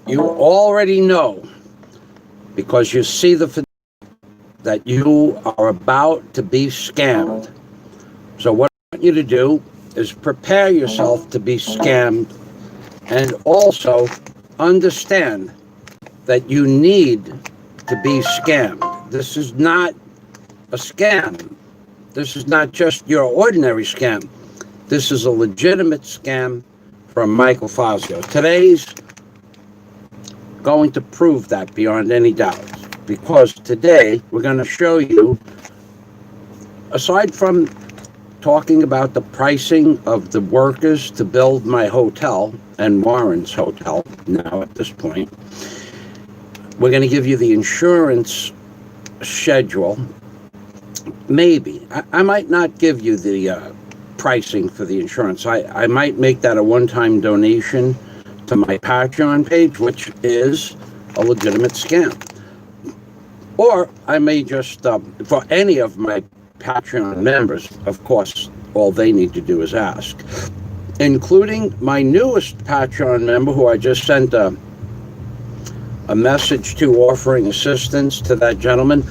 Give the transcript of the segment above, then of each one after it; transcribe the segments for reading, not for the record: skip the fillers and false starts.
You already know, because you see that you are about to be scammed. So what I want you to do is prepare yourself to be scammed, and also understand that you need to be scammed. This is not a scam. This is not just your ordinary scam. This is a legitimate scam from Michael Fazio. Today's going to prove that beyond any doubt, because today we're going to show you, aside from talking about the pricing of the workers to build my hotel and Warren's hotel now at this point, we're going to give you the insurance schedule. Maybe. I might not give you the pricing for the insurance. I might make that a one-time donation to my Patreon page, which is a legitimate scam. Or I may just, for any of my Patreon members, of course, all they need to do is ask, including my newest Patreon member, who I just sent a message to offering assistance to that gentleman.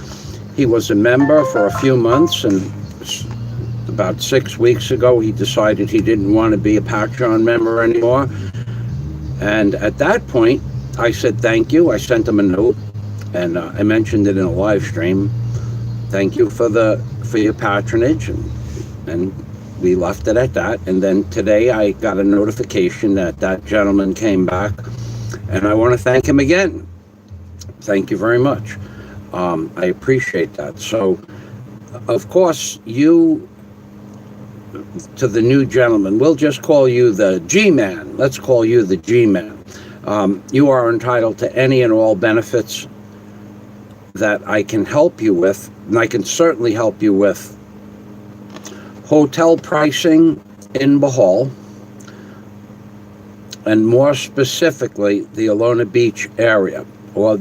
He was a member for a few months, and about 6 weeks ago, he decided he didn't want to be a Patreon member anymore. And at that point, I said thank you. I sent him a note, and I mentioned it in a live stream. Thank you for your patronage, and we left it at that. And then today, I got a notification that that gentleman came back, and I want to thank him again. Thank you very much. I appreciate that. So, of course, you, to the new gentleman, we'll just call you the G-Man. Let's call you the G-Man. You are entitled to any and all benefits that I can help you with, and I can certainly help you with hotel pricing in Bohol, and more specifically, the Alona Beach area, or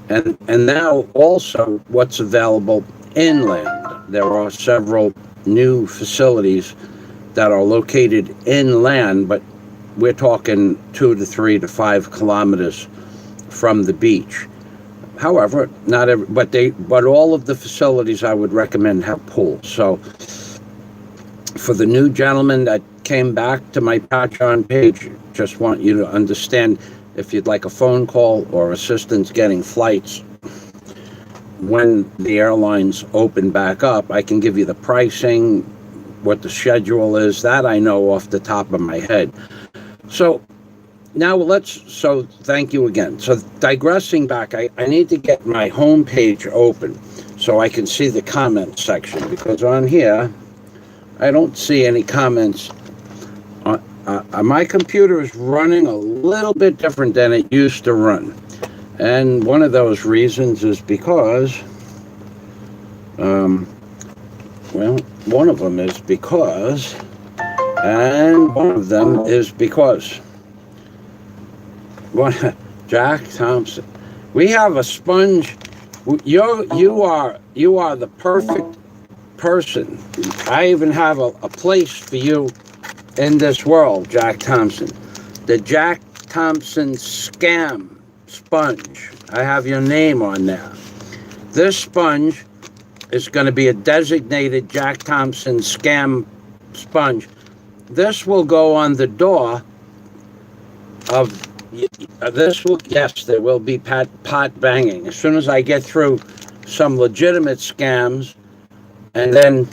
and now also what's available inland. There are several new facilities that are located inland, but we're talking 2 to 3 to 5 kilometers from the beach. However, not every, but all of the facilities I would recommend have pools. So for the new gentleman that came back to my Patreon page, just want you to understand, if you'd like a phone call or assistance getting flights when the airlines open back up, I can give you the pricing, what the schedule is. That I know off the top of my head. So now so thank you again. So digressing back, I need to get my home page open so I can see the comment section, because on here I don't see any comments. My computer is running a little bit different than it used to run. And one of those reasons is because, one of them is because, and one of them is because. Jack Thompson, we have a sponge. You are the perfect person. I even have a place for you in this world, Jack Thompson. The Jack Thompson Scam Sponge. I have your name on there. This sponge is going to be a designated Jack Thompson Scam Sponge. This will go on the door of yes, there will be pot banging. As soon as I get through some legitimate scams, and then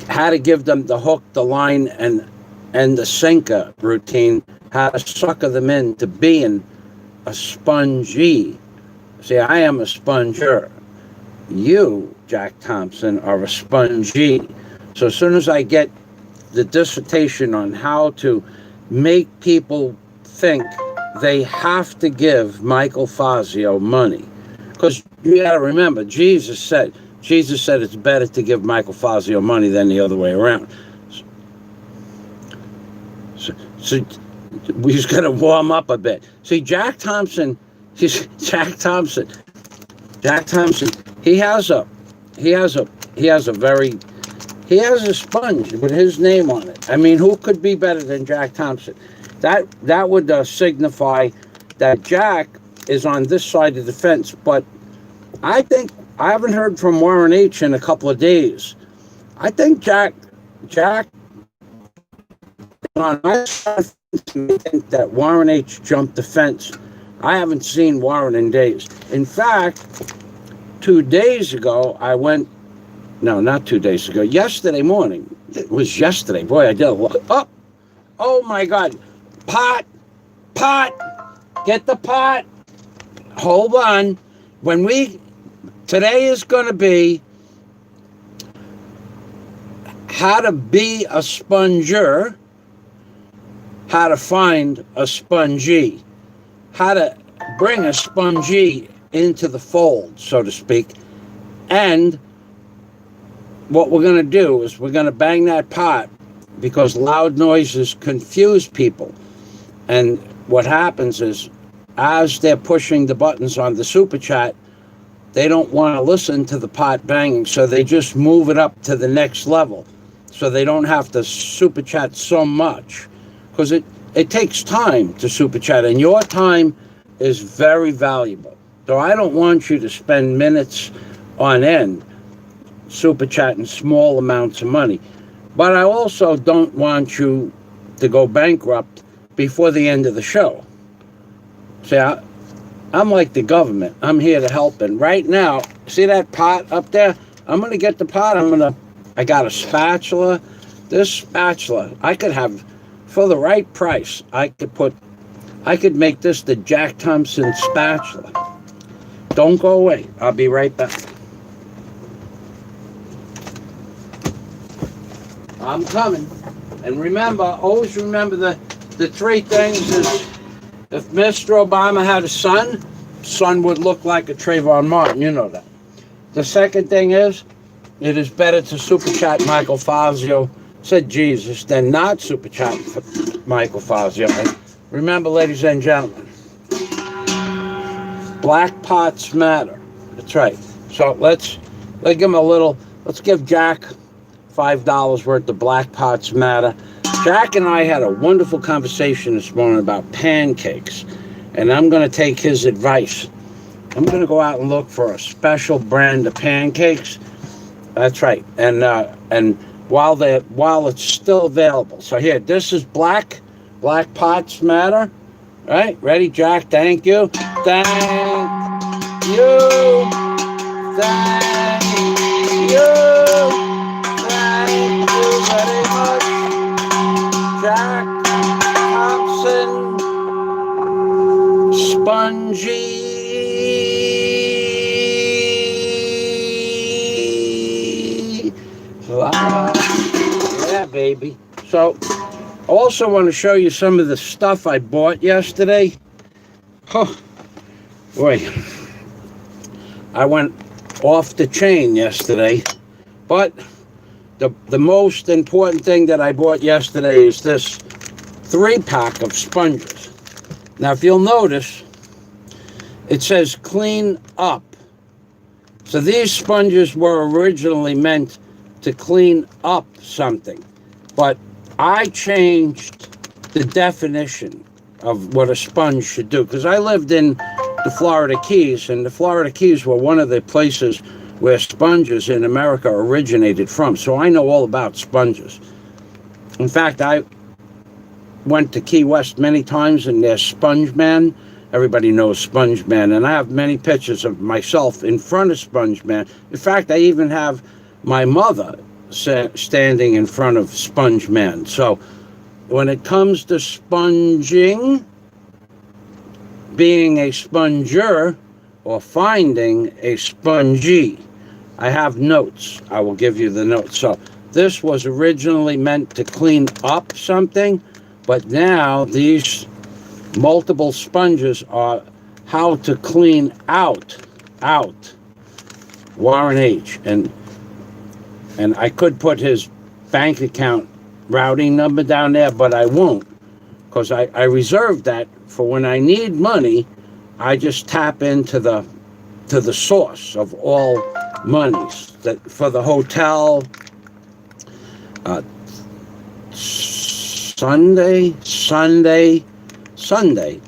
how to give them the hook, the line, and the sinker routine, how to sucker them into being a spongee. See, I am a sponger. You, Jack Thompson, are a spongee. So as soon as I get the dissertation on how to make people think they have to give Michael Fazio money, because you got to remember, Jesus said it's better to give Michael Fazio money than the other way around. So we just got to warm up a bit. See, Jack Thompson, he has a sponge with his name on it. I mean, who could be better than Jack Thompson? That would signify that Jack is on this side of the fence. But I think I haven't heard from Warren H in a couple of days. I think Jack on my side of the fence. I think that Warren H jumped the fence. I haven't seen Warren in days. In fact, 2 days ago, I went. No, not 2 days ago. Yesterday morning. It was yesterday. Boy, I did a lot. Oh my God. Pot. Get the pot. Hold on. Today is going to be how to be a sponger, how to find a spongee, how to bring a spongee into the fold, so to speak. And what we're going to do is we're going to bang that pot because loud noises confuse people. And what happens is, as they're pushing the buttons on the super chat, they don't want to listen to the pot banging, so they just move it up to the next level. So they don't have to super chat so much, because it takes time to super chat, and your time is very valuable. So I don't want you to spend minutes on end super chatting small amounts of money. But I also don't want you to go bankrupt before the end of the show. See, I'm like the government. I'm here to help. And right now, see that pot up there? I'm going to get the pot. I got a spatula. This spatula, I could have, for the right price, I could make this the Jack Thompson spatula. Don't go away. I'll be right back. I'm coming. And remember, always remember the three things is, if Mr. Obama had a son would look like a Trayvon Martin. You know that. The second thing is, it is better to super chat Michael Fazio, said Jesus, than not super chat Michael Fazio. And remember, ladies and gentlemen, black pots matter. That's right. So let's give him let's give Jack $5 worth of black pots matter. Jack and I had a wonderful conversation this morning about pancakes, and I'm going to take his advice. I'm going to go out and look for a special brand of pancakes. That's right. And while it's still available. So here, this is black pots matter. All right, ready, Jack? Thank you. Thank you. Thank you. Thank you very much. Jack Thompson, Spongy. Yeah, baby. So, I also want to show you some of the stuff I bought yesterday. Oh, boy. I went off the chain yesterday, but the most important thing that I bought yesterday is this 3-pack of sponges. Now, if you'll notice, it says clean up. So these sponges were originally meant to clean up something, but I changed the definition of what a sponge should do, because I lived in the Florida Keys, and the Florida Keys were one of the places where sponges in America originated from. So I know all about sponges. In fact, I went to Key West many times, and there's Sponge Man. Everybody knows Sponge Man, and I have many pictures of myself in front of Sponge Man. In fact, I even have my mother standing in front of Sponge Man. So when it comes to sponging, being a sponger, or finding a spongee, I have notes. I will give you the notes. So this was originally meant to clean up something, but now these multiple sponges are how to clean out Warren H. And I could put his bank account routing number down there, but I won't, because I reserved that for when I need money. I just tap into the source of all monies, that for the hotel, Sunday.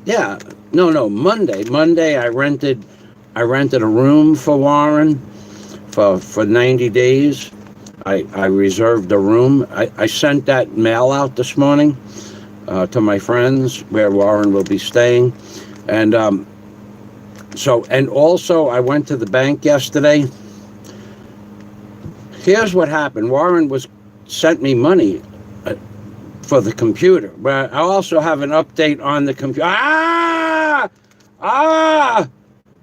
Yeah, no, Monday. Monday, I rented a room for Warren for 90 days. I reserved a room. I sent that mail out this morning to my friends where Warren will be staying, and also I went to the bank yesterday. Here's what happened. Warren sent me money for the computer, but I also have an update on the computer.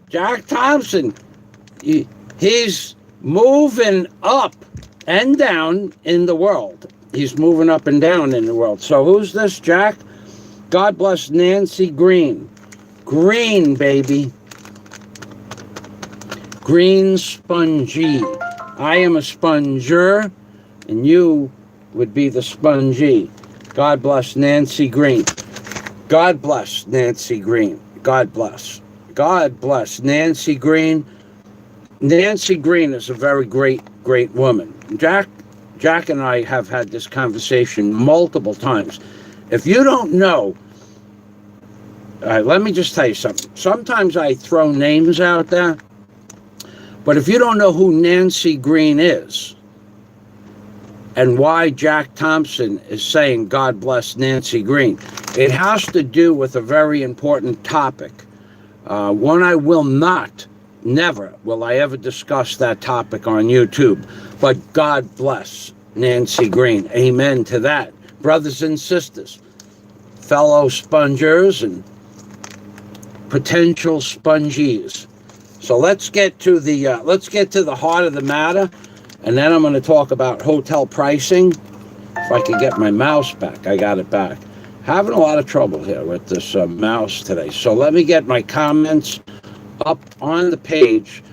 Jack Thompson, he's moving up and down in the world. He's moving up and down in the world. So who's this, Jack? God bless Nancy Green. Green, baby. Green spongy. I am a sponger, and you would be the spongy. God bless Nancy Green. God bless Nancy Green. God bless. God bless Nancy Green. Nancy Green is a very great woman. Jack and I have had this conversation multiple times. If you don't know, let me just tell you something. Sometimes I throw names out there, but if you don't know who Nancy Green is and why Jack Thompson is saying God bless Nancy Green, it has to do with a very important topic. One I will not, never will I ever discuss that topic on YouTube. But God bless Nancy Green. Amen to that. Brothers and sisters, fellow spongers and potential spongies. So let's get to the heart of the matter, and then I'm going to talk about hotel pricing. If I could get my mouse back, I got it back. Having a lot of trouble here with this mouse today. So let me get my comments up on the page,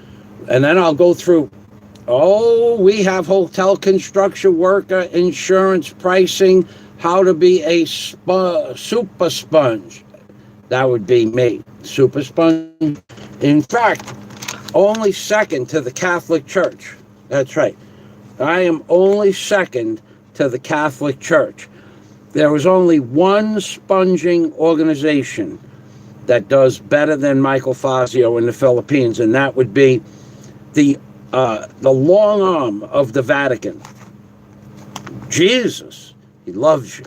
and then I'll go through. Oh, we have hotel construction worker insurance pricing, how to be a SupaSponge. That would be me, SupaSponge. In fact, only second to the Catholic Church. That's right. I am only second to the Catholic Church. There was only one sponging organization that does better than Michael Fazio in the Philippines, and that would be the long arm of the Vatican. Jesus, he loves you.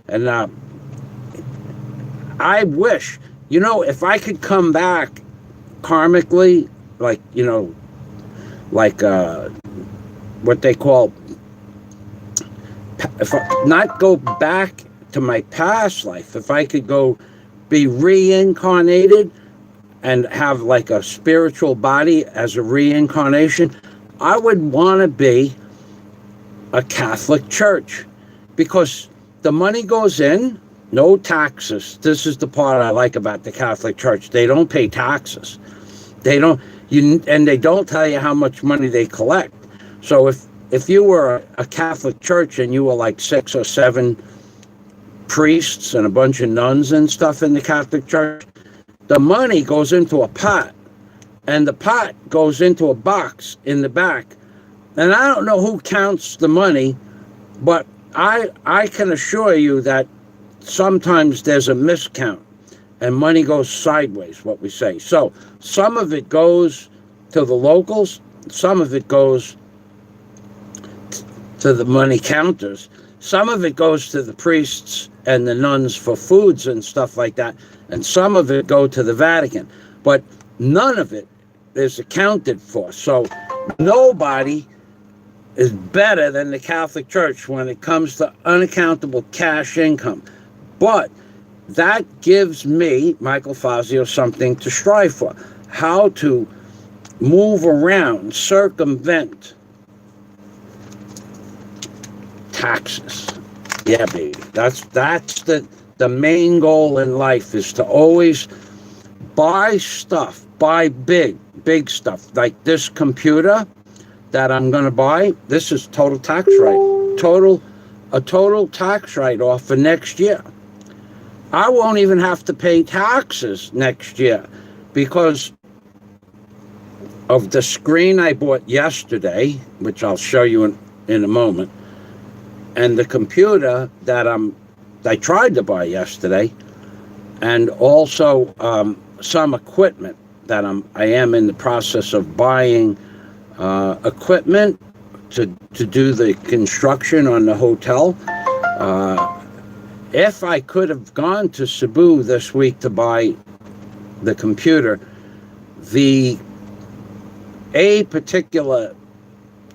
And I wish, if I could come back karmically, like what they call, if I not go back to my past life, if I could go be reincarnated and have like a spiritual body as a reincarnation, I would want to be a Catholic church, because the money goes in, no taxes. This is the part I like about the Catholic Church. They don't pay taxes. And they don't tell you how much money they collect. So if you were a Catholic church and you were like 6 or 7 priests and a bunch of nuns and stuff in the Catholic Church, the money goes into a pot, and the pot goes into a box in the back. And I don't know who counts the money, but I can assure you that sometimes there's a miscount and money goes sideways, what we say. So some of it goes to the locals, some of it goes to the money counters, some of it goes to the priests and the nuns for foods and stuff like that, and some of it go to the Vatican. But none of it is accounted for. So nobody is better than the Catholic Church when it comes to unaccountable cash income. But that gives me, Michael Fazio, something to strive for. How to move around, circumvent taxes. Yeah, baby. That's the main goal in life, is to always buy stuff, buy big stuff. Like this computer that I'm going to buy, this is total tax write, a total tax write-off for next year. I won't even have to pay taxes next year because of the screen I bought yesterday, which I'll show you in a moment, and the computer that I'm I tried to buy yesterday, and also some equipment that I am in the process of buying equipment to do the construction on the hotel. If I could have gone to Cebu this week to buy the computer, a particular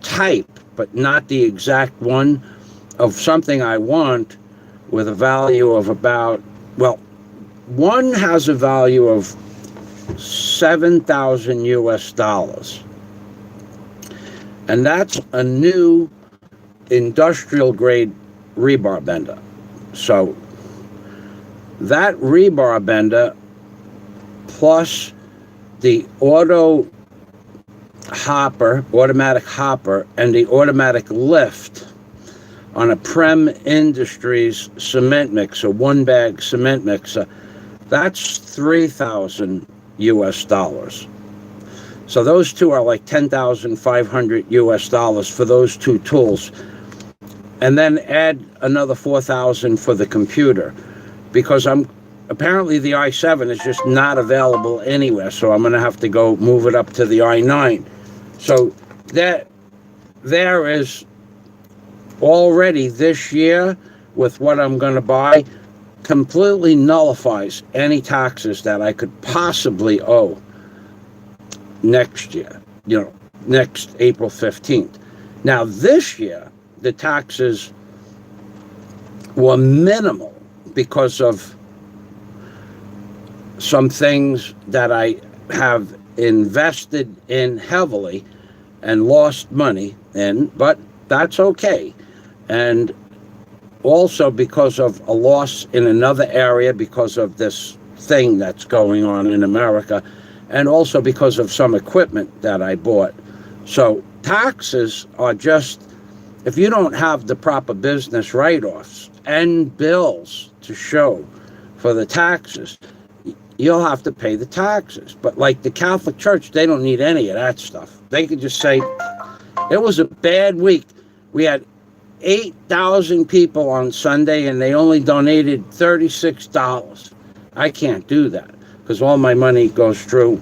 type, but not the exact one, of something I want with a value of about, well, one has a value of 7,000 US dollars. And that's a new industrial grade rebar bender. So that rebar bender plus the automatic hopper, and the automatic lift on a Prem Industries cement mixer, one bag cement mixer, that's 3,000 US dollars. So those two are like 10,500 US dollars for those two tools. And then add another 4,000 for the computer, because apparently the i7 is just not available anywhere. So I'm going to have to go move it up to the i9. So there is already this year, with what I'm going to buy, completely nullifies any taxes that I could possibly owe next year, next April 15th. Now this year, the taxes were minimal because of some things that I have invested in heavily and lost money in, but that's okay. And also because of a loss in another area because of this thing that's going on in America, and also because of some equipment that I bought. So taxes are just, if you don't have the proper business write-offs and bills to show for the taxes, you'll have to pay the taxes. But like the Catholic Church, they don't need any of that stuff. They could just say, it was a bad week. We had 8,000 people on Sunday and they only donated $36. I can't do that because all my money goes through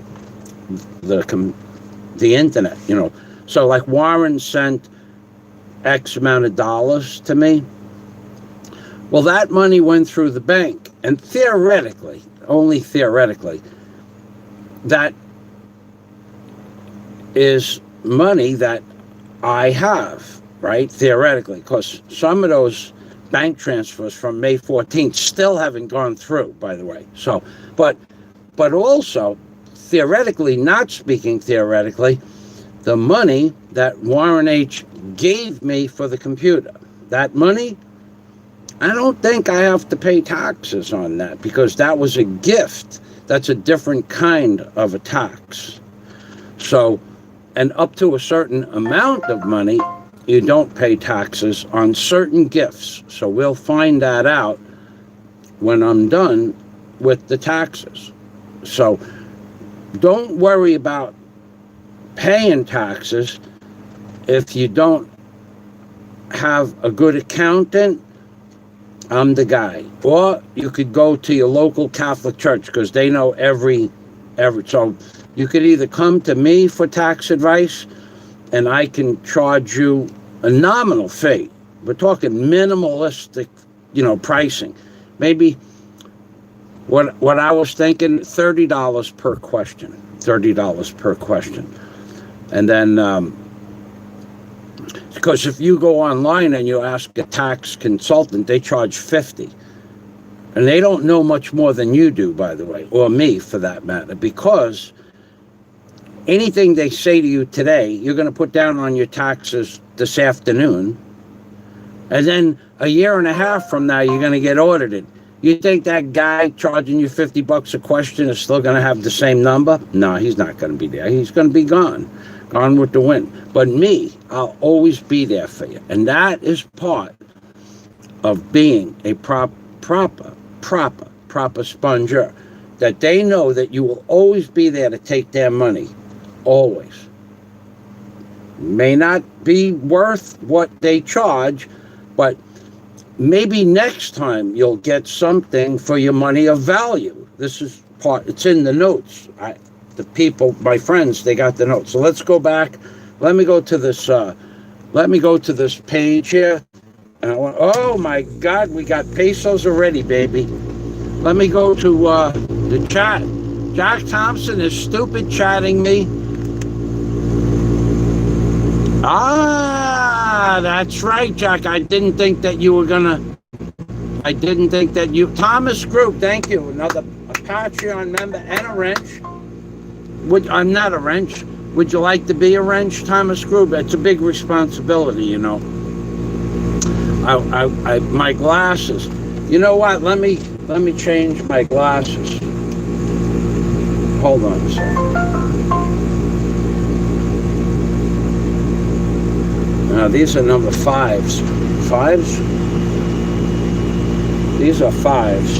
the internet, So like Warren sent X amount of dollars to me. Well, that money went through the bank, and theoretically, only theoretically, that is money that I have, right? Theoretically, because some of those bank transfers from May 14th still haven't gone through, by the way. So, but also, theoretically, not speaking theoretically, the money that Warren H. gave me for the computer, that money, I don't think I have to pay taxes on that because that was a gift. That's a different kind of a tax. So, and up to a certain amount of money, you don't pay taxes on certain gifts. So we'll find that out when I'm done with the taxes. So don't worry about paying taxes if you don't have a good accountant. I'm the guy. Or you could go to your local Catholic church because they know every. So you could either come to me for tax advice and I can charge you a nominal fee. We're talking minimalistic, pricing. Maybe what I was thinking, $30 per question. $30 per question. And then, because if you go online and you ask a tax consultant, they charge $50. And they don't know much more than you do, by the way, or me for that matter, because anything they say to you today, you're going to put down on your taxes this afternoon. And then a year and a half from now, you're going to get audited. You think that guy charging you $50 a question is still going to have the same number? No, he's not going to be there. He's going to be gone with the wind. But me, I'll always be there for you. And that is part of being a proper sponger, that they know that you will always be there to take their money. Always. May not be worth what they charge, but maybe next time you'll get something for your money of value. This is part, it's in the notes. The people, my friends, they got the notes. So let's go back. Let me go to this page here. And I went, oh my God, we got pesos already, baby. Let me go to the chat. Jack Thompson is stupid chatting me. Ah, that's right, Jack. I didn't think that you. Thomas Group, thank you. Another Patreon member and a wrench. I'm not a wrench. Would you like to be a wrench, Thomas Group? It's a big responsibility, you know. My glasses. You know what? Let me change my glasses. Hold on a second. Now these are number 5s. 5s? These are 5s.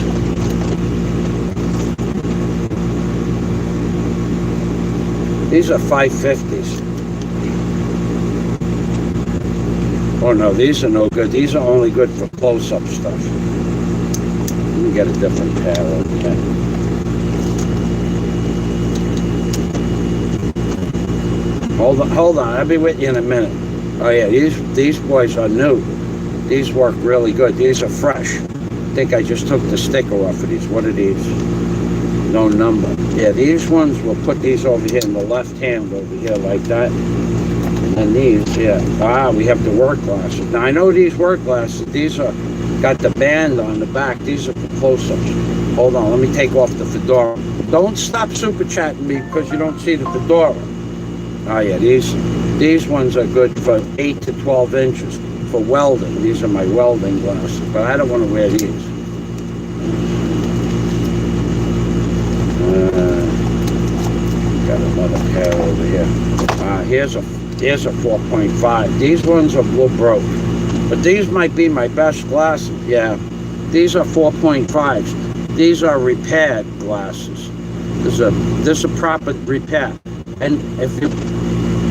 These are 550s. Oh no, these are no good. These are only good for close-up stuff. Let me get a different pair over here. Hold on. I'll be with you in a minute. Oh yeah, these boys are new. These work really good. These are fresh. I think I just took the sticker off of these. What are these? No number. Yeah, these ones, we'll put these over here in the left hand over here like that. And these, yeah. Ah, we have the work glasses. Now I know these work glasses. These are got the band on the back. These are for close-ups. Hold on, let me take off the fedora. Don't stop super chatting me because you don't see the fedora. Oh yeah, these ones are good for 8 to 12 inches for welding. These are my welding glasses, but I don't want to wear these. Got another pair over here. Here's a 4.5. These ones are blue broke, but these might be my best glasses. Yeah, these are 4.5s. These are repaired glasses. This is a proper repair. And if you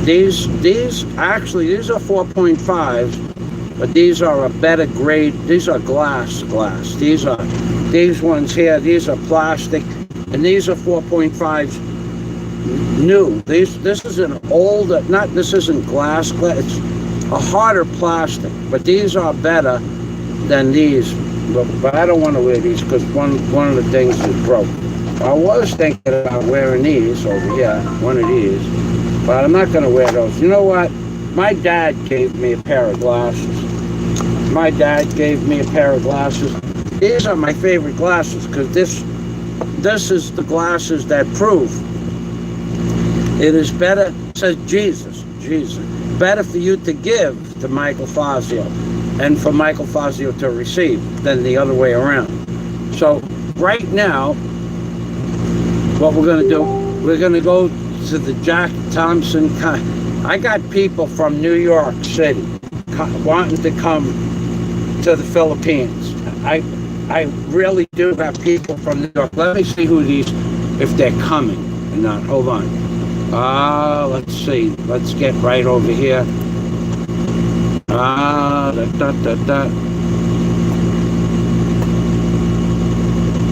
these are 4.5s, but these are a better grade. These are glass. These ones here. These are plastic, and these are 4.5s. New. This is an older. This isn't glass. It's a harder plastic, but these are better than these. But I don't want to wear these because one of the things is broke. I was thinking about wearing these over here, one of these, but I'm not going to wear those. You know what? My dad gave me a pair of glasses. These are my favorite glasses because this is the glasses that prove it is better, says Jesus, better for you to give to Michael Fazio and for Michael Fazio to receive than the other way around. So right now, what we're going to do, we're going to go to the Jack Thompson. I got people from New York City wanting to come to the Philippines. I really do have people from New York. Let me see who these, if they're coming or not. Hold on. Let's see. Let's get right over here.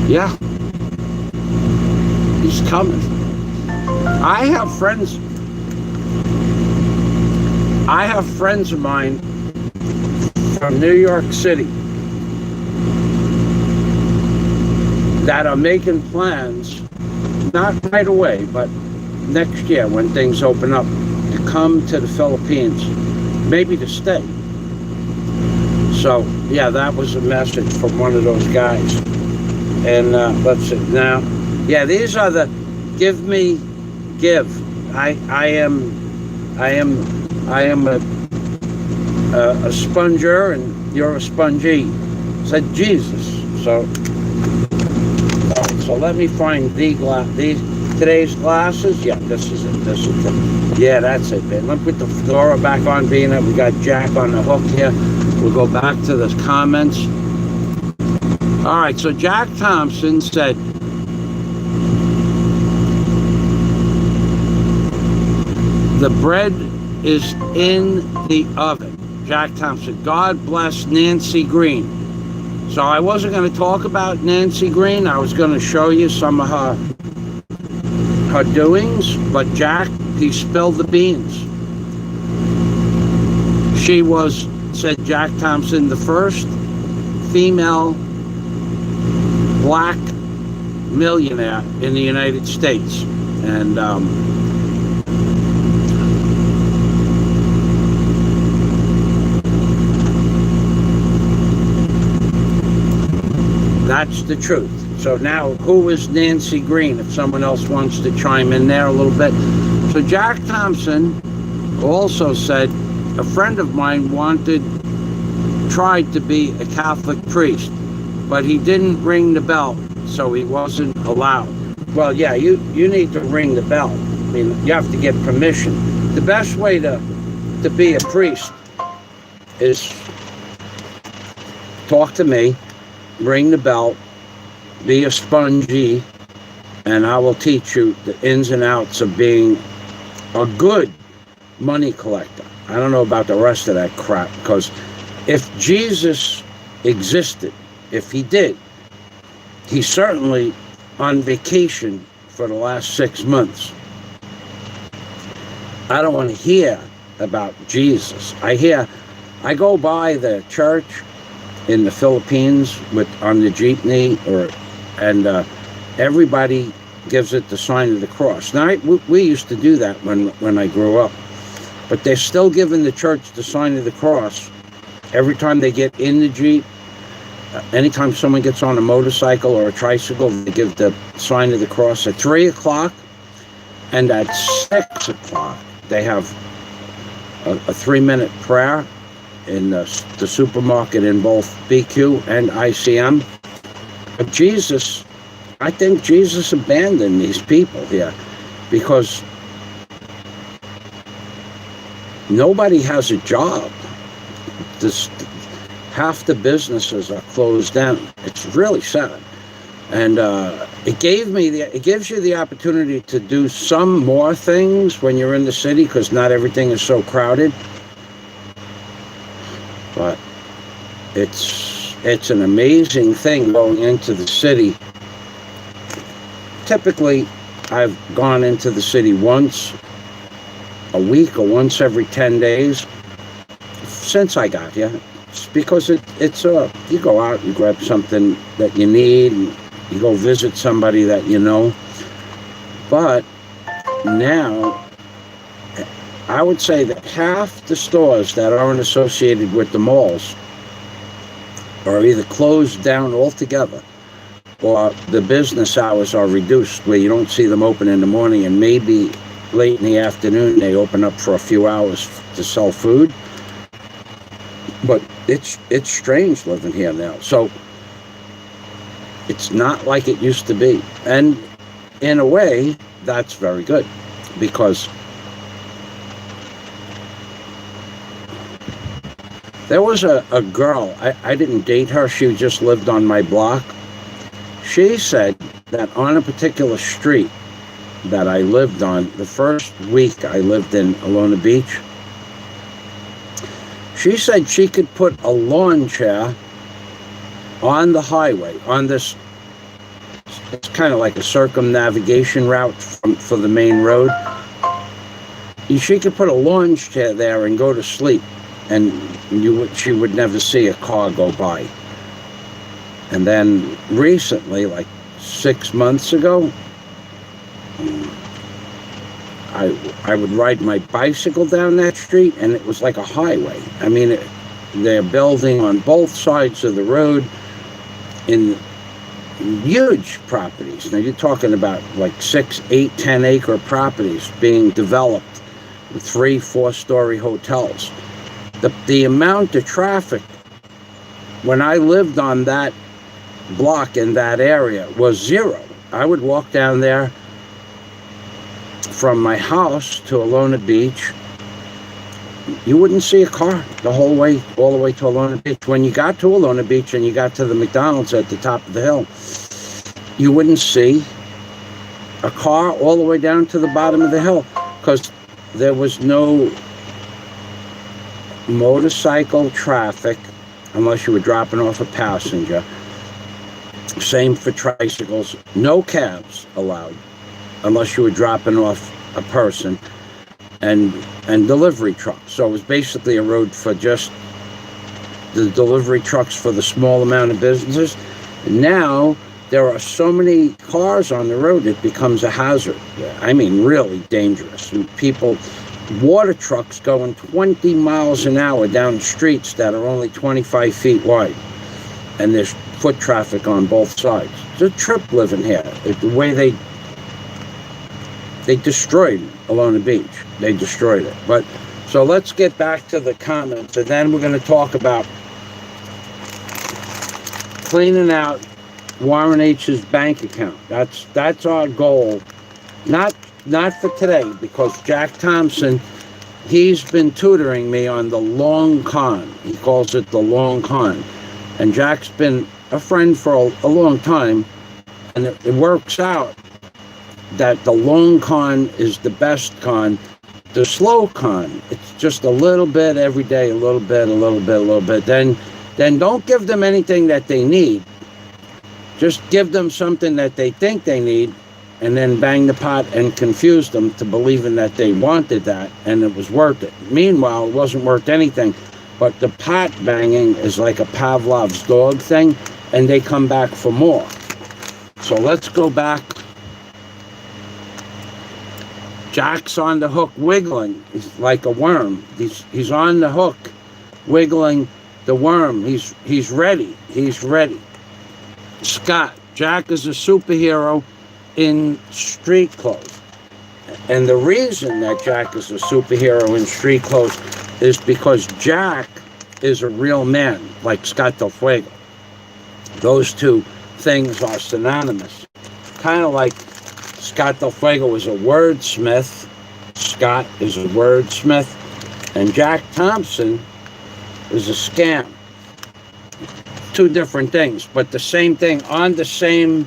Yeah. He's coming. I have friends of mine from New York City that are making plans, not right away, but next year when things open up, to come to the Philippines, maybe to stay. So yeah, that was a message from one of those guys. And let's see now. Yeah, these are the give. I am a sponger and you're a spongy, said Jesus. So all right, so let me find today's glasses. Yeah, this is it. Yeah, that's it, man. Let me put the fedora back on, being that we got Jack on the hook here. We'll go back to the comments. All right, so Jack Thompson said, the bread is in the oven. Jack Thompson, God bless Nancy Green. So I wasn't going to talk about Nancy Green. I was going to show you some of her doings, but Jack, he spilled the beans. She was, said Jack Thompson, the first female black millionaire in the United States. And that's the truth. So now, who is Nancy Green, if someone else wants to chime in there a little bit? So Jack Thompson also said, a friend of mine tried to be a Catholic priest, but he didn't ring the bell, so he wasn't allowed. Well, yeah, you need to ring the bell. I mean, you have to get permission. The best way to be a priest is talk to me, ring the bell, be a spongy, and I will teach you the ins and outs of being a good money collector. I don't know about the rest of that crap, because if Jesus existed, if he did, he's certainly on vacation for the last 6 months. I don't want to hear about Jesus. I go by the church in the Philippines on the jeepney, and everybody gives it the sign of the cross. Now, we used to do that when I grew up, but they're still giving the church the sign of the cross every time they get in the jeep. Anytime someone gets on a motorcycle or a tricycle, they give the sign of the cross at 3 o'clock, and at 6 o'clock they have a 3-minute prayer in the supermarket in both BQ and ICM. But Jesus, I think Jesus abandoned these people here, because nobody has a job. Half the businesses are closed down. It's really sad. And it gives you the opportunity to do some more things when you're in the city, because not everything is so crowded. But it's an amazing thing going into the city. Typically, I've gone into the city once a week or once every 10 days since I got here. It's because you go out and grab something that you need, and you go visit somebody that you know. But now, I would say that half the stores that aren't associated with the malls are either closed down altogether, or the business hours are reduced, where you don't see them open in the morning, and maybe late in the afternoon they open up for a few hours to sell food. But it's strange living here now. So it's not like it used to be. And in a way, that's very good, because there was a girl, I didn't date her, she just lived on my block. She said that on a particular street that I lived on, the first week I lived in Alona Beach, she said she could put a lawn chair on the highway, on this, it's kind of like a circumnavigation route for the main road. She could put a lawn chair there and go to sleep, and she would never see a car go by. And then recently, like 6 months ago, I would ride my bicycle down that street, and it was like a highway. I mean, they're building on both sides of the road in huge properties. Now, you're talking about like 6, 8, 10 acre properties being developed with 3, 4-story hotels. The amount of traffic when I lived on that block in that area was zero. I would walk down there from my house to Alona Beach. You wouldn't see a car all the way to Alona Beach. When you got to Alona Beach and you got to the McDonald's at the top of the hill, you wouldn't see a car all the way down to the bottom of the hill, because there was no motorcycle traffic unless you were dropping off a passenger. Same for tricycles. No cabs allowed unless you were dropping off a person, and delivery trucks. So it was basically a road for just the delivery trucks for the small amount of businesses. Now there are so many cars on the road, it becomes a hazard. I mean, really dangerous. And people, water trucks going 20 miles an hour down streets that are only 25 feet wide. And there's foot traffic on both sides. It's a trip living here. The way they destroyed Alona Beach. They destroyed it. But so let's get back to the comments, and then we're going to talk about cleaning out Warren H's bank account. That's our goal. Not for today, because Jack Thompson, he's been tutoring me on the long con. He calls it the long con. And Jack's been a friend for a long time, and it works out that the long con is the best con. The slow con, it's just a little bit every day, a little bit, a little bit, a little bit. Then don't give them anything that they need. Just give them something that they think they need, and then bang the pot and confuse them to believing that they wanted that and it was worth it. Meanwhile, it wasn't worth anything. But the pot banging is like a Pavlov's dog thing, and they come back for more. So let's go back. Jack's on the hook wiggling. He's like a worm. He's on the hook wiggling the worm. He's ready. He's ready. Scott, Jack is a superhero in street clothes. And the reason that Jack is a superhero in street clothes is because Jack is a real man, like Scott Del Fuego. Those two things are synonymous. Kind of like Scott Del Fuego was a wordsmith. Scott is a wordsmith. And Jack Thompson is a scam. Two different things, but the same thing on the same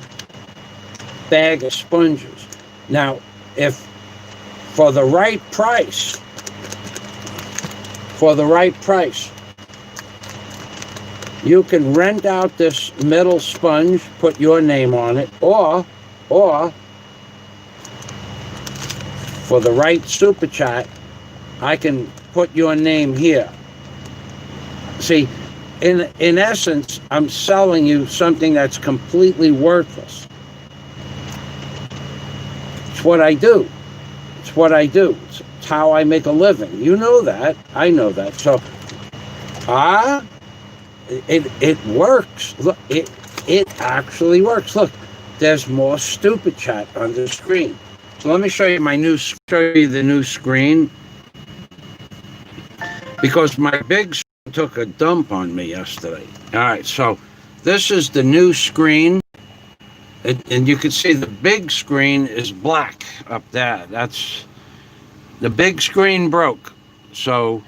bag of sponges. Now, if for the right price, you can rent out this metal sponge, put your name on it, or for the right super chat, I can put your name here. See, in essence, I'm selling you something that's completely worthless. It's what I do. It's what I do. It's how I make a living. You know that. I know that. So, it works. Look, it actually works. Look, there's more stupid chat on the screen. So let me show you the new screen, because my big took a dump on me yesterday. All right, so this is the new screen, and you can see the big screen is black up there. That's the big screen broke. So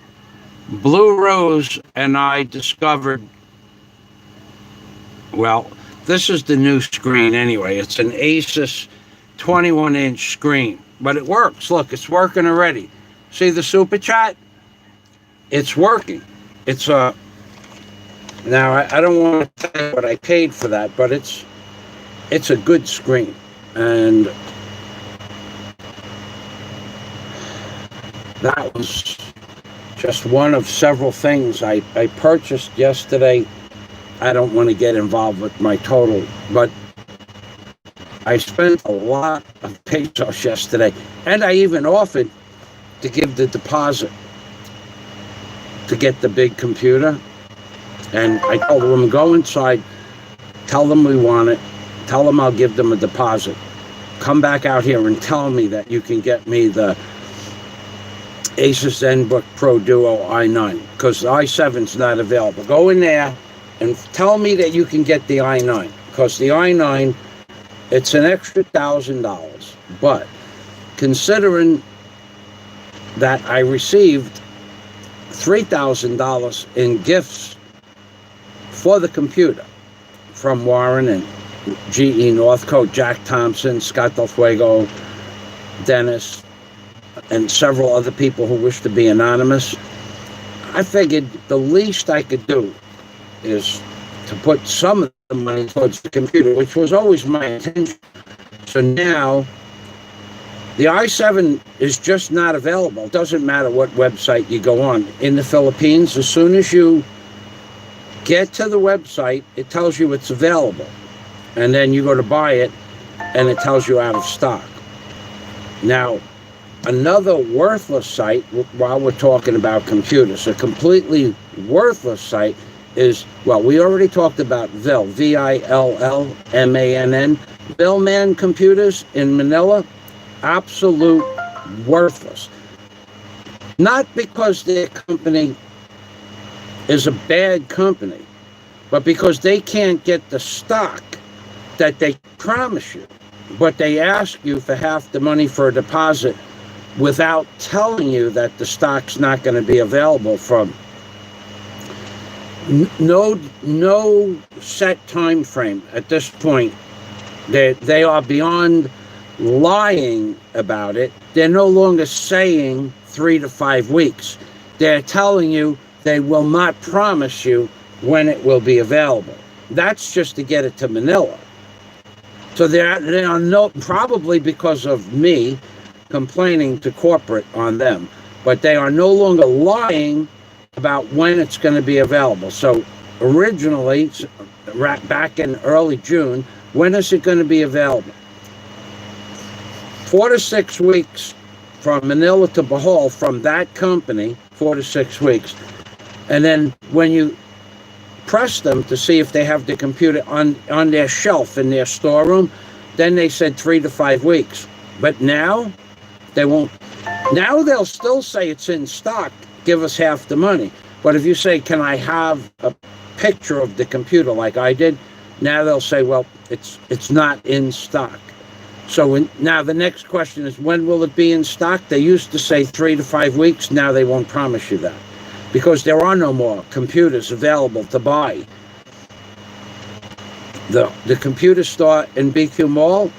Blue Rose and I discovered, well, this is the new screen anyway. It's an Asus 21-inch screen, but it works. Look, it's working already. See the super chat? It's working. It's now I don't want to tell you what I paid for that, but it's a good screen, and that was just one of several things I purchased yesterday. I don't want to get involved with my total, but I spent a lot of pesos yesterday, and I even offered to give the deposit to get the big computer. And I told them, go inside, tell them we want it, tell them I'll give them a deposit. Come back out here and tell me that you can get me the Asus ZenBook Pro Duo i9, because the i7's not available. Go in there and tell me that you can get the i9, because the i9, it's an extra $1,000. But considering that I received $3,000 in gifts for the computer from Warren and GE Northcote, Jack Thompson, Scott Del Fuego, Dennis, and several other people who wish to be anonymous, I figured the least I could do is to put some of the money towards the computer, which was always my intention. So now the i7 is just not available. It doesn't matter what website you go on. In the Philippines, as soon as you get to the website, it tells you it's available. And then you go to buy it, and it tells you out of stock. Now, another worthless site, while we're talking about computers, a completely worthless site is, well, we already talked about VILL, VILLMANN, Billman Computers in Manila, absolute worthless. Not because their company is a bad company, but because they can't get the stock that they promise you, but they ask you for half the money for a deposit without telling you that the stock's not going to be available from no set time frame at this point. They are beyond lying about it. They're no longer saying 3 to 5 weeks. They're telling you they will not promise you when it will be available. That's just to get it to Manila. So they are no, probably because of me complaining to corporate on them, but they are no longer lying about when it's going to be available. So originally, back in early June, when is it going to be available? 4 to 6 weeks from Manila to Bohol from that company, 4 to 6 weeks. And then when you press them to see if they have the computer on their shelf in their storeroom, then they said 3 to 5 weeks. But now they won't. Now they'll still say it's in stock, give us half the money. But if you say, can I have a picture of the computer like I did, now they'll say, well, it's not in stock. So now the next question is, when will it be in stock? They used to say 3 to 5 weeks. Now they won't promise you that, because there are no more computers available to buy. The computer store in BQ Mall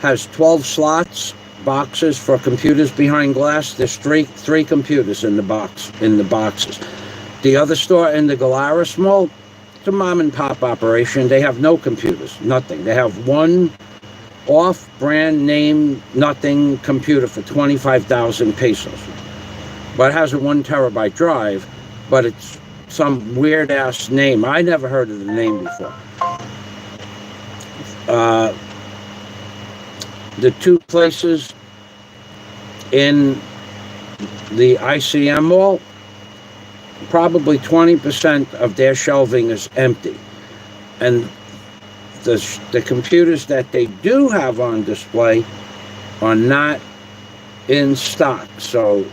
has 12 slots, boxes for computers behind glass. There's three computers in the boxes. The other store in the Galaris Mall, it's a mom and pop operation. They have no computers, nothing. They have one off-brand name, nothing computer for 25,000 pesos. But it has a 1 terabyte drive, but it's some weird-ass name. I never heard of the name before. The two places in the ICM Mall, probably 20% of their shelving is empty. And the computers that they do have on display are not in stock. So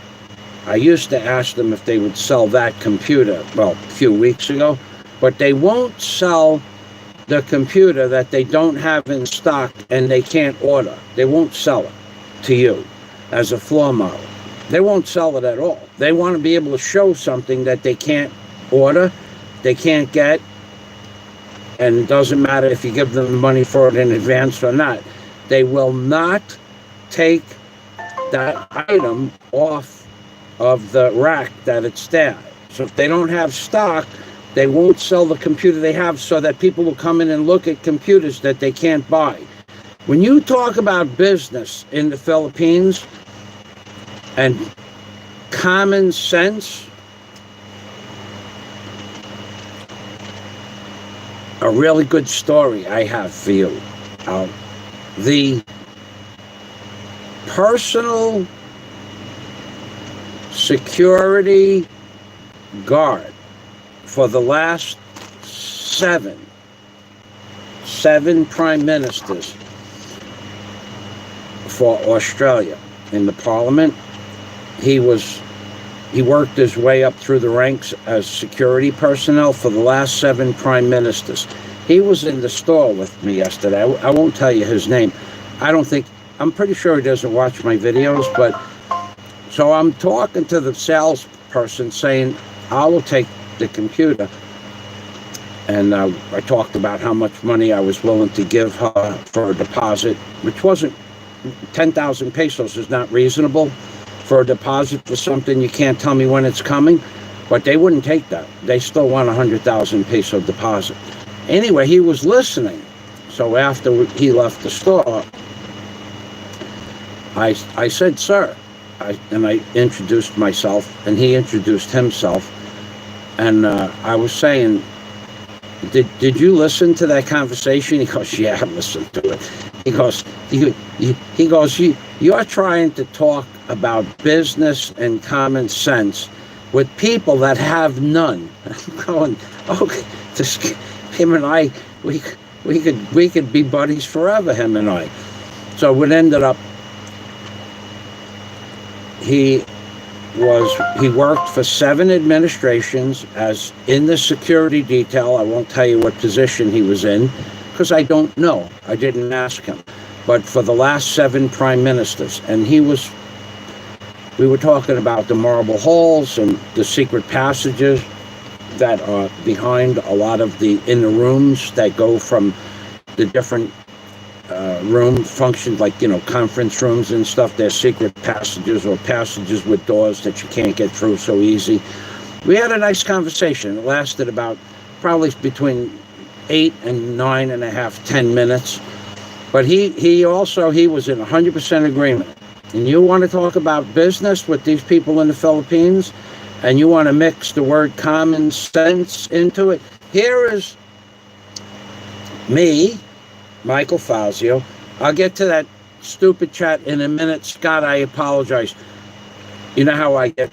I used to ask them if they would sell that computer, well, a few weeks ago, but they won't sell the computer that they don't have in stock and they can't order. They won't sell it to you as a floor model. They won't sell it at all. They want to be able to show something that they can't order, they can't get, and it doesn't matter if you give them the money for it in advance or not. They will not take that item off of the rack that it's there. So if they don't have stock, they won't sell the computer they have, so that people will come in and look at computers that they can't buy. When you talk about business in the Philippines and common sense, a really good story I have for you. The personal security guard for the last seven prime ministers for Australia in the parliament, he worked his way up through the ranks as security personnel for the last 7 prime ministers. He was in the store with me yesterday. I won't tell you his name. I'm pretty sure he doesn't watch my videos, but so I'm talking to the salesperson saying, I will take the computer. And I talked about how much money I was willing to give her for a deposit, which wasn't 10,000 pesos is not reasonable for a deposit for something you can't tell me when it's coming. But they wouldn't take that. They still want 100,000 peso deposit. Anyway, he was listening. So after he left the store, I said, sir, and I introduced myself, and he introduced himself. And I was saying, did you listen to that conversation? He goes, yeah, I listened to it. He goes, you're trying to talk about business and common sense with people that have none. I'm going, okay, him and I, we could be buddies forever, him and I. So it ended up, he worked for 7 administrations as in the security detail. I won't tell you what position he was in because I don't know. I didn't ask him. But for the last 7 prime ministers, and we were talking about the marble halls and the secret passages that are behind a lot of the inner rooms that go from the different room functions, like, conference rooms and stuff. There's secret passages or passages with doors that you can't get through so easy. We had a nice conversation. It lasted about probably between 8 and 9.5, 10 minutes. But he was in 100% agreement. And you want to talk about business with these people in the Philippines, and you want to mix the word common sense into it. Here is me, Michael Fazio. I'll get to that stupid chat in a minute. Scott, I apologize. You know how I get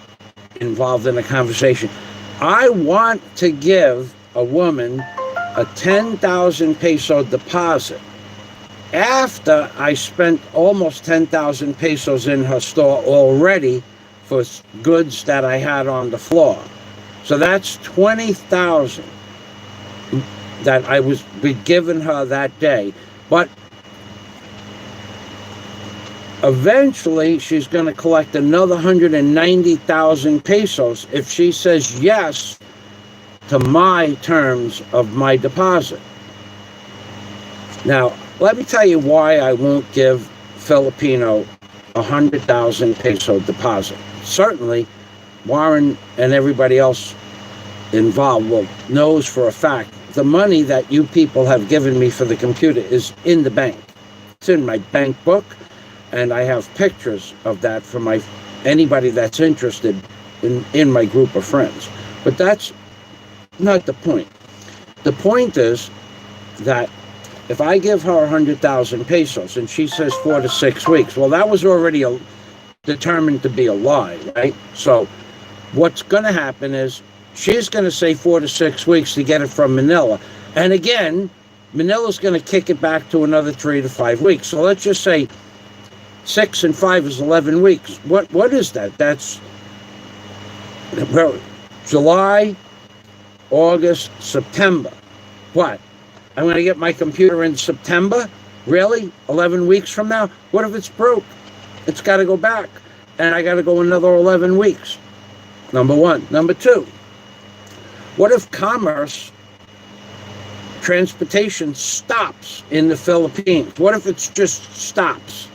involved in a conversation. I want to give a woman a 10,000 peso deposit after I spent almost 10,000 pesos in her store already for goods that I had on the floor. So that's 20,000 that I was giving her that day. But eventually she's going to collect another 190,000 pesos if she says yes to my terms of my deposit. Now, let me tell you why I won't give Filipino 100,000 peso deposit. Certainly, Warren and everybody else involved knows for a fact the money that you people have given me for the computer is in the bank. It's in my bank book, and I have pictures of that for anybody that's interested in my group of friends. But that's not the point. The point is that if I give her 100,000 pesos and she says 4 to 6 weeks, well, that was already determined to be a lie, right? So what's going to happen is she's going to say 4 to 6 weeks to get it from Manila. And again, Manila's going to kick it back to another 3 to 5 weeks. So let's just say 6 and 5 is 11 weeks. What is that? That's July, August, September. What? I'm going to get my computer in September? Really? 11 weeks from now? What if it's broke? It's got to go back. And I got to go another 11 weeks. Number one. Number two, what if commerce, transportation stops in the Philippines? What if it just stops?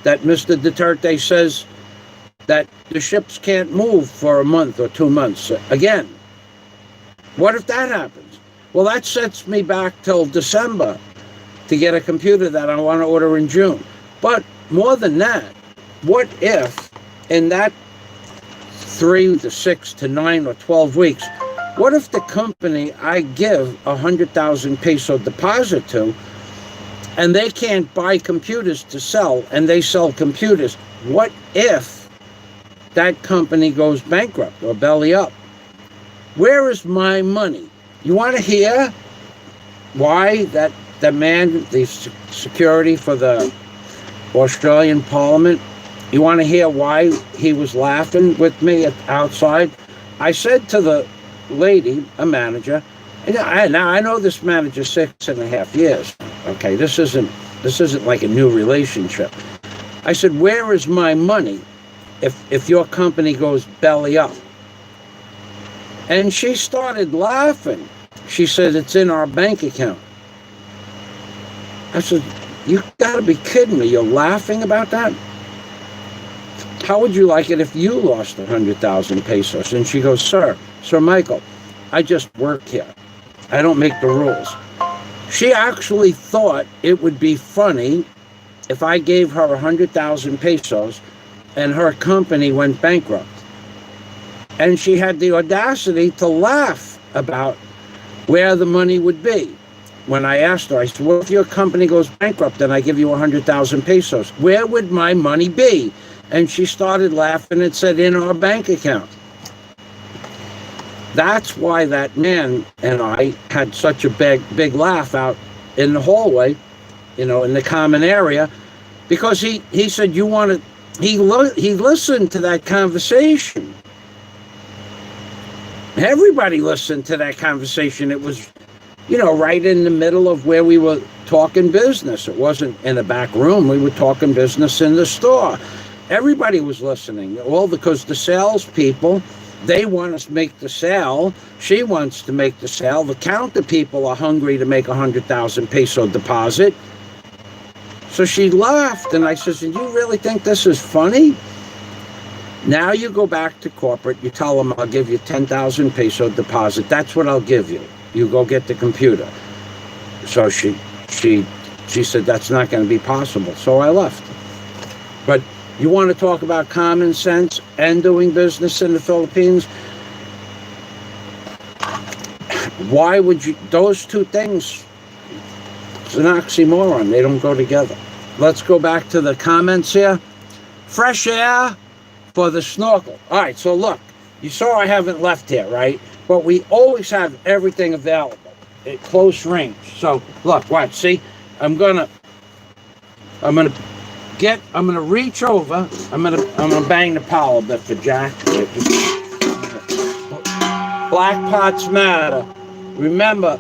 That Mr. Duterte says that the ships can't move for a month or 2 months. Again, what if that happens? Well, that sets me back till December to get a computer that I want to order in June. But more than that, what if in that 3 to 6 to 9 or 12 weeks, what if the company I give 100,000 peso deposit to, and they can't buy computers to sell, and they sell computers? What if that company goes bankrupt or belly up? Where is my money? You want to hear why the security for the Australian Parliament, you want to hear why he was laughing with me outside? I said to the lady, a manager, and now I know this manager 6.5 years. Okay, this isn't like a new relationship. I said, where is my money if your company goes belly up? And she started laughing. She said, it's in our bank account. I said, you gotta be kidding me. You're laughing about that? how would you like it if you lost 100,000 pesos? And she goes, Sir Michael, I just work here. I don't make the rules. She actually thought it would be funny if I gave her 100,000 pesos and her company went bankrupt. And she had the audacity to laugh about where the money would be. When I asked her, I said, well, if your company goes bankrupt and I give you 100,000 pesos, where would my money be? And she started laughing and said, in our bank account. That's why that man and I had such a big laugh out in the hallway, in the common area, because he said, you want to, he listened to that conversation. Everybody listened to that conversation. It was, right in the middle of where we were talking business. It wasn't in a back room. We were talking business in the store. Everybody was listening. All because the salespeople, they want us to make the sale. She wants to make the sale. The counter people are hungry to make 100,000 peso deposit. So she laughed, and I said, do you really think this is funny? Now you go back to corporate, you tell them I'll give you 10,000 peso deposit. That's what I'll give you. You go get the computer. So she said that's not going to be possible. So I left. But you want to talk about common sense and doing business in the Philippines? Why would you, those two things, it's an oxymoron. They don't go together. Let's go back to the comments here. Fresh air for the snorkel. All right, so look, you saw I haven't left here, right? But we always have everything available at close range. So look, watch, see, I'm gonna reach over. I'm gonna bang the pile a bit for Jack. Black pots matter. Remember,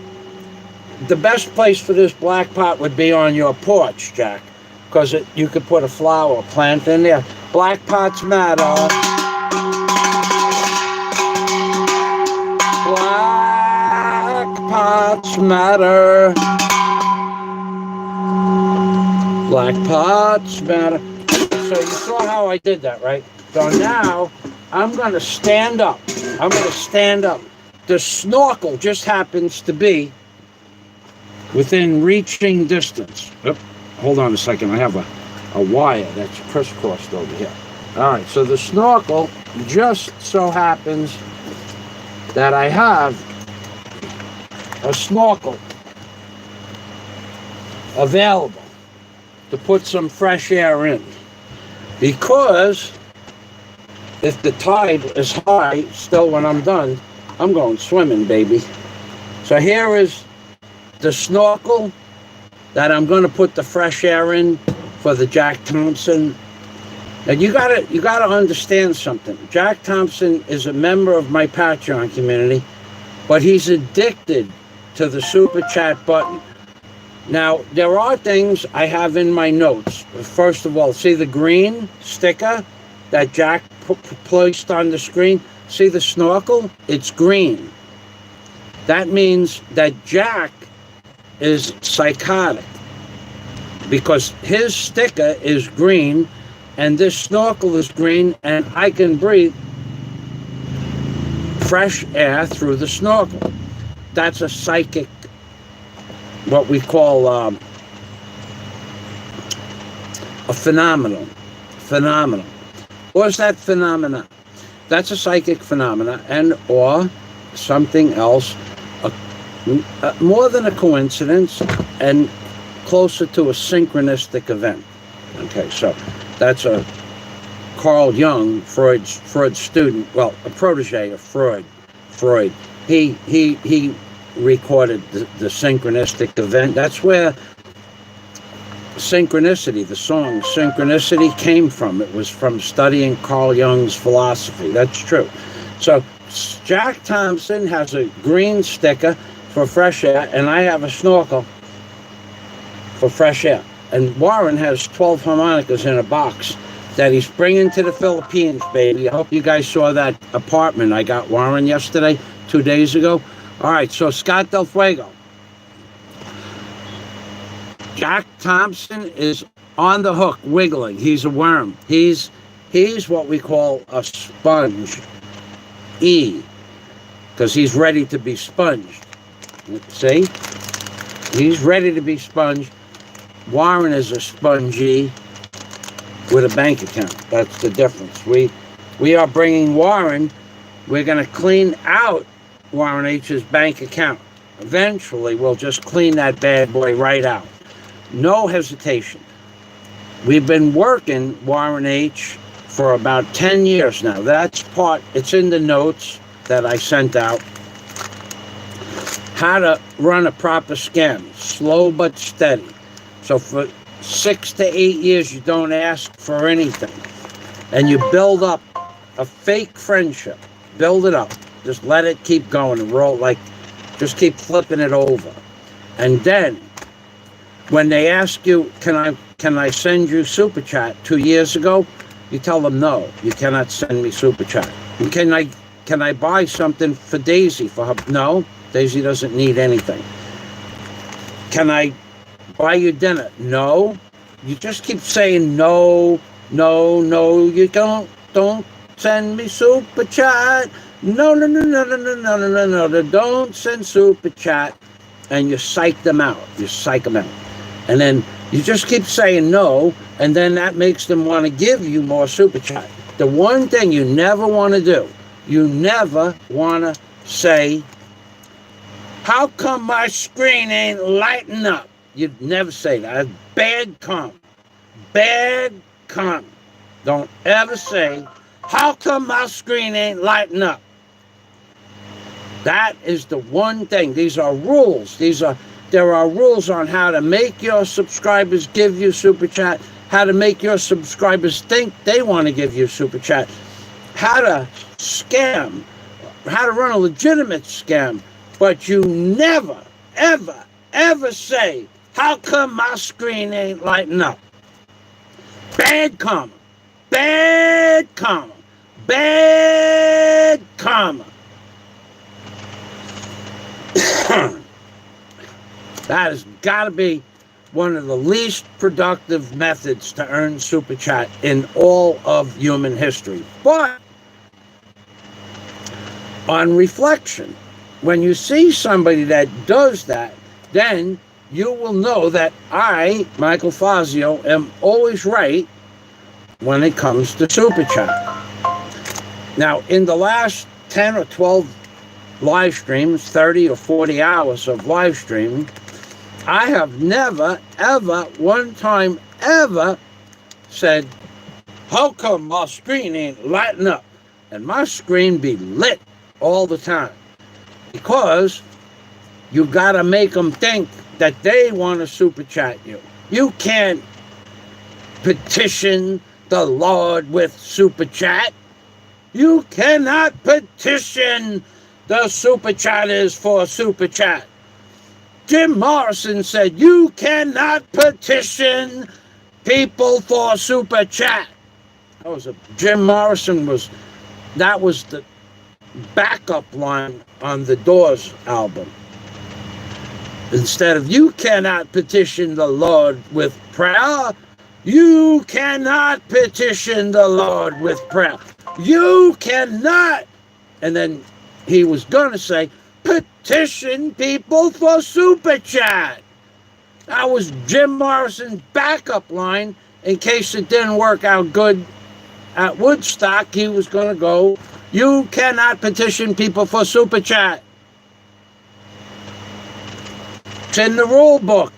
the best place for this black pot would be on your porch, Jack, because you could put a flower plant in there. Black pots matter. Black pots matter. Black pots matter. So you saw how I did that, right? So now I'm going to stand up. The snorkel just happens to be within reaching distance. Oop, hold on a second. I have a wire that's crisscrossed over here. All right, so the snorkel just so happens that I have a snorkel available to put some fresh air in. Because if the tide is high, still when I'm done, I'm going swimming, baby. So here is the snorkel that I'm going to put the fresh air in for the Jack Thompson. And you gotta understand something. Jack Thompson is a member of my Patreon community, but he's addicted to the super chat button. Now, there are things I have in my notes. First of all, see the green sticker that Jack placed on the screen? See the snorkel? It's green. That means that Jack is psychotic because his sticker is green and this snorkel is green and I can breathe fresh air through the snorkel. That's a psychic, what we call a phenomenon. Or is that phenomena? That's a psychic phenomena and or something else, more than a coincidence and closer to a synchronistic event. Okay, so that's a Carl Jung, Freud's student, well, a protege of Freud. He recorded the synchronistic event. That's where synchronicity, the song Synchronicity, came from. It was from studying Carl Jung's philosophy. That's true. So Jack Thompson has a green sticker for fresh air, and I have a snorkel for fresh air. And Warren has 12 harmonicas in a box that he's bringing to the Philippines, baby. I hope you guys saw that apartment I got Warren yesterday, 2 days ago. All right, so Scott Del Fuego. Jack Thompson is on the hook, wiggling. He's a worm. He's He's what we call a sponge. E. Because he's ready to be sponged. See? He's ready to be sponged. Warren is a spongy with a bank account. That's the difference. We are bringing Warren. We're going to clean out Warren H's bank account. Eventually, we'll just clean that bad boy right out. No hesitation. We've been working Warren H for about 10 years now. It's in the notes that I sent out. How to run a proper scam, slow but steady. So for 6 to 8 years, you don't ask for anything. And you build up a fake friendship. Build it up. Just let it keep going and roll, just keep flipping it over. And then, when they ask you, can I send you Super Chat 2 years ago? You tell them, no, you cannot send me Super Chat. Can I buy something for Daisy for her? No, Daisy doesn't need anything. Can I buy you dinner? No. You just keep saying no, no, no. You don't send me Super Chat. No. Don't send Super Chat. And you psych them out. And then you just keep saying no, and then that makes them want to give you more Super Chat. The one thing you never want to do, you never want to say, how come my screen ain't lighting up? You'd never say that. That's bad karma. Bad karma. Don't ever say, how come my screen ain't lighting up? That is the one thing. These are rules. There are rules on how to make your subscribers give you Super Chat, how to make your subscribers think they want to give you Super Chat, how to scam, how to run a legitimate scam, but you never, ever, ever say, how come my screen ain't lighting up? Bad karma. Bad karma. Bad karma. That has got to be one of the least productive methods to earn Super Chat in all of human history. But on reflection, when you see somebody that does that, then you will know that I, Michael Fazio, am always right when it comes to Super Chat. Now, in the last 10 or 12 live streams, 30 or 40 hours of live streaming, I have never, ever, one time, ever said, how come my screen ain't lighting up? And my screen be lit all the time. Because you got to make them think that they want to Super Chat you. You can't petition the Lord with Super Chat. You cannot petition the Super Chatters for Super Chat. Jim Morrison said, you cannot petition people for Super Chat. Jim Morrison was the backup line on the Doors album. Instead of, you cannot petition the Lord with prayer, you cannot petition the Lord with prayer. You cannot. And then he was going to say, petition people for Super Chat. That was Jim Morrison's backup line in case it didn't work out good at Woodstock. He was going to go, you cannot petition people for Super Chat. It's in the rule book.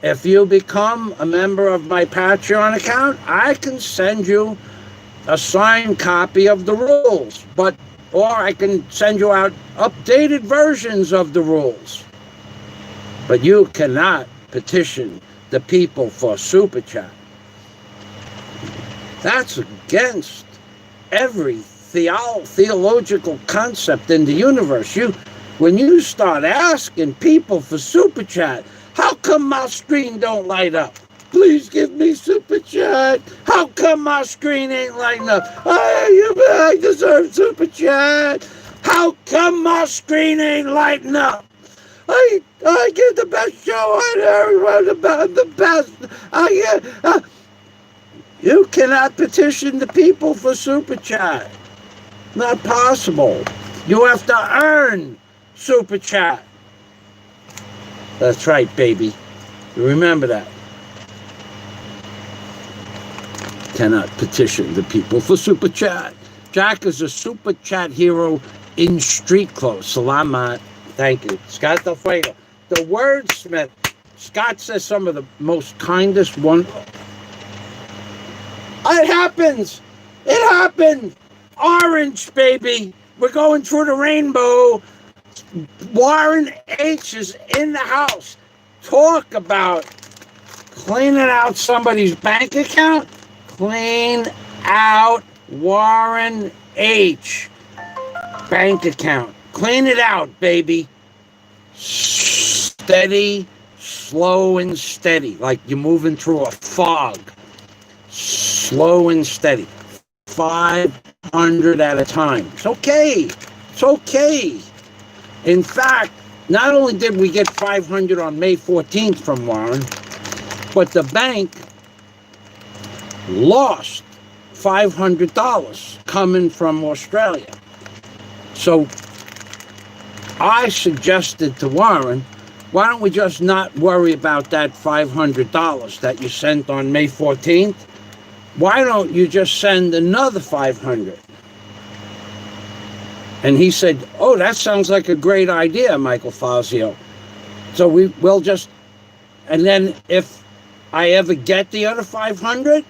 If you become a member of my Patreon account, I can send you a signed copy of the rules, or I can send you out updated versions of the rules. But you cannot petition the people for Super Chat. That's against every theological concept in the universe. When you start asking people for Super Chat, how come my screen don't light up? Please give me Super Chat. How come my screen ain't lighting up? I deserve Super Chat. How come my screen ain't lighting up? I give the best show on everyone, the best. You cannot petition the people for Super Chat. Not possible. You have to earn Super Chat. That's right, baby. Remember that. Cannot petition the people for Super Chat. Jack is a Super Chat hero in street clothes. Salamat. Thank you. Scott Del Fuego. The wordsmith. Scott says some of the most kindest one. It happens. It happened. Orange, baby. We're going through the rainbow. Warren H is in the house. Talk about cleaning out somebody's bank account. Clean out Warren H. bank account. Clean it out, baby. Steady, slow and steady. Like you're moving through a fog. Slow and steady. 500 at a time. It's okay. It's okay. In fact, not only did we get 500 on May 14th from Warren, but the bank lost $500 coming from Australia. So I suggested to Warren, why don't we just not worry about that $500 that you sent on May 14th? Why don't you just send another 500? And he said, oh, that sounds like a great idea, Michael Fazio. So we'll just, and then if I ever get the other 500,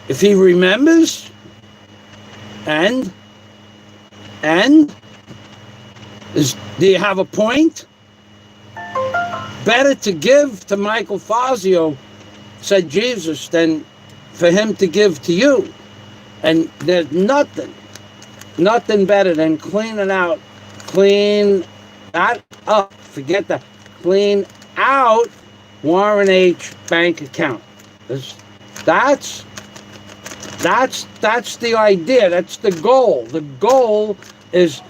if he remembers, do you have a point? Better to give to Michael Fazio, said Jesus, than for him to give to you. And there's nothing better than clean that up, forget that, clean out Warren H. bank account. That's the idea. That's the goal. The goal is,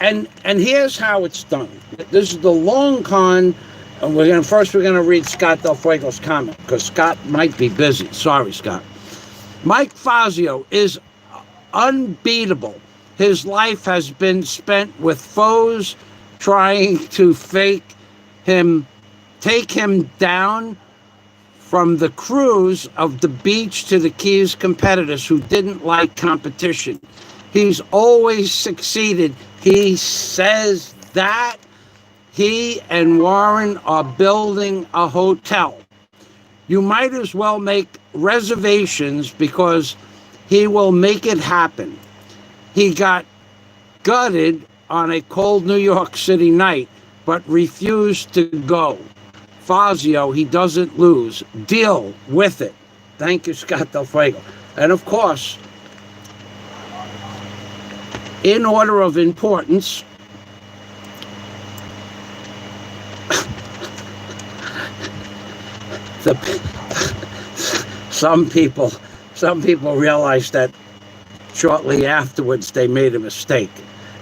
and here's how it's done. This is the long con. And we're gonna read Scott Del Fuego's comment because Scott might be busy. Sorry, Scott. Mike Fazio is unbeatable. His life has been spent with foes trying to take him down, from the crews of the beach to the Keys competitors who didn't like competition. He's always succeeded. He says that he and Warren are building a hotel. You might as well make reservations because he will make it happen. He got gutted on a cold New York City night, but refused to go. Fazio, he doesn't lose. Deal with it. Thank you, Scott Del Fuego. And of course, in order of importance, some people realize that shortly afterwards they made a mistake.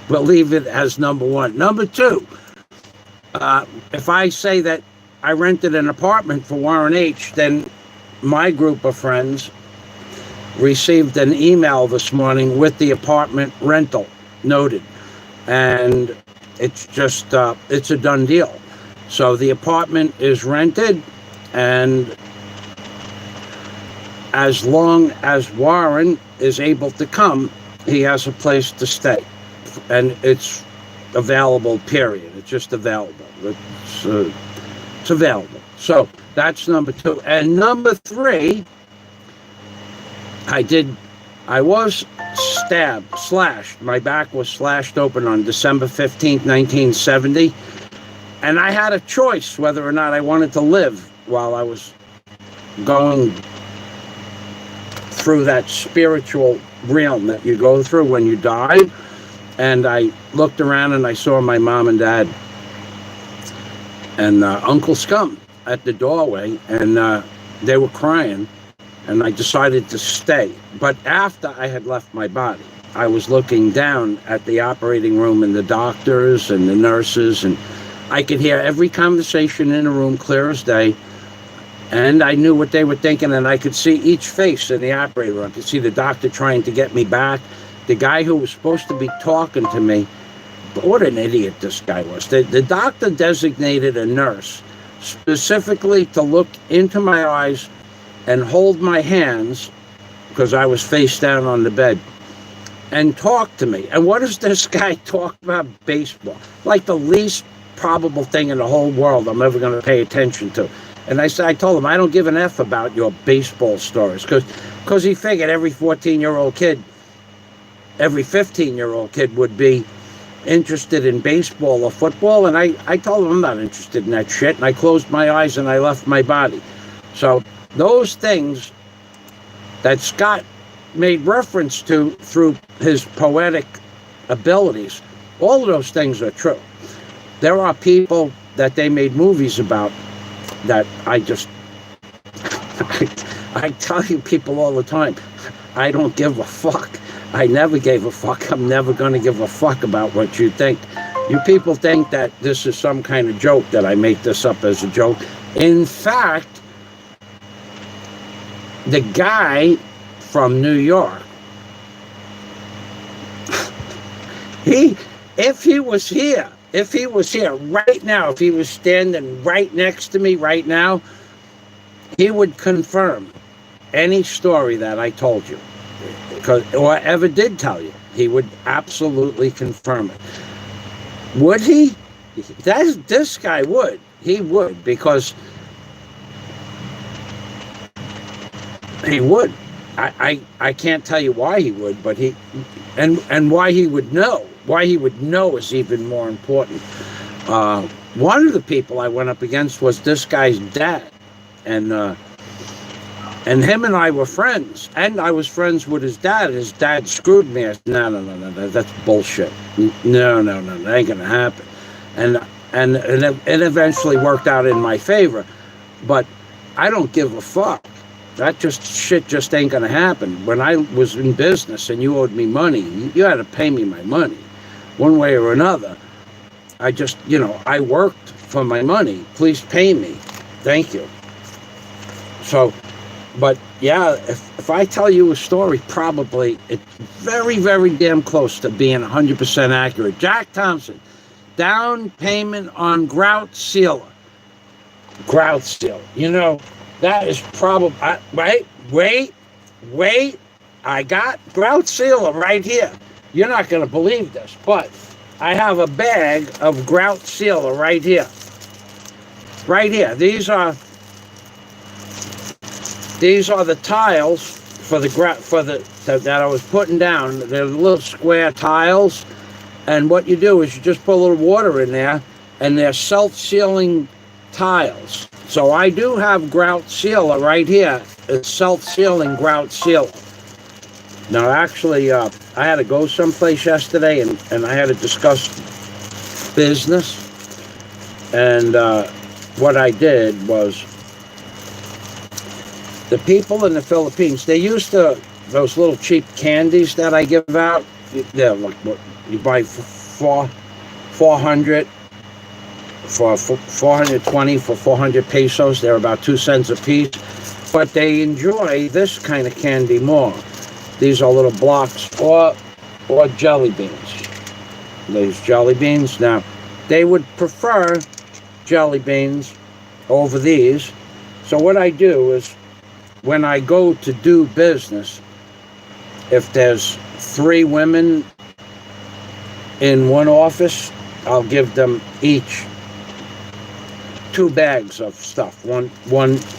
We'll leave it as number one. Number two, if I say that I rented an apartment for Warren H., then my group of friends received an email this morning with the apartment rental noted. And it's just, it's a done deal. So the apartment is rented, and as long as Warren is able to come, he has a place to stay. And it's available, period. It's just available. It's available. So that's number two. And number three, I was slashed. My back was slashed open on December 15th, 1970. And I had a choice whether or not I wanted to live while I was going through that spiritual realm that you go through when you die. And I looked around and I saw my mom and dad and Uncle Scum at the doorway, and they were crying, and I decided to stay. But after I had left my body, I was looking down at the operating room and the doctors and the nurses, and I could hear every conversation in the room clear as day. And I knew what they were thinking, and I could see each face in the operating room. I could see the doctor trying to get me back. The guy who was supposed to be talking to me, what an idiot this guy was. The doctor designated a nurse specifically to look into my eyes and hold my hands, because I was face down on the bed, and talk to me. And what does this guy talk about? Baseball. Like the least probable thing in the whole world I'm ever going to pay attention to. And I told him, I don't give an F about your baseball stories. Because he figured every 14-year-old kid, every 15-year-old kid would be interested in baseball or football. And I told him I'm not interested in that shit. And I closed my eyes and I left my body. So those things that Scott made reference to through his poetic abilities, all of those things are true. There are people that they made movies about that I tell you people all the time, I don't give a fuck. I never gave a fuck. I'm never going to give a fuck about what you think. You people think that this is some kind of joke, that I make this up as a joke. In fact, the guy from New York, if he was here right now, if he was standing right next to me right now, he would confirm any story that I told you, or ever did tell you. He would absolutely confirm it. Would he? This guy would. He would, because he would. I can't tell you why he would, but he, and why he would know. Why he would know is even more important. One of the people I went up against was this guy's dad, and him and I were friends, and I was friends with his dad. His dad screwed me. I said, no, that's bullshit. No, that ain't gonna happen. And it eventually worked out in my favor, but I don't give a fuck. That shit just ain't gonna happen. When I was in business and you owed me money, you had to pay me my money, one way or another. I just, I worked for my money. Please pay me. Thank you. So, but yeah, if I tell you a story, probably it's very, very damn close to being 100% accurate. Jack Thompson, down payment on grout sealer. Grout seal. That is probably, wait, I got grout sealer right here. You're not going to believe this, but I have a bag of grout sealer right here. Right here. These are the tiles for the grout, that I was putting down. They're little square tiles, and what you do is you just put a little water in there, and they're self-sealing tiles. So I do have grout sealer right here. It's self-sealing grout sealer. Now, actually, I had to go someplace yesterday, and I had to discuss business. And what I did was, the people in the Philippines, they used to, those little cheap candies that I give out, they're like, what, you buy for 400, for 420, for 400 pesos. They're about 2 cents a piece, but they enjoy this kind of candy more. These are little blocks, or jelly beans. These jelly beans. Now, they would prefer jelly beans over these. So what I do is, when I go to do business, if there's 3 women in one office, I'll give them each 2 bags of stuff, one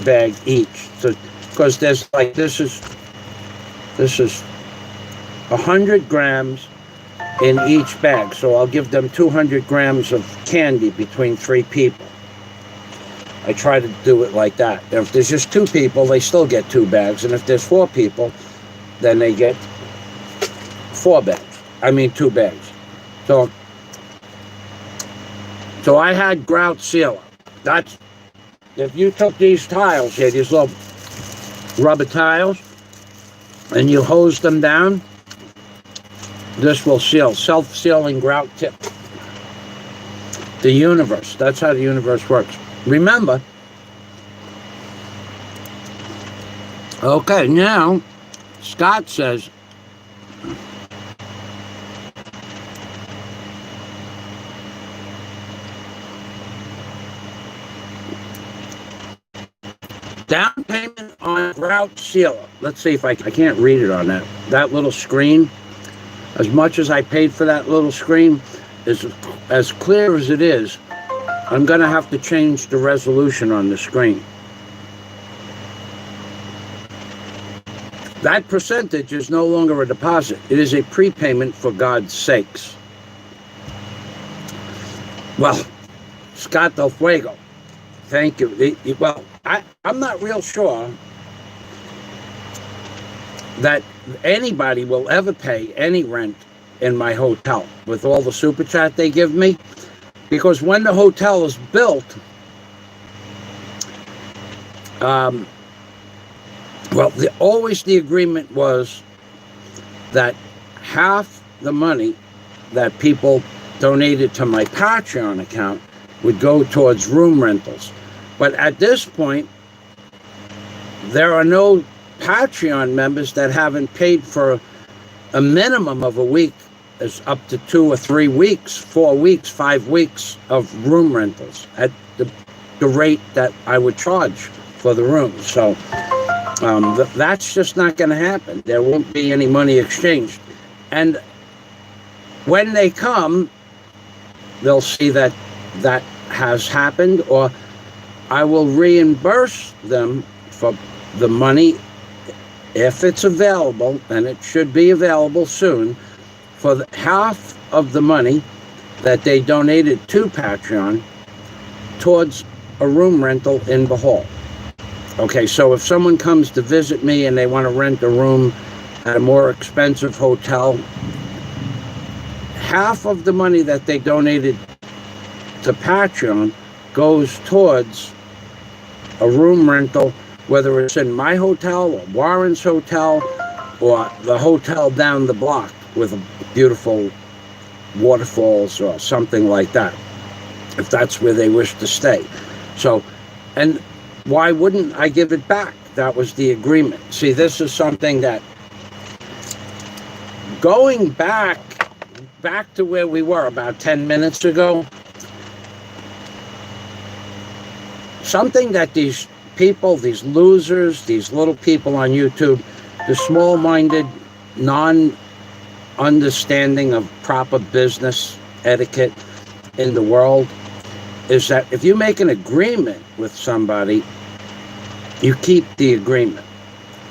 bag each. So, because there's like, this is 100 grams in each bag. So I'll give them 200 grams of candy between 3 people. I try to do it like that. If there's just 2 people, they still get 2 bags. And if there's 4 people, then they get 2 bags. So I had grout sealer. That's, if you took these tiles here, these little rubber tiles, and you hose them down, this will seal. Self-sealing grout tip. The universe. That's how the universe works. Remember, Okay, now Scott says, down payment on grout sealer. Let's see if I can't read it on that little screen. As much as I paid for that little screen, is as clear as it is, I'm going to have to change the resolution on the screen. That percentage is no longer a deposit. It is a prepayment, for God's sakes. Well, Scott Del Fuego, thank you. Well, I'm not real sure that anybody will ever pay any rent in my hotel with all the super chat they give me, because when the hotel is built, always the agreement was that half the money that people donated to my Patreon account would go towards room rentals. But at this point, there are no Patreon members that haven't paid for a minimum of a week, is up to 2 or 3 weeks, 4 weeks, 5 weeks of room rentals at the rate that I would charge for the room. So that's just not going to happen. There won't be any money exchanged. And when they come, they'll see that that has happened, or I will reimburse them for the money if it's available, and it should be available soon, for half of the money that they donated to Patreon towards a room rental in the hall. Okay, so if someone comes to visit me and they want to rent a room at a more expensive hotel, half of the money that they donated to Patreon goes towards a room rental, whether it's in my hotel or Warren's hotel or the hotel down the block with beautiful waterfalls or something like that, if that's where they wish to stay. So, and why wouldn't I give it back? That was the agreement. See, this is something that, going back to where we were about 10 minutes ago, something that these people, these losers, these little people on YouTube, the small-minded, non-understanding of proper business etiquette in the world, is that if you make an agreement with somebody, you keep the agreement.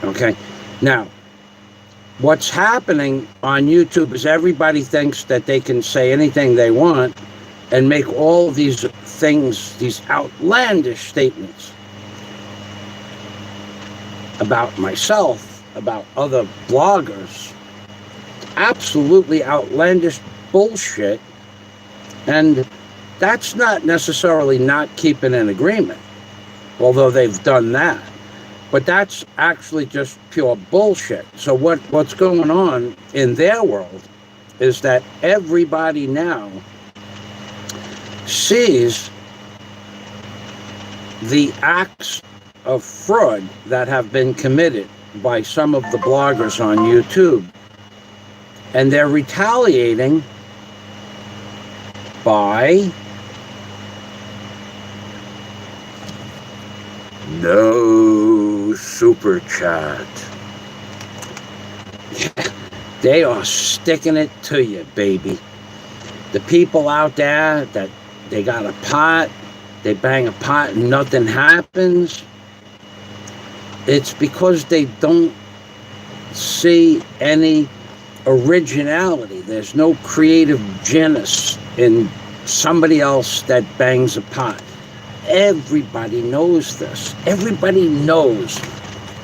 Okay? Now, what's happening on YouTube is everybody thinks that they can say anything they want and make all these things, these outlandish statements about myself, about other bloggers. Absolutely outlandish bullshit. And that's not necessarily not keeping an agreement, although they've done that. But that's actually just pure bullshit. So what's going on in their world is that everybody now sees the acts of fraud that have been committed by some of the bloggers on YouTube, and they're retaliating by no super chat. They are sticking it to you, baby. The people out there that they got a pot, they bang a pot and nothing happens, it's because they don't see any originality. There's no creative genius in somebody else that bangs a pot. Everybody knows this. Everybody knows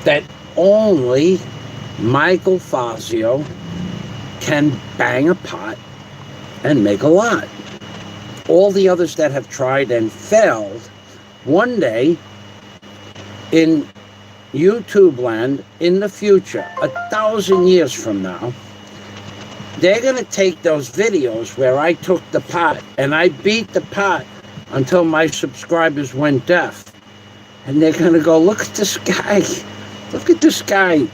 that only Michael Fazio can bang a pot and make a lot. All the others that have tried and failed, one day in YouTube land, in the future, 1,000 years from now, they're going to take those videos where I took the pot and I beat the pot until my subscribers went deaf. And they're going to go, look at this guy. Look at this guy.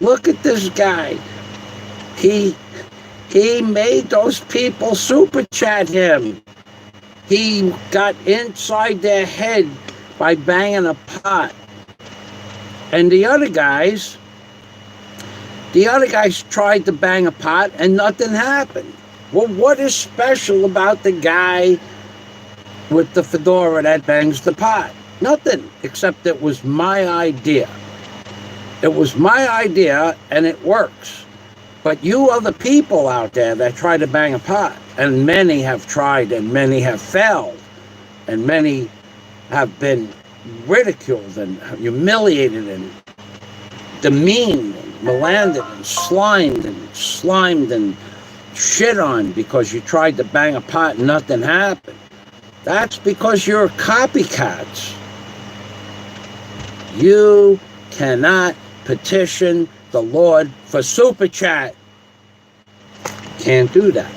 Look at this guy. He made those people super chat him. He got inside their head by banging a pot. And the other guys tried to bang a pot and nothing happened. Well, what is special about the guy with the fedora that bangs the pot? Nothing, except it was my idea. It was my idea and it works. But you other people out there that try to bang a pot, and many have tried and many have failed, and many have been ridiculed and humiliated and demeaned and malanded and slimed and shit on because you tried to bang a pot and nothing happened. That's because you're copycats. You cannot petition the Lord for super chat. Can't do that.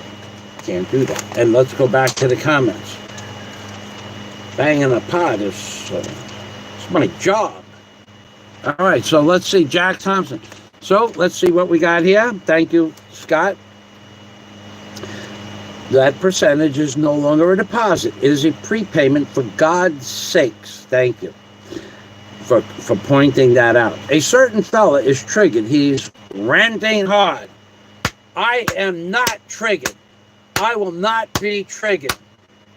Can't do that. And let's go back to the comments. Banging a pot is it's my job. All right, so let's see. Jack Thompson. So let's see what we got here. Thank you, Scott. That percentage is no longer a deposit. It is a prepayment, for God's sakes. Thank you for pointing that out. A certain fella is triggered. He's ranting hard. I am not triggered. I will not be triggered.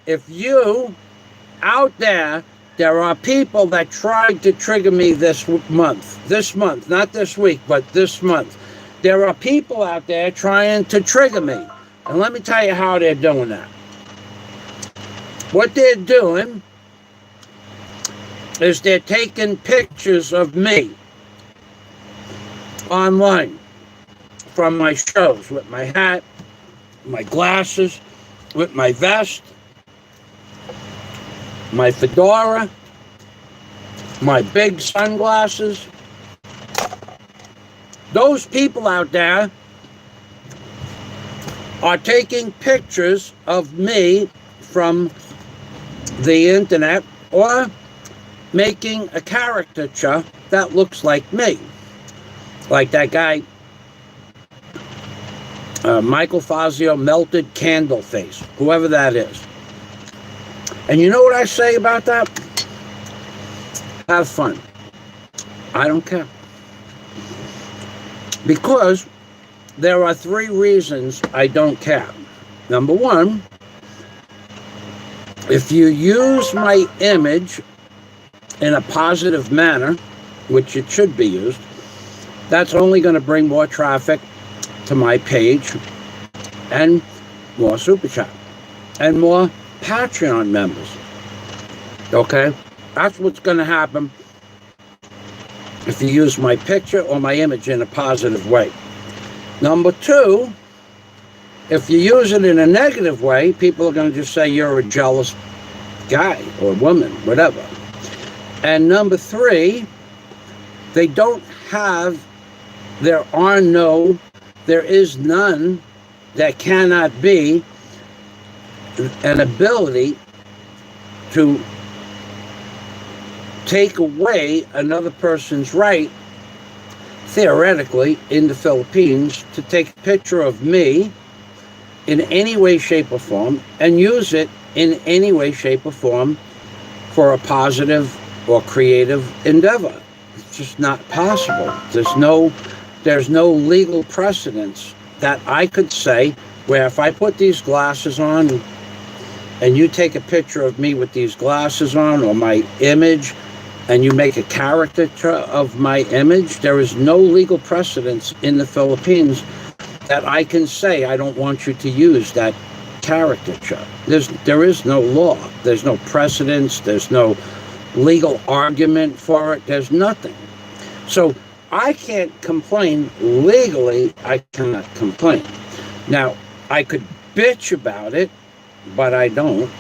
If you out there are people that tried to trigger me this month, not this week, but this month. There are people out there trying to trigger me. And let me tell you how they're doing that. What they're doing is they're taking pictures of me online from my shows with my hat, my glasses, with my vest, my fedora, my big sunglasses. Those people out there are taking pictures of me from the internet or making a caricature that looks like me. Like that guy, Michael Fazio, Melted Candle Face, whoever that is. And you know what I say about that? Have fun. I don't care. Because there are 3 reasons I don't care. Number 1, if you use my image in a positive manner, which it should be used, that's only going to bring more traffic to my page and more Super Chat and more Patreon members. Okay? That's what's going to happen if you use my picture or my image in a positive way. Number 2, if you use it in a negative way, people are going to just say you're a jealous guy or woman, whatever. And number 3, there is none, there cannot be an ability to take away another person's right, theoretically, in the Philippines, to take a picture of me in any way, shape, or form and use it in any way, shape, or form for a positive or creative endeavor. It's just not possible. There's no legal precedence that I could say where if I put these glasses on and you take a picture of me with these glasses on or my image and you make a caricature of my image, there is no legal precedence in the Philippines that I can say I don't want you to use that caricature. There is no law. There's no precedence. There's no legal argument for it. There's nothing. So I can't complain. Legally, I cannot complain. Now, I could bitch about it, but I don't,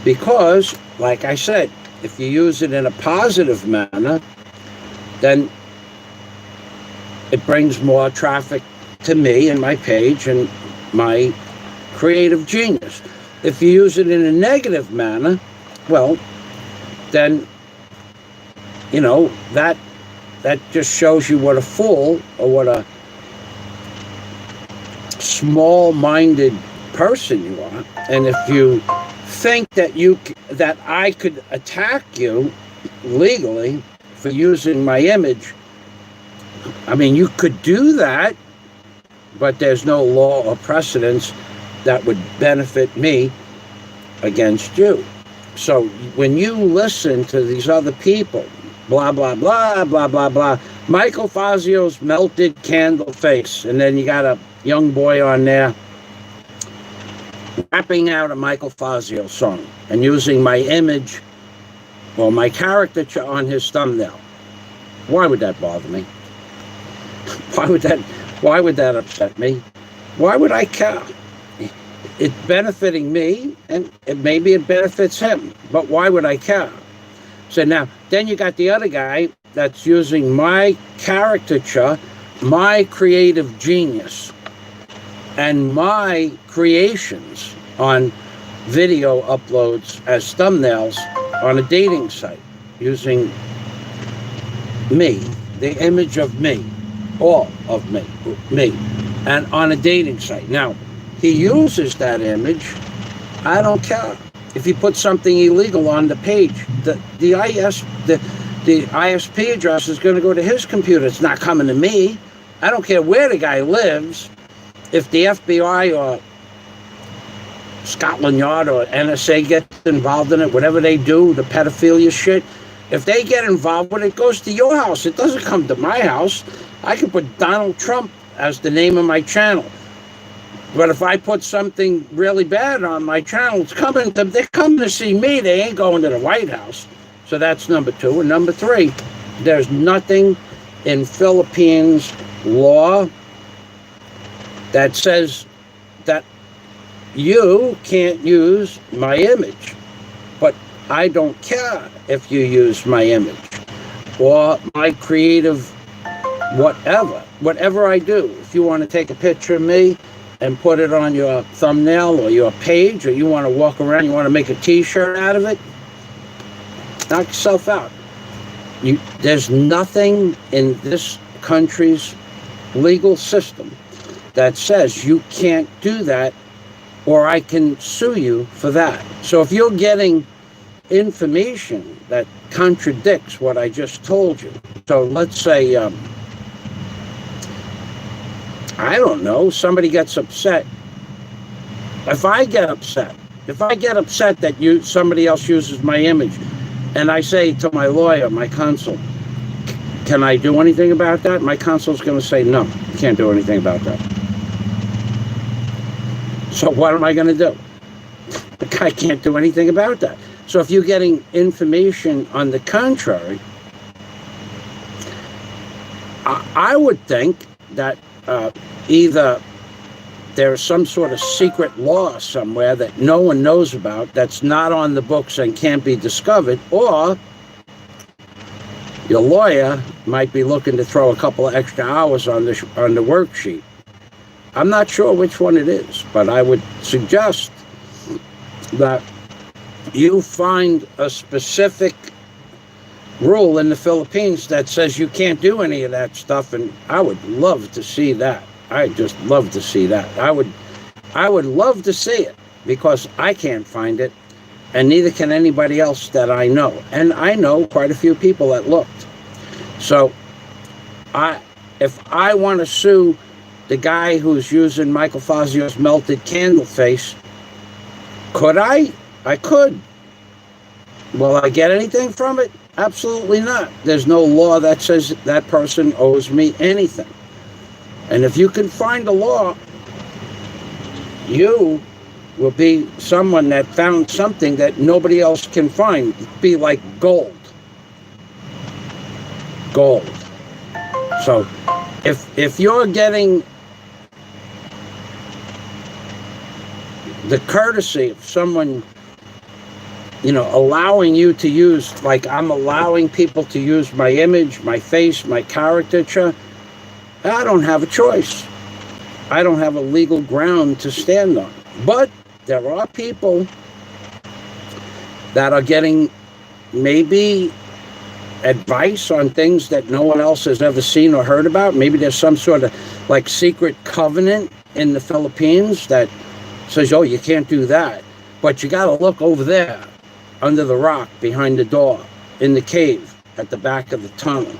because, like I said, if you use it in a positive manner, then it brings more traffic to me and my page and my creative genius. If you use it in a negative manner, well, then, that that just shows you what a fool or what a small-minded person you are. And if you think that I could attack you legally for using my image, I mean, you could do that, but there's no law or precedence that would benefit me against you. So when you listen to these other people, blah, blah, blah, blah, blah, blah, Michael Fazio's melted candle face, and then you got a young boy on there rapping out a Michael Fazio song and using my image or my caricature on his thumbnail. Why would that bother me? Why would that upset me? Why would I care? It's benefiting me, and maybe it benefits him, but why would I care? So now, then you got the other guy that's using my caricature, my creative genius, and my creations on video uploads as thumbnails on a dating site, using me, the image of me, all of me, and on a dating site. Now, he uses that image. I don't care. If he puts something illegal on the page, the ISP address is going to go to his computer. It's not coming to me. I don't care where the guy lives. If the FBI or Scotland Yard or NSA gets involved in it, whatever they do, the pedophilia shit, if they get involved with it, it goes to your house. It doesn't come to my house. I can put Donald Trump as the name of my channel. But if I put something really bad on my channel, they're coming to see me. They ain't going to the White House. So that's number two. And number three, there's nothing in Philippines law that says that you can't use my image. But I don't care if you use my image or my creative whatever I do. If you want to take a picture of me and put it on your thumbnail or your page, or you want to walk around, you want to make a t-shirt out of it, knock yourself out. There's nothing in this country's legal system that says you can't do that, or I can sue you for that. So if you're getting information that contradicts what I just told you, so let's say, I don't know, somebody gets upset. If I get upset that somebody else uses my image, and I say to my lawyer, my counsel, can I do anything about that? My counsel's going to say, no, you can't do anything about that. So what am I going to do? The guy can't do anything about that. So if you're getting information on the contrary, I would think that either there's some sort of secret law somewhere that no one knows about, that's not on the books and can't be discovered, or your lawyer might be looking to throw a couple of extra hours on the worksheet. I'm not sure which one it is, but I would suggest that you find a specific rule in the Philippines that says you can't do any of that stuff, and I would love to see that. I just love to see that. I would love to see it, because I can't find it, and neither can anybody else that I know. And I know quite a few people that looked. So if I want to sue the guy who's using Michael Fazio's melted candle face, could I? I could. Will I get anything from it? Absolutely not. There's no law that says that person owes me anything. And if you can find a law, you will be someone that found something that nobody else can find. It'd be like gold. Gold. So if you're getting the courtesy of someone, allowing you to use, like I'm allowing people to use my image, my face, my caricature, I don't have a choice. I don't have a legal ground to stand on. But there are people that are getting maybe advice on things that no one else has ever seen or heard about. Maybe there's some sort of like secret covenant in the Philippines that says, oh, you can't do that. But you got to look over there under the rock behind the door in the cave at the back of the tunnel,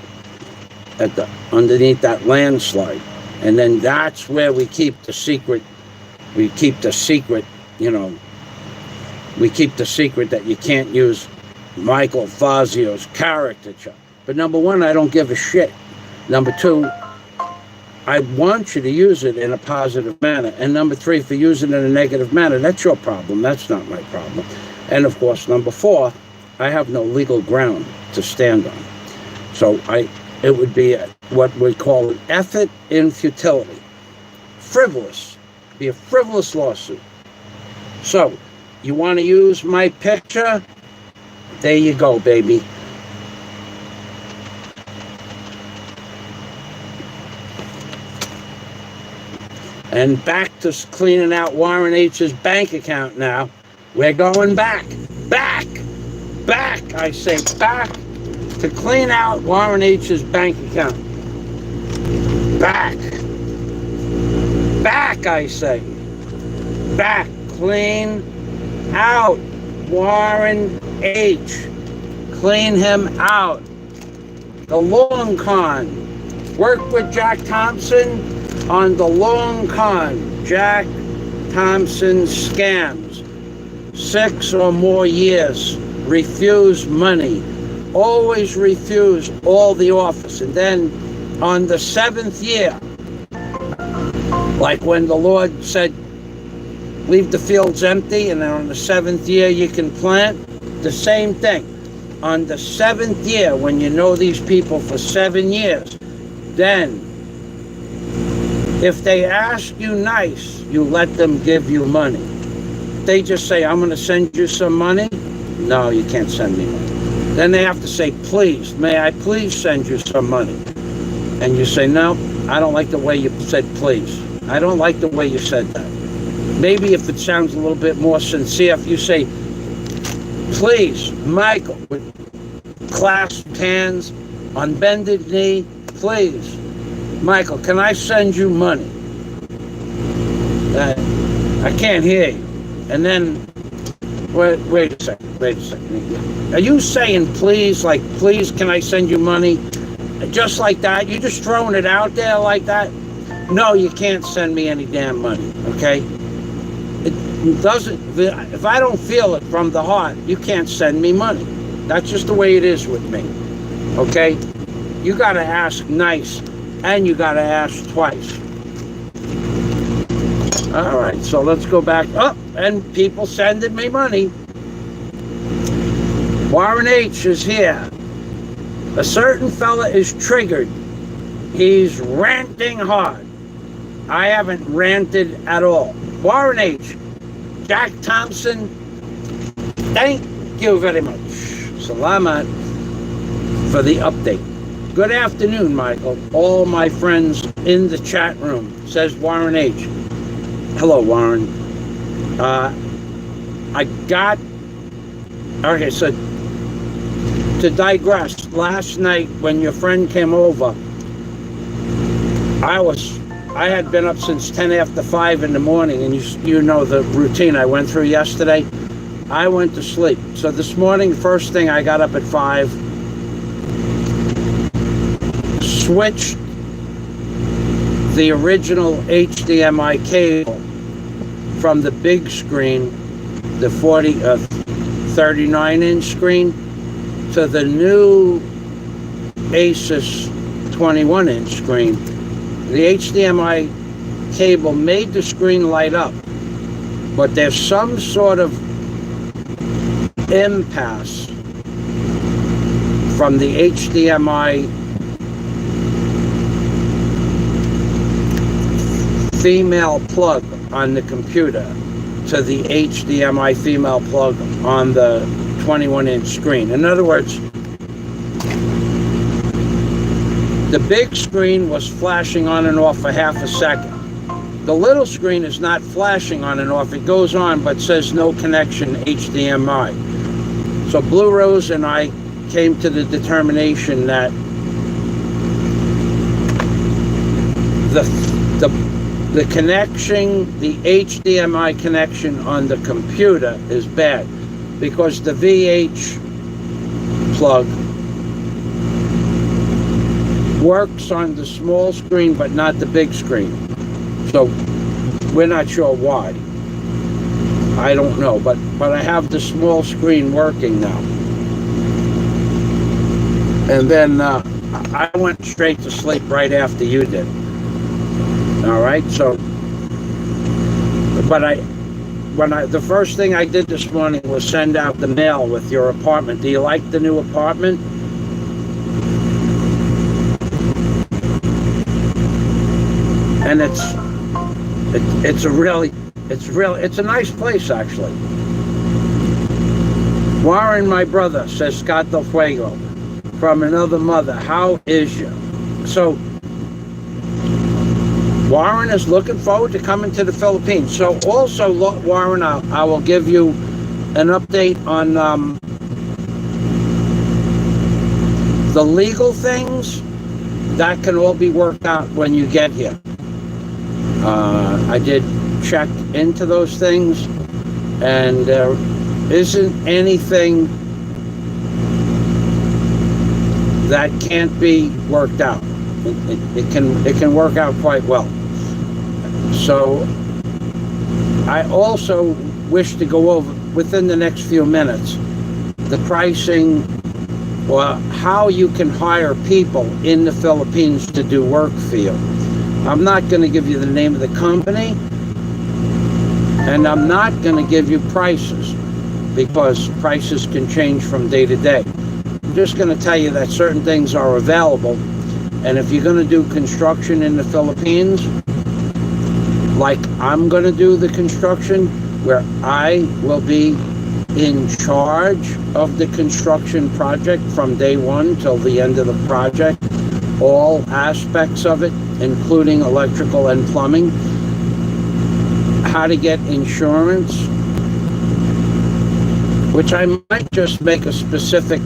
underneath that landslide. And then that's where we keep the secret. We keep the secret, we keep the secret that you can't use Michael Fazio's caricature. But number one, I don't give a shit. Number two, I want you to use it in a positive manner. And number three, if you use it in a negative manner, that's your problem. That's not my problem. And of course, number four, I have no legal ground to stand on. So it would be what we call an effort in futility. Frivolous. Be a frivolous lawsuit. So, you want to use my picture? There you go, baby. And back to cleaning out Warren H's bank account now. We're going back, I say back to clean out Warren H's bank account. Back, I say. Back, clean out Warren H. Clean him out. The long con. Work with Jack Thompson on the long con. Jack Thompson scams. 6 or more years. Refuse money. Always refuse all the offers. And then on the 7th year, like when the Lord said, leave the fields empty, and then on the 7th year you can plant, the same thing. On the 7th year, when you know these people for 7 years, then if they ask you nice, you let them give you money. They just say, I'm going to send you some money. No, you can't send me money. Then they have to say, please, may I please send you some money? And you say, no, I don't like the way you said please. I don't like the way you said that. Maybe if it sounds a little bit more sincere, if you say, please, Michael, with clasped hands, on bended knee, please, Michael, can I send you money? I can't hear you. And then, wait a second. Are you saying please, like, please, can I send you money? Just like that? You just throwing it out there like that? No, you can't send me any damn money, okay? It doesn't, if I don't feel it from the heart, you can't send me money. That's just the way it is with me, okay? You gotta ask nice, and you gotta ask twice. All right, so let's go back up, and people sending me money. Warren H is here. A certain fella is triggered. He's ranting hard. I haven't ranted at all. Warren H, Jack Thompson, thank you very much. Salamat for the update. Good afternoon, Michael. All my friends in the chat room, says Warren H. Hello, Warren. Okay, so to digress, last night when your friend came over, I had been up since 10 after 5 in the morning, and you know the routine I went through yesterday. I went to sleep. So this morning, first thing, I got up at 5, switched the original HDMI cable from the big screen, the 39-inch screen, to the new Asus 21-inch screen. The HDMI cable made the screen light up, but there's some sort of impasse from the HDMI female plug on the computer to the HDMI female plug on the 21-inch screen. In other words, the big screen was flashing on and off for half a second. The little screen is not flashing on and off. It goes on but says no connection HDMI. So Blue Rose and I came to the determination that the connection, the HDMI connection on the computer is bad because the VH plug works on the small screen but not the big screen. So we're not sure why. I don't know, but I have the small screen working now. And then I went straight to sleep right after you did. All right, so, but the first thing I did this morning was send out the mail with your apartment. Do you like the new apartment? And it's a nice place, actually. Warren, my brother, says Scott Del Fuego, from another mother, how is you? So Warren is looking forward to coming to the Philippines. So also, Warren, I will give you an update on the legal things. That can all be worked out when you get here. I did check into those things, and there isn't anything that can't be worked out. It can work out quite well. So I also wish to go over within the next few minutes the pricing or how you can hire people in the Philippines to do work for you. I'm not going to give you the name of the company, and I'm not going to give you prices because prices can change from day to day. I'm just going to tell you that certain things are available, and if you're going to do construction in the Philippines, like I'm going to do the construction, where I will be in charge of the construction project from day one till the end of the project, all aspects of it, including electrical and plumbing, how to get insurance, which I might just make a specific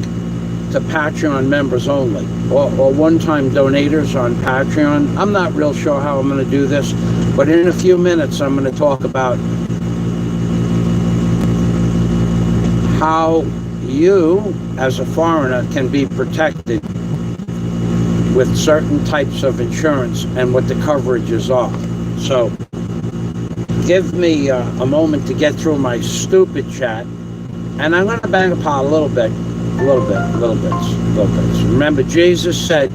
to Patreon members only, or one-time donators on Patreon. I'm not real sure how I'm going to do this, but in a few minutes I'm going to talk about how you, as a foreigner, can be protected with certain types of insurance and what the coverages are. So give me a moment to get through my stupid chat, and I'm going to bang upon a little bit. Remember, Jesus said,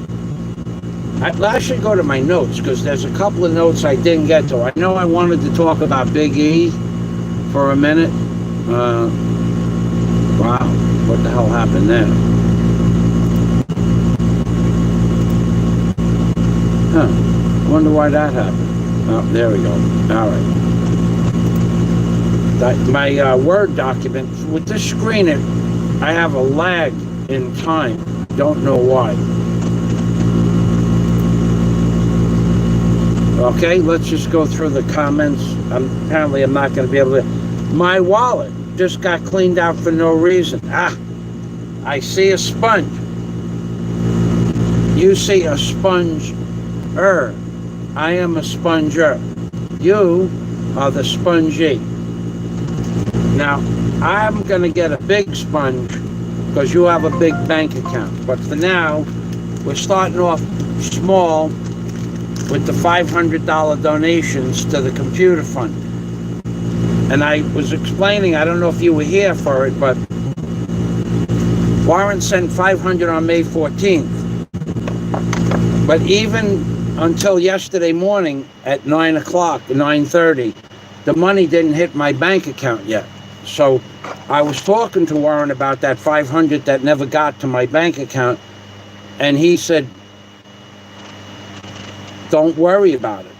I should go to my notes because there's a couple of notes I didn't get to. I know I wanted to talk about Big E for a minute. Wow, what the hell happened there? Huh, wonder why that happened. Oh, there we go. All right. My Word document, with this screen, I have a lag in time. Don't know why. Okay, let's just go through the comments. Apparently I'm not going to be able to. My wallet just got cleaned out for no reason. I see a sponge. You see a sponge-er. I am a sponger. You are the spongee. Now, I'm going to get a big sponge because you have a big bank account. But for now, we're starting off small with the $500 donations to the computer fund. And I was explaining, I don't know if you were here for it, but Warren sent $500 on May 14th. But even until yesterday morning at 9 o'clock, 9:30, the money didn't hit my bank account yet. So I was talking to Warren about that $500 that never got to my bank account, and he said, don't worry about it.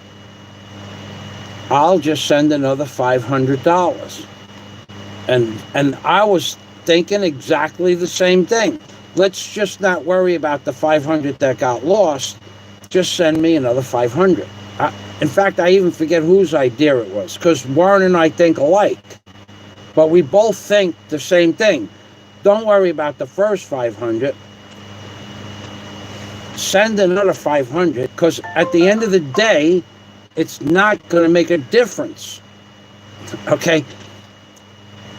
I'll just send another $500. And I was thinking exactly the same thing. Let's just not worry about the $500 that got lost. Just send me another $500. In fact, I even forget whose idea it was, because Warren and I think alike. But we both think the same thing. don't worry about the first 500. Send another 500, because at the end of the day, it's not going to make a difference. Okay?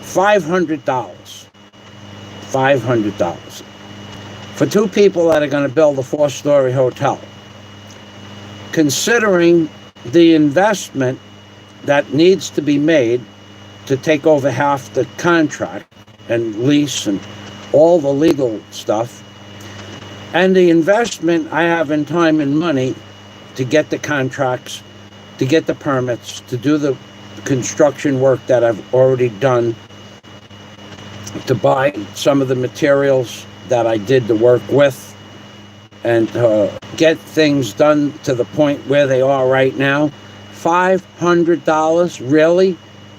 $500. $500 for two people that are going to build a 4-story hotel. Considering the investment that needs to be made to take over half the contract and lease and all the legal stuff, and the investment I have in time and money to get the contracts, to get the permits, to do the construction work that I've already done, to buy some of the materials that I did the work with, and get things done to the point where they are right now. $500? Really?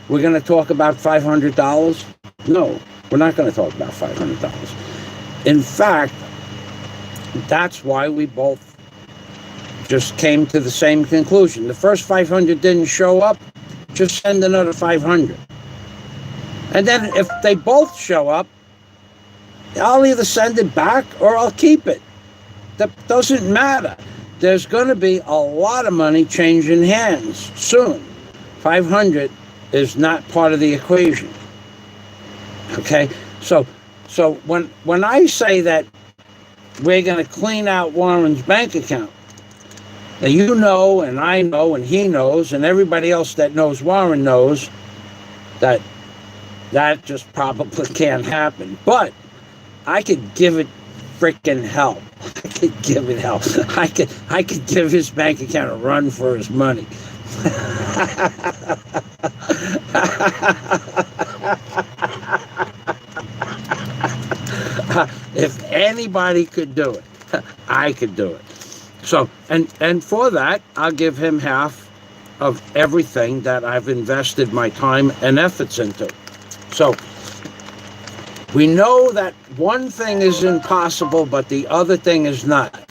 We're going to talk about $500? No, we're not going to talk about $500. In fact, that's why we both just came to the same conclusion. The first 500 didn't show up, just send another 500. And then if they both show up, I'll either send it back or I'll keep it. That doesn't matter. There's going to be a lot of money changing hands soon. 500 is not part of the equation. Okay? So when I say that we're going to clean out Warren's bank account, and you know, and I know, and he knows, and everybody else that knows Warren knows that just probably can't happen. But I could give it freaking hell. I could give it hell. I could give his bank account a run for his money. If anybody could do it, I could do it. So, and for that, I'll give him half of everything that I've invested my time and efforts into. So, we know that one thing is impossible, but the other thing is not.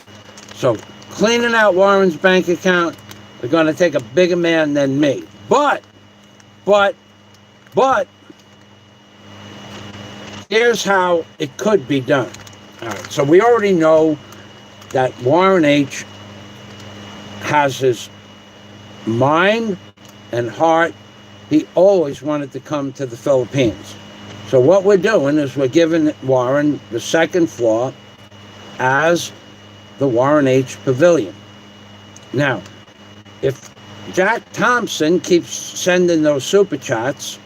So, cleaning out Warren's bank account, we're going to take a bigger man than me. But, here's how it could be done. All right, so we already know that Warren H. has his mind and heart. He always wanted to come to the Philippines. So what we're doing is we're giving Warren the second floor as the Warren H. Pavilion. Now, if Jack Thompson keeps sending those super chats,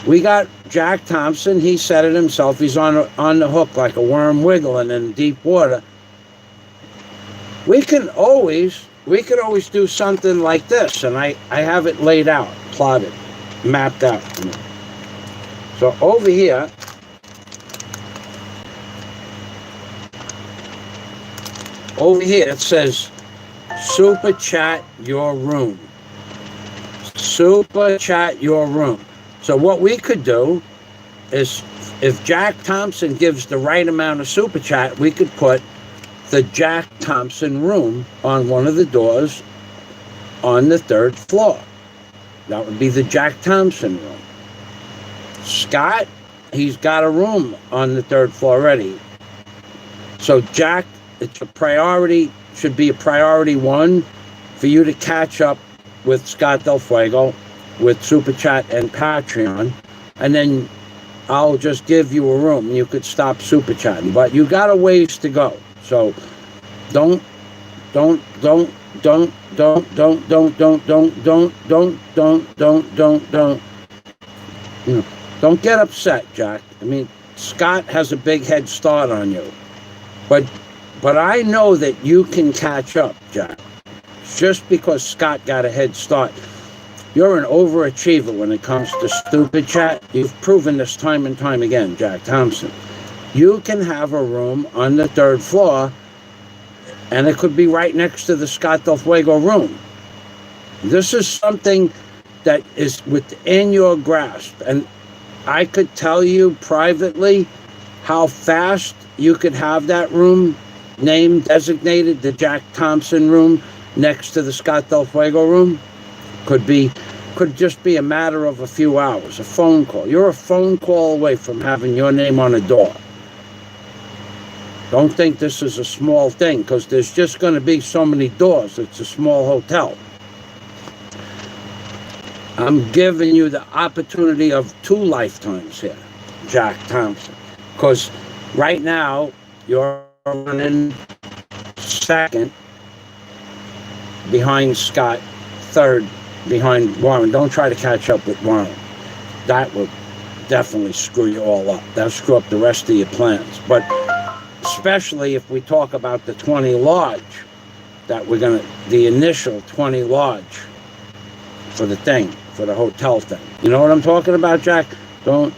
we got Jack Thompson. He said it himself. He's on the hook like a worm wiggling in deep water. We could always do something like this, and I have it laid out, plotted, mapped out. So over here, it says, Super Chat Your Room. Super Chat Your Room. So what we could do is, if Jack Thompson gives the right amount of Super Chat, we could put the Jack Thompson room on one of the doors on the 3rd floor. That would be the Jack Thompson room. Scott, he's got a room on the 3rd floor already. So Jack, it's a priority, should be a priority 1 for you to catch up with Scott Del Fuego with Super Chat and Patreon, and then I'll just give you a room. You could stop Super Chatting, but you got a ways to go. So don't get upset, Jack. I mean, Scott has a big head start on you. But I know that you can catch up, Jack. Just because Scott got a head start. You're an overachiever when it comes to stupid chat. You've proven this time and time again, Jack Thompson. You can have a room on the 3rd floor, and it could be right next to the Scott Del Fuego room. This is something that is within your grasp, and I could tell you privately how fast you could have that room named, designated the Jack Thompson room next to the Scott Del Fuego room. Could be could just be a matter of a few hours, a phone call. You're a phone call away from having your name on a door. Don't think this is a small thing, because there's just going to be so many doors. It's a small hotel. I'm giving you the opportunity of 2 lifetimes here, Jack Thompson. Because right now, you're running second behind Scott, third behind Warren. Don't try to catch up with Warren. That will definitely screw you all up. That'll screw up the rest of your plans. But especially if we talk about the 20 lodge, that we're going to, the initial 20 lodge for the thing, for the hotel thing. You know what I'm talking about, Jack? Don't,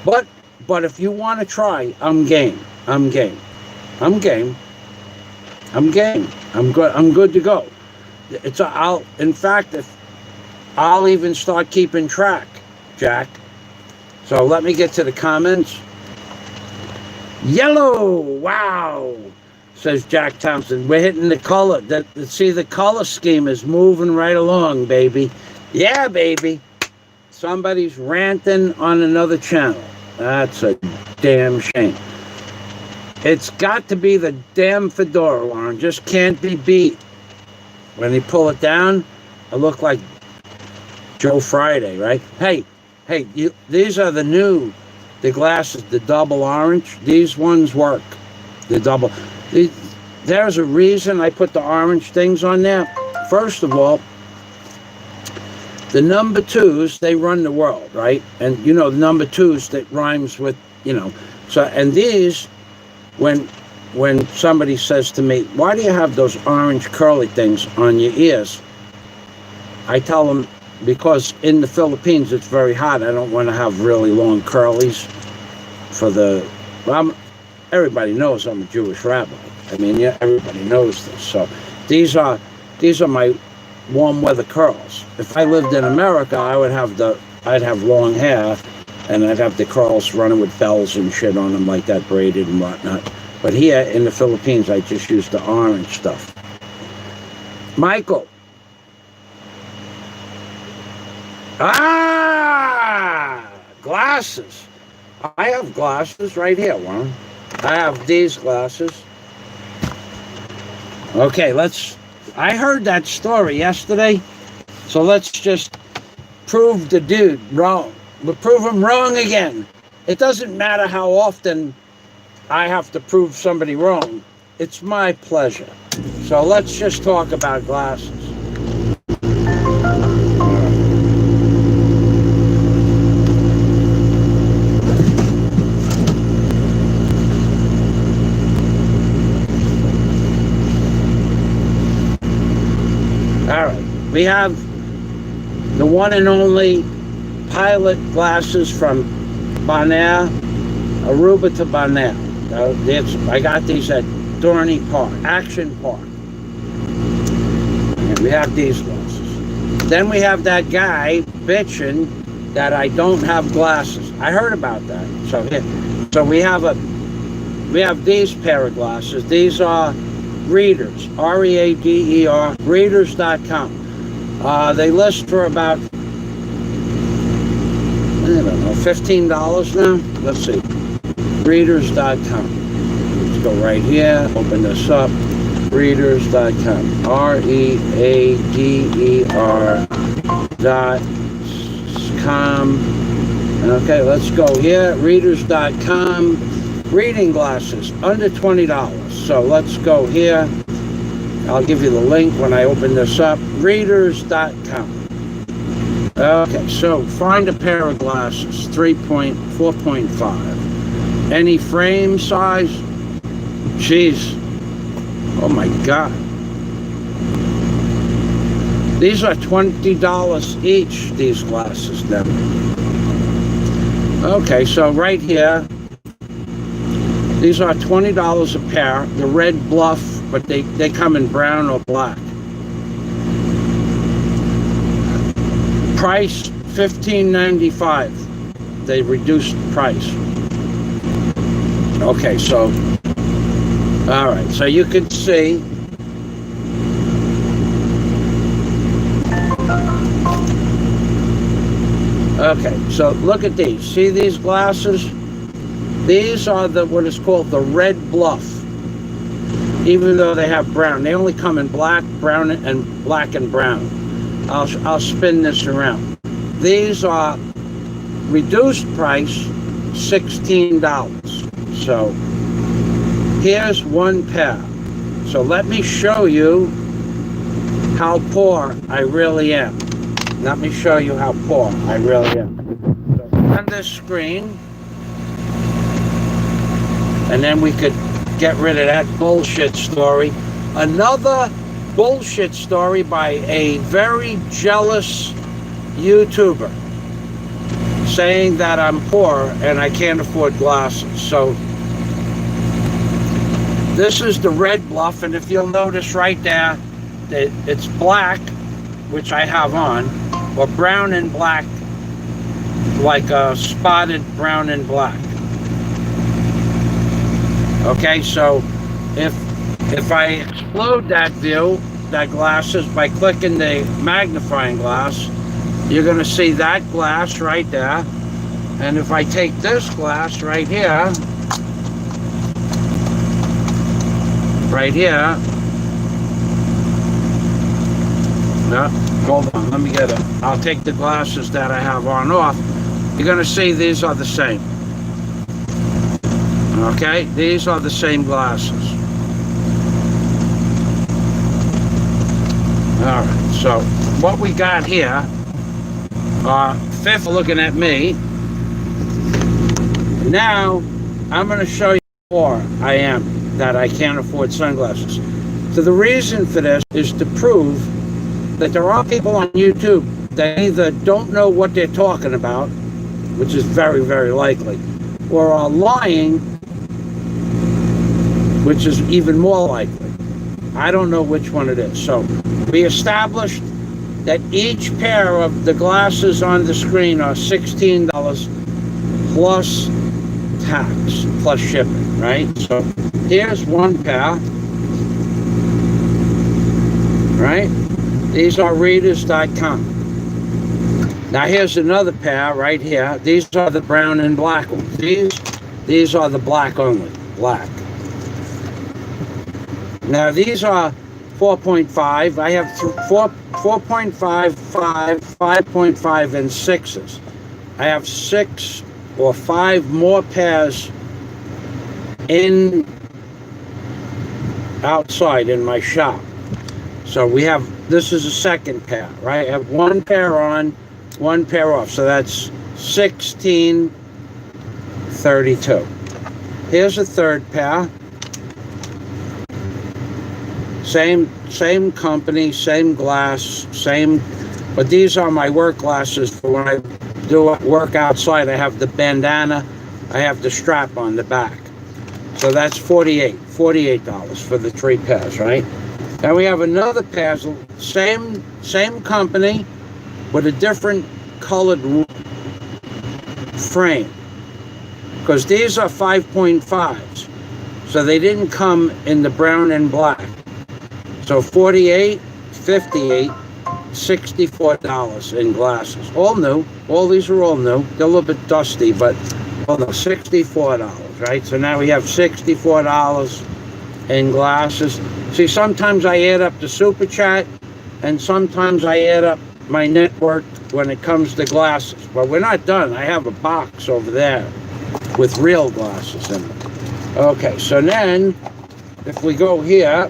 but if you want to try, I'm game. I'm game. I'm game. I'm game. I'm good to go. In fact, if I'll even start keeping track, Jack. So let me get to the comments. Yellow, wow, says Jack Thompson. We're hitting the color. See, the color scheme is moving right along, baby. Yeah, baby. Somebody's ranting on another channel. That's a damn shame. It's got to be the damn fedora, Warren. Just can't be beat. When they pull it down, I look like Joe Friday, right? Hey, these are the glasses, the double orange. These ones work. The double. There's a reason I put the orange things on there. First of all, the number 2s, they run the world, right? And you know, the number 2s that rhymes with, you know. So, and these, when somebody says to me, why do you have those orange curly things on your ears? I tell them, because in the Philippines it's very hot. I don't want to have really long curlies for the, well, everybody knows I'm a Jewish rabbi. I mean, yeah, everybody knows this. So these are my warm weather curls. If I lived in America, I'd have long hair, and I'd have the curls running with bells and shit on them like that, braided and whatnot. But here in the Philippines, I just use the orange stuff. Michael. Glasses. I have glasses right here, Warren. I have these glasses. Okay, I heard that story yesterday, so let's just prove the dude wrong. We'll prove him wrong again. It doesn't matter how often I have to prove somebody wrong. It's my pleasure. So let's just talk about glasses. We have the one and only pilot glasses from Bonaire, Aruba to Bonaire. I got these at Dorney Park, Action Park. And we have these glasses. Then we have that guy bitching that I don't have glasses. I heard about that. So we have these pair of glasses. These are Readers, R-E-A-D-E-R, readers.com. They list for about, I don't know, $15 now? Let's see. Readers.com. Let's go right here, open this up. Readers.com. R-E-A-D-E-R.com. Okay, let's go here. Readers.com. Reading glasses, under $20. So let's go here. I'll give you the link when I open this up. Readers.com. Okay, so find a pair of glasses, 4.5. Any frame size? Jeez. Oh my God. These are $20 each, these glasses now. Okay, so right here, these are $20 a pair. The red bluff, but they come in brown or black. Price $15.95. They reduced the price. Okay, so all right, so you can see Okay, so look at these. See these glasses? These are what is called the red bluff. Even though they have brown, they only come in black, brown, and black and brown. I'll spin this around. These are reduced price, $16. So here's one pair. So let me show you how poor I really am. Let me show you how poor I really am. So on this screen, and then we could get rid of that bullshit story. Another bullshit story by a very jealous YouTuber saying that I'm poor and I can't afford glasses. So this is the red bluff, and if you'll notice right there, it's black, which I have on, or brown and black, like a spotted brown and black. Okay, so if I explode that view, that glasses, by clicking the magnifying glass, you're going to see that glass right there. And if I take this glass right here, no, hold on, let me get it. I'll take the glasses that I have on off. You're going to see these are the same. Okay, these are the same glasses. All right, so what we got here are fifth looking at me. Now I'm going to show you how poor I am that I can't afford sunglasses. So the reason for this is to prove that there are people on YouTube that either don't know what they're talking about, which is very, very likely, or are lying, which is even more likely. I don't know which one it is. So we established that each pair of the glasses on the screen are $16 plus tax, plus shipping, right? So here's one pair, right? These are readers.com. Now here's another pair right here. These are the brown and black ones. These are the black only, black. Now these are 4.5. I have 4.5, 5, 5.5, and 6s. I have 6 or 5 more pairs outside in my shop. So we have, this is a second pair, right? I have one pair on, one pair off. So that's 16.32. Here's a third pair. Same company, same glass, same, but these are my work glasses for when I do work outside. I have the bandana, I have the strap on the back. So that's $48 for the 3 pairs, right? Now we have another pair, same company, with a different colored frame. Because these are 5.5s, so they didn't come in the brown and black. So $48, $58, $64 in glasses. All new. All these are all new. They're a little bit dusty, but well, no, $64, right? So now we have $64 in glasses. See, sometimes I add up the Super Chat, and sometimes I add up my network when it comes to glasses. But we're not done. I have a box over there with real glasses in it. Okay, so then if we go here,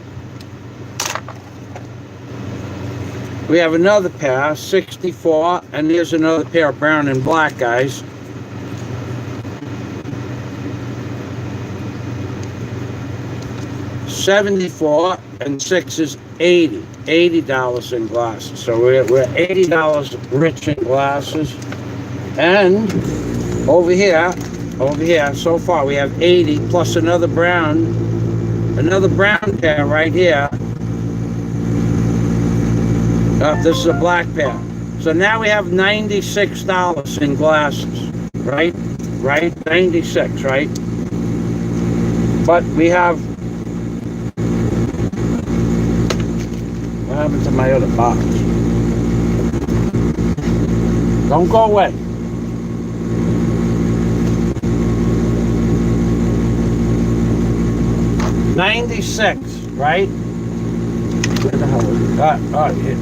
we have another pair, 64, and there's another pair of brown and black, guys. $74, and 6 is $80 in glasses. So we're $80 rich in glasses. And over here, so far we have 80 plus another brown pair right here. This is a black pair. So now we have $96 in glasses, right? 96, right? But we have, what happened to my other box? Don't go away. 96, right? Where the hell is it?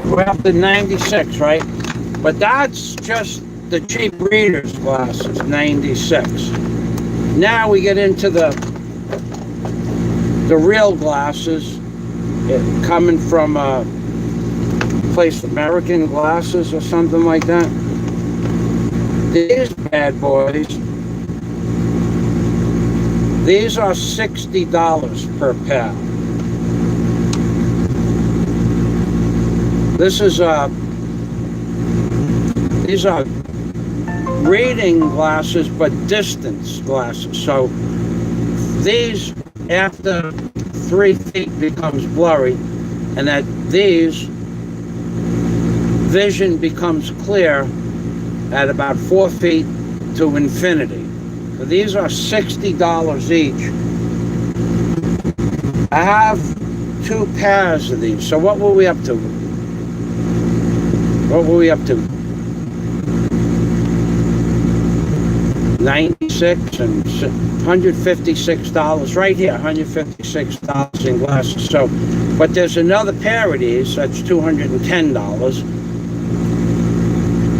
We're up to 96, right? But that's just the cheap reader's glasses, 96. Now we get into the real glasses, coming from place American Glasses or something like that. These bad boys, these are $60 per pair. This is these are reading glasses, but distance glasses. So these, after 3 feet, becomes blurry, and at these, vision becomes clear at about 4 feet to infinity. So these are $60 each. I have 2 pairs of these. So what were we up to? What were we up to? 96 and $156 right here, $156 in glasses. So, but there's another pair of these, that's $210.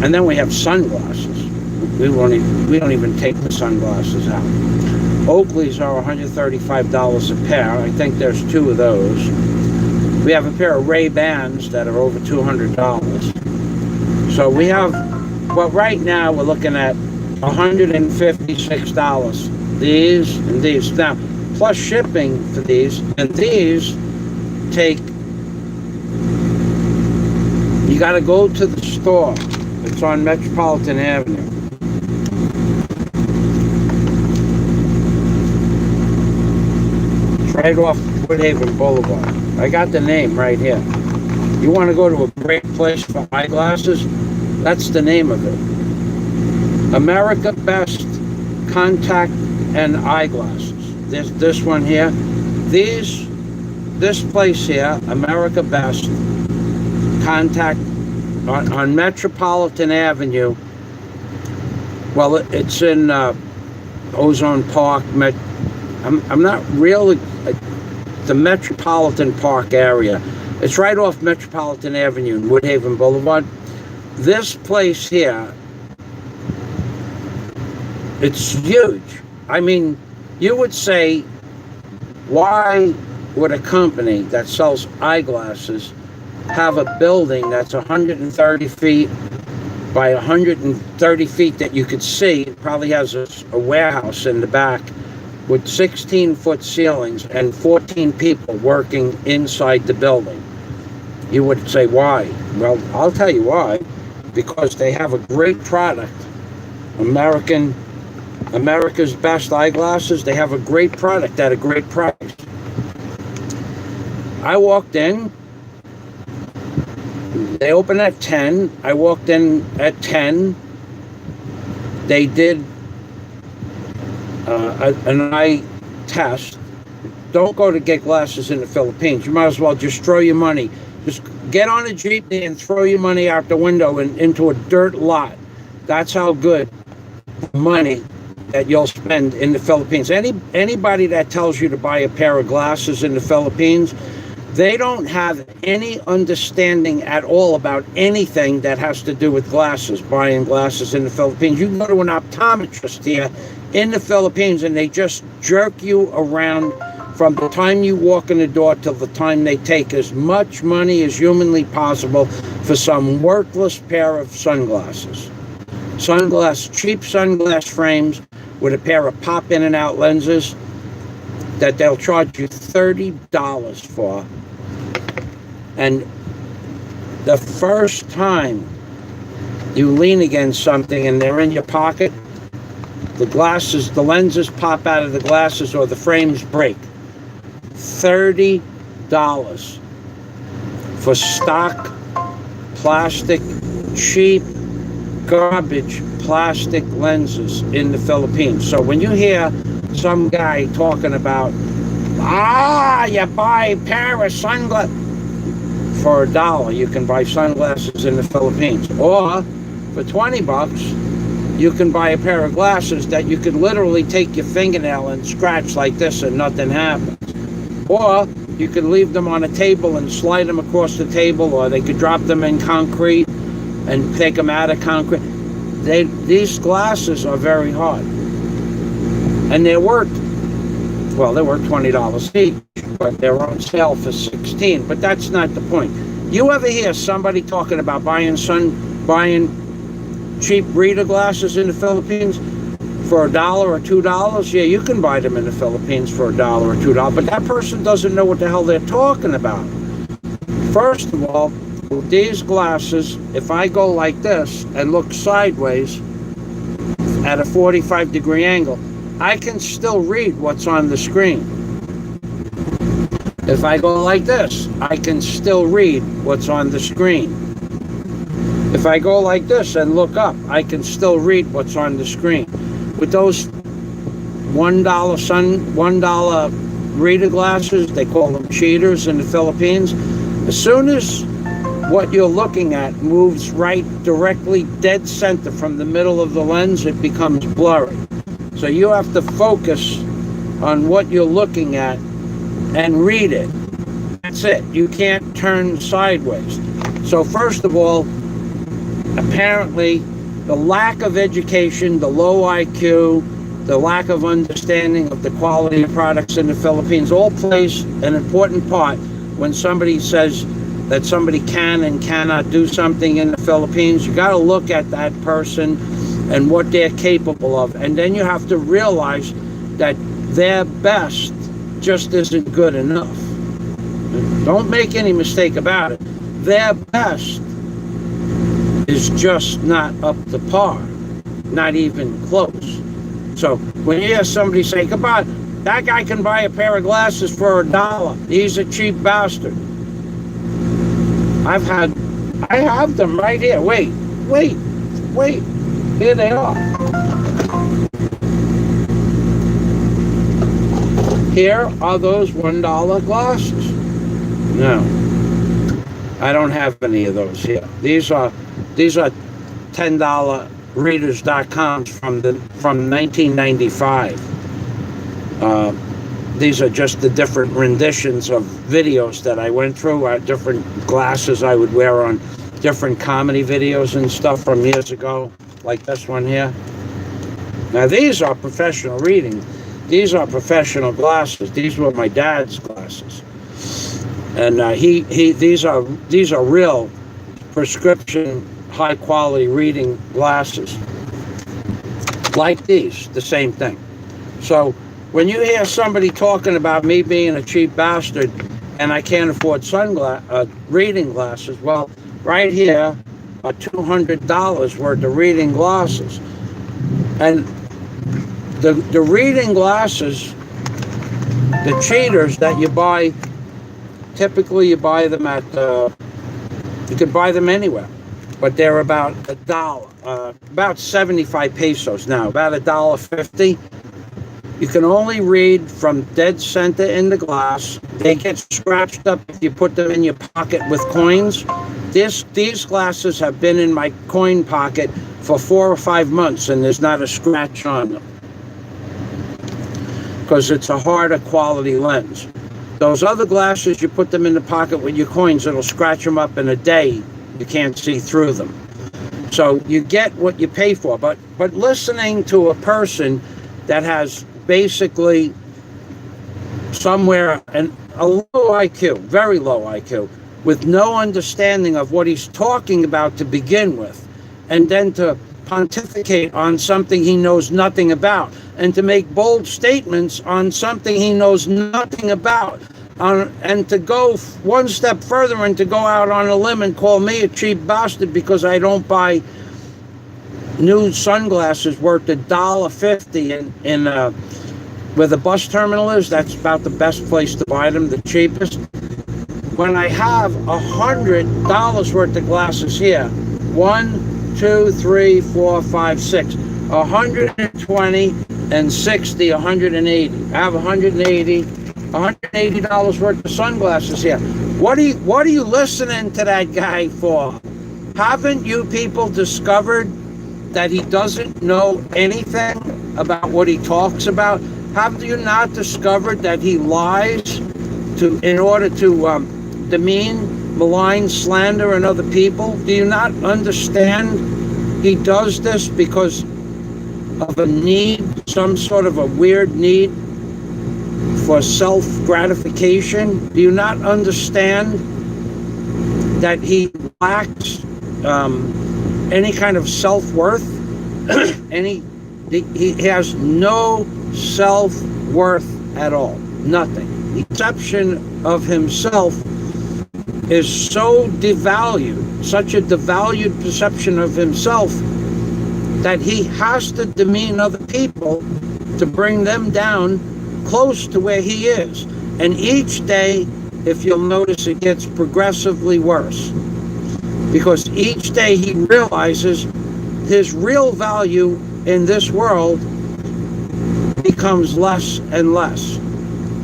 And then we have sunglasses. We don't even take the sunglasses out. Oakley's are $135 a pair. I think there's 2 of those. We have a pair of Ray-Bans that are over $200. So we have, well, right now we're looking at $156. These and these. Now, plus shipping for these, and these take, you got to go to the store. It's on Metropolitan Avenue. It's right off Woodhaven Boulevard. I got the name right here. You want to go to a great place for eyeglasses? That's the name of it. America Best Contact and Eyeglasses. There's this one here. This place here, America Best Contact on Metropolitan Avenue. Well, it's in Ozone Park. I'm not really the Metropolitan Park area. It's right off Metropolitan Avenue and Woodhaven Boulevard. This place here, it's huge. I mean, you would say, why would a company that sells eyeglasses have a building that's 130 feet by 130 feet that you could see? It probably has a warehouse in the back with 16-foot ceilings and 14 people working inside the building. You would say, why? Well, I'll tell you why. Because they have a great product. America's Best Eyeglasses, they have a great product at a great price. I walked in, they opened at 10. I walked in at 10. They did an eye test. Don't go to get glasses in the Philippines. You might as well just throw your money. Just get on a jeepney and throw your money out the window and into a dirt lot. That's how good money that you'll spend in the Philippines. Anybody that tells you to buy a pair of glasses in the Philippines, they don't have any understanding at all about anything that has to do with glasses, buying glasses in the Philippines. You can go to an optometrist here in the Philippines and they just jerk you around from the time you walk in the door till the time they take as much money as humanly possible for some worthless pair of sunglasses. Cheap sunglass frames with a pair of pop in and out lenses that they'll charge you $30 for. And the first time you lean against something and they're in your pocket, the lenses pop out of the glasses or the frames break. $30 for stock, plastic, cheap, garbage plastic lenses in the Philippines. So when you hear some guy talking about, you buy a pair of sunglasses, for $1 you can buy sunglasses in the Philippines, or for $20 you can buy a pair of glasses that you can literally take your fingernail and scratch like this and nothing happens. Or you could leave them on a table and slide them across the table, or they could drop them in concrete and take them out of concrete. These glasses are very hard. And they're worth $20 each, but they're on sale for $16. But that's not the point. You ever hear somebody talking about buying cheap reader glasses in the Philippines for $1 or $2? Yeah, you can buy them in the Philippines for $1 or $2, but that person doesn't know what the hell they're talking about. First of all, with these glasses, if I go like this and look sideways at a 45-degree angle, I can still read what's on the screen. If I go like this, I can still read what's on the screen. If I go like this and look up, I can still read what's on the screen. With those $1 reader glasses, they call them cheaters in the Philippines, as soon as what you're looking at moves right directly dead center from the middle of the lens, it becomes blurry. So you have to focus on what you're looking at and read it. That's it. You can't turn sideways. So first of all, apparently the lack of education, the low IQ, the lack of understanding of the quality of products in the Philippines all plays an important part when somebody says that somebody can and cannot do something in the Philippines. You got to look at that person and what they're capable of, and then you have to realize that their best just isn't good enough. Don't make any mistake about it. Their best is just not up to par, not even close. So when you hear somebody say, come on, that guy can buy a pair of glasses for $1, he's a cheap bastard. I have them right here. Wait, here they are. Here are those $1 glasses. No, I don't have any of those here. These are $10 readers.coms from 1995. These are just the different renditions of videos that I went through, different glasses I would wear on different comedy videos and stuff from years ago, like this one here. Now these are professional reading. These are professional glasses. These were my dad's glasses, and these are real prescription, high quality reading glasses. Like these, the same thing. So when you hear somebody talking about me being a cheap bastard and I can't afford reading glasses, well, right here are $200 worth of reading glasses. And the reading glasses, the cheaters that you buy, typically you buy them at, you can buy them anywhere, but they're about $1, about 75 pesos now, about $1.50. You can only read from dead center in the glass. They get scratched up if you put them in your pocket with coins. These glasses have been in my coin pocket for 4 or 5 months and there's not a scratch on them, because it's a harder quality lens. Those other glasses, you put them in the pocket with your coins, it'll scratch them up in a day. You can't see through them. So you get what you pay for. But listening to a person that has basically somewhere a low IQ, very low IQ, with no understanding of what he's talking about to begin with, and then to pontificate on something he knows nothing about, and to make bold statements on something he knows nothing about, and to go one step further and to go out on a limb and call me a cheap bastard because I don't buy new sunglasses worth $1.50 in where the bus terminal is. That's about the best place to buy them, the cheapest. When I have $100 worth of glasses here, 1, 2, 3, 4, 5, 6, 120 and 60, 180. I have $180 worth of sunglasses here. What are you listening to that guy for? Haven't you people discovered that he doesn't know anything about what he talks about? Have you not discovered that he lies in order to demean, malign, slander and other people? Do you not understand he does this because of a need, some sort of a weird need for self-gratification? Do you not understand that he lacks any kind of self-worth? He has no self-worth at all. Nothing. The perception of himself is so devalued, such a devalued perception of himself, that he has to demean other people to bring them down close to where he is. And each day, if you'll notice, it gets progressively worse, because each day he realizes his real value in this world becomes less and less.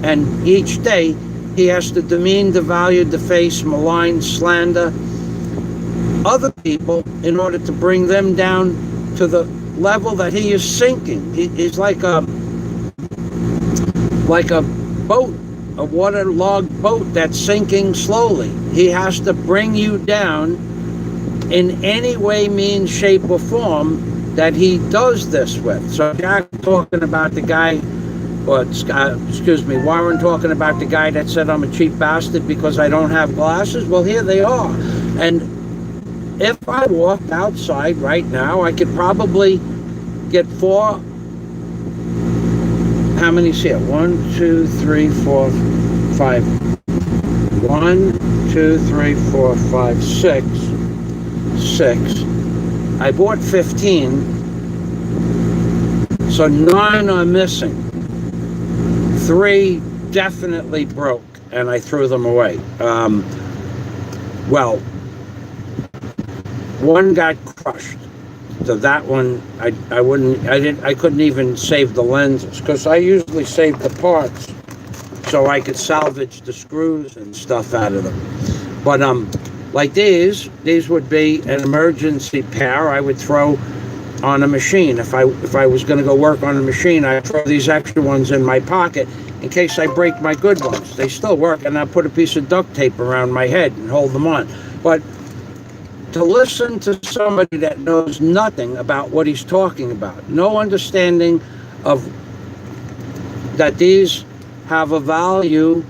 And each day he has to demean, devalue, deface, malign, slander other people in order to bring them down to the level that he is sinking. He's like a boat, a waterlogged boat that's sinking slowly. He has to bring you down in any way, means, shape, or form that he does this with. So Jack talking about the guy, Warren talking about the guy that said I'm a cheap bastard because I don't have glasses. Well, here they are. And if I walked outside right now, I could probably get four. How many's here? 1, 2, 3, 4, 5. 1, 2, 3, 4, 5, 6. 6. I bought 15. So 9 are missing. 3 definitely broke, and I threw them away. Well, 1 got crushed. So that one, I couldn't even save the lenses, because I usually save the parts so I could salvage the screws and stuff out of them. But like these would be an emergency pair I would throw on a machine. If I was going to go work on a machine, I'd throw these extra ones in my pocket in case I break my good ones. They still work, and I put a piece of duct tape around my head and hold them on. But to listen to somebody that knows nothing about what he's talking about, no understanding of that these have a value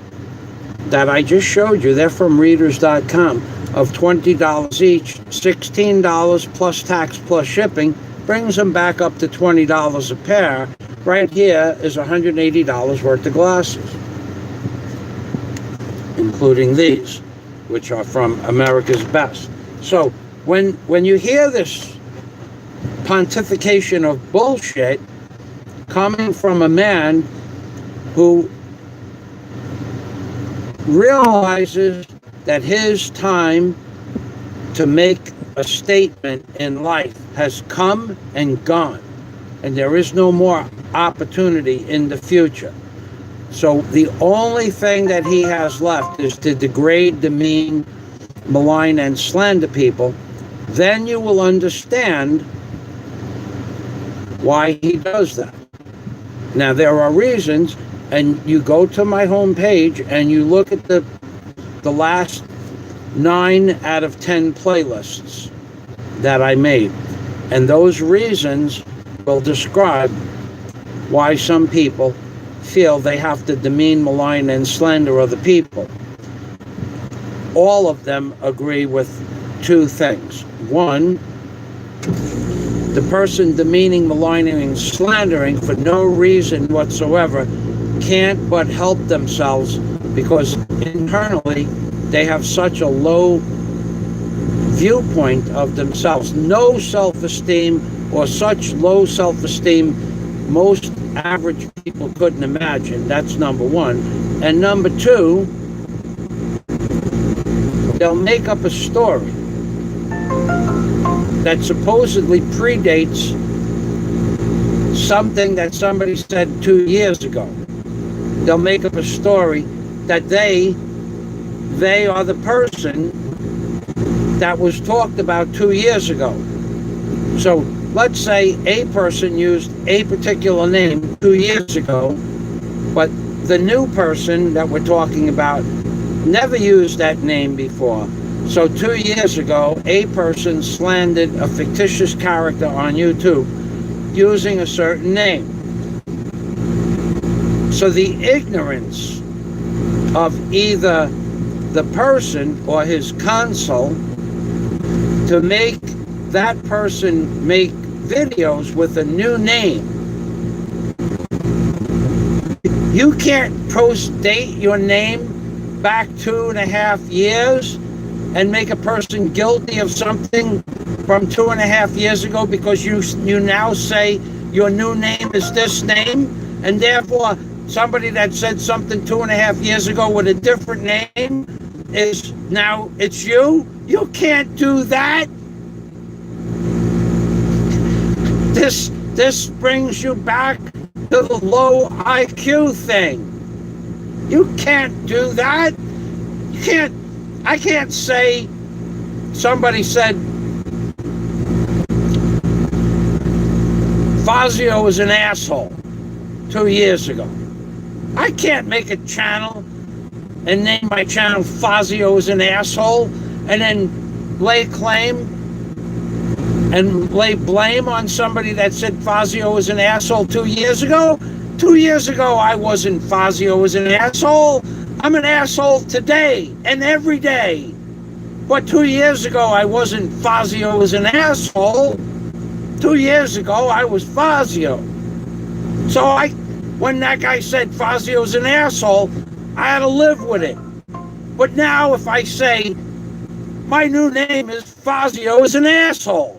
that I just showed you, they're from readers.com, of $20 each, $16 plus tax plus shipping, brings them back up to $20 a pair. Right here is $180 worth of glasses, including these, which are from America's Best. So when you hear this pontification of bullshit coming from a man who realizes that his time to make a statement in life has come and gone, and there is no more opportunity in the future. So the only thing that he has left is to degrade, demean, malign, and slander people. Then you will understand why he does that. Now, there are reasons, and you go to my homepage and you look at the last 9 out of 10 playlists that I made, and those reasons will describe why some people feel they have to demean, malign, and slander other people. All of them agree with 2 things. 1, the person demeaning, maligning, and slandering for no reason whatsoever can't but help themselves, because internally they have such a low viewpoint of themselves. No self-esteem, or such low self-esteem most average people couldn't imagine. That's number 1. And number 2, they'll make up a story that supposedly predates something that somebody said 2 years ago. They'll make up a story that they are the person that was talked about 2 years ago. So let's say a person used a particular name 2 years ago, but the new person that we're talking about never used that name before. So 2 years ago, a person slandered a fictitious character on YouTube using a certain name. So the ignorance of either the person or his counsel to make that person make videos with a new name. You can't post-date your name back 2.5 years and make a person guilty of something from 2.5 years ago because you now say your new name is this name, and therefore somebody that said something 2.5 years ago with a different name is now it's you. You can't do that. This brings you back to the low IQ thing. You can't do that. You can't. I can't say somebody said Fazio was an asshole 2 years ago. I can't make a channel and name my channel Fazio is an asshole and then lay claim and lay blame on somebody that said Fazio was an asshole 2 years ago. 2 years ago, I wasn't Fazio was an asshole. I'm an asshole today and every day. But 2 years ago, I wasn't Fazio was an asshole. 2 years ago, I was Fazio. So when that guy said Fazio was an asshole, I had to live with it. But now if I say my new name is Fazio is an asshole,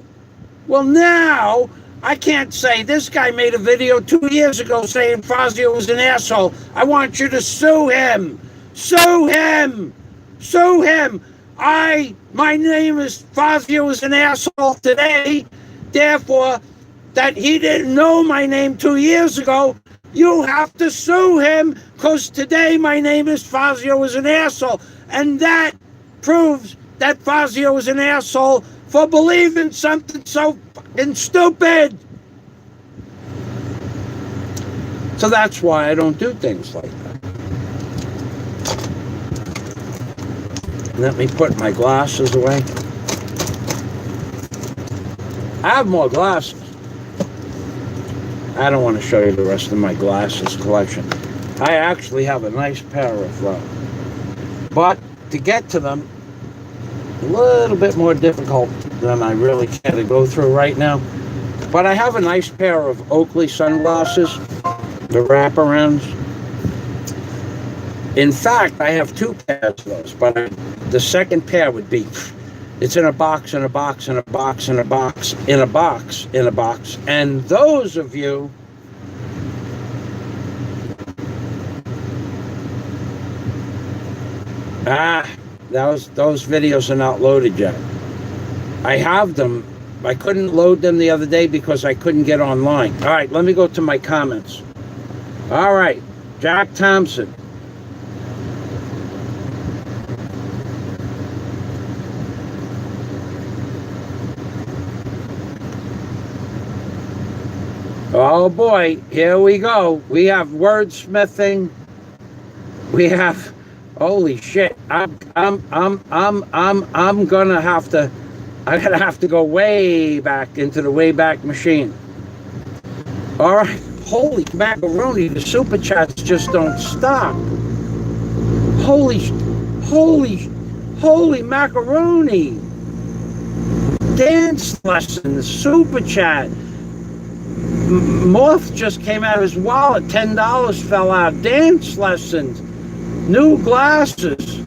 well, now I can't say this guy made a video 2 years ago saying Fazio was an asshole. I want you to sue him. Sue him. Sue him. My name is Fazio is an asshole today. Therefore, that he didn't know my name 2 years ago, you have to sue him because today my name is Fazio is an asshole. And that proves that Fazio is an asshole for believing something so fucking stupid. So that's why I don't do things like that. Let me put my glasses away. I have more glasses. I don't want to show you the rest of my glasses collection. I actually have a nice pair of, but to get to them, a little bit more difficult than I really care to go through right now. But I have a nice pair of Oakley sunglasses, the wraparounds. In fact, I have 2 pairs of those, but the second pair would be, it's in a box, in a box, in a box, in a box, in a box, in a box. And those of you those videos are not loaded yet. I have them. I couldn't load them the other day because I couldn't get online. All right, let me go to my comments. All right, Jack Thompson. Oh boy, here we go. We have wordsmithing. We have, holy shit. I'm gonna have to go way back into the Wayback Machine. All right, holy macaroni, the super chats just don't stop. Holy macaroni. Dance lesson, the super chat. Moth just came out of his wallet. $10 fell out. Dance lessons. New glasses.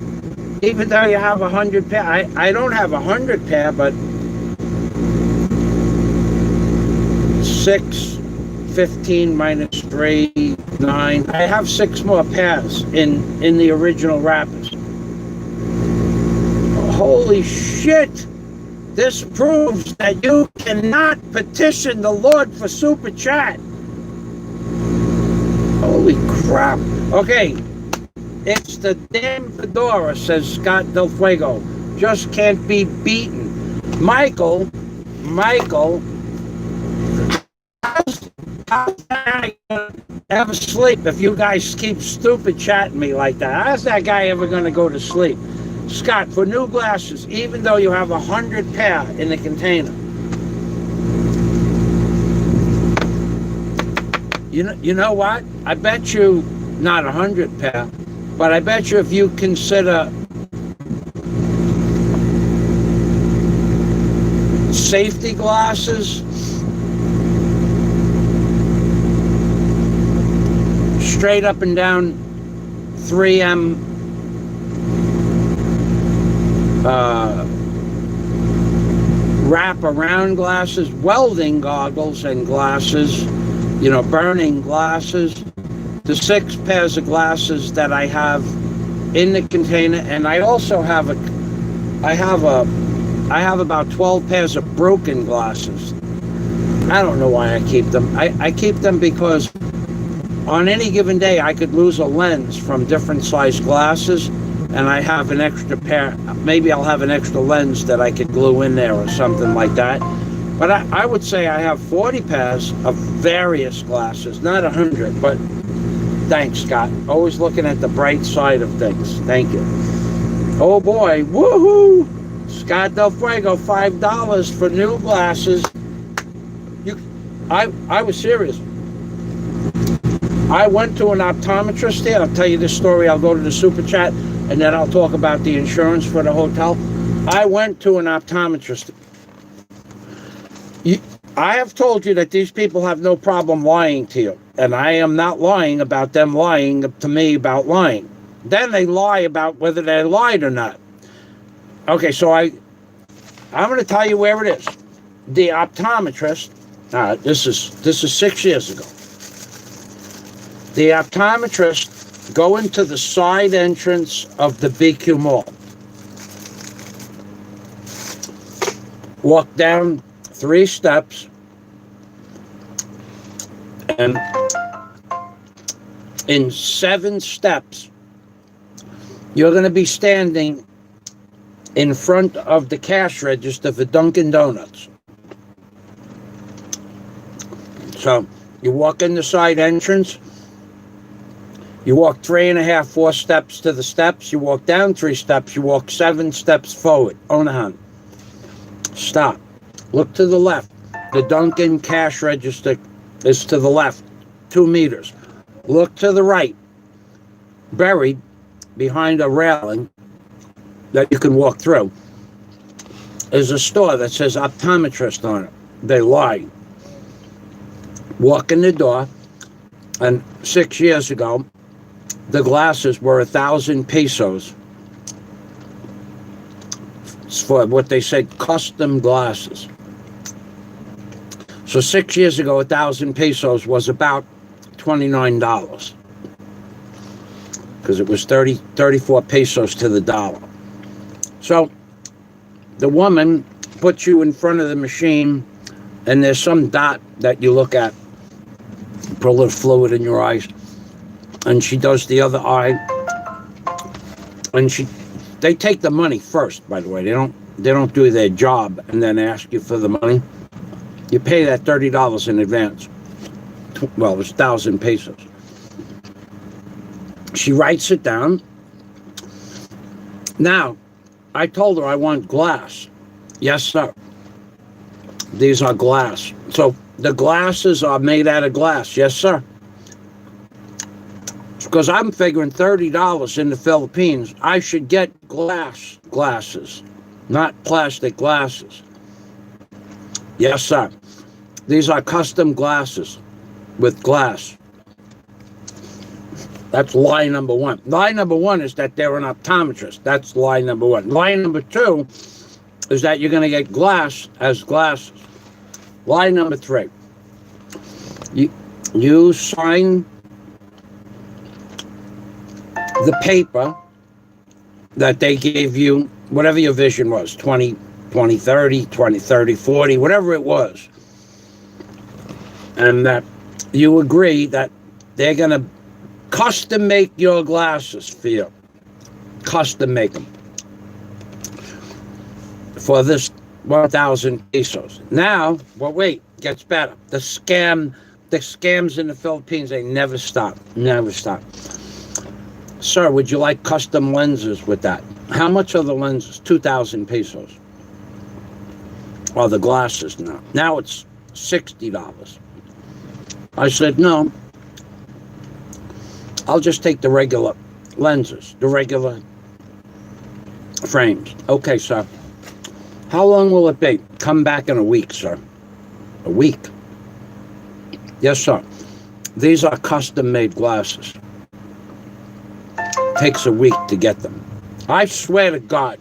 Even though you have 100 pair. I don't have 100 pair, but 6, 15 minus 3, 9. I have 6 more pairs in the original wrappers. Holy shit. This proves that you cannot petition the Lord for super chat. Holy crap. Okay, it's the damn fedora, says Scott Del Fuego. Just can't be beaten. Michael How's that guy ever sleep if you guys keep stupid chatting me like that? How's that guy ever going to go to sleep? Scott, for new glasses, even though you have 100 pair in the container, you know what? I bet you not 100 pair, but I bet you if you consider safety glasses, straight up and down 3M wrap around glasses, welding goggles and glasses, burning glasses, the 6 pairs of glasses that I have in the container, and I also have I have about 12 pairs of broken glasses. I don't know why I keep them. I keep them because on any given day I could lose a lens from different size glasses, and I have an extra pair. Maybe I'll have an extra lens that I could glue in there or something like that. But I would say I have 40 pairs of various glasses, not 100, but thanks, Scott. Always looking at the bright side of things. Thank you. Oh boy, woohoo! Scott Del Fuego, $5 for new glasses. I was serious. I went to an optometrist there. I'll tell you this story. I'll go to the super chat, and then I'll talk about the insurance for the hotel. I went to an optometrist. I have told you that these people have no problem lying to you, and I am not lying about them lying to me about lying. Then they lie about whether they lied or not. Okay, so I'm going to tell you where it is. The optometrist. This is 6 years ago. The optometrist go into the side entrance of the BQ Mall. Walk down 3 steps, and in 7 steps, you're going to be standing in front of the cash register for Dunkin' Donuts. So you walk in the side entrance, you walk 3.5, 4 steps to the steps, you walk down 3 steps, you walk 7 steps forward. Onahan. Stop. Look to the left. The Dunkin' cash register is to the left, 2 meters. Look to the right. Buried behind a railing that you can walk through is a store that says optometrist on it. They lie. Walk in the door, and 6 years ago, the glasses were 1,000 pesos. It's for what they said custom glasses. So 6 years ago, 1,000 pesos was about $29, because it was 34 pesos to the dollar. So the woman puts you in front of the machine, and there's some dot that you look at, put a little fluid in your eyes, and she does the other eye, and they take the money first, by the way. They don't do their job and then ask you for the money. You pay that $30 in advance. Well, it's 1,000 pesos. She writes it down. Now, I told her I want glass. Yes, sir. These are glass. So the glasses are made out of glass. Yes, sir. Because I'm figuring $30 in the Philippines, I should get glasses, not plastic glasses. Yes, sir. These are custom glasses with glass. That's lie number 1. Lie number 1 is that they're an optometrist. That's lie number 1. Lie number 2 is that you're going to get glass as glasses. Lie number 3. You sign the paper that they gave you, whatever your vision was, 20/30, 20/30/40, whatever it was. And that you agree that they're going to custom make your glasses for you. Custom make them. For this 1,000 pesos. Now, well, wait, gets better. The the scams in the Philippines, they never stop. Never stop. Sir, would you like custom lenses with that? How much are the lenses? 2,000 pesos. Or the glasses now. Now it's $60. I said, no. I'll just take the regular lenses, the regular frames. Okay, sir. How long will it be? Come back in a week, sir. A week? Yes, sir. These are custom-made glasses. Takes a week to get them. I swear to God.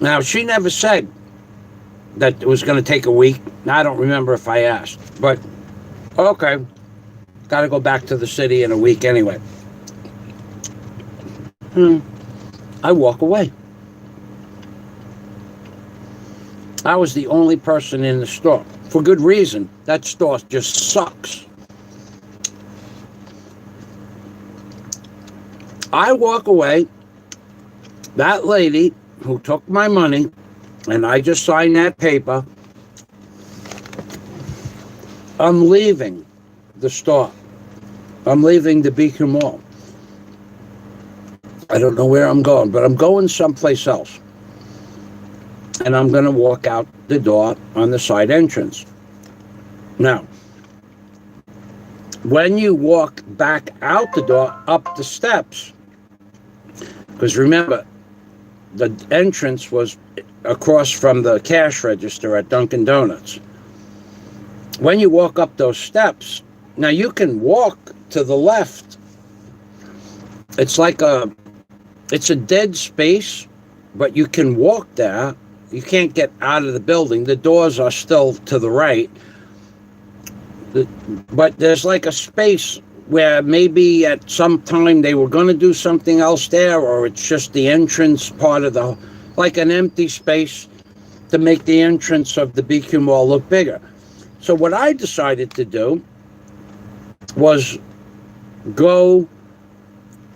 Now, she never said that it was going to take a week. I don't remember if I asked. But, okay. Got to go back to the city in a week anyway. I walk away. I was the only person in the store. For good reason. That store just sucks. I walk away. That lady who took my money, and I just signed that paper, I'm leaving the store. I'm leaving the BQ Mall. I don't know where I'm going, but I'm going someplace else. And I'm going to walk out the door on the side entrance. Now, when you walk back out the door, up the steps, because remember, the entrance was across from the cash register at Dunkin' Donuts. When you walk up those steps, now you can walk to the left. It's a dead space, but you can walk there. You can't get out of the building. The doors are still to the right. But there's like a space where maybe at some time they were going to do something else there, or it's just the entrance part of like an empty space to make the entrance of the BQ Mall look bigger. So what I decided to do was go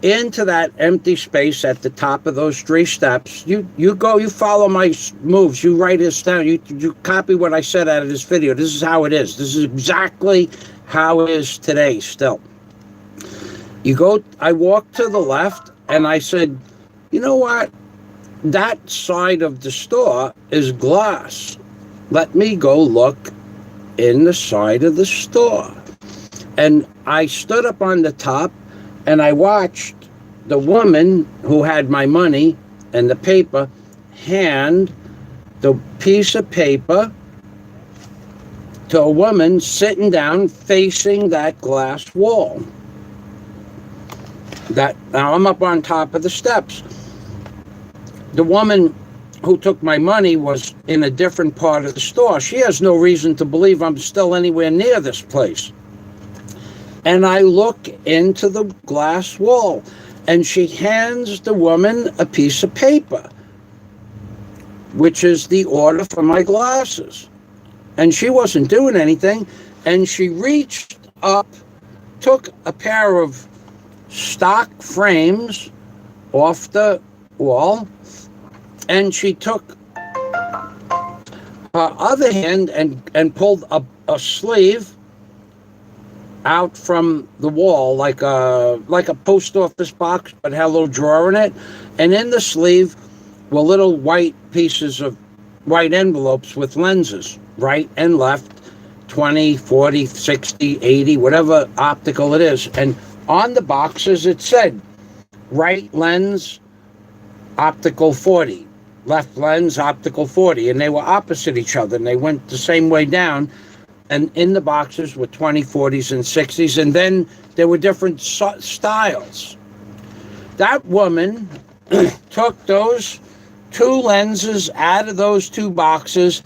into that empty space at the top of those 3 steps. You follow my moves. You write this down. You copy what I said out of this video. This is how it is. This is exactly how it is today still. I walked to the left, and I said, you know what? That side of the store is glass. Let me go look in the side of the store. And I stood up on the top, and I watched the woman who had my money and the paper hand the piece of paper to a woman sitting down facing that glass wall. Now I'm up on top of the steps. The woman who took my money was in a different part of the store. She has no reason to believe I'm still anywhere near this place. And I look into the glass wall, and she hands the woman a piece of paper, which is the order for my glasses. And she wasn't doing anything, and she reached up, took a pair of stock frames off the wall, and she took her other hand and pulled a sleeve out from the wall, like a post office box, but had a little drawer in it. And in the sleeve were little white pieces of white envelopes with lenses, right and left, 20, 40, 60, 80, whatever optical it is. And on the boxes it said, right lens, optical 40, left lens, optical 40. And they were opposite each other, and they went the same way down. And in the boxes were 20, 40s, and 60s. And then there were different styles. That woman took those 2 lenses out of those 2 boxes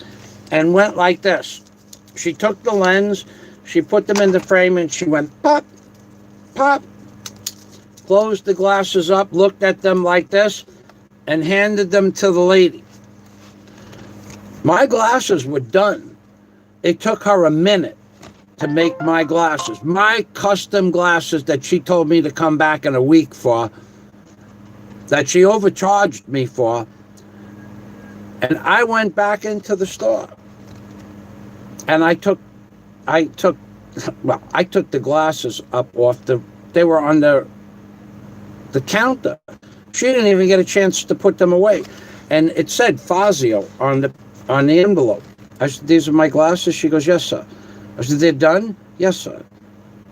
and went like this. She took the lens, she put them in the frame, and she went pop, pop, closed the glasses up, looked at them like this, and handed them to the lady. My glasses were done. It took her a minute to make my glasses. My custom glasses that she told me to come back in a week for, that she overcharged me for. And I went back into the store. And I took I took, well, I took the glasses up off they were on the counter. She didn't even get a chance to put them away. And it said Fazio on the envelope. I said, these are my glasses? She goes, yes, sir. I said, they're done? Yes, sir.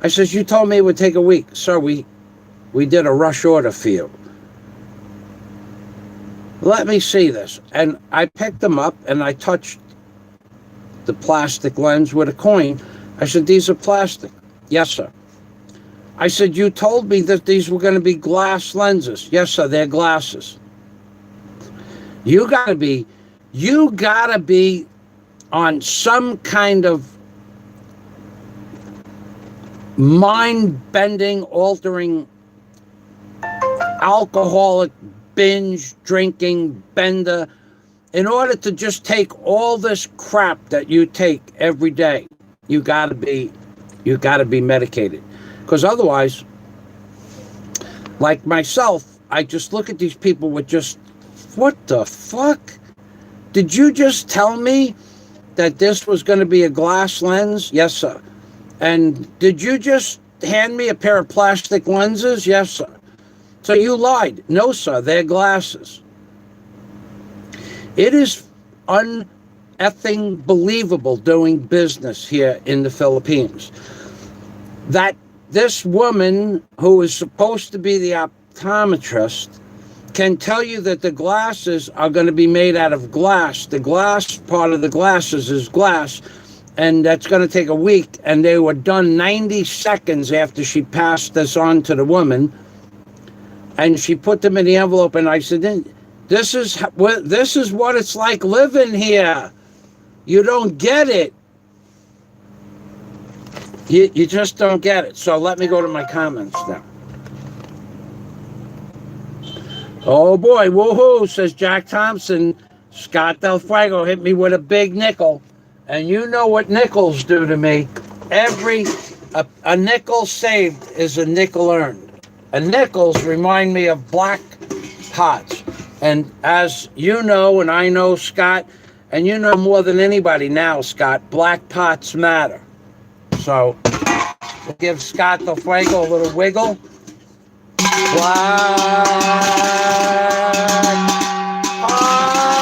I says, you told me it would take a week. Sir, we did a rush order for you. Let me see this. And I picked them up and I touched the plastic lens with a coin. I said, these are plastic. Yes, sir. I said, you told me that these were going to be glass lenses. Yes, sir, they're glasses. You gotta be on some kind of mind-bending, altering, alcoholic, binge drinking bender in order to just take all this crap that you take every day. You gotta be medicated. Because otherwise, like myself, I just look at these people with just, what the fuck? Did you just tell me that this was going to be a glass lens? Yes, sir. And did you just hand me a pair of plastic lenses? Yes, sir. So you lied. No, sir, they're glasses. It is uneffing believable doing business here in the Philippines that this woman who is supposed to be the optometrist can tell you that the glasses are going to be made out of glass. The glass part of the glasses is glass, and that's going to take a week. And they were done 90 seconds after she passed this on to the woman, and she put them in the envelope. And I said, this is what it's like living here. You don't get it. You just don't get it. So let me go to my comments now. Oh boy, woohoo, says Jack Thompson. Scott Del Fuego hit me with a big nickel. And you know what nickels do to me. A nickel saved is a nickel earned. And nickels remind me of black pots. And as you know, and I know, Scott, and you know more than anybody now, Scott, black pots matter. So we'll give Scott Del Fuego a little wiggle. Black pots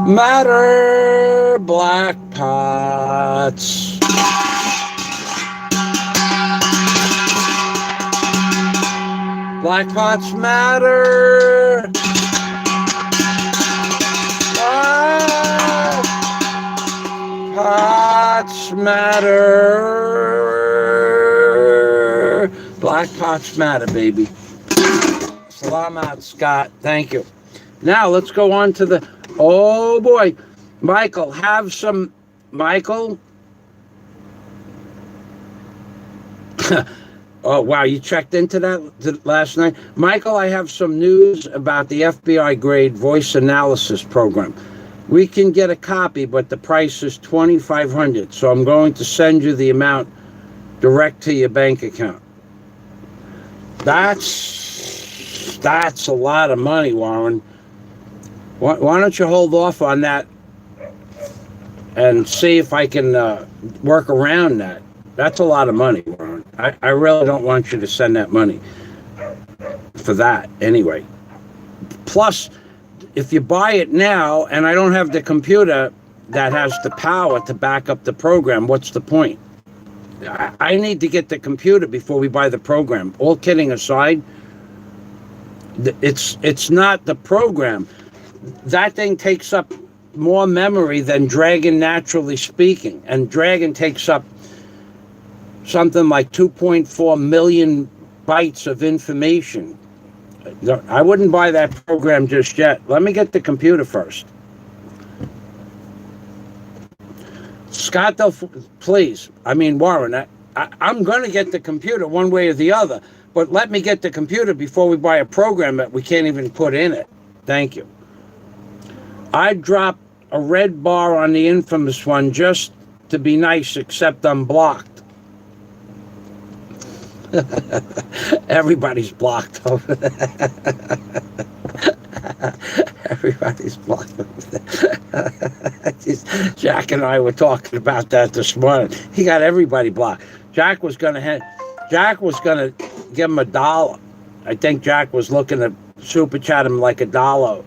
matter, black pots. Black pots matter. Black pots matter. Black pots matter, baby. Salamat, Scott. Thank you. Now let's go on to the. Oh boy, Michael, have some. Michael. Oh, wow, you checked into that last night? Michael, I have some news about the FBI grade voice analysis program. We can get a copy, but the price is $2,500. So I'm going to send you the amount direct to your bank account. That's a lot of money, Warren. Why don't you hold off on that and see if I can work around that? That's a lot of money, Warren. I really don't want you to send that money for that anyway. Plus, if you buy it now and I don't have the computer that has the power to back up the program, what's the point? I need to get the computer before we buy the program. All kidding aside, it's not the program. That thing takes up more memory than Dragon Naturally Speaking. And Dragon takes up something like 2.4 million bytes of information. I wouldn't buy that program just yet. Let me get the computer first. Scott, please. I mean, Warren, I'm going to get the computer one way or the other, but let me get the computer before we buy a program that we can't even put in it. Thank you. I dropped a red bar on the infamous one just to be nice, except I'm blocked. Everybody's blocked over there. Everybody's blocked over there. Jack and I were talking about that this morning. He got everybody blocked. Jack was gonna give him $1. I think Jack was looking to super chat him like $1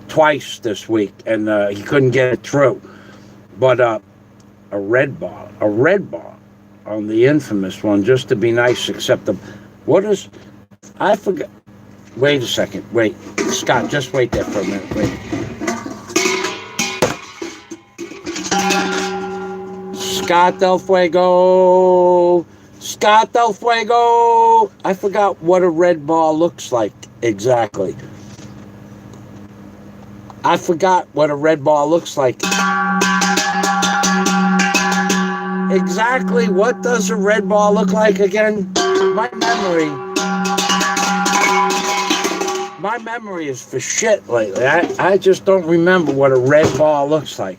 twice this week, and he couldn't get it through. But a red bar on the infamous one, just to be nice, except I forgot. Wait a second. Wait, Scott, just wait there for a minute. Wait. Scott Del Fuego. Scott Del Fuego. I forgot what a red bar looks like exactly. I forgot what a red bar looks like. Exactly what does a red bar look like again? My memory is for shit lately. I just don't remember what a red bar looks like.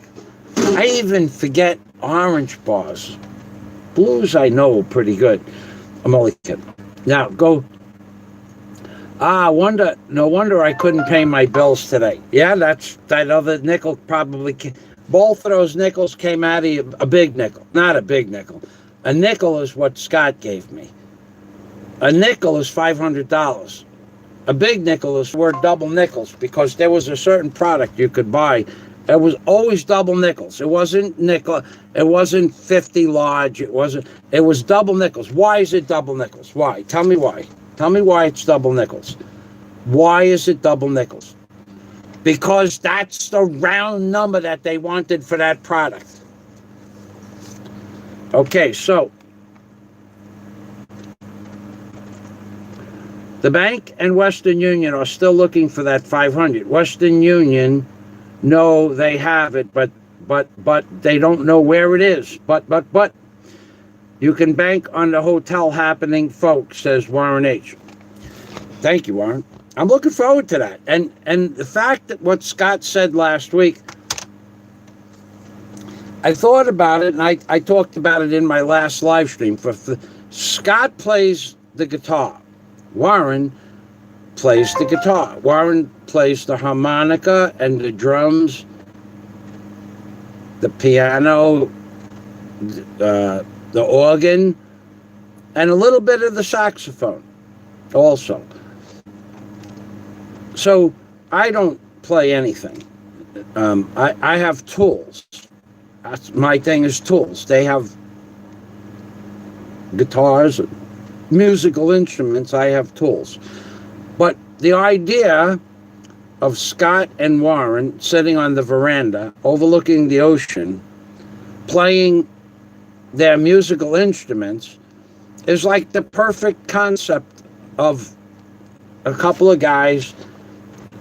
I even forget orange bars. Blues I know are pretty good. I'm only kidding. Now go. No wonder I couldn't pay my bills today. Yeah, that other nickel probably both of those nickels came out of a big nickel. Not a big nickel. A nickel is what Scott gave me. A nickel is $500. A big nickel is worth double nickels, because there was a certain product you could buy. It was always double nickels. It wasn't nickel. It wasn't 50 large. It was double nickels. Why is it double nickels? Why? Tell me why. Tell me why it's double nickels. Why is it double nickels? Because that's the round number that they wanted for that product. Okay, so the bank and Western Union are still looking for that 500. Western Union, no, they have it, but they don't know where it is. But you can bank on the hotel happening, folks, says Warren H. Thank you, Warren. I'm looking forward to that. And the fact that what Scott said last week, I thought about it, and I talked about it in my last live stream. Scott plays the guitar. Warren plays the guitar. Warren plays the harmonica and the drums, the piano, the organ, and a little bit of the saxophone also. So I don't play anything. I have tools. My thing is tools. They have guitars, musical instruments. I have tools. But the idea of Scott and Warren sitting on the veranda overlooking the ocean, playing their musical instruments, is like the perfect concept of a couple of guys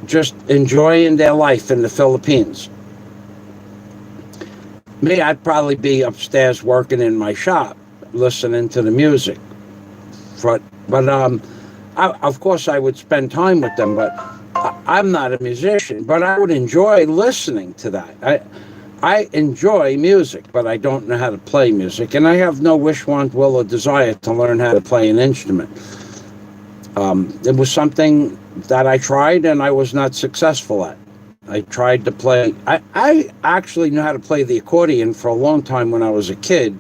just enjoying their life in the Philippines. Me, I'd probably be upstairs working in my shop, listening to the music. But of course I would spend time with them, but I'm not a musician, but I would enjoy listening to that. I enjoy music, but I don't know how to play music, and I have no wish, want, will, or desire to learn how to play an instrument. It was something that I tried and I was not successful at. I tried to play. I actually knew how to play the accordion for a long time when I was a kid,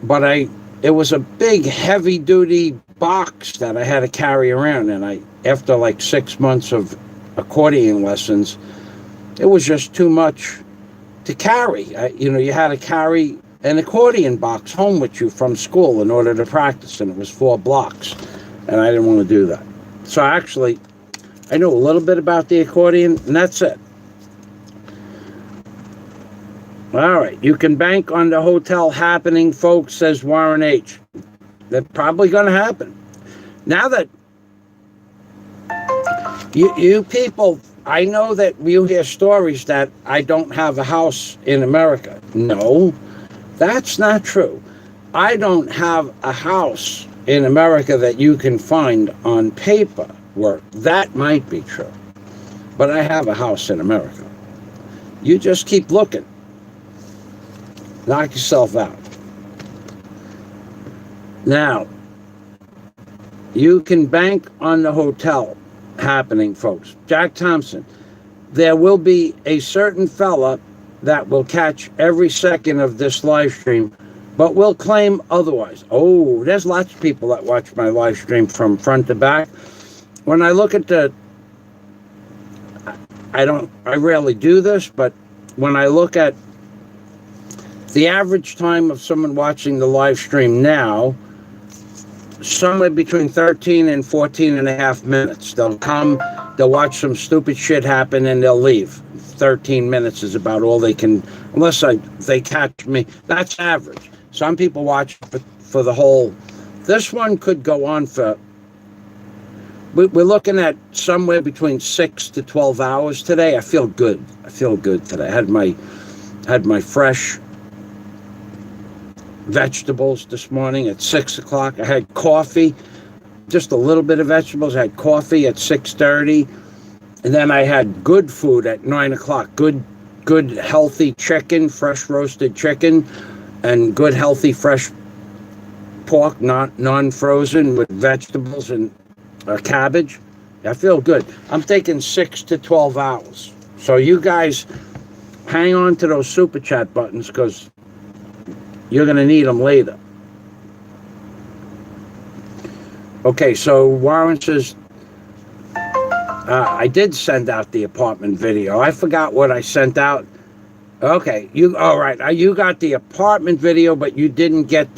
but it was a big, heavy-duty box that I had to carry around, and after like 6 months of accordion lessons, it was just too much to carry. You had to carry an accordion box home with you from school in order to practice, and it was 4 blocks, and I didn't want to do that. So actually, I know a little bit about the accordion, and that's it. All right, you can bank on the hotel happening, folks, says Warren H. That's probably going to happen. Now that you people, I know that you hear stories that I don't have a house in America. No, that's not true. I don't have a house in America that you can find on paperwork. That might be true. But I have a house in America. You just keep looking. Knock yourself out. Now, You can bank on the hotel happening, folks. Jack Thompson, there will be a certain fella that will catch every second of this live stream, but will claim otherwise. Oh, there's lots of people that watch my live stream from front to back. When I look at I rarely do this, but when I look at the average time of someone watching the live stream now, somewhere between 13 and 14 and a half minutes. They'll come, they'll watch some stupid shit happen, and they'll leave. 13 minutes is about all they can, unless they catch me. That's average. Some people watch for the whole. This one could go on for, we're looking at somewhere between 6 to 12 hours today. I feel good. I feel good today. I had my fresh vegetables this morning at 6 o'clock. I had coffee, just a little bit of vegetables. I had coffee at 6:30, and then I had good food at 9 o'clock. Good healthy chicken, fresh roasted chicken, and good healthy fresh pork, not non-frozen, with vegetables and cabbage. I feel good. I'm taking 6 to 12 hours. So you guys hang on to those super chat buttons, because you're going to need them later. Okay, so Warren says, I did send out the apartment video. I forgot what I sent out. Okay, all right. You got the apartment video, but you didn't get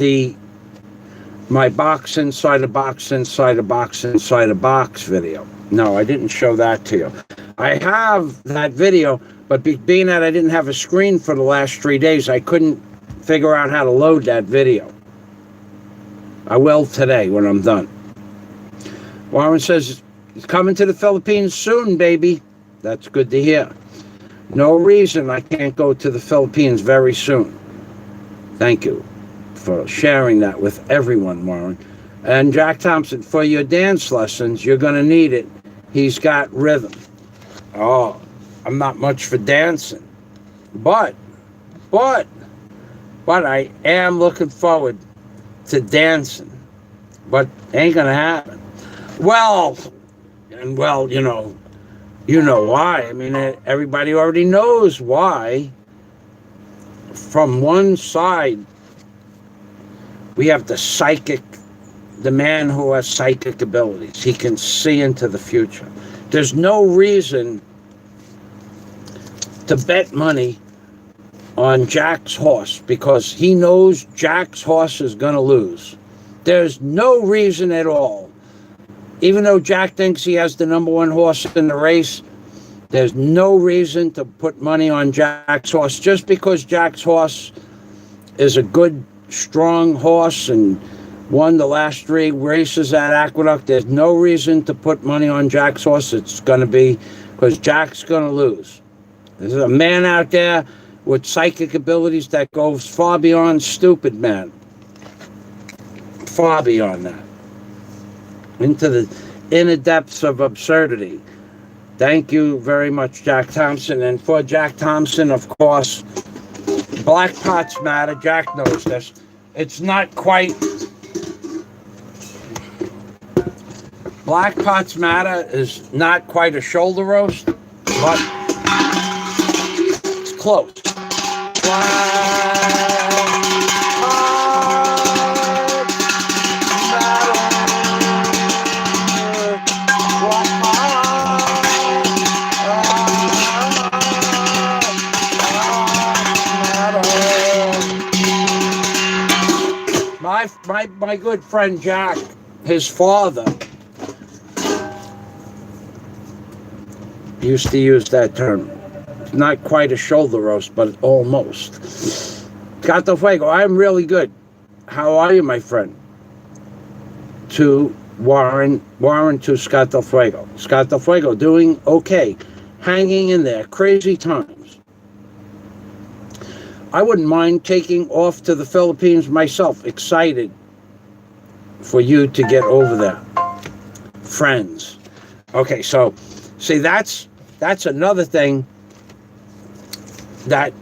my box inside a box inside a box inside a box video. No, I didn't show that to you. I have that video, but being that I didn't have a screen for the last 3 days, I couldn't figure out how to load that video. I will today when I'm done. Warren says, it's coming to the Philippines soon, baby. That's good to hear. No reason I can't go to the Philippines very soon. Thank you for sharing that with everyone, Warren. And Jack Thompson, for your dance lessons, you're going to need it. He's got rhythm. Oh, I'm not much for dancing. But I am looking forward to dancing. But ain't going to happen. Well, you know why. I mean, everybody already knows why. From one side, we have the man who has psychic abilities. He can see into the future. There's no reason to bet money on Jack's horse, because he knows Jack's horse is going to lose. There's no reason at all. Even though Jack thinks he has the number one horse in the race, there's no reason to put money on Jack's horse. Just because Jack's horse is a good, strong horse and won the last 3 races at Aqueduct, there's no reason to put money on Jack's horse. It's going to be because Jack's going to lose. There's a man out there with psychic abilities that goes far beyond stupid, man. Far beyond that. Into the inner depths of absurdity. Thank you very much, Jack Thompson. And for Jack Thompson, of course, black pots matter. Jack knows this. It's not quite... Black pots matter is not quite a shoulder roast, but it's close. My good friend Jack, his father, used to use that term. Not quite a shoulder roast, but almost. Gato Fuego, I'm really good. How are you, my friend? To Warren to Scato Fuego. Scato Fuego, doing okay. Hanging in there. Crazy times. I wouldn't mind taking off to the Philippines myself. Excited for you to get over there. Friends. Okay, so, see, that's another thing that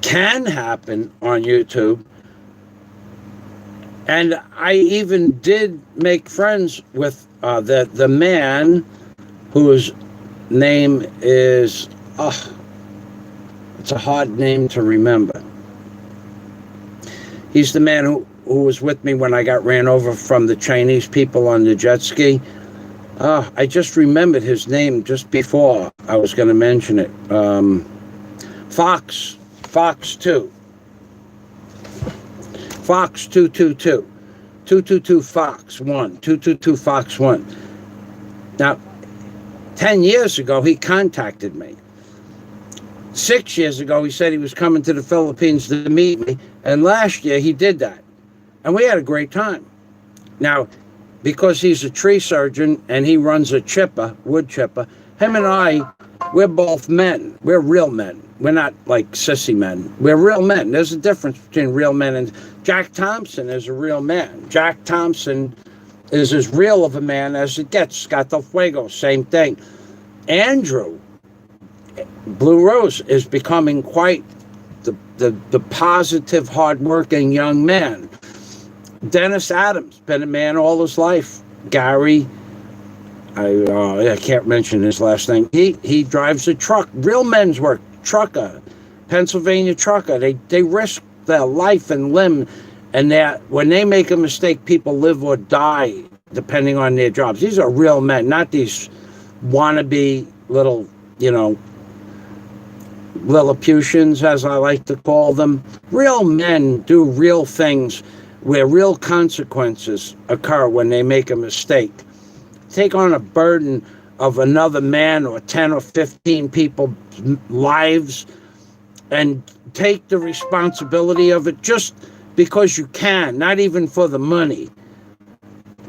can happen on YouTube, And I even did make friends with the man whose name is, it's a hard name to remember. He's the man who was with me when I got ran over from the Chinese people on the jet ski. I just remembered his name just before I was going to mention it. Fox 2. Fox 222. 222 Fox 1. 222 Fox 1. Now, 10 years ago, he contacted me. 6 years ago, he said he was coming to the Philippines to meet me. And last year, he did that. And we had a great time. Now, because he's a tree surgeon and he runs a chipper, wood chipper, him and I, we're both men. We're real men. We're not like sissy men. We're real men. There's a difference between real men and Jack Thompson is a real man. Jack Thompson is as real of a man as it gets. Scott Del Fuego, same thing. Andrew, Blue Rose, is becoming quite the positive, hardworking young man. Dennis Adams, been a man all his life. Gary, I can't mention his last name. He drives a truck, real men's work, trucker, Pennsylvania trucker. They risk their life and limb, and when they make a mistake, people live or die depending on their jobs. These are real men, not these wannabe little, Lilliputians, as I like to call them. Real men do real things where real consequences occur when they make a mistake. Take on a burden of another man or 10 or 15 people's lives and take the responsibility of it just because you can, not even for the money.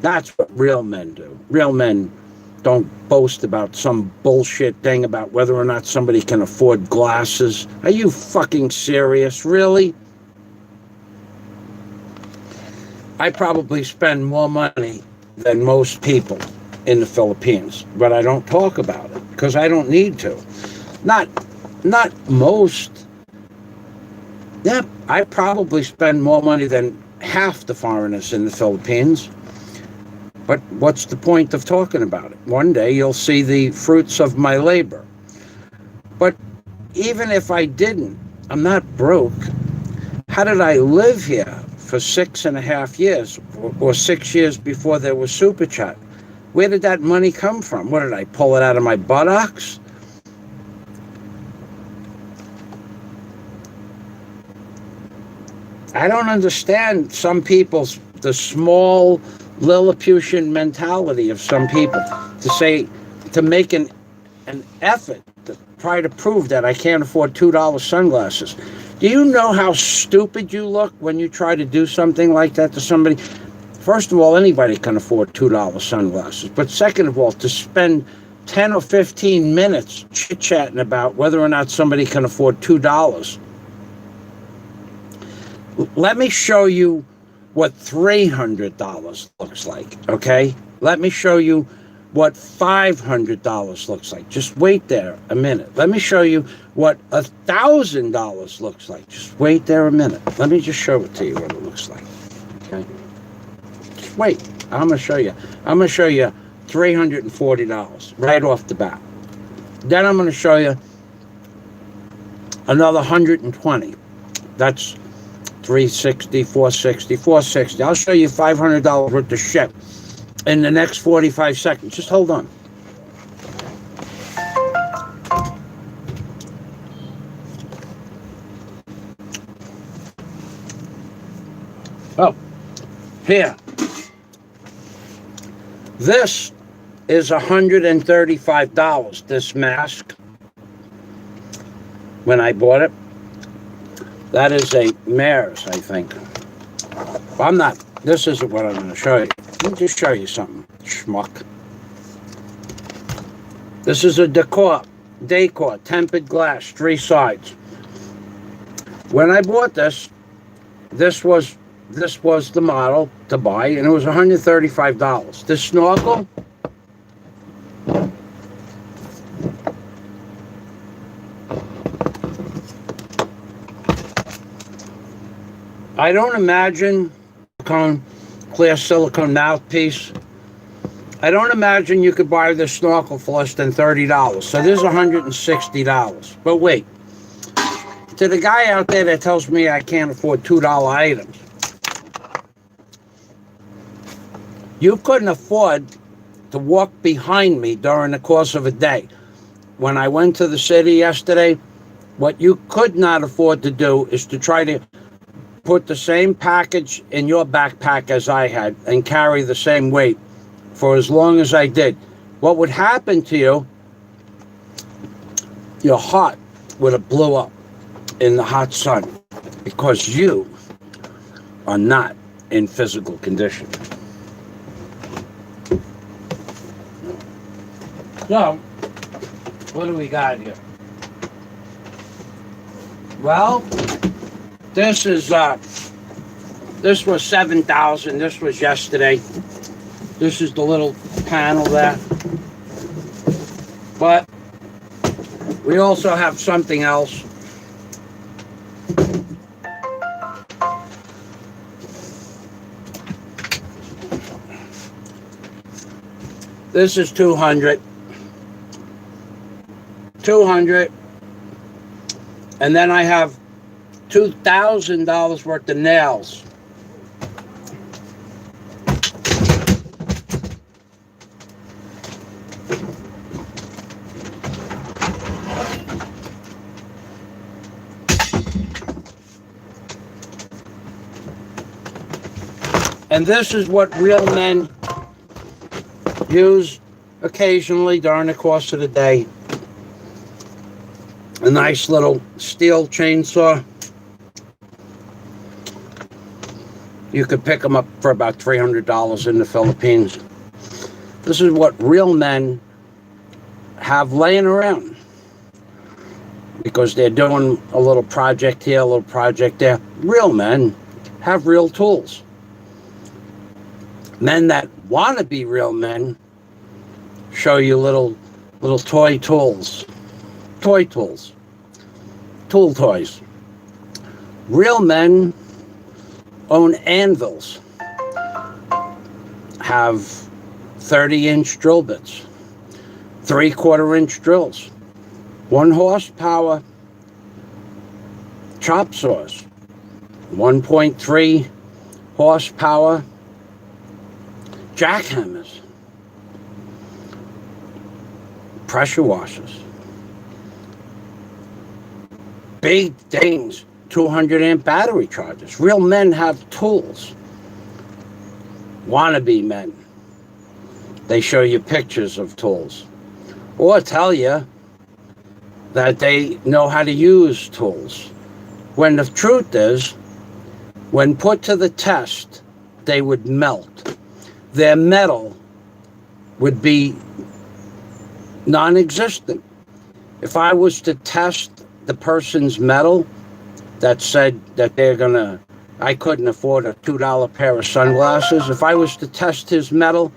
That's what real men do. Real men don't boast about some bullshit thing about whether or not somebody can afford glasses. Are you fucking serious? Really? I probably spend more money than most people in the Philippines, but I don't talk about it because I don't need to. Not most. Yeah, I probably spend more money than half the foreigners in the Philippines. But what's the point of talking about it? One day you'll see the fruits of my labor. But even if I didn't, I'm not broke. How did I live here for 6.5 years or 6 years before there was Super Chat? Where did that money come from? What, did I pull it out of my buttocks? I don't understand the small Lilliputian mentality of some people to make an effort to try to prove that I can't afford $2 sunglasses. Do you know how stupid you look when you try to do something like that to somebody? First of all, anybody can afford $2 sunglasses. But second of all, to spend 10 or 15 minutes chit-chatting about whether or not somebody can afford $2. Let me show you what $300 looks like, okay? Let me show you what $500 looks like. Just wait there a minute. Let me show you what $1,000 looks like. Just wait there a minute. Let me just show it to you what it looks like, okay? Just wait. I'm going to show you. I'm going to show you $340 right off the bat. Then I'm going to show you another $120. That's $360, $460, $460. I'll show you $500 worth of shit in the next 45 seconds. Just hold on. Oh, here. This is $135, this mask, when I bought it. That is a Mare's, I think. I'm not, this isn't what I'm going to show you. Let me just show you something, schmuck. This is a decor, tempered glass, 3 sides. When I bought this was the model to buy, and it was $135. This snorkel, I don't imagine clear silicone mouthpiece. I don't imagine you could buy this snorkel for less than $30. So this is $160. But wait, to the guy out there that tells me I can't afford $2 items, you couldn't afford to walk behind me during the course of a day. When I went to the city yesterday, what you could not afford to do is to try to put the same package in your backpack as I had and carry the same weight for as long as I did. What would happen to you, your heart would have blew up in the hot sun because you are not in physical condition. So, what do we got here? Well, this was 7,000. This was yesterday. This is the little panel there. But we also have something else. This is 200. 200. And then I have $2,000 worth of nails. And this is what real men use occasionally during the course of the day. A nice little steel chainsaw. You could pick them up for about $300 in the Philippines. This is what real men have laying around because they're doing a little project here, a little project there. Real men have real tools. Men that want to be real men show you little toy tools. Toy tools. Tool toys. Real men own anvils. Have 30-inch drill bits. 3/4-inch drills. 1 horsepower chop saws. 1.3 horsepower jackhammers. Pressure washers. Big things, 200-amp battery chargers. Real men have tools. Wannabe men. They show you pictures of tools. Or tell you that they know how to use tools. When the truth is, when put to the test, they would melt. Their metal would be non-existent. If I was to test the person's metal that said that I couldn't afford a $2 pair of sunglasses, if I was to test his metal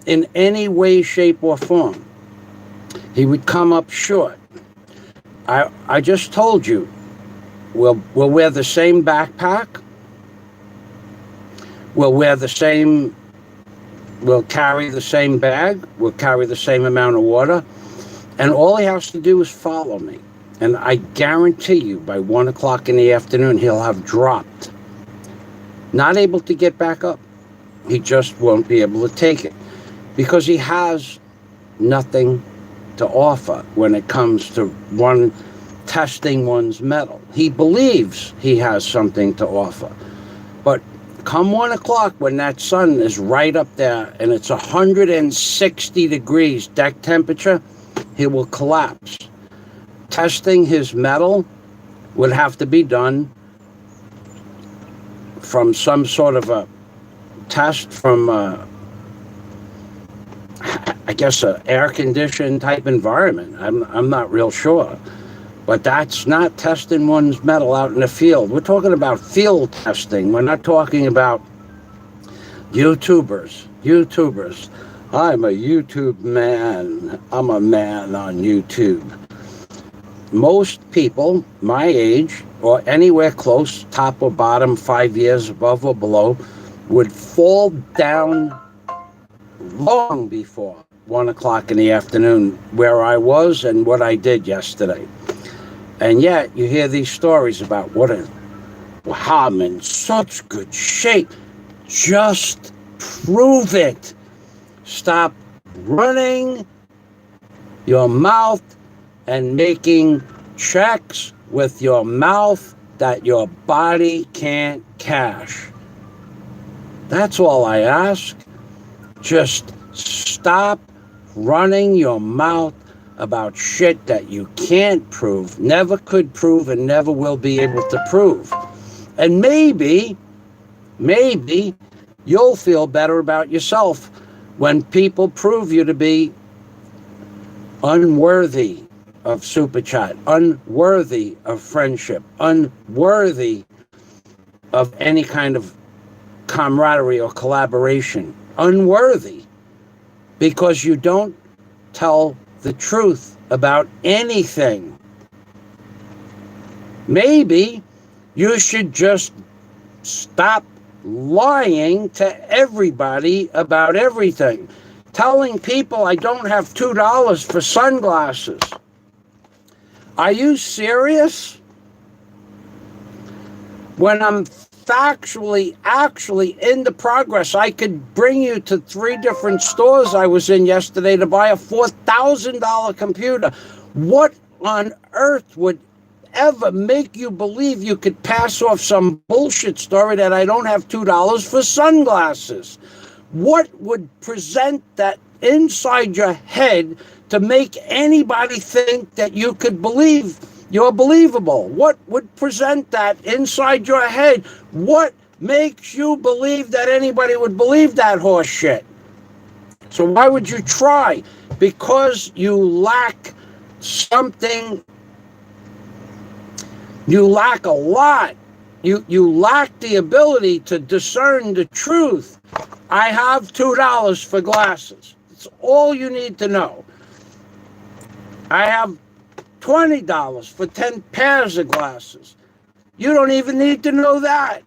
in any way, shape, or form, he would come up short. I just told you, we'll wear the same backpack, we'll carry the same bag, we'll carry the same amount of water, and all he has to do is follow me. And I guarantee you, by 1 o'clock in the afternoon, he'll have dropped. Not able to get back up. He just won't be able to take it. Because he has nothing to offer when it comes to testing one's metal. He believes he has something to offer. But come 1 o'clock, when that sun is right up there and it's 160 degrees deck temperature, he will collapse. Testing his metal would have to be done from some sort of a test from, I guess, an air-conditioned type environment. I'm not real sure. But that's not testing one's metal out in the field. We're talking about field testing. We're not talking about YouTubers. I'm a YouTube man. I'm a man on YouTube. Most people my age, or anywhere close, top or bottom, 5 years above or below, would fall down long before 1 o'clock in the afternoon where I was and what I did yesterday. And yet you hear these stories about how I'm in such good shape. Just prove it. Stop running your mouth and making checks with your mouth that your body can't cash. That's all I ask. Just stop running your mouth about shit that you can't prove, never could prove, and never will be able to prove. And maybe you'll feel better about yourself when people prove you to be unworthy of Super Chat, unworthy of friendship, unworthy of any kind of camaraderie or collaboration, unworthy, because you don't tell the truth about anything. Maybe you should just stop lying to everybody about everything. Telling people I don't have $2 for sunglasses. Are you serious? When I'm actually in the progress, I could bring you to 3 different stores I was in yesterday to buy a $4,000 computer. What on earth would ever make you believe you could pass off some bullshit story that I don't have $2 for sunglasses? What would present that inside your head to make anybody think that you could believe you're believable? What would present that inside your head? What makes you believe that anybody would believe that horse shit? So why would you try? Because you lack something. You lack a lot. You lack the ability to discern the truth. I have $2 for glasses. That's all you need to know. I have $20 for 10 pairs of glasses. You don't even need to know that.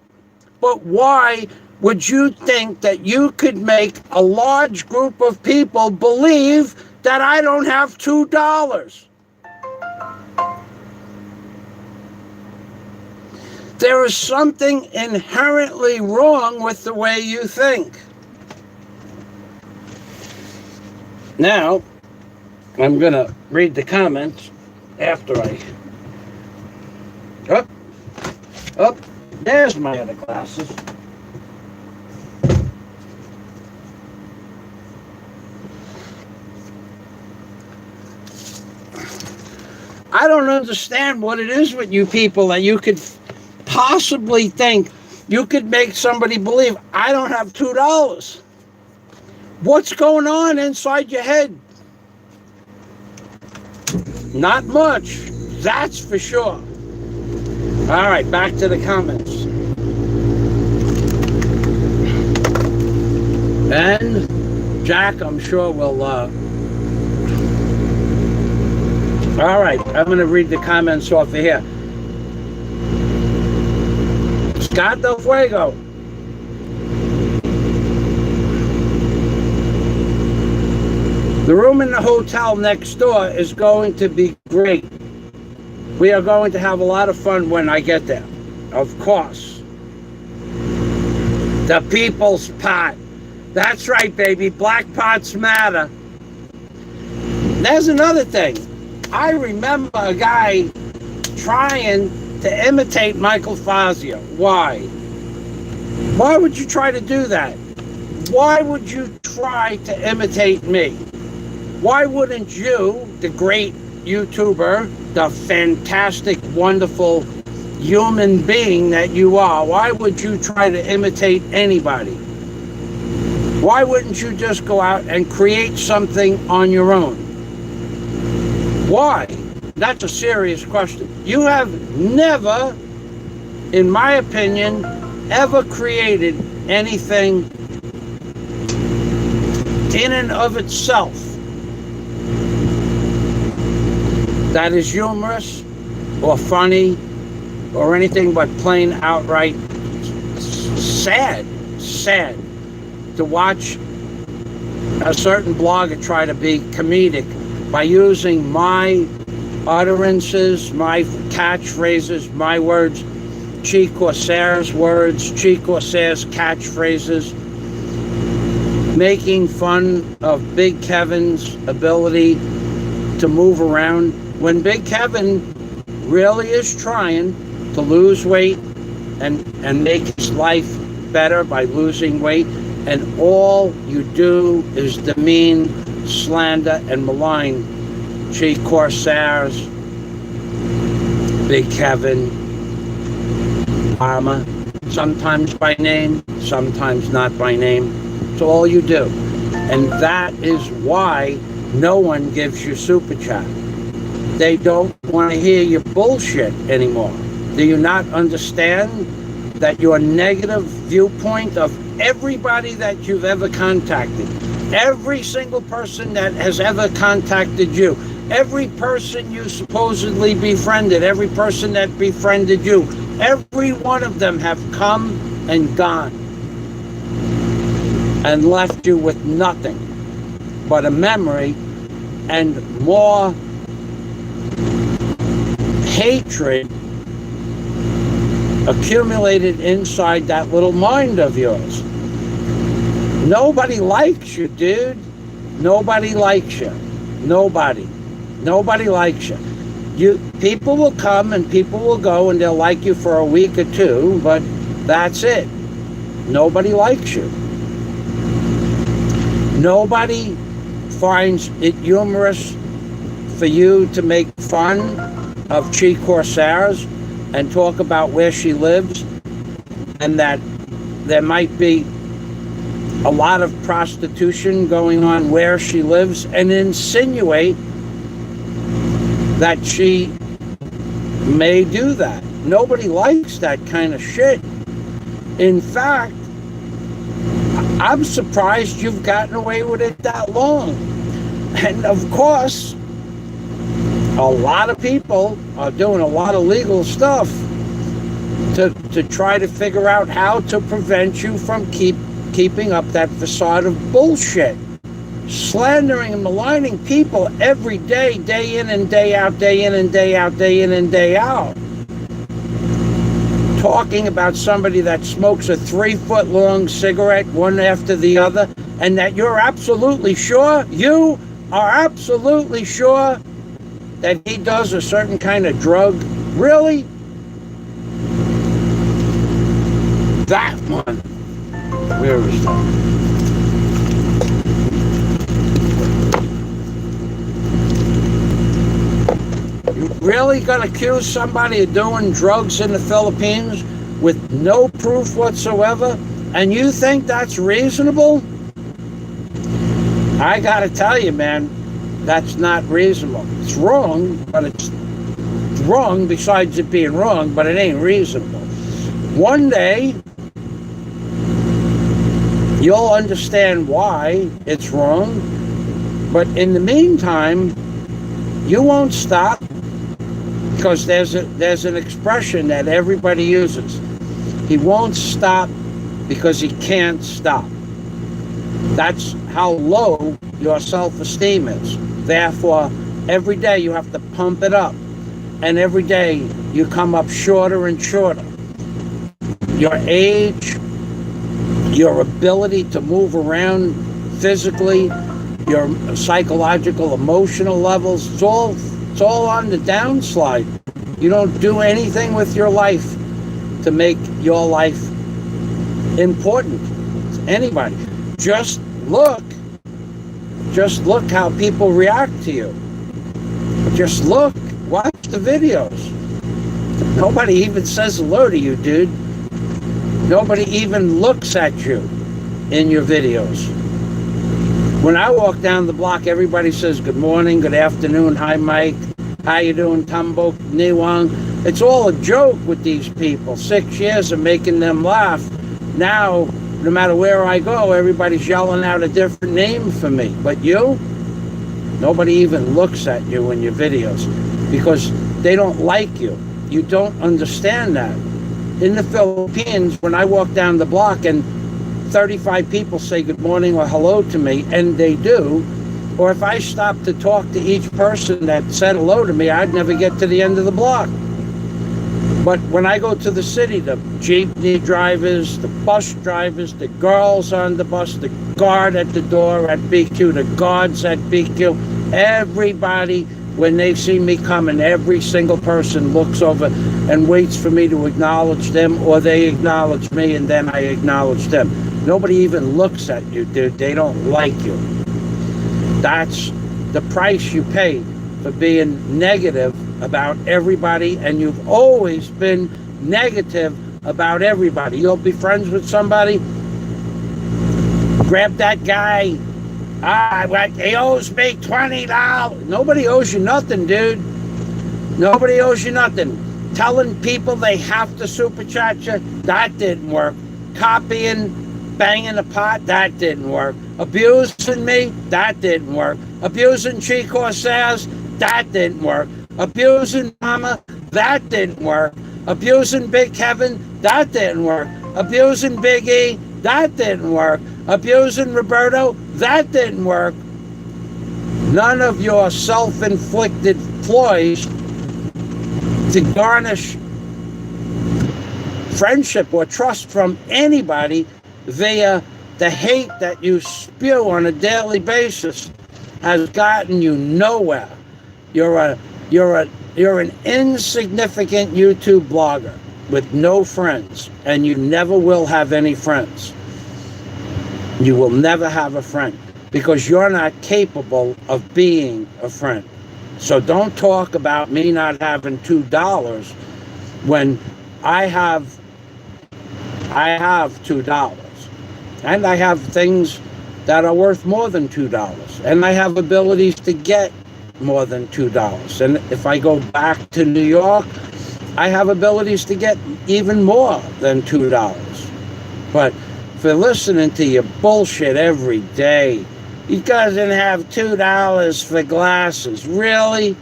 But why would you think that you could make a large group of people believe that I don't have $2? There is something inherently wrong with the way you think. Now, I'm going to read the comments after I... Oh, there's my other glasses. I don't understand what it is with you people that you could possibly think you could make somebody believe I don't have $2. What's going on inside your head? Not much, that's for sure. All right, back to the comments. And Jack, I'm sure will... All right, I'm going to read the comments off of here. Scott Del Fuego. The room in the hotel next door is going to be great. We are going to have a lot of fun when I get there. Of course. The people's pot. That's right, baby. Black pots matter. There's another thing. I remember a guy trying to imitate Michael Fazio. Why? Why would you try to do that? Why would you try to imitate me? Why wouldn't you, the great YouTuber, the fantastic, wonderful human being that you are, why would you try to imitate anybody? Why wouldn't you just go out and create something on your own? Why? That's a serious question. You have never, in my opinion, ever created anything in and of itself that is humorous or funny or anything but plain outright sad sad to watch a certain blogger try to be comedic by using my utterances, my catchphrases, my words, Chi Corsair's words, Chi Corsair's catchphrases, making fun of Big Kevin's ability to move around when Big Kevin really is trying to lose weight and make his life better by losing weight, and all you do is demean, slander, and malign Chi Corsair's, Big Kevin, Arma, sometimes by name, sometimes not by name. It's all you do. And that is why no one gives you Super Chat. They don't want to hear your bullshit anymore. Do you not understand that your negative viewpoint of everybody that you've ever contacted, every single person that has ever contacted you, every person you supposedly befriended, every person that befriended you, every one of them have come and gone and left you with nothing but a memory and more hatred accumulated inside that little mind of yours. Nobody likes you, dude. Nobody likes you. Nobody likes you. People will come and people will go and they'll like you for a week or two, but that's it. Nobody likes you. Nobody finds it humorous for you to make fun of Chi Corsair's and talk about where she lives and that there might be a lot of prostitution going on where she lives and insinuate that she may do that. Nobody likes that kind of shit. In fact, I'm surprised you've gotten away with it that long. And of course, a lot of people are doing a lot of legal stuff to try to figure out how to prevent you from keeping up that facade of bullshit. Slandering and maligning people every day, day in and day out, day in and day out, day in and day out. Talking about somebody that smokes a 3-foot-long cigarette one after the other, and that you're absolutely sure, you are absolutely sure that he does a certain kind of drug. Really? That one. Where is that? You really gonna accuse somebody of doing drugs in the Philippines with no proof whatsoever? And you think that's reasonable? I gotta tell you, man, that's not reasonable. It's wrong, but it's wrong besides it being wrong, but it ain't reasonable. One day, you'll understand why it's wrong, but in the meantime, you won't stop, because there's an expression that everybody uses. He won't stop because he can't stop. That's how low your self-esteem is. Therefore, every day you have to pump it up, and every day you come up shorter and shorter. Your age, your ability to move around physically, your psychological, emotional levels, it's all on the downslide. You don't do anything with your life to make your life important to anybody. Just look how people react to you. Just look, watch the videos. Nobody even says hello to you, dude. Nobody even looks at you in your videos. When I walk down the block, everybody says good morning, good afternoon, hi Mike, how you doing, Tumbo, Niwang. It's all a joke with these people. 6 years of making them laugh. Now, no matter where I go, everybody's yelling out a different name for me. But you, nobody even looks at you in your videos because they don't like you. You don't understand that. In the Philippines, when I walk down the block and 35 people say good morning or hello to me, and they do, or if I stop to talk to each person that said hello to me, I'd never get to the end of the block. But when I go to the city, the jeepney drivers, the bus drivers, the girls on the bus, the guard at the door at BQ, the guards at BQ, everybody, when they see me coming, every single person looks over and waits for me to acknowledge them, or they acknowledge me and then I acknowledge them. Nobody even looks at you, dude. They don't like you. That's the price you pay for being negative about everybody, and you've always been negative about everybody. You'll be friends with somebody, grab that guy, he owes me $20. Nobody owes you nothing, dude. Nobody owes you nothing. Telling people they have to super chat you, that didn't work. Copying, banging a pot, that didn't work. Abusing me, that didn't work. Abusing Chico says, that didn't work. Abusing Mama, that didn't work. Abusing Big Kevin, that didn't work. Abusing Big E, that didn't work. Abusing Roberto, that didn't work. None of your self-inflicted ploys to garnish friendship or trust from anybody via the hate that you spew on a daily basis has gotten you nowhere. You're an insignificant YouTube blogger with no friends, and you never will have any friends. You will never have a friend because you're not capable of being a friend. So don't talk about me not having $2 when I have $2, and I have things that are worth more than $2, and I have abilities to get more than $2. And if I go back to New York, I have abilities to get even more than $2. But for listening to your bullshit every day, he doesn't have $2 for glasses. Really?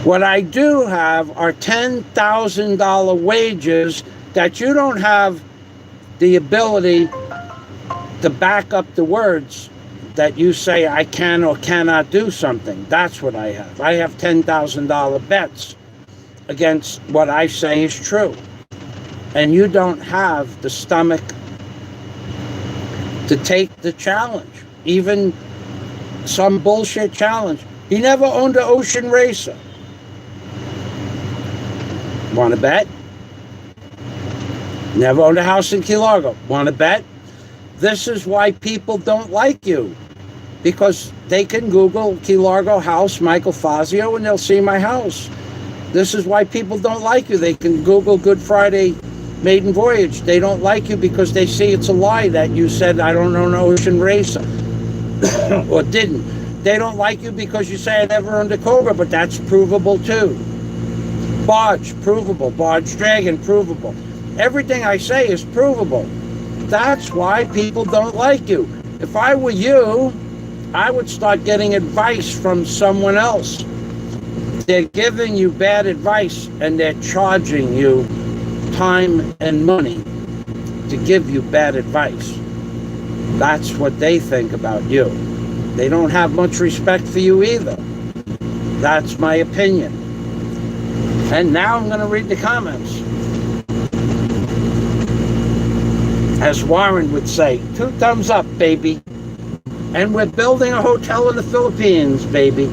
What I do have are $10,000 wages that you don't have the ability to back up the words that you say I can or cannot do something. That's what I have. I have $10,000 bets against what I say is true. And you don't have the stomach to take the challenge, even some bullshit challenge. He never owned an ocean racer. Want to bet? Never owned a house in Key Largo. Want to bet? This is why people don't like you, because they can Google Key Largo house Michael Fazio and they'll see my house. This is why people don't like you. They can Google Good Friday maiden voyage. They don't like you because they see it's a lie that you said I don't own an ocean racer or didn't. They don't like you because you say I never owned a Cobra, but that's provable too. Barge, provable. Barge Dragon, provable. Everything I say is provable. That's why people don't like you. If I were you, I would start getting advice from someone else. They're giving you bad advice and they're charging you time and money to give you bad advice. That's what they think about you. They don't have much respect for you either. That's my opinion. And now I'm going to read the comments. As Warren would say, 2 thumbs up, baby. And we're building a hotel in the Philippines, baby.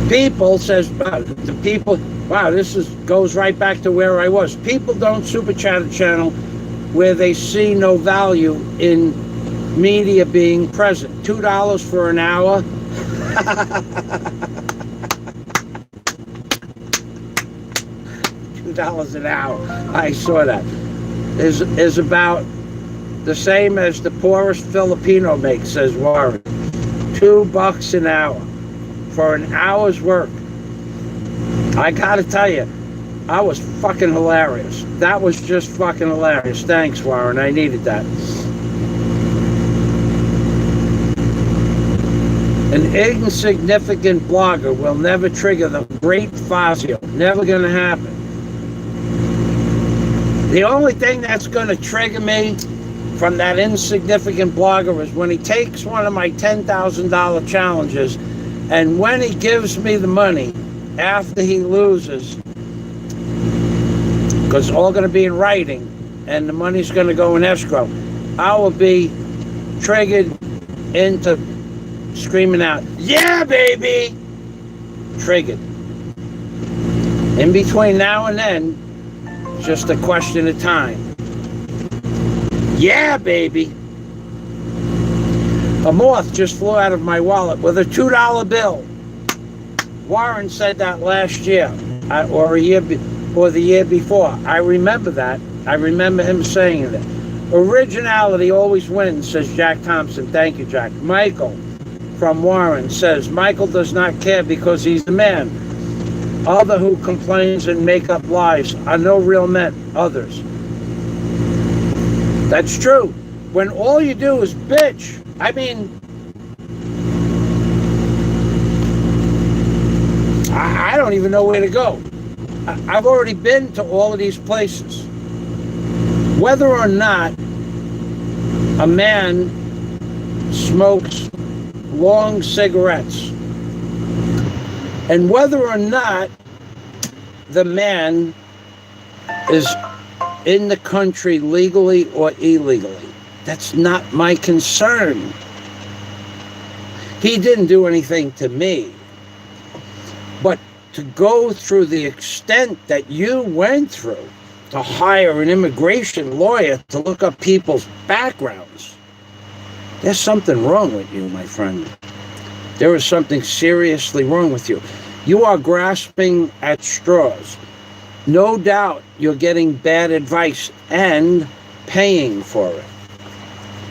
People says, the people, wow, goes right back to where I was. People don't super chat a channel where they see no value in media being present. $2 for an hour. $2 an hour. I saw that. Is about the same as the poorest Filipino makes, says Warren. $2 an hour for an hour's work. I gotta tell you, I was fucking hilarious. That was just fucking hilarious. Thanks, Warren. I needed that. An insignificant blogger will never trigger the great Fazio. Never gonna happen. The only thing that's going to trigger me from that insignificant blogger is when he takes one of my $10,000 challenges, and when he gives me the money after he loses, because it's all going to be in writing and the money's going to go in escrow, I will be triggered into screaming out, "Yeah, baby!" Triggered. In between now and then, it's just a question of time. Yeah, baby. A moth just flew out of my wallet with a $2 bill. Warren said that last year, or the year before. I remember that. I remember him saying that. Originality always wins, says Jack Thompson. Thank you, Jack. Michael from Warren says, Michael does not care because he's a man. Other who complains and make up lies are no real men, others. That's true. When all you do is bitch, I mean, I don't even know where to go. I've already been to all of these places. Whether or not a man smokes long cigarettes, and whether or not the man is in the country legally or illegally, that's not my concern. He didn't do anything to me. But to go through the extent that you went through to hire an immigration lawyer to look up people's backgrounds, there's something wrong with you, my friend. There is something seriously wrong with you. You are grasping at straws. No doubt you're getting bad advice and paying for it.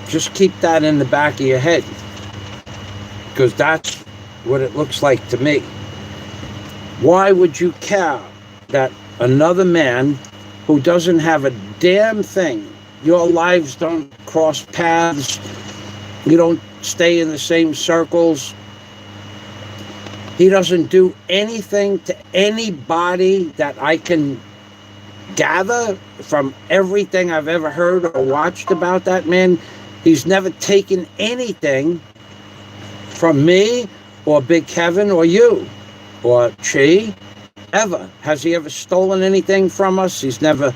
Just keep that in the back of your head, because that's what it looks like to me. Why would you care that another man who doesn't have a damn thing, your lives don't cross paths, you don't stay in the same circles, he doesn't do anything to anybody that I can gather from everything I've ever heard or watched about that man? He's never taken anything from me or Big Kevin or you or Chi, ever. Has he ever stolen anything from us? He's never,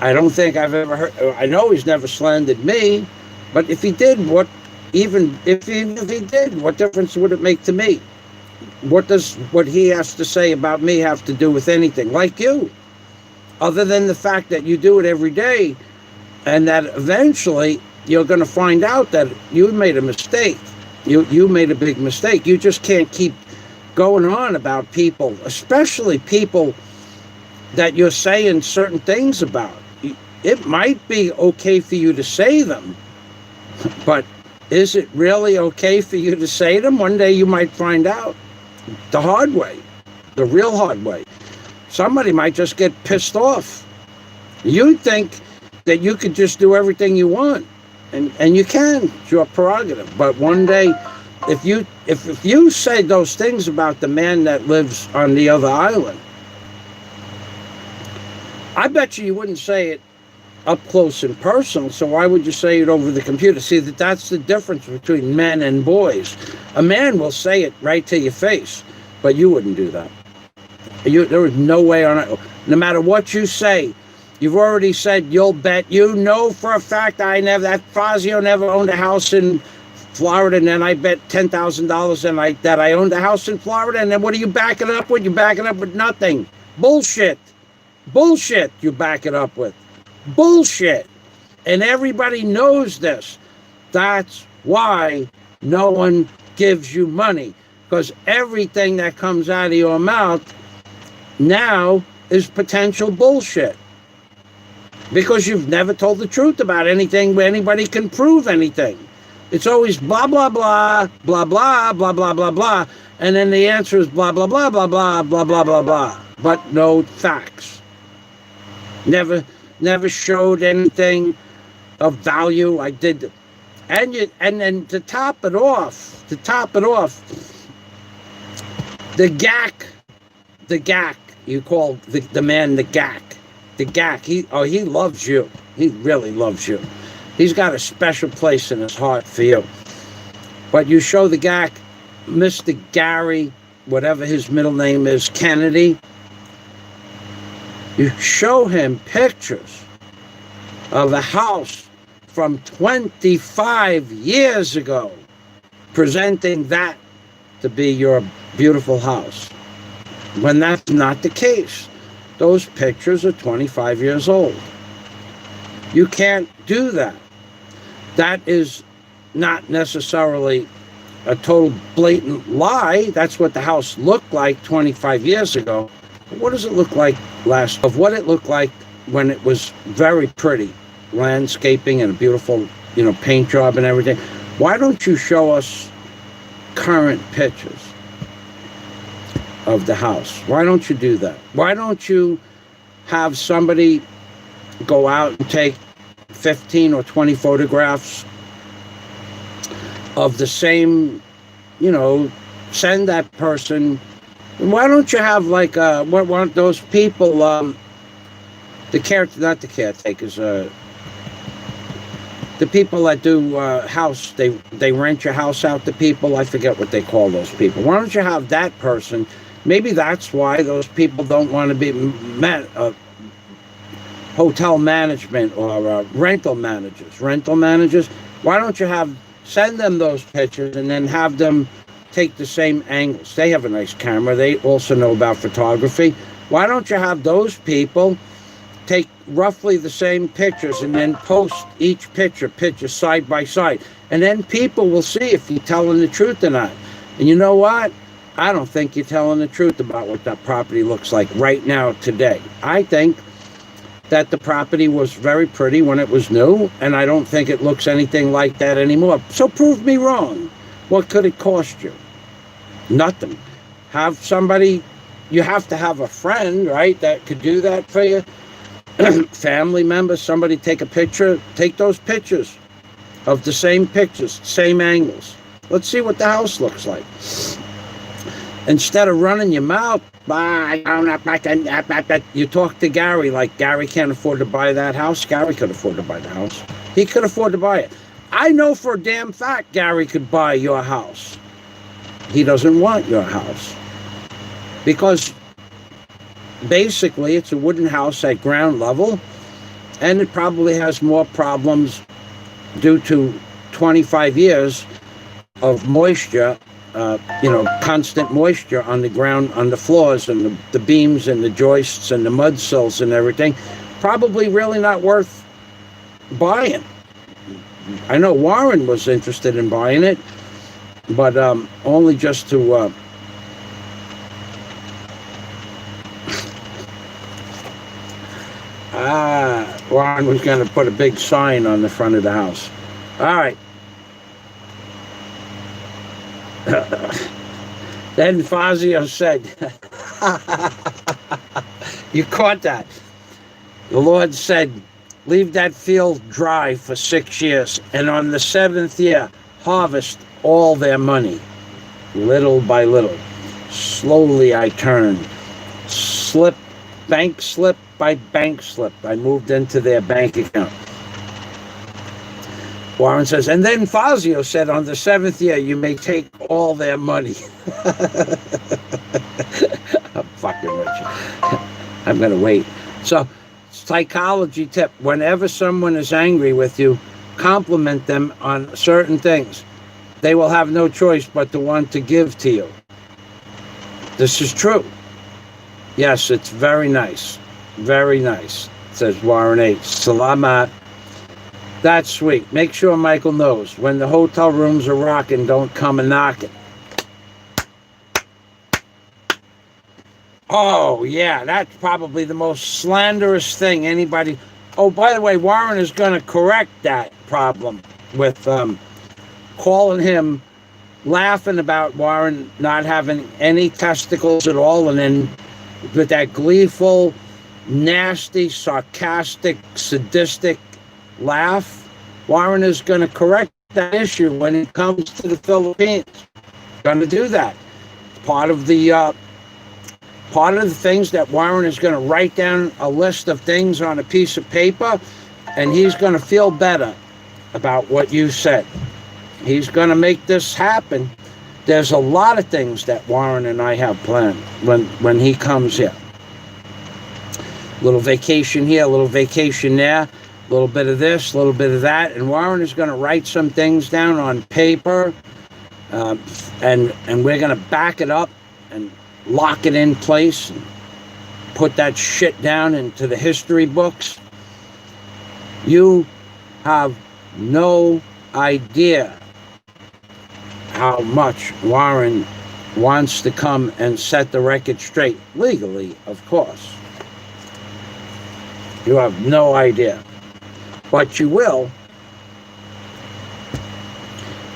I don't think I've ever heard, I know he's never slandered me, but if he did, what difference would it make to me? What does what he has to say about me have to do with anything? Like you, other than the fact that you do it every day, and that eventually you're going to find out that you made a mistake. You made a big mistake. You just can't keep going on about people, especially people that you're saying certain things about. It might be okay for you to say them, but is it really okay for you to say them? One day you might find out the hard way, the real hard way. Somebody might just get pissed off. You think that you could just do everything you want, and you can. It's your prerogative. But one day, if you say those things about the man that lives on the other island, I bet you wouldn't say it up close and personal, so why would you say it over the computer? See, that's the difference between men and boys. A man will say it right to your face, but you wouldn't do that. There is no way on it. No matter what you say, you've already said you'll bet. You know for a fact that Fazio never owned a house in Florida, and then I bet $10,000 that I owned a house in Florida, and then what are you backing it up with? You're backing up with nothing. Bullshit. Bullshit you back it up with. Bullshit. And everybody knows this. That's why no one gives you money, because everything that comes out of your mouth now is potential bullshit, because you've never told the truth about anything where anybody can prove anything. It's always blah, blah, blah, blah, blah, blah, blah, blah, blah, and then the answer is blah, blah, blah, blah, blah, blah, blah, blah, blah, but no facts. Never showed anything of value. I did, and then to top it off, the GAC, you call the man the GAC. the GAC, he loves you. He really loves you. He's got a special place in his heart for you. But you show the GAC, Mr. Gary, whatever his middle name is, Kennedy, you show him pictures of a house from 25 years ago, presenting that to be your beautiful house. When that's not the case, those pictures are 25 years old. You can't do that. That is not necessarily a total blatant lie. That's what the house looked like 25 years ago. But what does it look like of what it looked like when it was very pretty, landscaping and a beautiful, paint job and everything? Why don't you show us current pictures of the house? Why don't you do that? Why don't you have somebody go out and take 15 or 20 photographs of the same, send that person. Why don't you have like what those people, not the caretakers, the people that do house, they rent your house out to people. I forget what they call those people. Why don't you have that person? Maybe that's why those people don't want to be hotel management or rental managers. Why don't you send them those pictures and then have them take the same angles? They have a nice camera. They also know about photography. Why don't you have those people take roughly the same pictures and then post each picture side by side? And then people will see if you're telling the truth or not. And you know what? I don't think you're telling the truth about what that property looks like right now, today. I think that the property was very pretty when it was new, and I don't think it looks anything like that anymore. So prove me wrong. What could it cost you? Nothing. Have somebody, you have to have a friend, right, that could do that for you. Family member, somebody take a picture, take those pictures of the same pictures, same angles. Let's see what the house looks like. Instead of running your mouth, you talk to Gary like Gary can't afford to buy that house. Gary could afford to buy the house. He could afford to buy it. I know for a damn fact Gary could buy your house. He doesn't want your house because basically it's a wooden house at ground level, and it probably has more problems due to 25 years of moisture, constant moisture on the ground, on the floors and the beams and the joists and the mud sills and everything. Probably really not worth buying. I know Warren was interested in buying it, but only just to Warren was going to put a big sign on the front of the house. All right. Then Fazio said, you caught that. The Lord said, leave that field dry for 6 years, and on the 7th year, harvest all their money. Little by little. Slowly I turned. Bank slip by bank slip. I moved into their bank account. Warren says, and then Fazio said, on the 7th year, you may take all their money. I'm fucking rich. I'm going to wait. So, psychology tip, whenever someone is angry with you, compliment them on certain things. They will have no choice but to want to give to you. This is true. Yes, it's very nice. Very nice, says Warren H. Salamat. That's sweet. Make sure Michael knows. When the hotel rooms are rocking, don't come a knocking. Oh, yeah, that's probably the most slanderous thing anybody... Oh, by the way, Warren is going to correct that problem with calling him, laughing about Warren not having any testicles at all, and then with that gleeful, nasty, sarcastic, sadistic laugh. Warren is going to correct that issue when it comes to the Philippines. Going to do that. Part of the Part of the things that Warren is going to write down a list of things on a piece of paper, and he's going to feel better about what you said. He's going to make this happen. There's a lot of things that Warren and I have planned when he comes here. A little vacation here, a little vacation there, a little bit of this, a little bit of that. And Warren is going to write some things down on paper, and we're going to back it up and lock it in place and put that shit down into the history books. You have no idea how much Warren wants to come and set the record straight, legally, of course. You have no idea. But you will.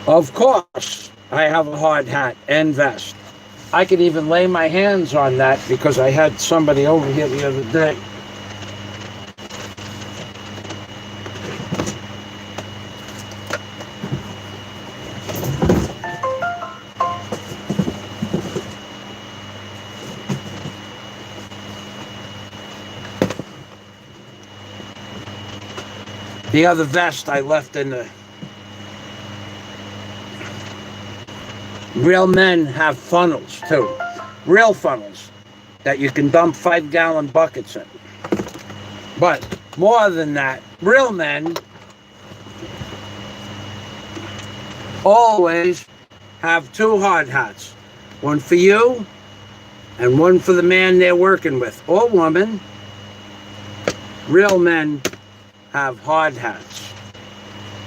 Of course, I have a hard hat and vest. I could even lay my hands on that because I had somebody over here the other day. The other vest I left in the... Real men have funnels, too. Real funnels that you can dump 5-gallon buckets in. But more than that, real men always have 2 hard hats. One for you and one for the man they're working with, or woman. Real men have hard hats.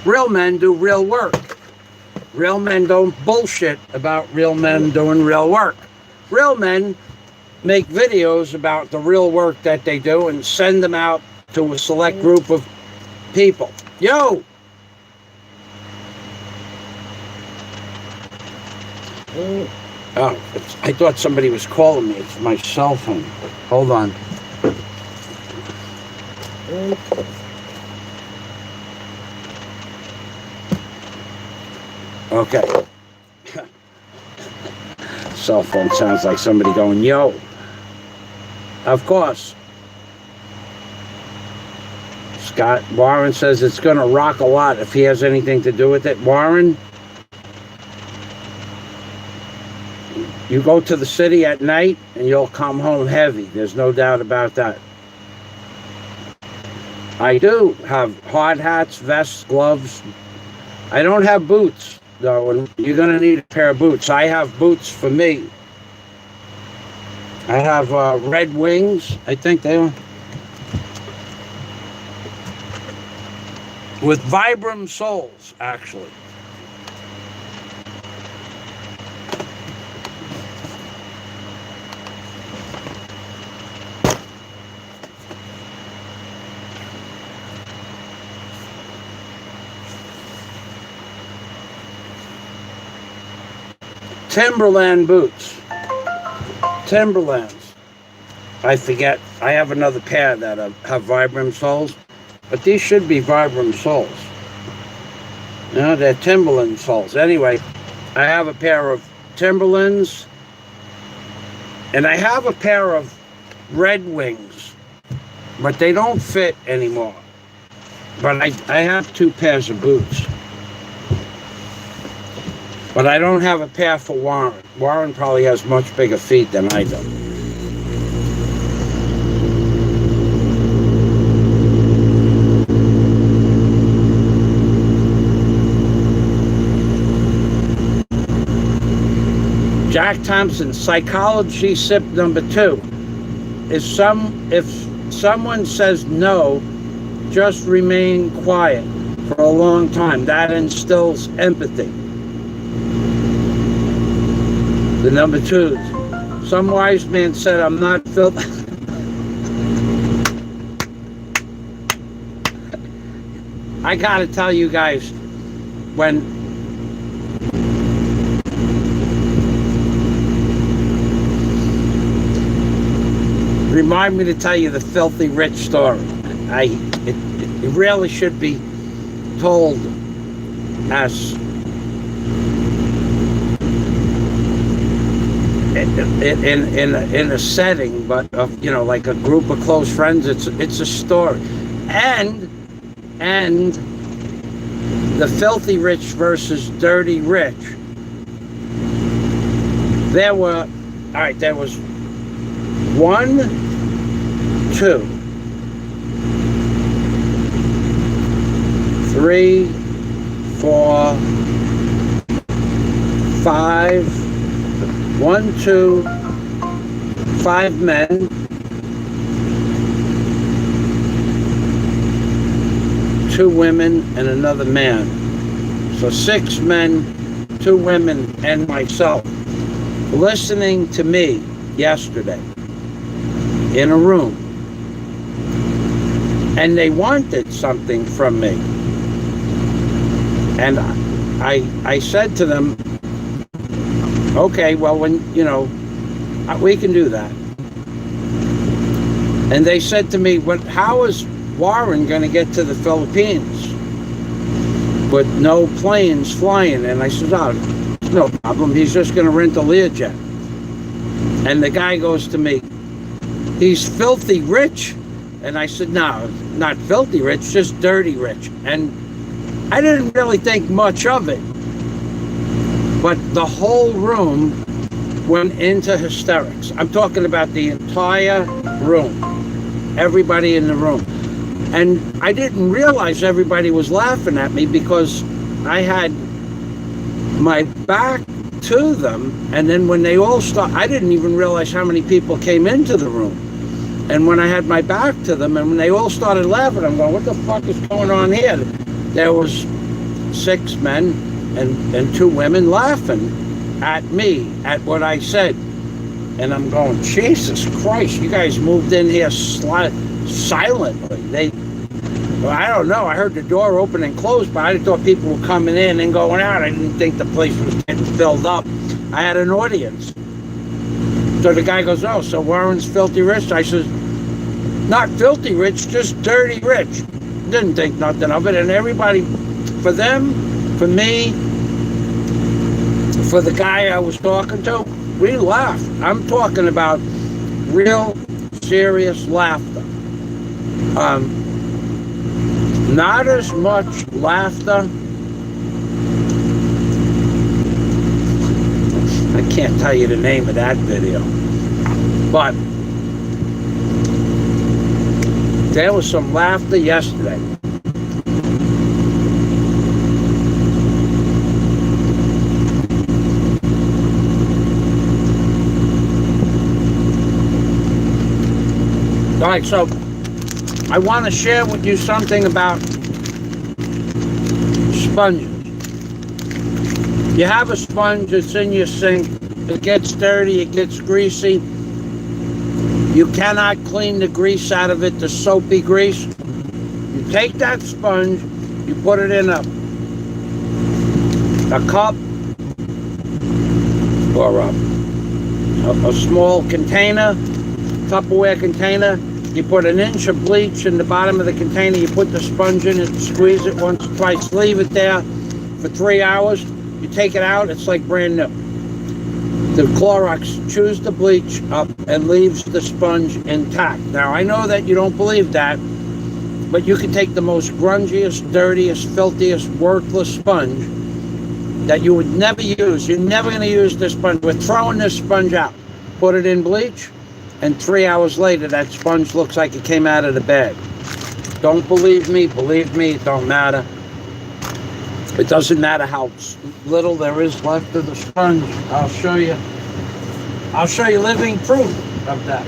Real men do real work. Real men don't bullshit about real men doing real work. Real men make videos about the real work that they do and send them out to a select group of people. Yo! Oh, I thought somebody was calling me. It's my cell phone. Hold on. Okay. Cell phone sounds like somebody going, yo. Of course. Scott, Warren says it's going to rock a lot if he has anything to do with it. Warren, you go to the city at night and you'll come home heavy. There's no doubt about that. I do have hard hats, vests, gloves. I don't have boots, though, and you're going to need a pair of boots. I have boots for me. I have Red Wings, I think they are. With Vibram soles, actually. Timberland boots. Timberlands. I forget. I have another pair that have Vibram soles, but these should be Vibram soles. No, they're Timberland soles. Anyway, I have a pair of Timberlands, and I have a pair of Red Wings, but they don't fit anymore. But I have 2 pairs of boots. But I don't have a pair for Warren. Warren probably has much bigger feet than I do. Jack Thompson, psychology sip number 2. If someone says no, just remain quiet for a long time. That instills empathy. The number 2, some wise man said, I'm not filled. I gotta tell you guys, remind me to tell you the filthy rich story. It really should be told as in a setting, but you know, like a group of close friends. It's a story, and the filthy rich versus dirty rich. There was 1, 2, 3, 4, 5. 1, 2, 5 men, 2 women, and another man. So 6 men, 2 women, and myself listening to me yesterday in a room. And they wanted something from me. And I said to them, okay, well, when, you know, we can do that. And they said to me, how is Warren going to get to the Philippines with no planes flying? And I said, oh, no problem. He's just going to rent a Learjet. And the guy goes to me, he's filthy rich. And I said, no, not filthy rich, just dirty rich. And I didn't really think much of it. But the whole room went into hysterics. I'm talking about the entire room. Everybody in the room. And I didn't realize everybody was laughing at me because I had my back to them. And then when they all started, I didn't even realize how many people came into the room. And when I had my back to them and when they all started laughing, I'm going, what the fuck is going on here? There was 6 men and 2 women laughing at me, at what I said. And I'm going, Jesus Christ, you guys moved in here silently. I don't know, I heard the door open and close, but I thought people were coming in and going out. I didn't think the place was getting filled up. I had an audience. So the guy goes, oh, so Warren's filthy rich? I says, not filthy rich, just dirty rich. Didn't think nothing of it. And everybody, for them, for me, for the guy I was talking to, we laughed. I'm talking about real serious laughter. Not as much laughter. I can't tell you the name of that video. But there was some laughter yesterday. All right, so I want to share with you something about sponges. You have a sponge, it's in your sink, it gets dirty, it gets greasy. You cannot clean the grease out of it, the soapy grease. You take that sponge, you put it in a cup or a small container, Tupperware container. You put an inch of bleach in the bottom of the container, you put the sponge in it, squeeze it once or twice, leave it there for 3 hours. You take it out, it's like brand new. The Clorox chews the bleach up and leaves the sponge intact. Now, I know that you don't believe that, but you can take the most grungiest, dirtiest, filthiest, worthless sponge that you would never use. You're never going to use this sponge. We're throwing this sponge out. Put it in bleach, and 3 hours later, that sponge looks like it came out of the bag. Don't believe me, it don't matter. It doesn't matter how little there is left of the sponge. I'll show you living proof of that.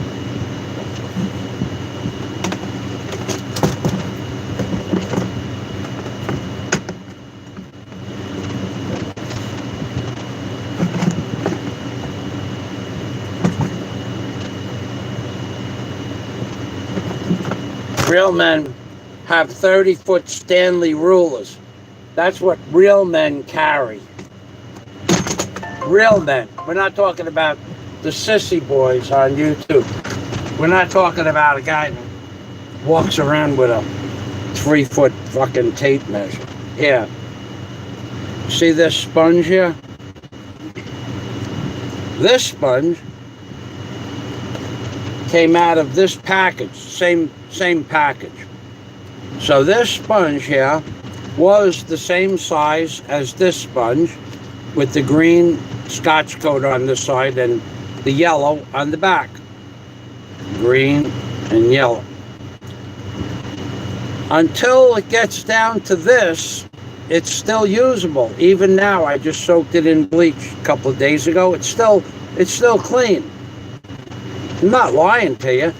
Real men have 30-foot Stanley rulers. That's what real men carry. Real men. We're not talking about the sissy boys on YouTube. We're not talking about a guy that walks around with a 3-foot fucking tape measure. Here. See this sponge here? This sponge came out of this package, same package. So this sponge here was the same size as this sponge, with the green Scotch coat on this side and the yellow on the back. Green and yellow. Until it gets down to this, it's still usable. Even now, I just soaked it in bleach a couple of days ago. It's still clean. I'm not lying to you.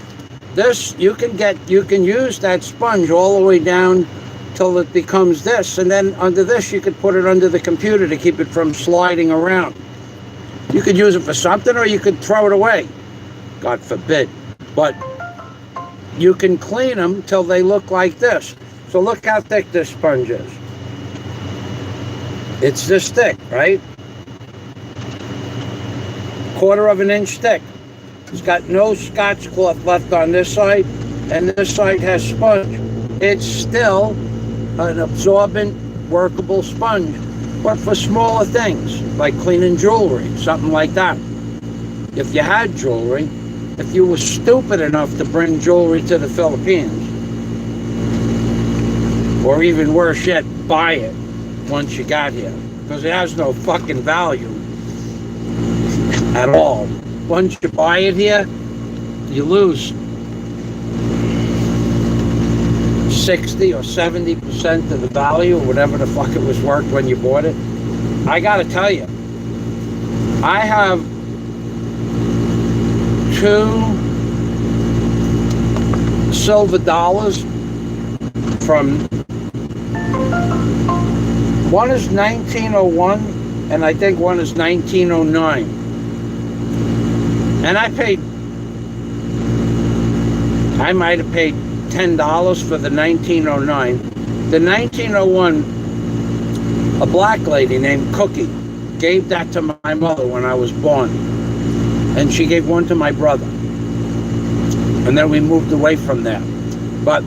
This, you can use that sponge all the way down till it becomes this, and then under this you could put it under the computer to keep it from sliding around. You could use it for something, or you could throw it away. God forbid. But you can clean them till they look like this. So look how thick this sponge is. It's this thick, right? 1/4 of an inch thick. It's got no Scotch cloth left on this side, and this side has sponge. It's still an absorbent, workable sponge, but for smaller things, like cleaning jewelry, something like that. If you had jewelry, if you were stupid enough to bring jewelry to the Philippines, or even worse yet, buy it once you got here, because it has no fucking value at all. Once you buy it here, you lose 60 or 70% of the value, or whatever the fuck it was worth when you bought it. I gotta tell you, I have 2 silver dollars from, one is 1901 and I think one is 1909. And I might have paid $10 for the 1909. The 1901, a black lady named Cookie gave that to my mother when I was born. And she gave one to my brother. And then we moved away from there. But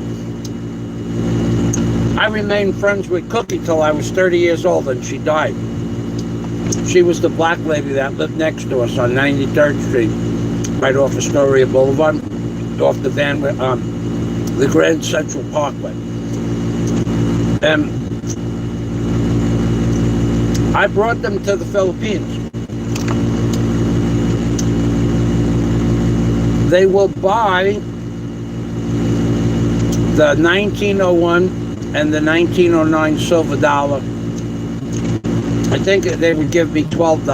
I remained friends with Cookie till I was 30 years old, and she died. She was the black lady that lived next to us on 93rd Street, right off Astoria Boulevard, off the the Grand Central Parkway. And I brought them to the Philippines. They will buy the 1901 and the 1909 silver dollar. I think they would give me $12.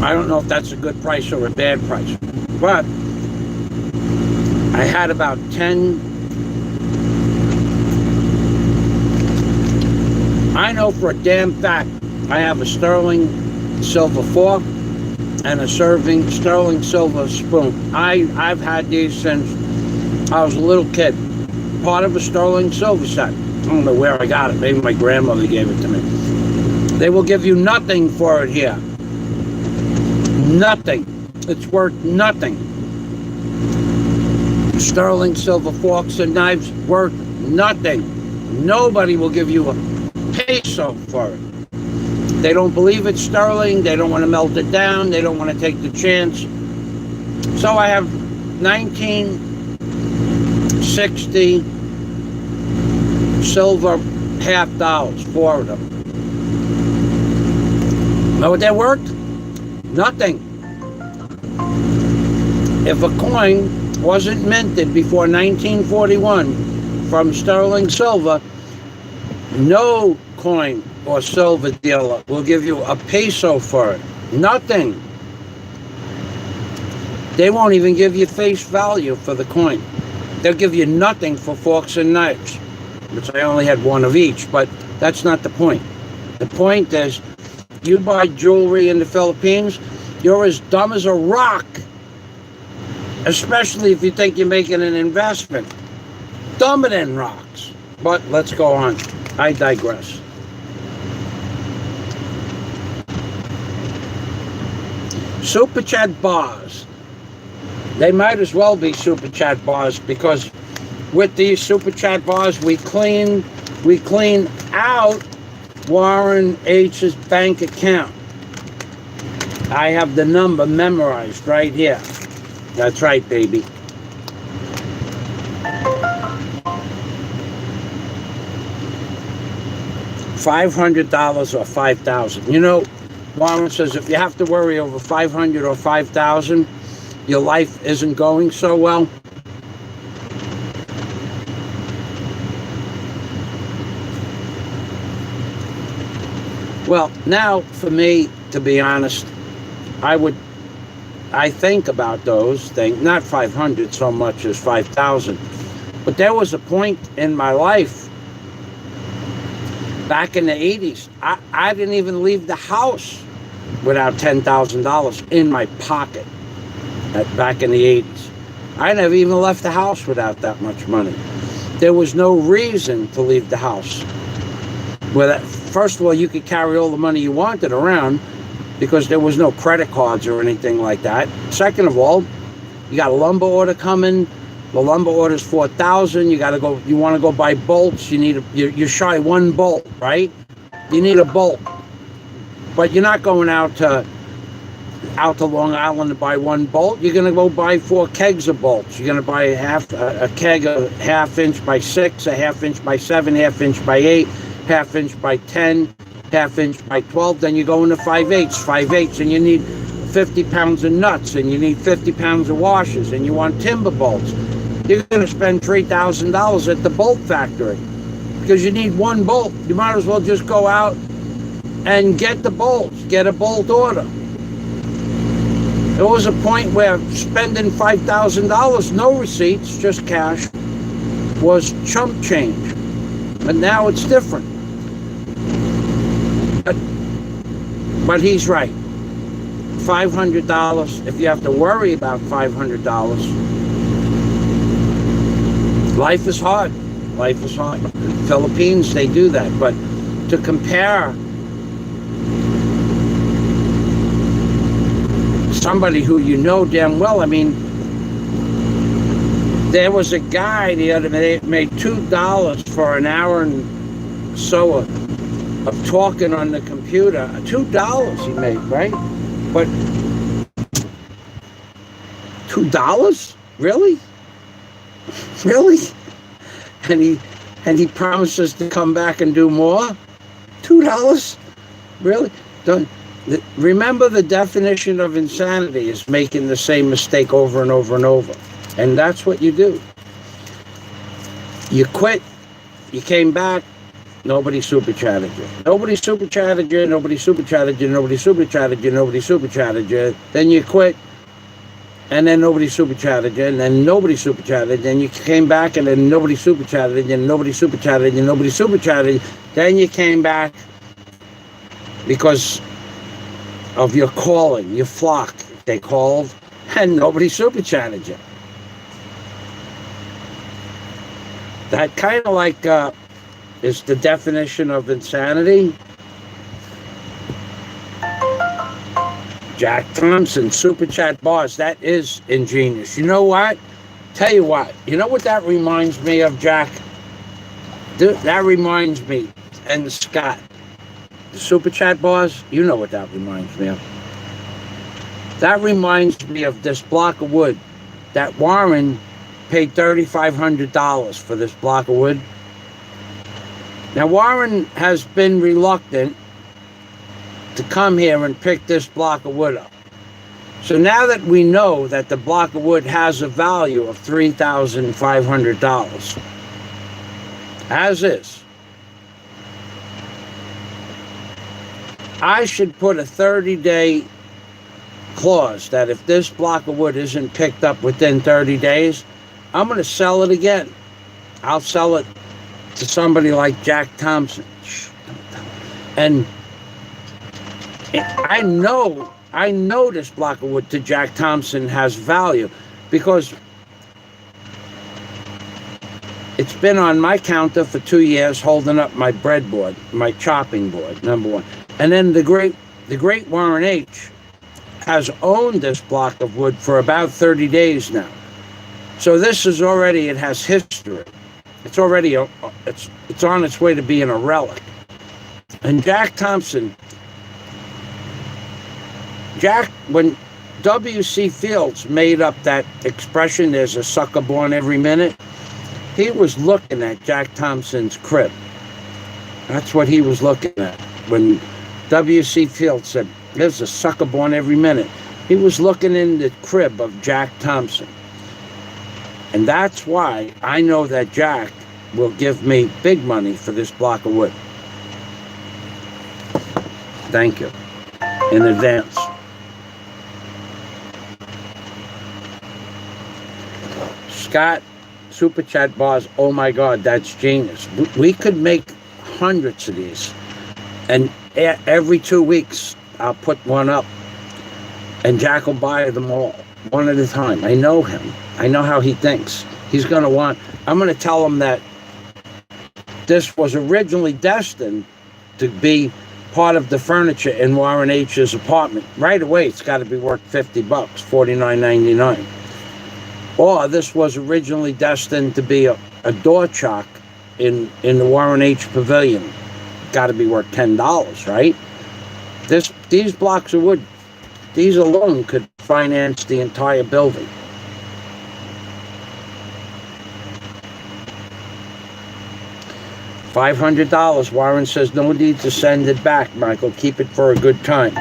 I don't know if that's a good price or a bad price, but I had about 10. I know for a damn fact I have a sterling silver fork and a sterling silver spoon. I've had these since I was a little kid. Part of a sterling silver set. I don't know where I got it. Maybe my grandmother gave it to me. They will give you nothing for it here. Nothing. It's worth nothing. Sterling silver forks and knives worth nothing. Nobody will give you a peso for it. They don't believe it's sterling. They don't want to melt it down. They don't want to take the chance. So I have 1960 silver half dollars, 4 of them. Know what they're worth? Nothing. If a coin wasn't minted before 1941 from sterling silver, no coin or silver dealer will give you a peso for it. Nothing. They won't even give you face value for the coin. They'll give you nothing for forks and knives, which I only had 1 of each, but that's not the point. The point is, you buy jewelry in the Philippines, you're as dumb as a rock, especially if you think you're making an investment. Dumber than rocks. But let's go on. I digress. Super Chat bars. They might as well be Super Chat bars, because with these Super Chat bars we clean out Warren H's bank account. I have the number memorized right here. That's right, baby. $500 or $5,000. You know, Warren says if you have to worry over $500 or $5,000, your life isn't going so well. Well, now for me, to be honest, I think about those things, not 500 so much as 5,000. But there was a point in my life back in the 80s, I didn't even leave the house without $10,000 in my pocket. Back in the 80s, I never even left the house without that much money. There was no reason to leave the house. First of all, you could carry all the money you wanted around because there was no credit cards or anything like that. Second of all, you got a lumber order coming. The lumber order is $4,000. You want to go buy bolts. You're shy one bolt, right? You need a bolt, but you're not going out to Long Island to buy one bolt. You're going to go buy 4 kegs of bolts. You're going to buy a keg of 1/2 inch by 6, a 1/2 inch by 7, 1/2 inch by 8, 1/2 inch by 10, 1/2 inch by 12. Then you go into 5/8, and you need 50 pounds of nuts, and you need 50 pounds of washers, and you want timber bolts. You're going to spend $3,000 at the bolt factory because you need one bolt. You might as well just go out and get the bolts, get a bolt order. There was a point where spending $5,000, no receipts, just cash, was chump change. But now it's different. But he's right. $500, if you have to worry about $500, life is hard. Life is hard. In the Philippines, they do that. But to compare somebody who you know damn well, I mean, there was a guy the other day made $2 for an hour and so of talking on the computer. $2 he made, right? But $2? Really? Really? And he promises to come back and do more? $2? Really? Remember, the definition of insanity is making the same mistake over and over and over. And that's what you do. You quit, you came back, nobody super chatted you. Nobody super chatted you, nobody super chatted you, nobody super chatted you, nobody super chatted you. Then you quit, and then nobody super chatted you, and then nobody super chatted, then you came back, and then nobody super chatted you, and nobody super chatted you, nobody super chatted you. Then you came back because of your calling, your flock, they called, and nobody super chatted you. That kind of like is the definition of insanity. Jack Thompson, Super Chat Bars, that is ingenious. You know what? Tell you what, you know what that reminds me of, Jack? That reminds me, and Scott, the Super Chat Bars, you know what that reminds me of. That reminds me of this block of wood that Warren paid $3,500 for this block of wood. Now, Warren has been reluctant to come here and pick this block of wood up. So now that we know that the block of wood has a value of $3,500, as is, I should put a 30-day clause that if this block of wood isn't picked up within 30 days, I'm going to sell it again. I'll sell it to somebody like Jack Thompson. And I know this block of wood to Jack Thompson has value because it's been on my counter for 2 years holding up my breadboard, my chopping board, number one. And then the great Warren H has owned this block of wood for about 30 days now. So this is already, it has history. It's already, it's on its way to being a relic. And Jack Thompson, when W.C. Fields made up that expression, there's a sucker born every minute, he was looking at Jack Thompson's crib. That's what he was looking at. When W.C. Fields said, there's a sucker born every minute, he was looking in the crib of Jack Thompson. And that's why I know that Jack will give me big money for this block of wood. Thank you in advance. Scott, Super Chat bars, oh my God, that's genius. We could make hundreds of these. And every 2 weeks, I'll put one up. And Jack will buy them all, one at a time. I know him. I know how he thinks. He's going to want... I'm going to tell him that this was originally destined to be part of the furniture in Warren H's apartment. Right away, it's got to be worth $50, $49.99. Or this was originally destined to be a door chock in the Warren H Pavilion. Got to be worth $10, right? These blocks of wood, these alone could finance the entire building. $500. Warren says, no need to send it back, Michael. Keep it for a good time.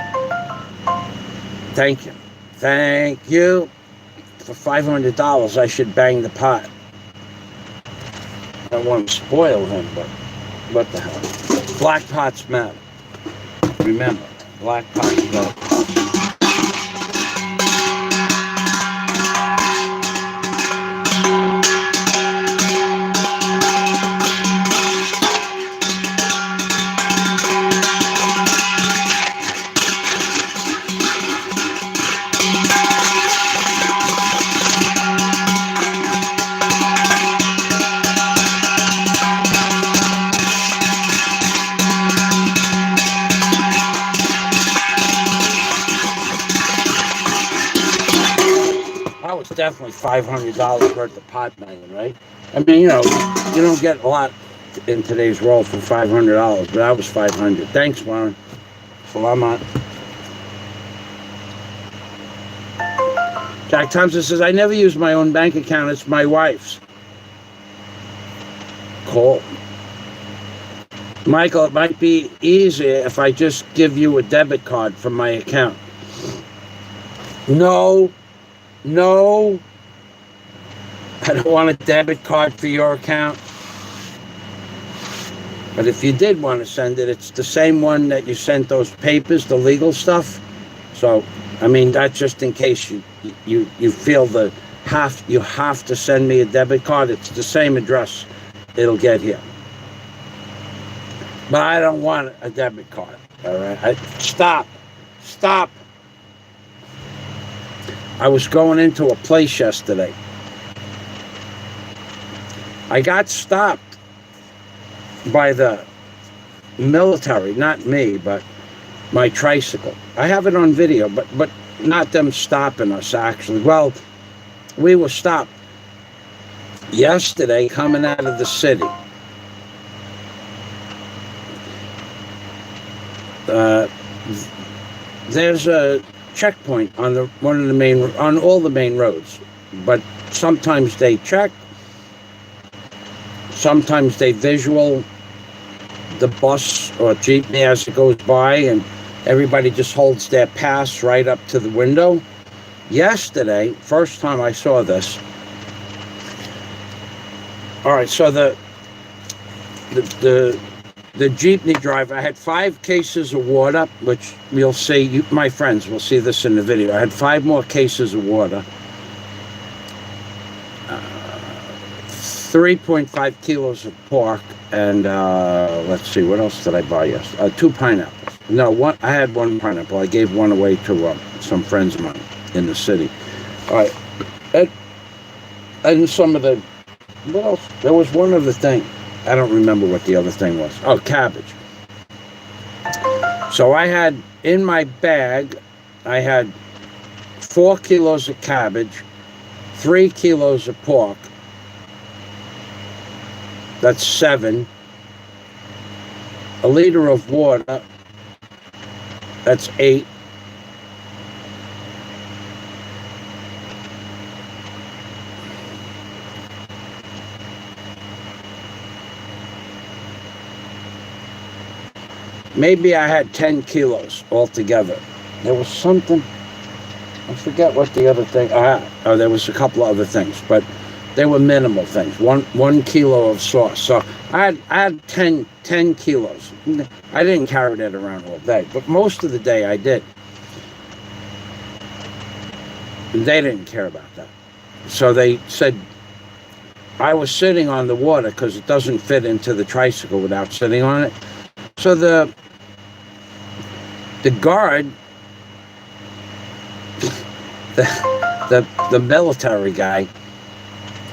Thank you. Thank you. For $500, I should bang the pot. I don't want to spoil him, but what the hell. Black pots matter. Remember, black pots matter. Definitely $500 worth of pot banging, right? I mean, you don't get a lot in today's world for $500, but that was $500. Thanks, Warren. Salamat. Jack Thompson says, I never use my own bank account. It's my wife's. Cool. Michael, it might be easier if I just give you a debit card from my account. No, I don't want a debit card for your account. But if you did want to send it, it's the same one that you sent those papers, the legal stuff. So, I mean, that's just in case you feel you have to send me a debit card. It's the same address it'll get here. But I don't want a debit card. All right? Stop. I was going into a place yesterday. I got stopped by the military, not me, but my tricycle. I have it on video, but not them stopping us, actually. Well, we were stopped yesterday coming out of the city. There's a checkpoint on all the main roads, but sometimes they check, sometimes they visual the bus or jeepney as it goes by, and everybody just holds their pass right up to the window. Yesterday, first time I saw this. All right, so the jeepney driver, I had 5 cases of water, which you'll see, my friends will see this in the video. I had 5 more cases of water, 3.5 kilos of pork, and let's see, what else did I buy yesterday? 2 pineapples. No, I had 1 pineapple. I gave 1 away to some friends of mine in the city. All right, and some of the, what else? There was one other thing. I don't remember what the other thing was. Oh, cabbage. So I had, in my bag, I had 4 kilos of cabbage, 3 kilos of pork. That's 7. a liter of water, that's 8. Maybe I had 10 kilos altogether. There was something, I forget what the other thing, there was a couple of other things, but they were minimal things. One kilo of sauce. So I had 10 kilos. I didn't carry that around all day, but most of the day I did. They didn't care about that. So they said, I was sitting on the water because it doesn't fit into the tricycle without sitting on it. So the guard, the military guy,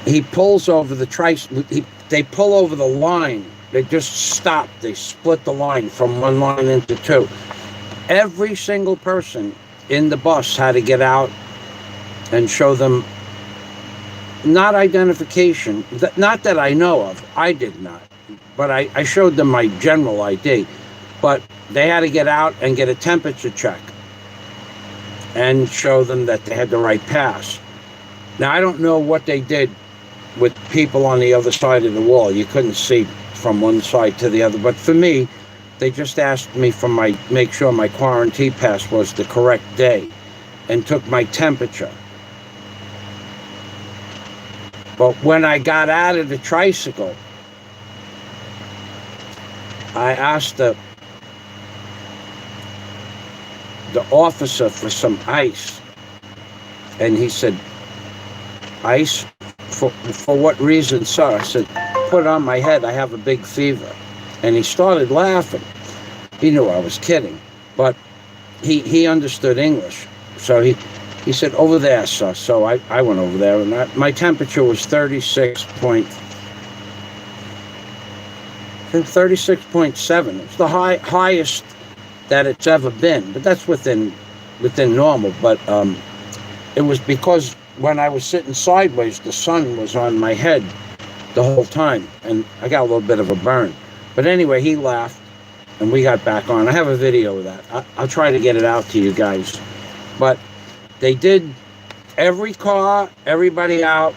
he pulls over the tricycle. They pull over the line. They just stop. They split the line from one line into two. Every single person in the bus had to get out and show them, not identification, not that I know of. I did not. But I showed them my general ID. But they had to get out and get a temperature check and show them that they had the right pass. Now, I don't know what they did with people on the other side of the wall. You couldn't see from one side to the other. But for me, they just asked me for make sure my quarantine pass was the correct day and took my temperature. But when I got out of the tricycle, I asked the officer for some ice, and he said, ice? For what reason, sir? I said, put it on my head, I have a big fever. And he started laughing. He knew I was kidding, but he understood English. So he said, over there, sir. So I went over there, and my temperature was 36.7. It's the highest that it's ever been, but that's within normal. But it was because when I was sitting sideways, the sun was on my head the whole time, and I got a little bit of a burn. But anyway, he laughed, and we got back on. I have a video of that. I'll try to get it out to you guys. But they did every car, everybody out.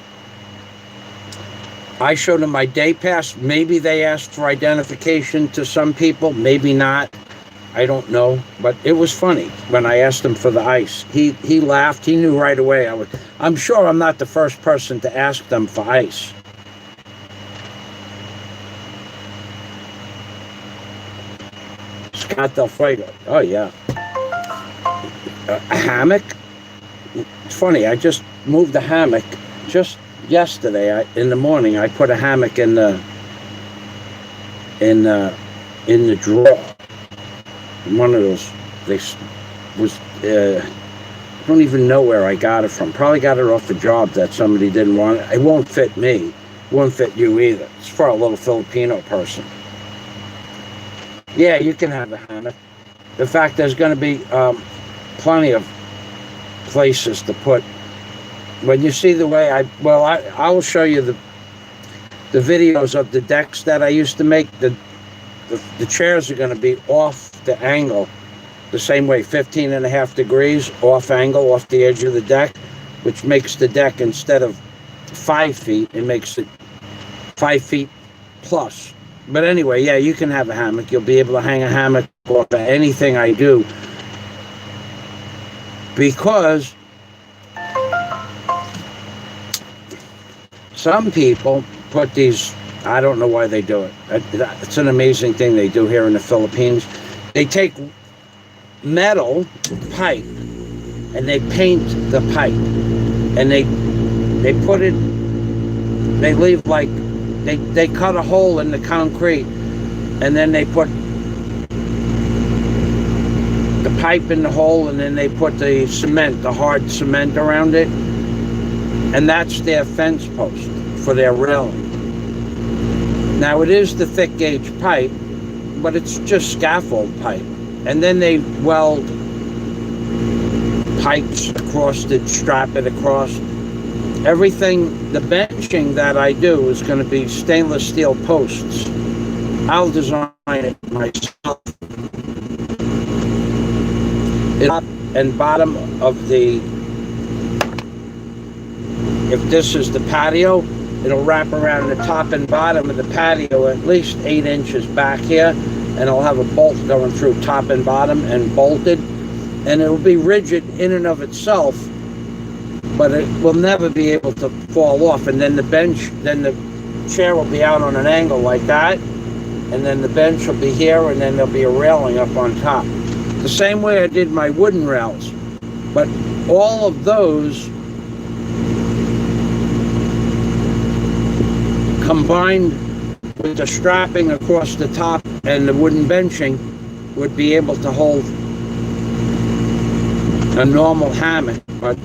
I showed them my day pass. Maybe they asked for identification to some people, maybe not. I don't know, but it was funny when I asked him for the ice. He laughed. He knew right away. I'm sure I'm not the first person to ask them for ice. Scott Del Fuego. Oh, yeah. A hammock? It's funny. I just moved the hammock just yesterday. In the morning, I put a hammock in the drawer. One of those, I don't even know where I got it from. Probably got it off a job that somebody didn't want. It won't fit me. It won't fit you either. It's for a little Filipino person. Yeah, you can have a hammock. In fact, there's going to be plenty of places to put. When you see the way I will show you the videos of the decks that I used to make. The chairs are going to be off the angle the same way, 15.5 degrees off angle, off the edge of the deck, which makes the deck, instead of 5 feet, it makes it 5 feet plus. But anyway, yeah, you can have a hammock. You'll be able to hang a hammock off of anything I do, because some people put these, I don't know why they do it. It's an amazing thing they do here in the Philippines. They take metal pipe and they paint the pipe, and they put it, they leave like, they cut a hole in the concrete, and then they put the pipe in the hole, and then they put the cement, the hard cement around it, and that's their fence post for their railing. Now, it is the thick gauge pipe, but it's just scaffold pipe. And then they weld pipes across it, strap it across. Everything, the benching that I do is going to be stainless steel posts. I'll design it myself. Top and bottom of the, if this is the patio, it'll wrap around the top and bottom of the patio at least 8 inches back here, and it'll have a bolt going through top and bottom and bolted, and it'll be rigid in and of itself, but it will never be able to fall off. And then the chair will be out on an angle like that, and then the bench will be here, and then there'll be a railing up on top. The same way I did my wooden rails, but all of those combined with the strapping across the top and the wooden benching would be able to hold a normal hammock, but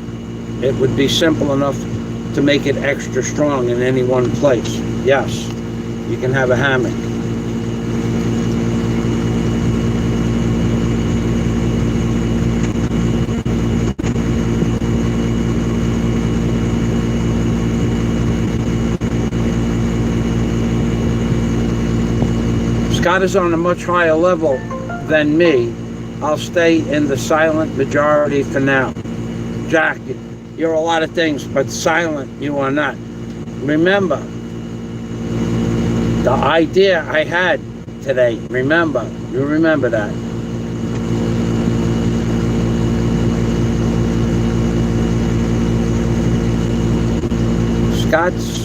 it would be simple enough to make it extra strong in any one place. Yes, you can have a hammock. Scott is on a much higher level than me. I'll stay in the silent majority for now. Jack, you're a lot of things, but silent you are not. Remember, the idea I had today, remember, you remember that. Scott's,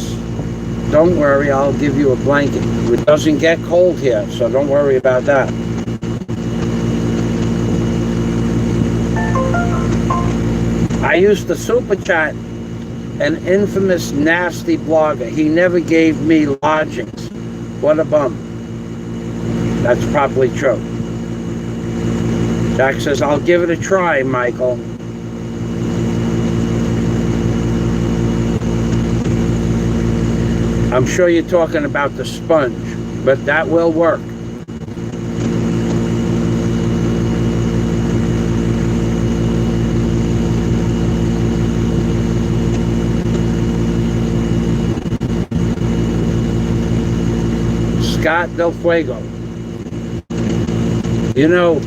don't worry, I'll give you a blanket. It doesn't get cold here, so don't worry about that. I used to super chat an infamous nasty blogger. He never gave me lodgings. What a bum. That's probably true. Jack says, I'll give it a try, Michael. I'm sure you're talking about the sponge, but that will work. Scott Del Fuego. You know,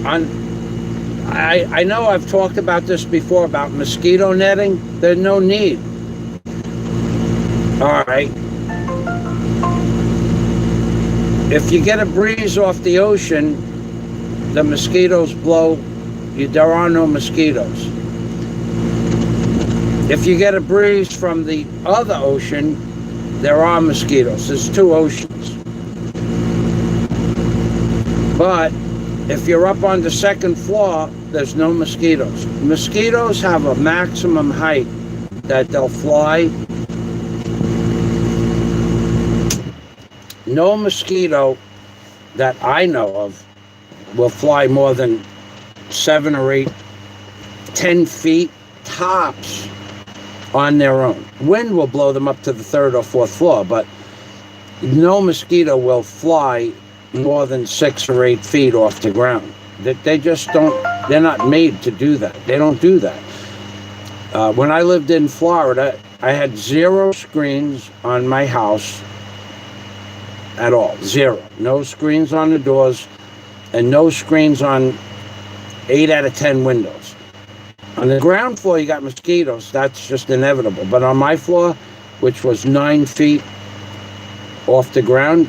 I know I've talked about this before about mosquito netting. There's no need. All right. If you get a breeze off the ocean, the mosquitoes blow. There are no mosquitoes. If you get a breeze from the other ocean, there are mosquitoes. There's 2 oceans. But if you're up on the 2nd floor, there's no mosquitoes. Mosquitoes have a maximum height that they'll fly. No mosquito that I know of will fly more than 7 or 8, 10 feet tops on their own. Wind will blow them up to the 3rd or 4th floor, but no mosquito will fly more than 6 or 8 feet off the ground. They just don't, they're not made to do that. They don't do that. When I lived in Florida, I had 0 screens on my house at all. 0. No screens on the doors and no screens on 8 out of 10 windows. On the ground floor, you got mosquitoes. That's just inevitable. But on my floor, which was 9 feet off the ground,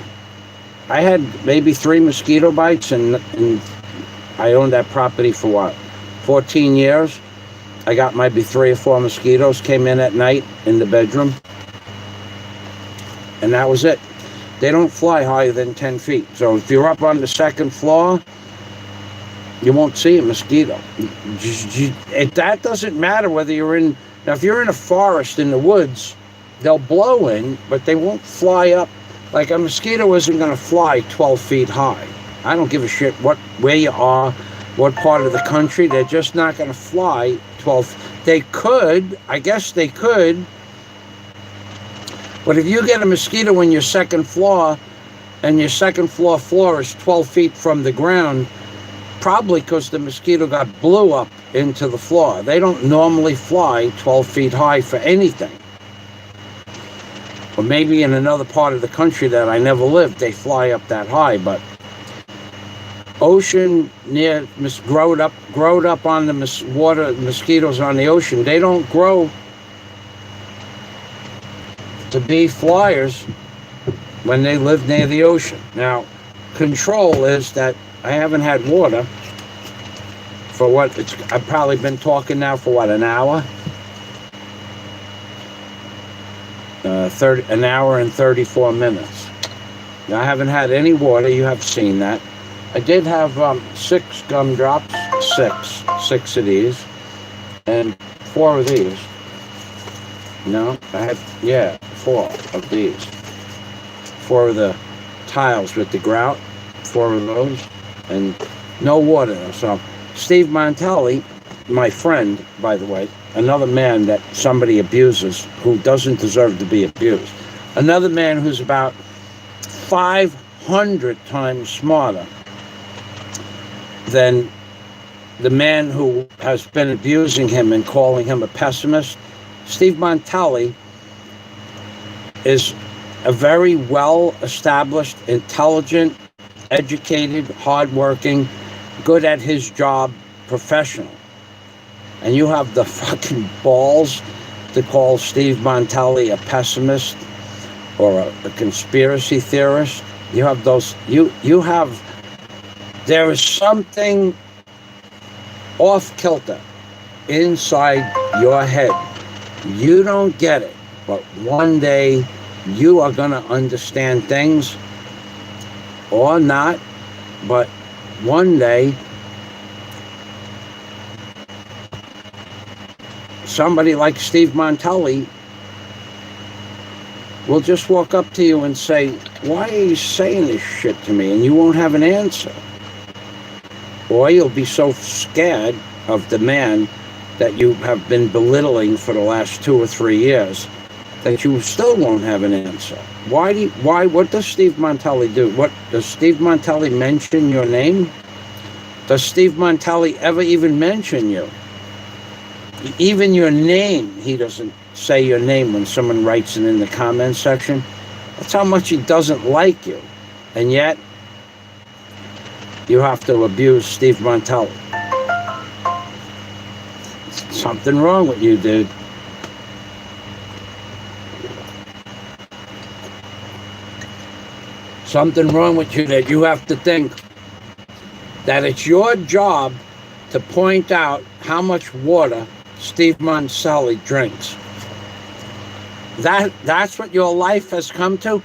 I had maybe 3 mosquito bites, and I owned that property for what, 14 years. I got maybe 3 or 4 mosquitoes came in at night in the bedroom, and that was it. They don't fly higher than 10 feet. So if you're up on the 2nd floor, you won't see a mosquito. That doesn't matter whether you're in, now if you're in a forest in the woods, they'll blow in, but they won't fly up. Like a mosquito isn't going to fly 12 feet high. I don't give a shit where you are, what part of the country. They're just not going to fly 12. They could, I guess they could. But if you get a mosquito in your 2nd floor, and your 2nd floor is 12 feet from the ground, probably because the mosquito got blew up into the floor. They don't normally fly 12 feet high for anything. or maybe in another part of the country that I never lived, they fly up that high. But ocean near growed up on the water, mosquitoes on the ocean, they don't grow to be flyers when they live near the ocean. Now, control is that I haven't had water for I've probably been talking now for an hour? An hour and 34 minutes. Now, I haven't had any water. You have seen that. I did have 6 gumdrops, six of these, and 4 of these. No, I had, 4 of these. 4 of the tiles with the grout, 4 of those, and no water. So Steve Montelli, my friend, by the way, another man that somebody abuses who doesn't deserve to be abused. Another man who's about 500 times smarter than the man who has been abusing him and calling him a pessimist. Steve Montelli is a very well-established, intelligent, educated, hardworking, good at his job professional. And you have the fucking balls to call Steve Montelli a pessimist or a conspiracy theorist. You have those, there is something off kilter inside your head. You don't get it, but one day you are going to understand things, or not, but one day somebody like Steve Montelli will just walk up to you and say, why are you saying this shit to me? And you won't have an answer. Or you'll be so scared of the man that you have been belittling for the last 2 or 3 years that you still won't have an answer. What does Steve Montelli do? What does Steve Montelli mention your name? Does Steve Montelli ever even mention you? Even your name, he doesn't say your name when someone writes it in the comment section. That's how much he doesn't like you. And yet, you have to abuse Steve Montelli. Something wrong with you, dude. Something wrong with you that you have to think that it's your job to point out how much water Steve Montelli drinks. That's what your life has come to.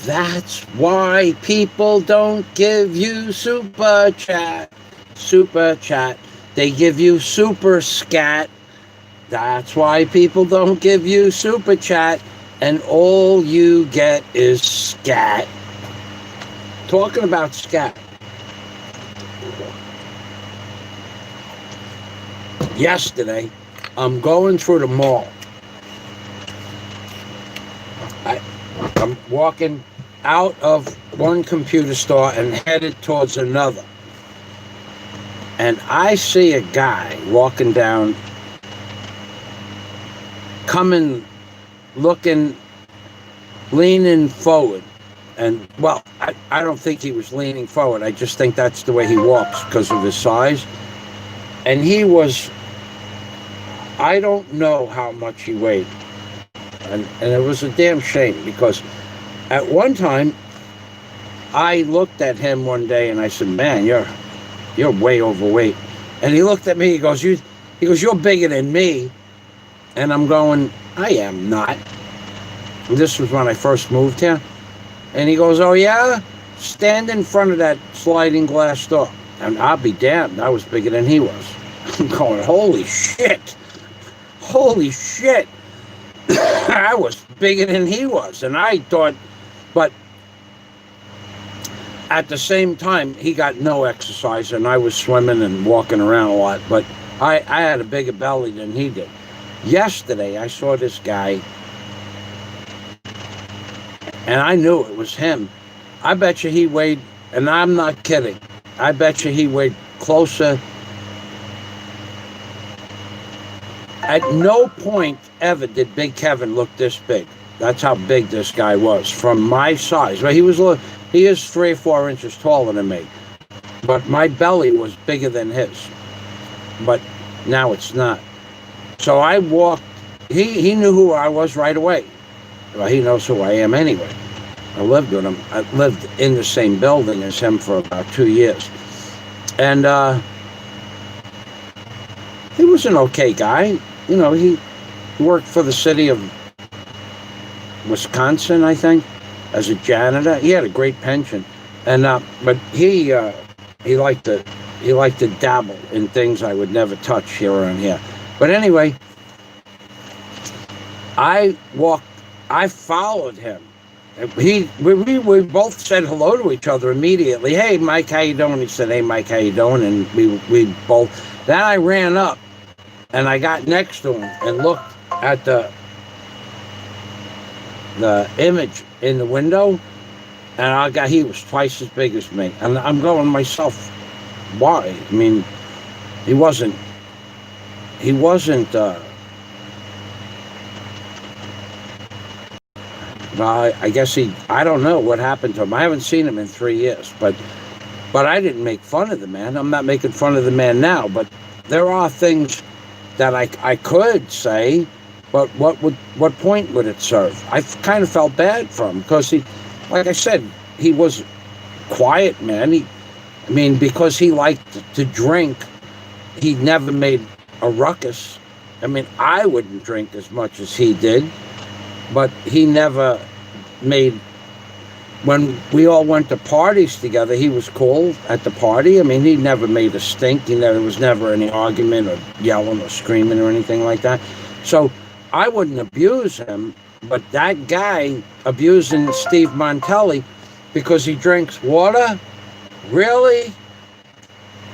That's why people don't give you super chat. They give you super scat. That's why people don't give you super chat, and all you get is scat. Talking about scat. Yesterday, I'm going through the mall. I'm walking out of one computer store and headed towards another. And I see a guy walking down, coming, looking, leaning forward. And, well, I don't think he was leaning forward. I just think that's the way he walks because of his size. And he was, I don't know how much he weighed. And it was a damn shame because at one time, I looked at him one day and I said, man, you're way overweight. And he looked at me, he goes, you're bigger than me. And I'm going, I am not. And this was when I first moved here. And he goes, oh yeah? Stand in front of that sliding glass door. And I'll be damned, I was bigger than he was. I'm going, holy shit. Holy shit. I was bigger than he was. And I thought, but at the same time, he got no exercise, and I was swimming and walking around a lot. But I had a bigger belly than he did. Yesterday, I saw this guy, and I knew it was him. I bet you he weighed, and I'm not kidding, I bet you he weighed closer. At no point ever did Big Kevin look this big. That's how big this guy was from my size. Well, he is 3 or 4 inches taller than me, but my belly was bigger than his. But now it's not. So I walked. He knew who I was right away. Well, he knows who I am anyway. I lived with him. I lived in the same building as him for about 2 years. And he was an okay guy. You know, he worked for the city of Wisconsin, I think, as a janitor. He had a great pension. And but he liked to dabble in things I would never touch here and here. But anyway, I followed him. We both said hello to each other immediately. Hey, Mike, how you doing? He said, hey, Mike, how you doing? And we both. Then I ran up and I got next to him and looked at the image in the window, and he was twice as big as me. And I'm going to myself, why? I mean, he wasn't. I guess I don't know what happened to him. I haven't seen him in 3 years, but I didn't make fun of the man. I'm not making fun of the man now, but there are things that I could say, but what point would it serve? I kind of felt bad for him because like I said, he was a quiet man. Because he liked to drink, he never made a ruckus. I mean, I wouldn't drink as much as he did, but he never made. When we all went to parties together, he was cool at the party. I mean, he never made a stink. There was never any argument or yelling or screaming or anything like that. So I wouldn't abuse him, but that guy abusing Steve Montelli because he drinks water? Really?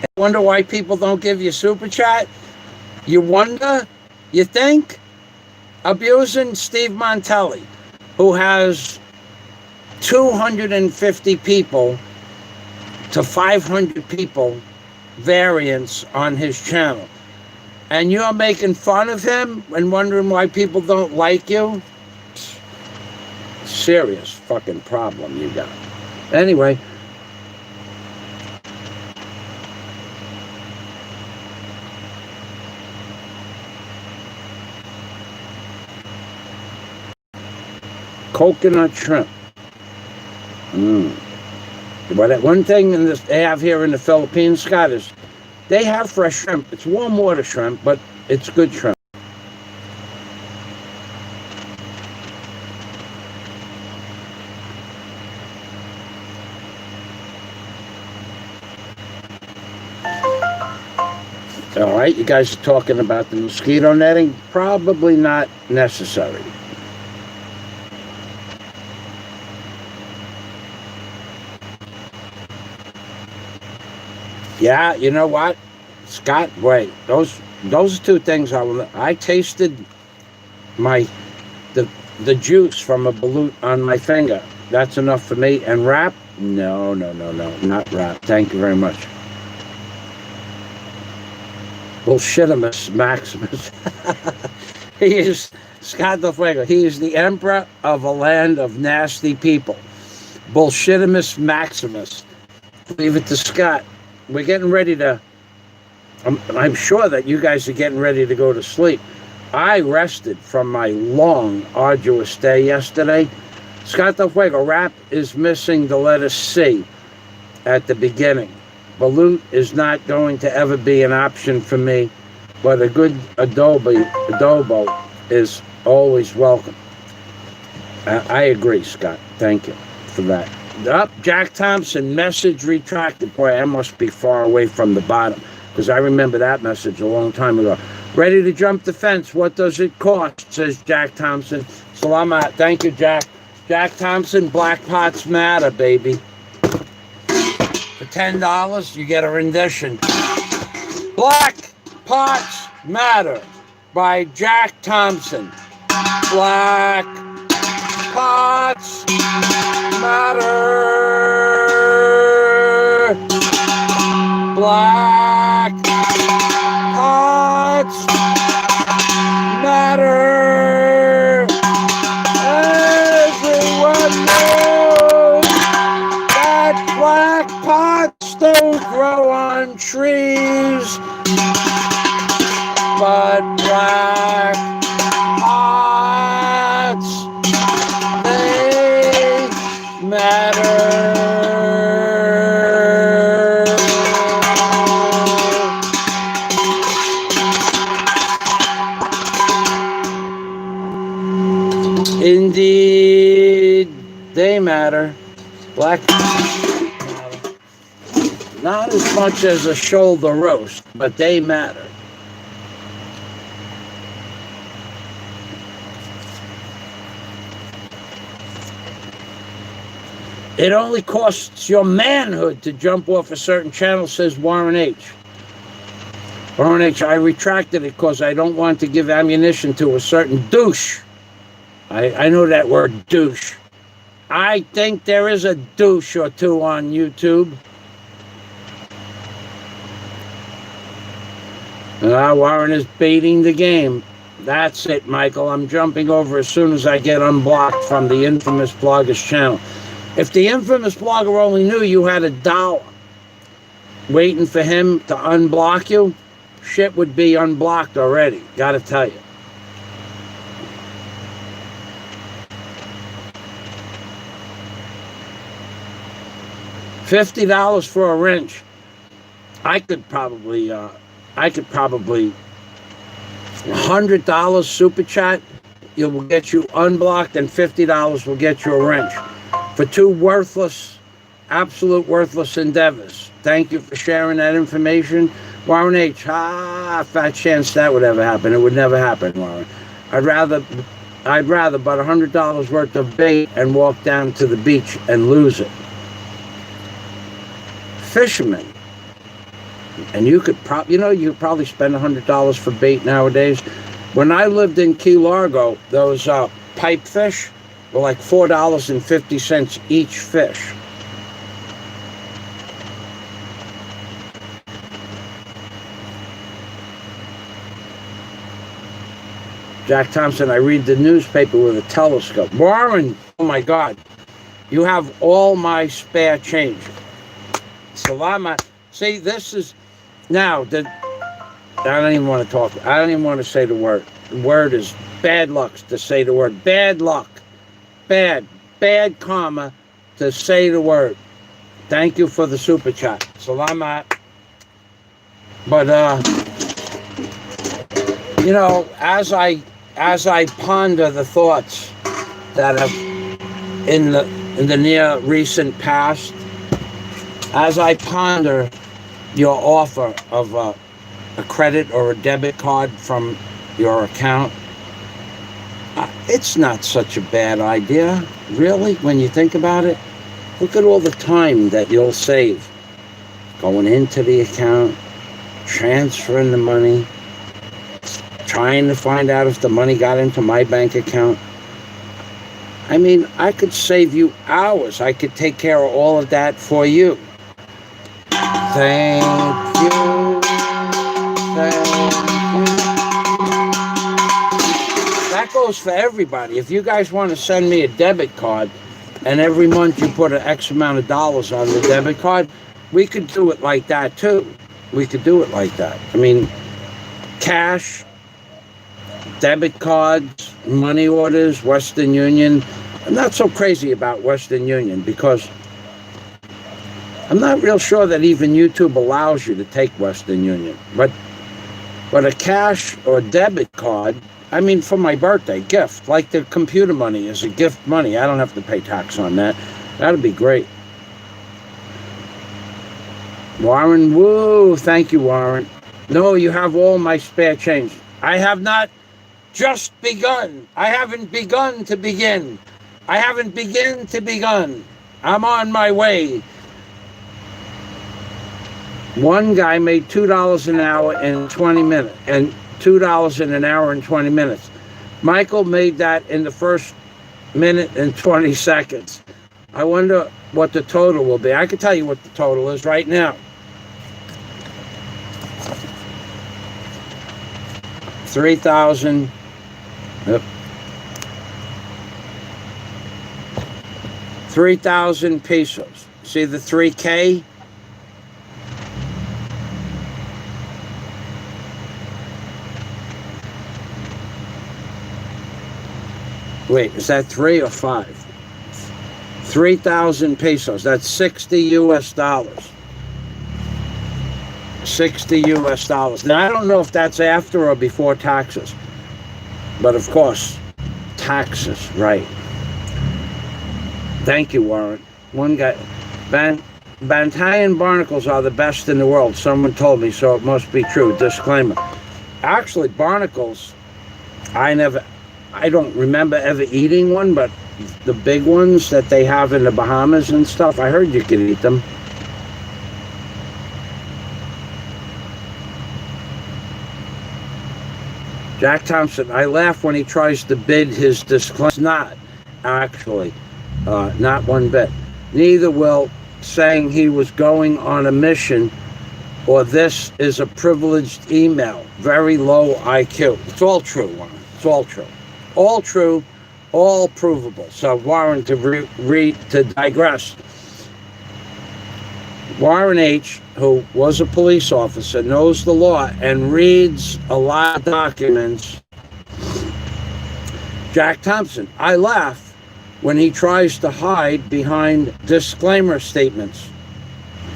I wonder why people don't give you super chat? You wonder? You think? Abusing Steve Montelli, who has 250 people to 500 people variants on his channel. And you're making fun of him and wondering why people don't like you? Serious fucking problem you got. Anyway. Coconut shrimp. But one thing they have here in the Philippines, Scott, is they have fresh shrimp. It's warm water shrimp, but it's good shrimp. All right, you guys are talking about the mosquito netting. Probably not necessary. Yeah, you know what, Scott? Wait, those are two things I tasted the juice from a balut on my finger. That's enough for me. And wrap? No, not wrap. Thank you very much. Bullshitimus Maximus. He is Scott Del Fuego. He is the emperor of a land of nasty people. Bullshitimus Maximus. Leave it to Scott. We're getting ready to. I'm sure that you guys are getting ready to go to sleep. I rested from my long, arduous day yesterday. Scott Del Fuego, rap is missing the letter C at the beginning. Balut is not going to ever be an option for me, but a good adobo is always welcome. I agree, Scott. Thank you for that. Jack Thompson, message retracted. Boy, I must be far away from the bottom because I remember that message a long time ago. Ready to jump the fence. What does it cost? Says Jack Thompson. Salamat. Thank you, Jack. Jack Thompson, Black Pots Matter, baby. For $10, you get a rendition. Black Pots Matter by Jack Thompson. Black Pots Matter. Black Pots Matter. Indeed, they matter. Black matter. Not as much as a shoulder roast, but they matter. It only costs your manhood to jump off a certain channel, says Warren H. Warren H., I retracted it because I don't want to give ammunition to a certain douche. I know that word, douche. I think there is a douche or two on YouTube. Warren is baiting the game. That's it, Michael. I'm jumping over as soon as I get unblocked from the infamous blogger's channel. If the infamous blogger only knew you had $1 waiting for him to unblock you, shit would be unblocked already, gotta tell you. $50 for a wrench. I could probably $100 super chat, it will get you unblocked, and $50 will get you a wrench. For two worthless, absolute worthless endeavors. Thank you for sharing that information. Warren H., fat chance that would ever happen. It would never happen, Warren. I'd rather but $100 worth of bait and walk down to the beach and lose it. Fishermen. And you could probably spend $100 for bait nowadays. When I lived in Key Largo, those pipe fish were like $4.50 each fish. Jack Thompson, I read the newspaper with a telescope. Warren, oh my God, you have all my spare change. Salama. See, this is, now, I don't even want to talk. I don't even want to say the word. The word is bad luck to say the word. Bad luck. Bad karma to say the word. Thank you for the super chat. Salamat. But, as I ponder the thoughts that have in the near recent past, as I ponder your offer of a credit or a debit card from your account, it's not such a bad idea, really, when you think about it. Look at all the time that you'll save going into the account, transferring the money, trying to find out if the money got into my bank account. I mean, I could save you hours. I could take care of all of that for you. Thank you. Thank you. That goes for everybody. If you guys want to send me a debit card and every month you put an X amount of dollars on the debit card, we could do it like that too. We could do it like that. I mean, cash, debit cards, money orders, Western Union. I'm not so crazy about Western Union because I'm not real sure that even YouTube allows you to take Western Union. But a cash or debit card, I mean, for my birthday gift, like the computer money is a gift money. I don't have to pay tax on that. That'd be great. Warren, woo, thank you, Warren. No, you have all my spare change. I have not just begun. I haven't begun to begin. I haven't begun to begun. I'm on my way. One guy made $2 an hour in 20 minutes, and $2 in an hour and 20 minutes. Michael made that in the first minute and 20 seconds. I wonder what the total will be. I can tell you what the total is right now. 3,000. Yep. 3,000 pesos. See the 3K? Wait, is that 3 or 5? 3,000 pesos. That's 60 US dollars. 60 US dollars. Now, I don't know if that's after or before taxes. But of course, taxes, right. Thank you, Warren. One guy, Bantayan barnacles are the best in the world. Someone told me, so it must be true. Disclaimer. Actually, barnacles, I don't remember ever eating one, but the big ones that they have in the Bahamas and stuff, I heard you could eat them. Jack Thompson, I laugh when he tries to bid his disclaimer. It's not, actually, not one bit. Neither will saying he was going on a mission or this is a privileged email. Very low IQ. It's all true, Warren. It's all true. All true, all provable. So, Warren, to digress. Warren H., who was a police officer, knows the law and reads a lot of documents. Jack Thompson, I laugh when he tries to hide behind disclaimer statements.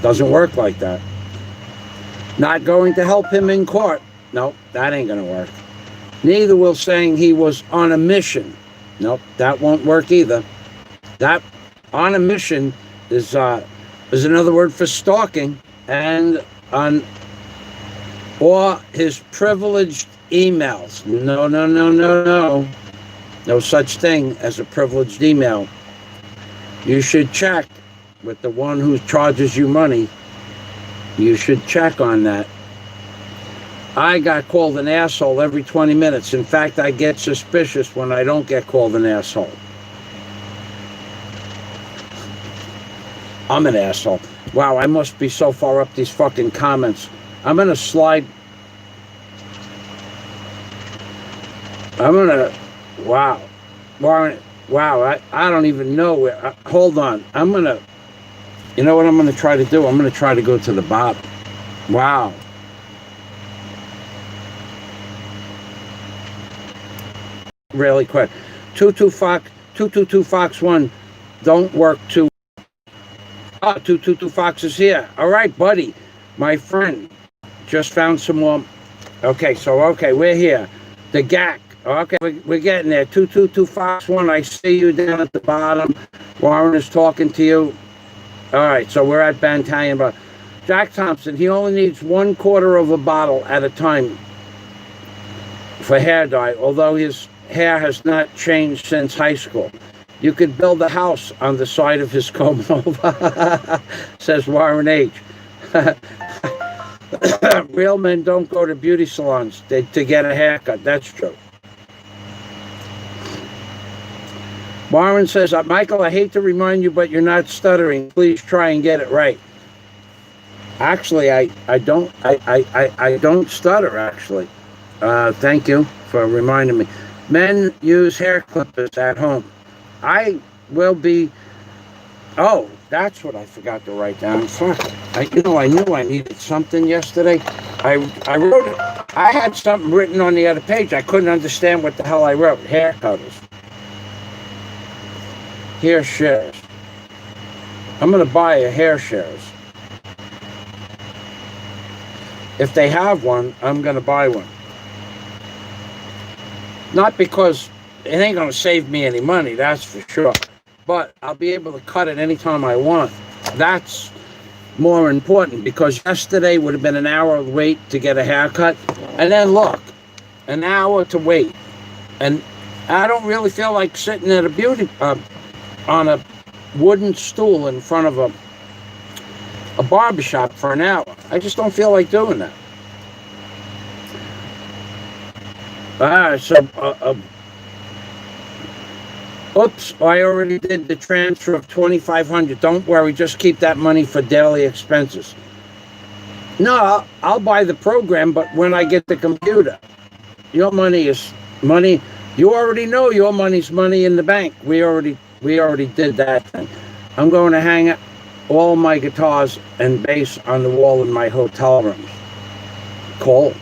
Doesn't work like that. Not going to help him in court. Nope, that ain't going to work. Neither will saying he was on a mission. Nope, that won't work either. That on a mission is another word for stalking, and or his privileged emails. No. No such thing as a privileged email. You should check with the one who charges you money. You should check on that. I got called an asshole every 20 minutes. In fact, I get suspicious when I don't get called an asshole. I'm an asshole. Wow, I must be so far up these fucking comments. I'm gonna slide. Wow. Warren, wow, I don't even know where. Hold on. You know what I'm gonna try to do? I'm gonna try to go to the bottom. Wow. Really quick. 222 Fox 1. Don't work too. 222 Fox is here. All right, buddy. My friend. Just found some more. Okay, we're here. The GAC. Okay, we're getting there. 222 Fox 1. I see you down at the bottom. Warren is talking to you. All right, so we're at Bantayan. But Jack Thompson, he only needs 1/4 of a bottle at a time for hair dye, although his hair has not changed since high school. You could build a house on the side of his comb over, says Warren H. Real men don't go to beauty salons to get a haircut. That's true. Warren says, Michael, I hate to remind you, but you're not stuttering. Please try and get it right. Actually, I don't stutter, actually. Thank you for reminding me. Men use hair clippers at home. I will be... Oh, that's what I forgot to write down. Fuck. I knew I needed something yesterday. I wrote it. I had something written on the other page. I couldn't understand what the hell I wrote. Hair cutters. Hair shears. I'm going to buy a hair shears. If they have one, I'm going to buy one. Not because it ain't going to save me any money, that's for sure. But I'll be able to cut it anytime I want. That's more important, because yesterday would have been an hour wait to get a haircut. And then look, an hour to wait. And I don't really feel like sitting at a beauty on a wooden stool in front of a barbershop for an hour. I just don't feel like doing that. Oops, I already did the transfer of $2,500. Don't worry, just keep that money for daily expenses. No, I'll buy the program, but when I get the computer. Your money is money. You already know your money's money in the bank. We already did that thing. I'm going to hang all my guitars and bass on the wall in my hotel rooms. Cool.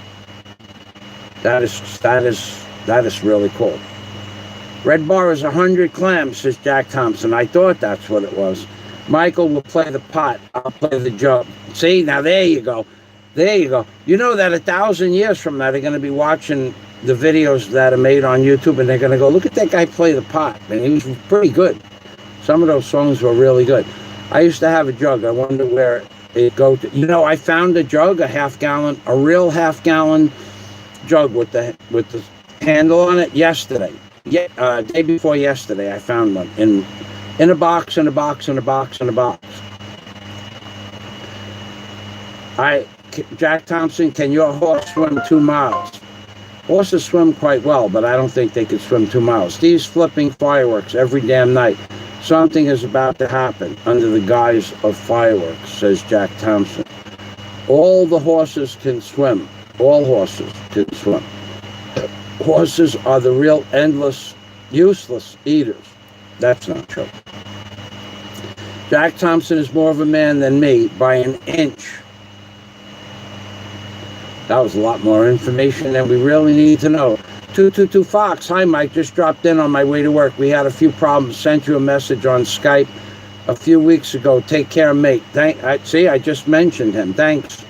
That is really cool. Red bar is 100 clams, says Jack Thompson. I thought that's what it was. Michael will play the pot. I'll play the jug. See, now there you go. There you go. You know that 1,000 years from now, they're going to be watching the videos that are made on YouTube, and they're going to go, look at that guy play the pot. And he was pretty good. Some of those songs were really good. I used to have a jug. I wonder where it go to. You know, I found a jug, a half-gallon, a real half-gallon jug with the handle on it yesterday. Yeah, day before yesterday, I found one in a box, in a box, in a box, in a box. Jack Thompson, can your horse swim 2 miles? Horses swim quite well, but I don't think they could swim 2 miles. These flipping fireworks every damn night. Something is about to happen under the guise of fireworks, says Jack Thompson. All the horses can swim. All horses can swim. Horses are the real endless, useless eaters. That's not true. Jack Thompson is more of a man than me by an inch. That was a lot more information than we really need to know. 222 Fox, hi Mike, just dropped in on my way to work. We had a few problems, sent you a message on Skype a few weeks ago. Take care, mate. See, I just mentioned him. Thanks,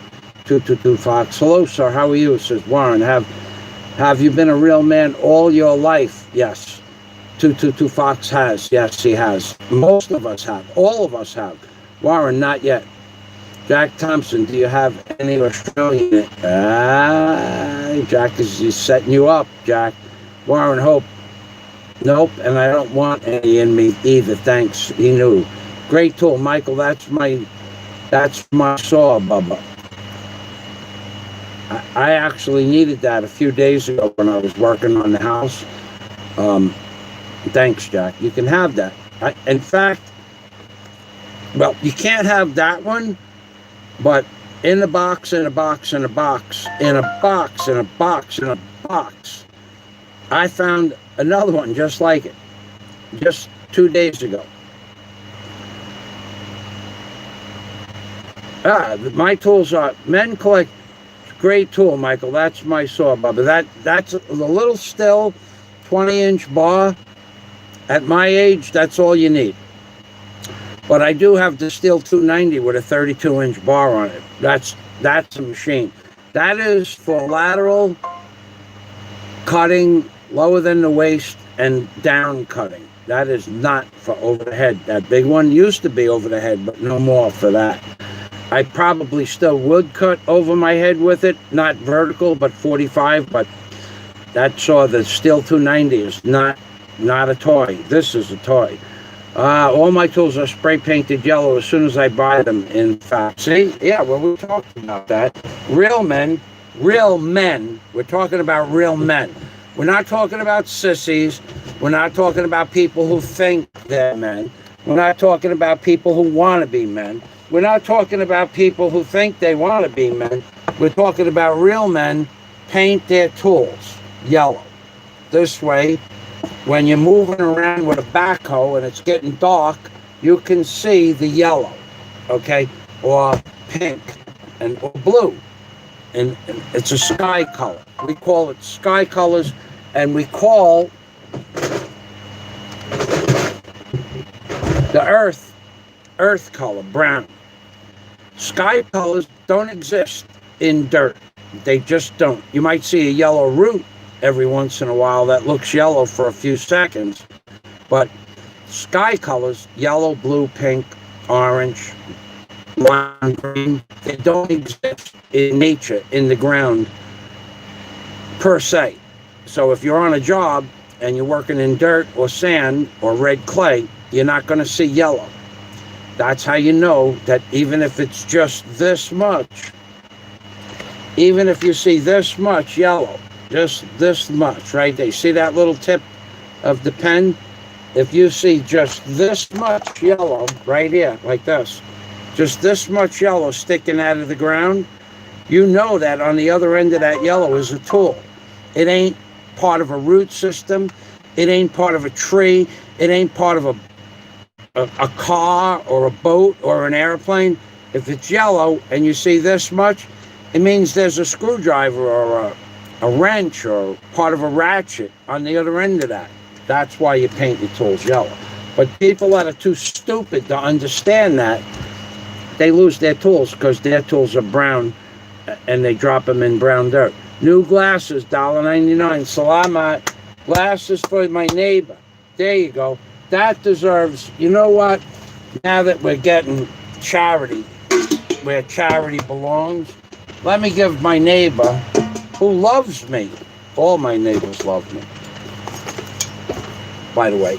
222 Fox. Hello, sir, how are you, says Warren. Have you been a real man all your life? Yes. 222 Fox has. Yes, he has. Most of us have. All of us have. Warren, not yet. Jack Thompson, do you have any Australian? Jack is setting you up, Jack. Warren Hope. Nope, and I don't want any in me either, thanks. He knew. Great tool, Michael. That's my saw, Bubba. I actually needed that a few days ago when I was working on the house. Thanks, Jack. You can have that. In fact, well, you can't have that one, but in a box, in a box, in a box, in a box, in a box, in a box, I found another one just like it, just 2 days ago. My tools are, men collect, great tool, Michael. That's my saw, Bubba. That's a little still, 20-inch bar. At my age, that's all you need. But I do have the Steel 290 with a 32-inch bar on it. That's a machine. That is for lateral cutting, lower than the waist, and down cutting. That is not for over the head. That big one used to be over the head, but no more for that. I probably still would cut over my head with it, not vertical, but 45. But that saw, the Steel 290 is not a toy. This is a toy. All my tools are spray painted yellow as soon as I buy them, in fact. See? Yeah, well, we're talking about that. Real men, we're talking about real men. We're not talking about sissies. We're not talking about people who think they're men. We're not talking about people who want to be men. We're not talking about people who think they want to be men. We're talking about real men paint their tools yellow. This way, when you're moving around with a backhoe and it's getting dark, you can see the yellow, okay, or pink or blue, and it's a sky color. We call it sky colors, and we call the earth color brown. Sky colors don't exist in dirt. They just don't. You might see a yellow root every once in a while that looks yellow for a few seconds, but sky colors, yellow, blue, pink, orange, lime green, they don't exist in nature, in the ground per se. So if you're on a job and you're working in dirt or sand or red clay, you're not going to see yellow. That's how you know that even if it's just this much, even if you see this much yellow, just this much right there. See that little tip of the pen? If you see just this much yellow right here, like this, just this much yellow sticking out of the ground, you know that on the other end of that yellow is a tool. It ain't part of a root system. It ain't part of a tree. It ain't part of a car or a boat or an airplane. If it's yellow and you see this much, it means there's a screwdriver or a wrench or part of a ratchet on the other end of that. That's why you paint your tools yellow. But people that are too stupid to understand that, they lose their tools because their tools are brown and they drop them in brown dirt. New glasses, $1.99. Salamat. Glasses for my neighbor. There you go. That deserves, you know what? Now that we're getting charity, where charity belongs, let me give my neighbor, who loves me, all my neighbors love me. By the way,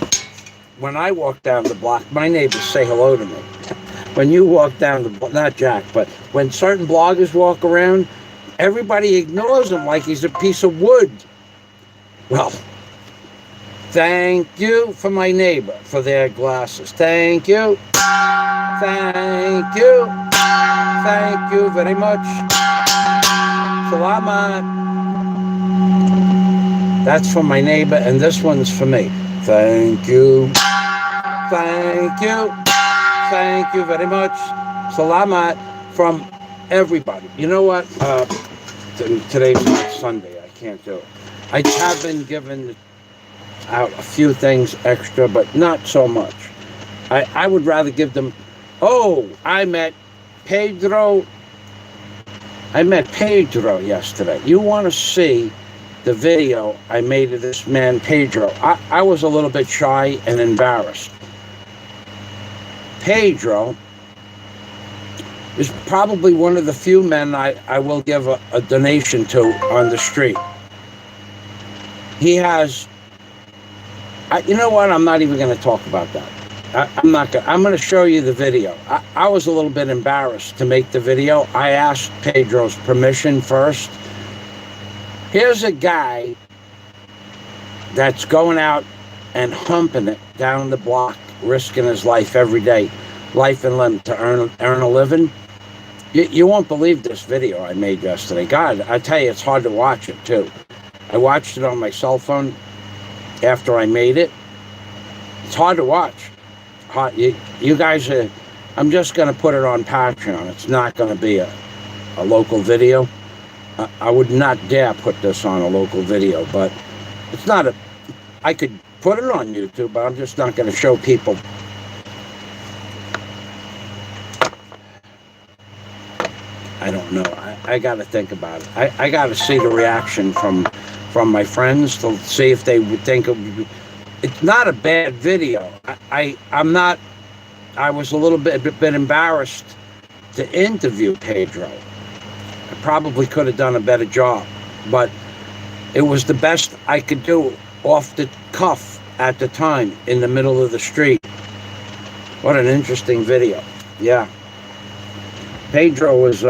when I walk down the block, my neighbors say hello to me. When you walk down the block, not Jack, but when certain bloggers walk around, everybody ignores him like he's a piece of wood. Well, thank you for my neighbor for their glasses. Thank you. Thank you. Thank you very much. Salamat. That's for my neighbor, and this one's for me. Thank you. Thank you. Thank you very much. Salamat from everybody. You know what? Today's Sunday. I can't do it. I have been given out a few things extra, but not so much. I would rather give them. Oh, I met Pedro yesterday. You want to see the video I made of this man, Pedro? I was a little bit shy and embarrassed. Pedro is probably one of the few men I will give a donation to on the street. He has, you know what? I'm not even going to talk about that. I'm going to show you the video. I was a little bit embarrassed to make the video. I asked Pedro's permission first. Here's a guy that's going out and humping it down the block, risking his life every day, life and limb, to earn a living. You won't believe this video I made yesterday. God, I tell you, it's hard to watch it too. I watched it on my cell phone after I made it. It's hard to watch. You guys are, I'm just going to put it on Patreon. It's not going to be a local video. I would not dare put this on a local video, but it's not I could put it on YouTube, but I'm just not going to show people. I don't know. I got to think about it. I got to see the reaction from my friends to see if they would think it would be. It's not a bad video. I'm not. I was a little bit embarrassed to interview Pedro. I probably could have done a better job, but it was the best I could do off the cuff at the time in the middle of the street. What an interesting video. Yeah. Pedro was,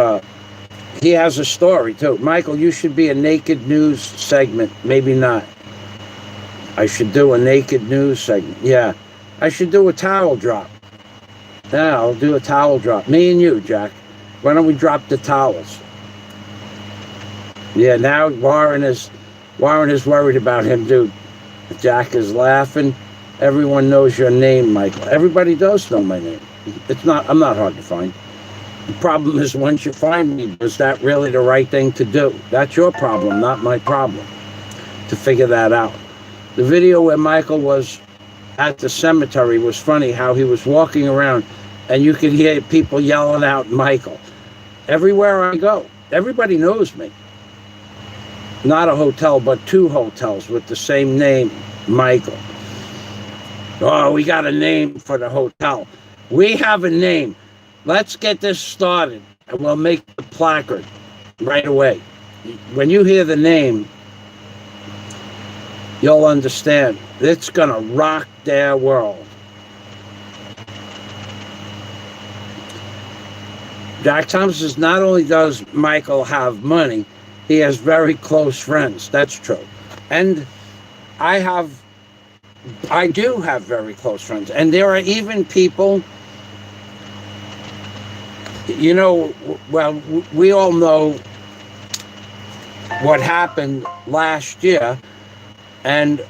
he has a story too. Michael, you should be a naked news segment. Maybe not. I should do a naked news segment. Yeah. I should do a towel drop. Yeah, I'll do a towel drop. Me and you, Jack. Why don't we drop the towels? Yeah, now Warren is worried about him, dude. Jack is laughing. Everyone knows your name, Michael. Everybody does know my name. I'm not hard to find. The problem is, once you find me, is that really the right thing to do? That's your problem, not my problem, to figure that out. The video where Michael was at the cemetery was funny, how he was walking around and you could hear people yelling out Michael. Everywhere I go, everybody knows me. Not a hotel, but 2 hotels with the same name, Michael. Oh, we got a name for the hotel. We have a name. Let's get this started, and we'll make the placard right away. When you hear the name, you'll understand. It's going to rock their world. Jack Thomas says, not only does Michael have money, he has very close friends. That's true. And I do have very close friends. And there are even people, you know, well, we all know what happened last year. And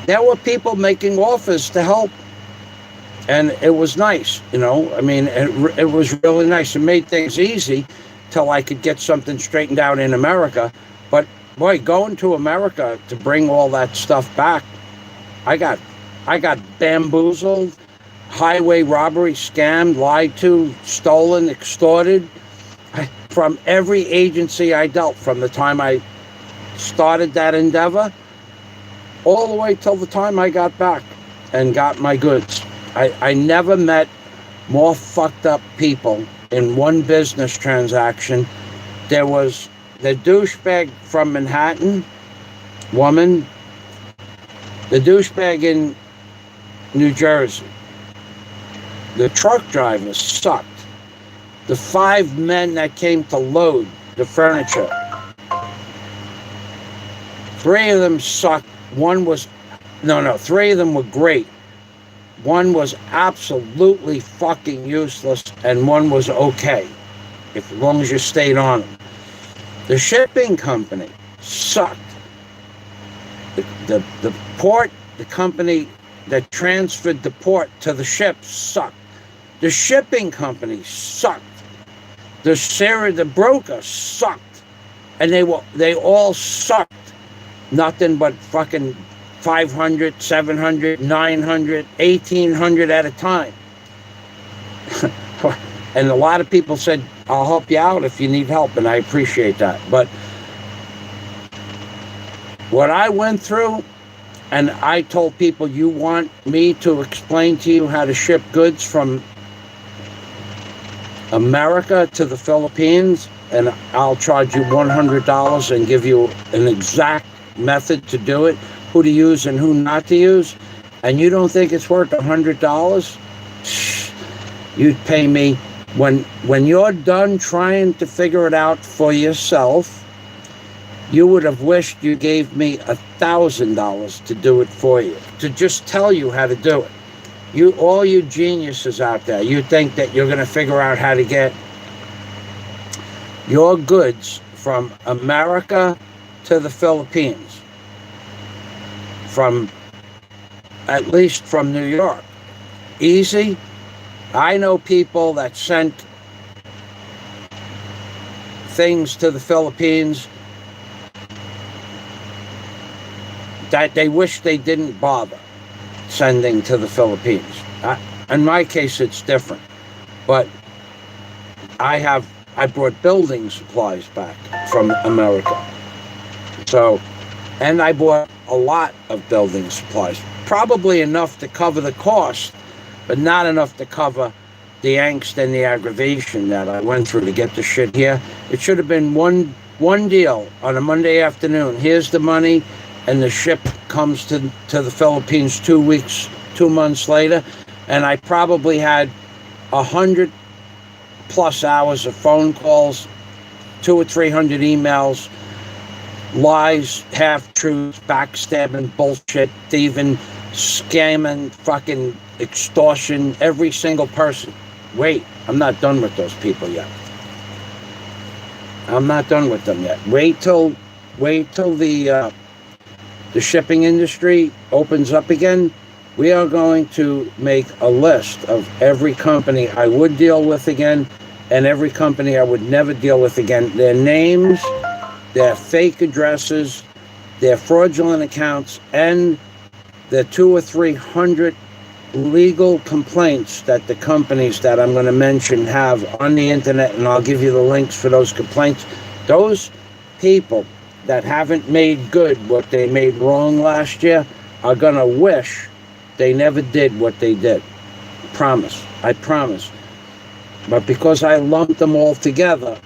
there were people making offers to help. And it was nice, you know. I mean, it was really nice. It made things easy till I could get something straightened out in America. But boy, going to America to bring all that stuff back, I got bamboozled, highway robbery, scammed, lied to, stolen, extorted. from every agency I dealt, from the time I started that endeavor all the way till the time I got back and got my goods. I never met more fucked up people in one business transaction. There was the douchebag from Manhattan, woman, the douchebag in New Jersey. The truck drivers sucked. The 5 men that came to load the furniture, 3 of them sucked. 3 of them were great. 1 was absolutely fucking useless, and 1 was okay, as long as you stayed on them. The shipping company sucked. The port, the company that transferred the port to the ship sucked. The shipping company sucked. The broker sucked. And they all sucked. Nothing but fucking 500, 700, 900, 1,800 at a time. And a lot of people said, I'll help you out if you need help, and I appreciate that. But what I went through, and I told people, you want me to explain to you how to ship goods from America to the Philippines, and I'll charge you $100 and give you an exact method to do it, who to use and who not to use, and you don't think it's worth $100? You'd pay me when you're done trying to figure it out for yourself. You would have wished you gave me $1,000 to do it for you, to just tell you how to do it. All you geniuses out there, you think that you're going to figure out how to get your goods from America to the Philippines, at least from New York. Easy. I know people that sent things to the Philippines that they wish they didn't bother sending to the Philippines. In my case, it's different. But I brought building supplies back from America. So, and I bought a lot of building supplies. Probably enough to cover the cost, but not enough to cover the angst and the aggravation that I went through to get the shit here. It should have been one deal on a Monday afternoon. Here's the money, and the ship comes to the Philippines 2 months later, and I probably had 100+ hours of phone calls, 200 or 300 emails, lies, half-truths, backstabbing, bullshit, thieving, scamming, fucking extortion, every single person. Wait, I'm not done with those people yet. I'm not done with them yet. Wait till the shipping industry opens up again. We are going to make a list of every company I would deal with again and every company I would never deal with again. Their names, their fake addresses, their fraudulent accounts, and the 200 or 300 legal complaints that the companies that I'm going to mention have on the internet, and I'll give you the links for those complaints. Those people that haven't made good what they made wrong last year are going to wish they never did what they did. Promise. I promise. But because I lumped them all together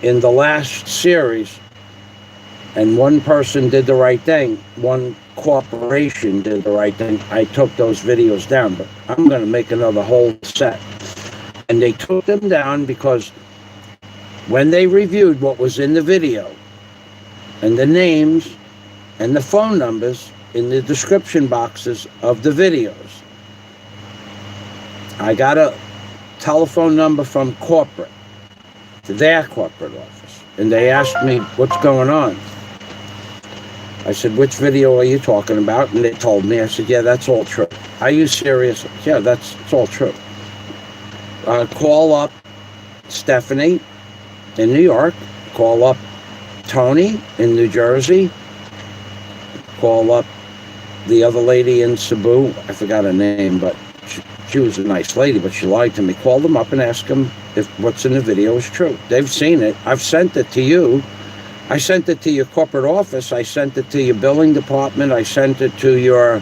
in the last series, and one person did the right thing, one corporation did the right thing, I took those videos down. But I'm going to make another whole set. And they took them down because when they reviewed what was in the video and the names and the phone numbers in the description boxes of the videos, I got a telephone number from corporate, to their corporate office, and they asked me, what's going on? I said, which video are you talking about? And they told me. I said, yeah, that's all true. Are you serious? Yeah, it's all true. Call up Stephanie in New York. Call up Tony in New Jersey. Call up the other lady in Cebu. I forgot her name, but she was a nice lady, but she lied to me. Call them up and ask them if what's in the video is true. They've seen it. I've sent it to you. I sent it to your corporate office. I sent it to your billing department. I sent it to your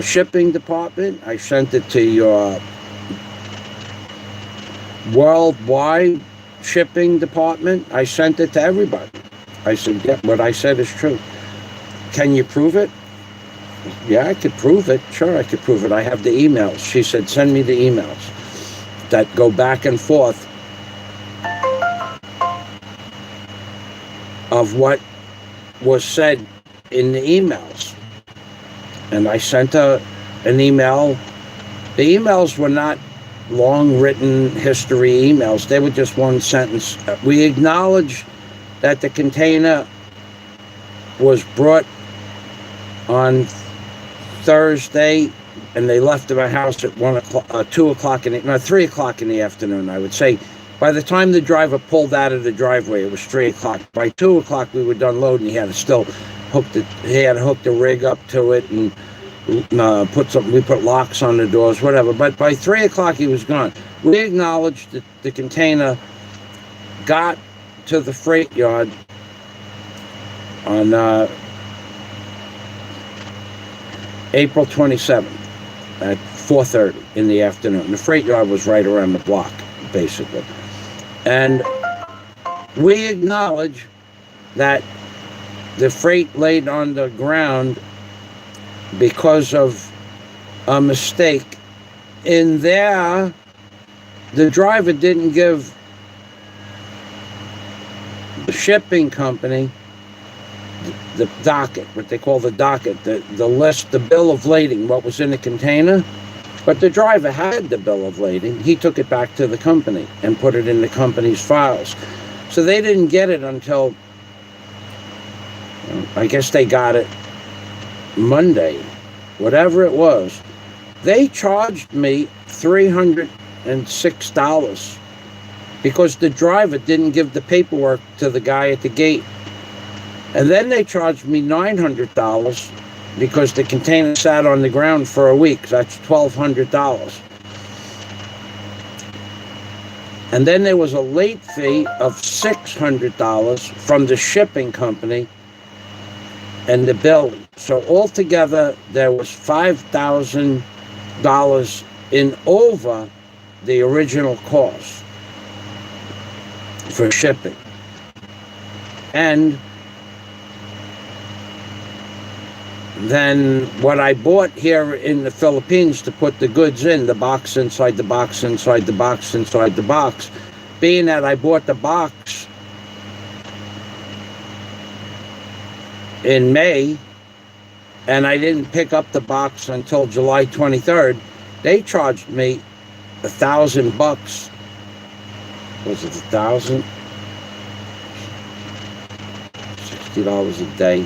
shipping department. I sent it to your worldwide shipping department. I sent it to everybody. I said, yeah, what I said is true. Can you prove it? Yeah, I could prove it. Sure, I could prove it. I have the emails. She said, send me the emails that go back and forth of what was said in the emails. And I sent her an email. The emails were not long written history emails. They were just one sentence. We acknowledge that the container was brought on Thursday, and they left my house at 2 o'clock 3 o'clock in the afternoon, I would say. By the time the driver pulled out of the driveway, it was 3 o'clock. By 2 o'clock, we were done loading. He had to still hook the rig up to it and we put locks on the doors, whatever. But by 3 o'clock, he was gone. We acknowledged that the container got to the freight yard on April 27th at 4:30 in the afternoon. The freight yard was right around the block, basically. And we acknowledge that the freight laid on the ground because of a mistake. In there, the driver didn't give the shipping company the docket, what they call the docket, the list, the bill of lading, what was in the container. But the driver had the bill of lading. He took it back to the company and put it in the company's files. So they didn't get it until, I guess they got it Monday, whatever it was. They charged me $306 because the driver didn't give the paperwork to the guy at the gate. And then they charged me $900 because the container sat on the ground for a week. That's $1,200. And then there was a late fee of $600 from the shipping company and the billing. So altogether, there was $5,000 in over the original cost for shipping. And then what I bought here in the Philippines to put the goods in, the box inside the box, inside the box, inside the box, being that I bought the box in May and I didn't pick up the box until July 23rd, they charged me $1,000. Was it $1,000? $60 a day.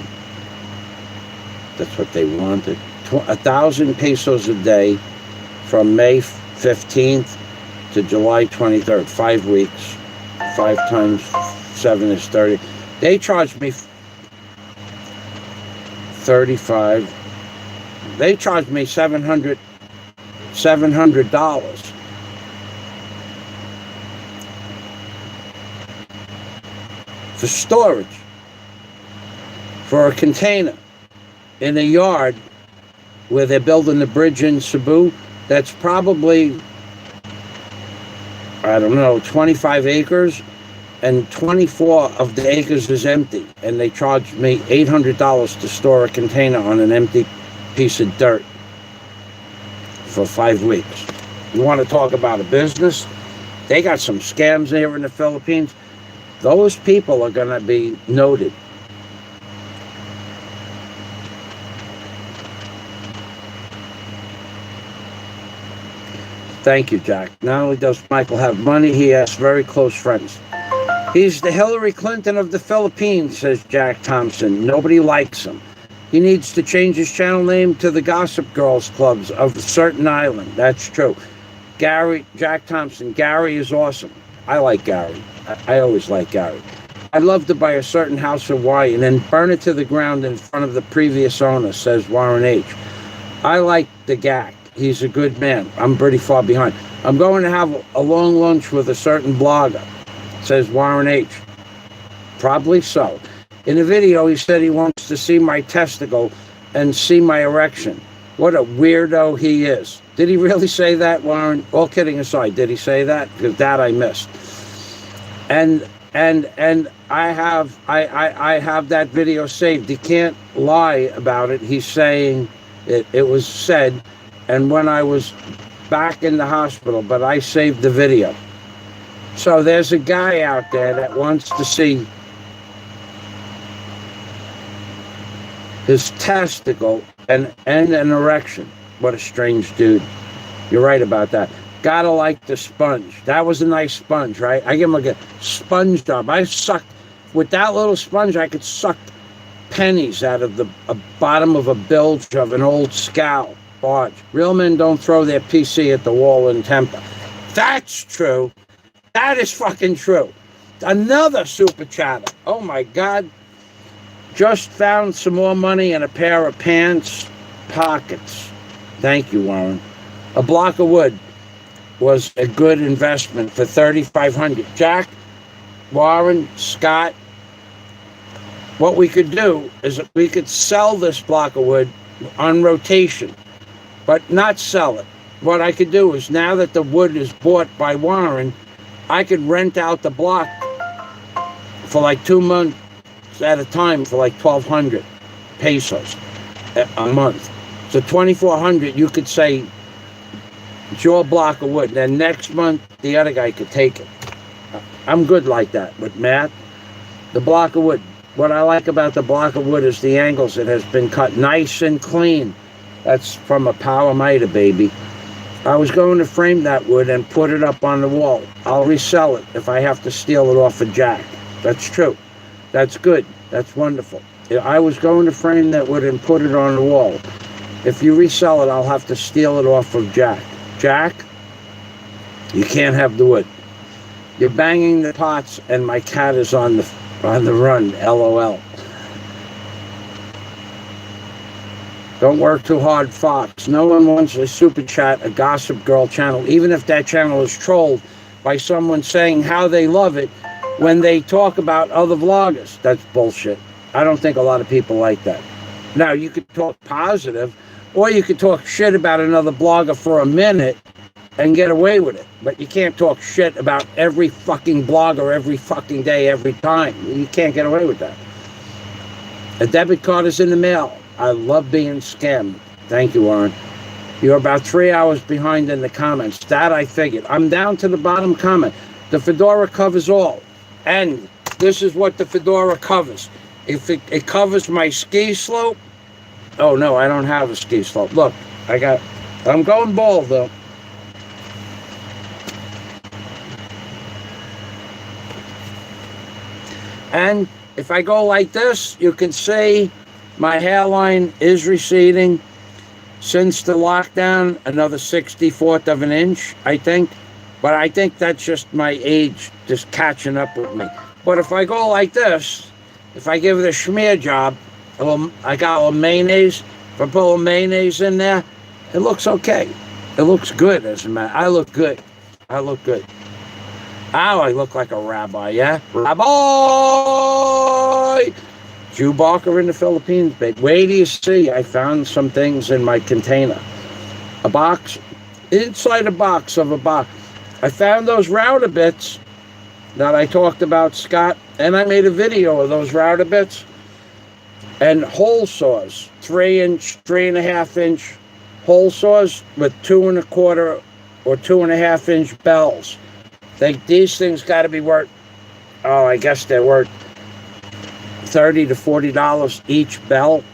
That's what they wanted. 1,000 pesos a day from May 15th to July 23rd. 5 weeks. 5 times 7 is 30. They charged me 35. They charged me $700 for storage for a container in a yard where they're building the bridge in Cebu. That's probably, I don't know, 25 acres, and 24 of the acres is empty. And they charged me $800 to store a container on an empty piece of dirt for 5 weeks. You want to talk about a business? They got some scams here in the Philippines. Those people are going to be noted. Thank you, Jack. Not only does Michael have money, he has very close friends. He's the Hillary Clinton of the Philippines, says Jack Thompson. Nobody likes him. He needs to change his channel name to the Gossip Girls Clubs of a certain island. That's true. Jack Thompson, Gary is awesome. I like Gary. I always like Gary. I'd love to buy a certain house in Hawaii and then burn it to the ground in front of the previous owner, says Warren H. I like the GAC. he's a good man. I'm pretty far behind. I'm going to have a long lunch with a certain blogger, says Warren H. Probably so. In the video, he said he wants to see my testicle and see my erection. What a weirdo he is. Did he really say that, Warren? All kidding aside, did he say that? Because that I missed. And I have that video saved. He can't lie about it. He's saying it was said, and when I was back in the hospital, but I saved the video. So there's a guy out there that wants to see his testicle and an erection. What a strange dude. You're right about that. Gotta like the sponge. That was a nice sponge, right? I give him a sponge job. I sucked, with that little sponge, I could suck pennies out of the bottom of a bilge of an old scow barge. Real men don't throw their PC at the wall in temper. That's true. That is fucking true. Another super chatter. Oh my God. Just found some more money in a pair of pants pockets. Thank you, Warren. A block of wood was a good investment for $3,500. Jack, Warren, Scott, what we could do is we could sell this block of wood on rotation, but not sell it. What I could do is, now that the wood is bought by Warren, I could rent out the block for like 2 months at a time for like 1,200 pesos a month. So 2,400, you could say, it's your block of wood. Then next month, the other guy could take it. I'm good like that with Matt. The block of wood. What I like about the block of wood is the angles. It has been cut nice and clean. That's from a power miter, baby. I was going to frame that wood and put it up on the wall. I'll resell it if I have to steal it off of Jack. That's true. That's good. That's wonderful. I was going to frame that wood and put it on the wall. If you resell it, I'll have to steal it off of Jack. Jack, you can't have the wood. You're banging the pots, and my cat is on the run. LOL. Don't work too hard, Fox. No one wants a super chat, a gossip girl channel, even if that channel is trolled by someone saying how they love it when they talk about other vloggers. That's bullshit. I don't think a lot of people like that. Now, you could talk positive, or you could talk shit about another blogger for a minute and get away with it. But you can't talk shit about every fucking blogger every fucking day, every time. You can't get away with that. A debit card is in the mail. I love being scammed. Thank you, Warren. You're about 3 hours behind in the comments. That I figured. I'm down to the bottom comment. The fedora covers all. And this is what the fedora covers. If it covers my ski slope. Oh, no, I don't have a ski slope. Look, I'm going bald, though. And if I go like this, you can see my hairline is receding. Since the lockdown, another 1/64 of an inch, I think. But I think that's just my age just catching up with me. But if I go like this, if I give it a schmear job, I got a little mayonnaise. If I put a little mayonnaise in there, it looks okay. It looks good, as a matter. I look good. I look good. Oh, I look like a rabbi, yeah? Rabbi! Jew Barker in the Philippines, babe. Wait till you see. I found some things in my container. A box. Inside a box of a box. I found those router bits that I talked about, Scott, and I made a video of those router bits. And hole saws, 3-inch, 3.5-inch hole saws with 2.25 or 2.5-inch bells. These things got to be worth, I guess they're worth $30 to $40 each bell.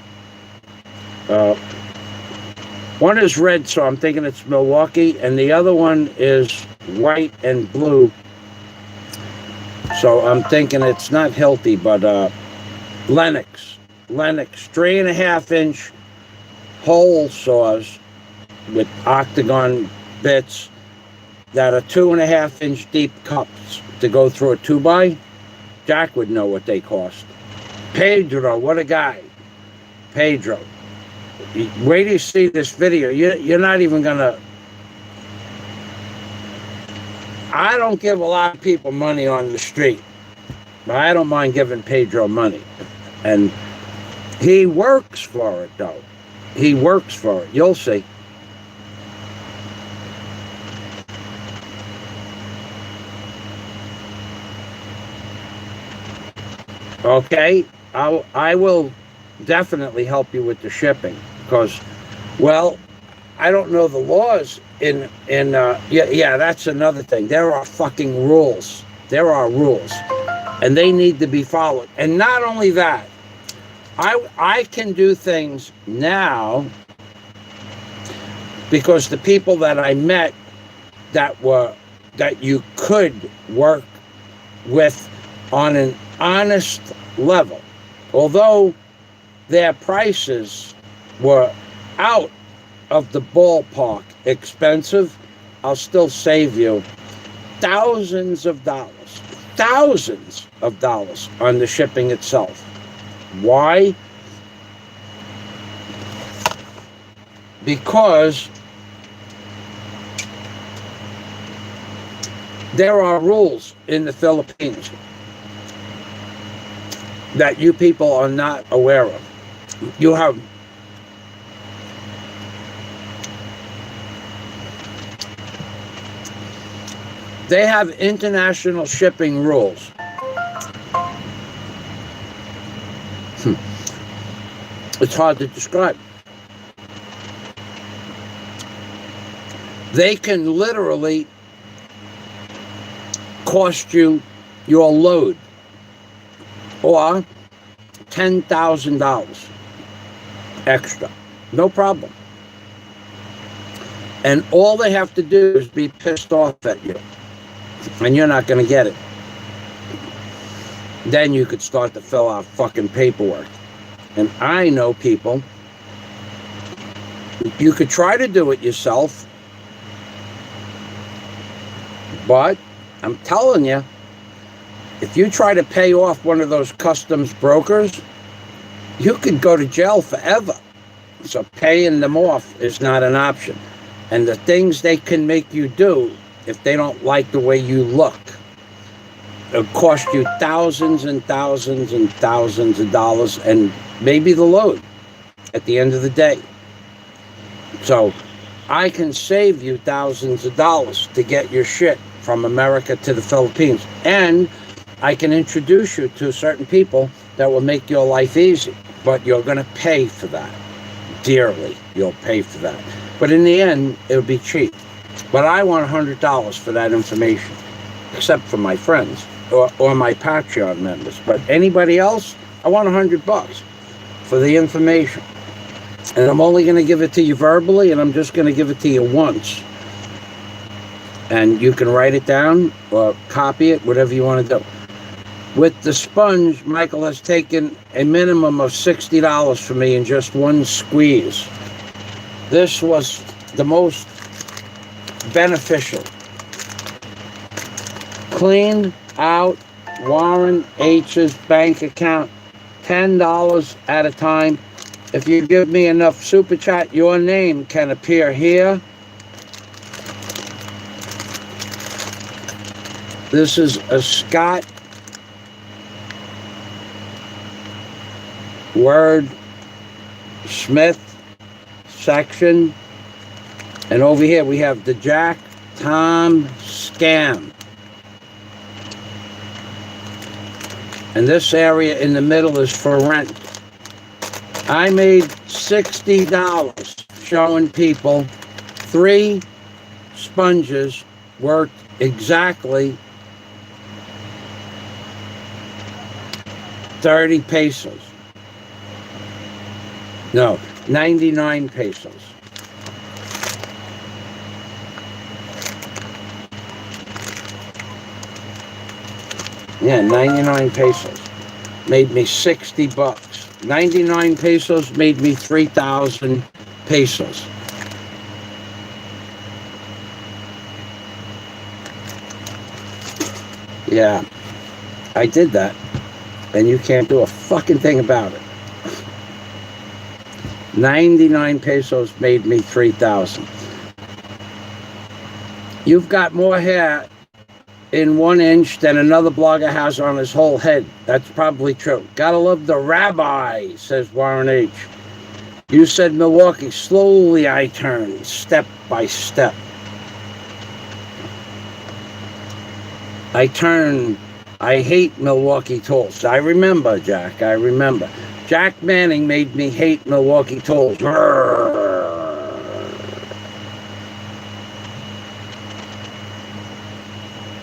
One is red, so I'm thinking it's Milwaukee, and the other one is white and blue. So I'm thinking it's not Hilti, but Lennox, 3.5-inch hole saws with octagon bits that are 2.5-inch deep cups to go through a 2x. Jack would know what they cost. Pedro, what a guy. Pedro. Wait till you see this video. You're not even gonna. I don't give a lot of people money on the street, but I don't mind giving Pedro money, and he works for it though. He works for it. You'll see. Okay, I will definitely help you with the shipping because, well, I don't know the laws yeah, that's another thing. There are fucking rules. There are rules, and they need to be followed. And not only that, I can do things now because the people that I met that you could work with on an honest level, although their prices were out of the ballpark expensive, I'll still save you thousands of dollars on the shipping itself. Why? Because there are rules in the Philippines that you people are not aware of. They have international shipping rules. It's hard to describe. They can literally cost you your load or $10,000 extra. No problem. And all they have to do is be pissed off at you. And you're not going to get it. Then you could start to fill out fucking paperwork. And I know people, you could try to do it yourself, but I'm telling you, if you try to pay off one of those customs brokers, you could go to jail forever. So paying them off is not an option. And the things they can make you do, if they don't like the way you look, it'll cost you thousands and thousands and thousands of dollars and maybe the load at the end of the day. So I can save you thousands of dollars to get your shit from America to the Philippines. And I can introduce you to certain people that will make your life easy. But you're going to pay for that. Dearly, you'll pay for that. But in the end, it'll be cheap. But I want $100 for that information, except for my friends or my Patreon members. But anybody else, I want $100 for the information. And I'm only going to give it to you verbally, and I'm just going to give it to you once. And you can write it down or copy it, whatever you want to do. With the sponge, Michael has taken a minimum of $60 for me in just one squeeze. This was the most beneficial. Cleaned out Warren H's bank account, $10 at a time. If you give me enough super chat, your name can appear here. This is a Scott Word Smith section. And over here we have the Jack Tom scam. And this area in the middle is for rent. I made $60 showing people 3 sponges worth exactly 30 pesos. No, 99 pesos. Yeah, 99 pesos. Made me 60 bucks. 99 pesos made me 3,000 pesos. Yeah, I did that. And you can't do a fucking thing about it. 99 pesos made me 3,000. You've got more hair in 1 inch than another blogger has on his whole head. That's probably true. Gotta love the rabbi, says Warren H. You said Milwaukee. Slowly I turned, step by step. I turned. I hate Milwaukee tolls. I remember, Jack. I remember. Jack Manning made me hate Milwaukee tolls.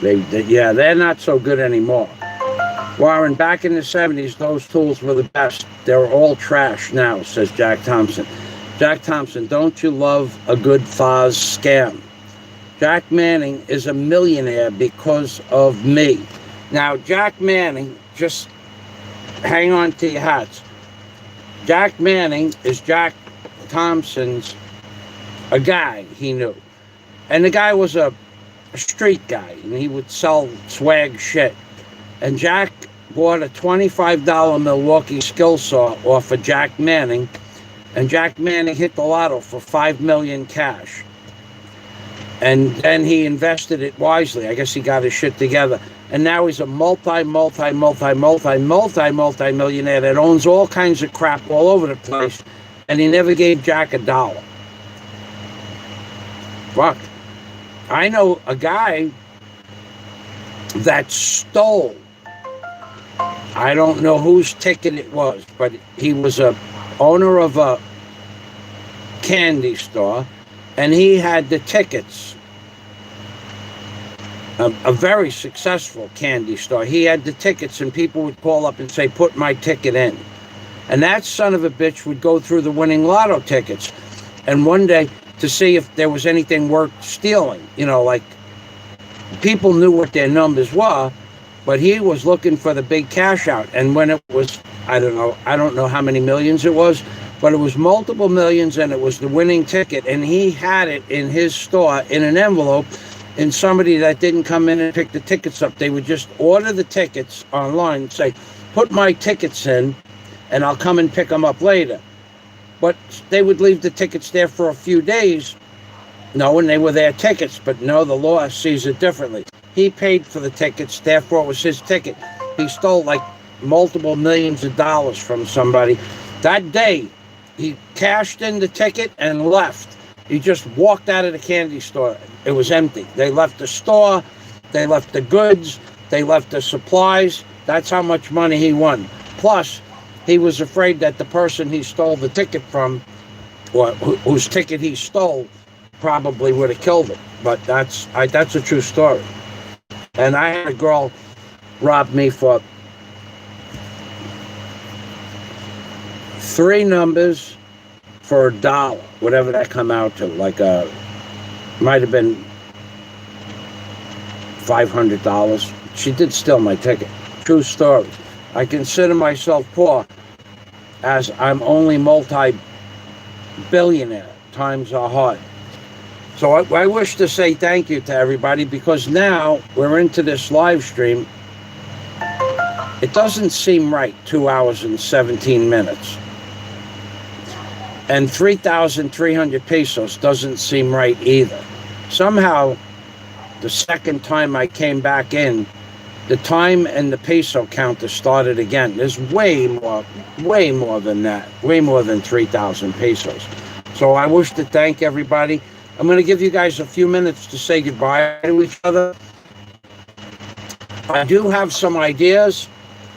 They're not so good anymore. Warren, back in the 70s, those tools were the best. They're all trash now, says Jack Thompson. Jack Thompson, don't you love a good Foz scam? Jack Manning is a millionaire because of me. Now, Jack Manning, just hang on to your hats. Jack Manning is Jack Thompson's, a guy he knew. And the guy was a street guy, and he would sell swag shit. And Jack bought a $25 Milwaukee skill saw off of Jack Manning, and Jack Manning hit the lotto for $5 million cash. And then he invested it wisely. I guess he got his shit together. And now he's a multi-millionaire that owns all kinds of crap all over the place, and he never gave Jack a dollar. Fuck. I know a guy that stole, I don't know whose ticket it was, but he was a owner of a candy store, and he had the tickets. A very successful candy store. He had the tickets, and people would call up and say, put my ticket in. And that son of a bitch would go through the winning lotto tickets. And one day, to see if there was anything worth stealing, like people knew what their numbers were, but he was looking for the big cash out. And when it was, I don't know how many millions it was, but it was multiple millions, and it was the winning ticket. And he had it in his store in an envelope. And somebody that didn't come in and pick the tickets up, they would just order the tickets online and say, put my tickets in and I'll come and pick them up later. But they would leave the tickets there for a few days, knowing they were their tickets. But no, the law sees it differently. He paid for the tickets, therefore it was his ticket. He stole like multiple millions of dollars from somebody. That day, he cashed in the ticket and left. He just walked out of the candy store. It was empty. They left the store, they left the goods, they left the supplies. That's how much money he won. Plus, he was afraid that the person he stole the ticket from, or whose ticket he stole, probably would have killed him. But that's a true story. And I had a girl rob me for 3 numbers for $1, whatever that come out to. Might have been $500. She did steal my ticket. True story. I consider myself poor, as I'm only multi-billionaire. Times are hard. So I wish to say thank you to everybody, because now we're into this live stream. It doesn't seem right, 2 hours and 17 minutes. And 3,300 pesos doesn't seem right either. Somehow, the second time I came back in, the time and the peso counter started again. There's way more than that. Way more than 3,000 pesos. So I wish to thank everybody. I'm going to give you guys a few minutes to say goodbye to each other. I do have some ideas,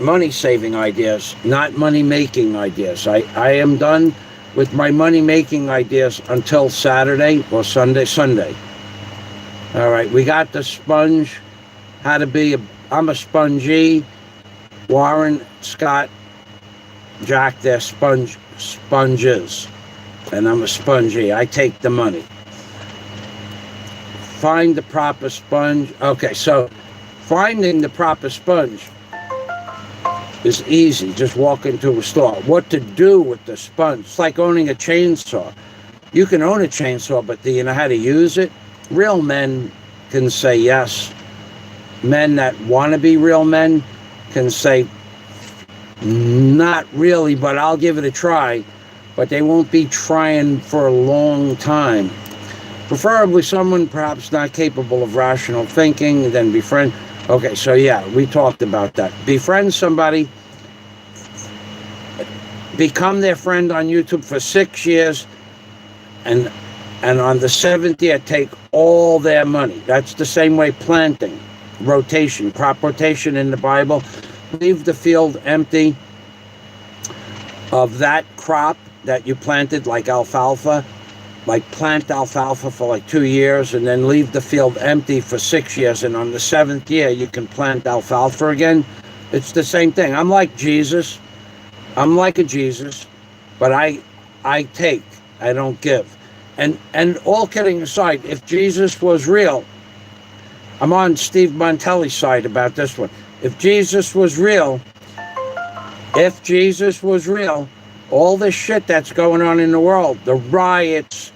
money-saving ideas, not money-making ideas. I am done with my money-making ideas until Saturday or Sunday. All right, we got the sponge, I'm a spongee. Warren, Scott, Jack, they're sponges. And I'm a spongee. I take the money. Find the proper sponge. Okay, so finding the proper sponge is easy. Just walk into a store. What to do with the sponge? It's like owning a chainsaw. You can own a chainsaw, but do you know how to use it? Real men can say yes. Men that want to be real men can say, not really, but I'll give it a try. but they won't be trying for a long time. Preferably someone perhaps not capable of rational thinking, then befriend. Okay, so yeah, we talked about that. Befriend somebody, become their friend on YouTube for 6 years, and on the 7th year, take all their money. That's the same way planting, rotation, crop rotation in the Bible. Leave the field empty of that crop that you planted, like alfalfa. Like plant alfalfa for like 2 years and then leave the field empty for 6 years. And on the 7th year, you can plant alfalfa again. It's the same thing. I'm like Jesus. I'm like a Jesus, but I take, I don't give. And all kidding aside, if Jesus was real, I'm on Steve Montelli's side about this one. If Jesus was real, all this shit that's going on in the world, the riots,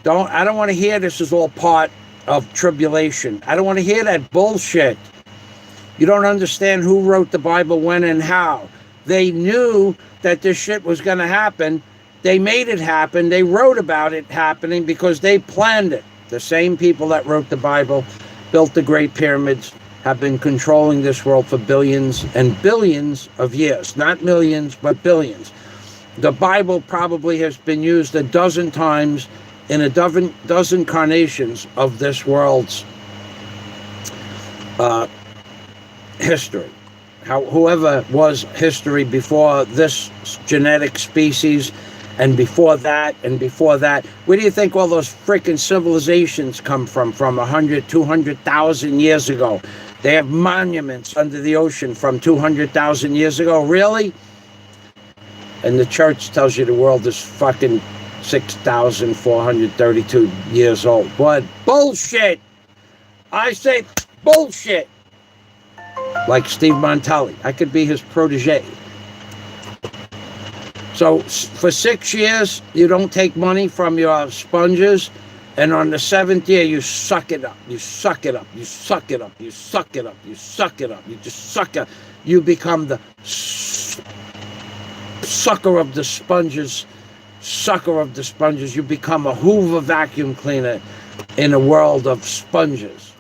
I don't want to hear this is all part of tribulation. I don't want to hear that bullshit. You don't understand who wrote the Bible, when and how. They knew that this shit was going to happen. They made it happen. They wrote about it happening because they planned it. The same people that wrote the Bible, built the Great Pyramids, have been controlling this world for billions and billions of years. Not millions, but billions. The Bible probably has been used a dozen times in a dozen carnations of this world's history. Whoever was history before this genetic species, and before that, and before that. Where do you think all those freaking civilizations come from 100, 200,000 years ago? They have monuments under the ocean from 200,000 years ago. Really? And the church tells you the world is fucking 6,432 years old. What? Bullshit! I say bullshit! Like Steve Montelli. I could be his protege. So for 6 years, you don't take money from your sponges, and on the 7th year, you suck it up. You suck it up. You suck it up. You suck it up. You suck it up. You just suck it up. You become the sucker of the sponges. Sucker of the sponges. You become a Hoover vacuum cleaner in a world of sponges.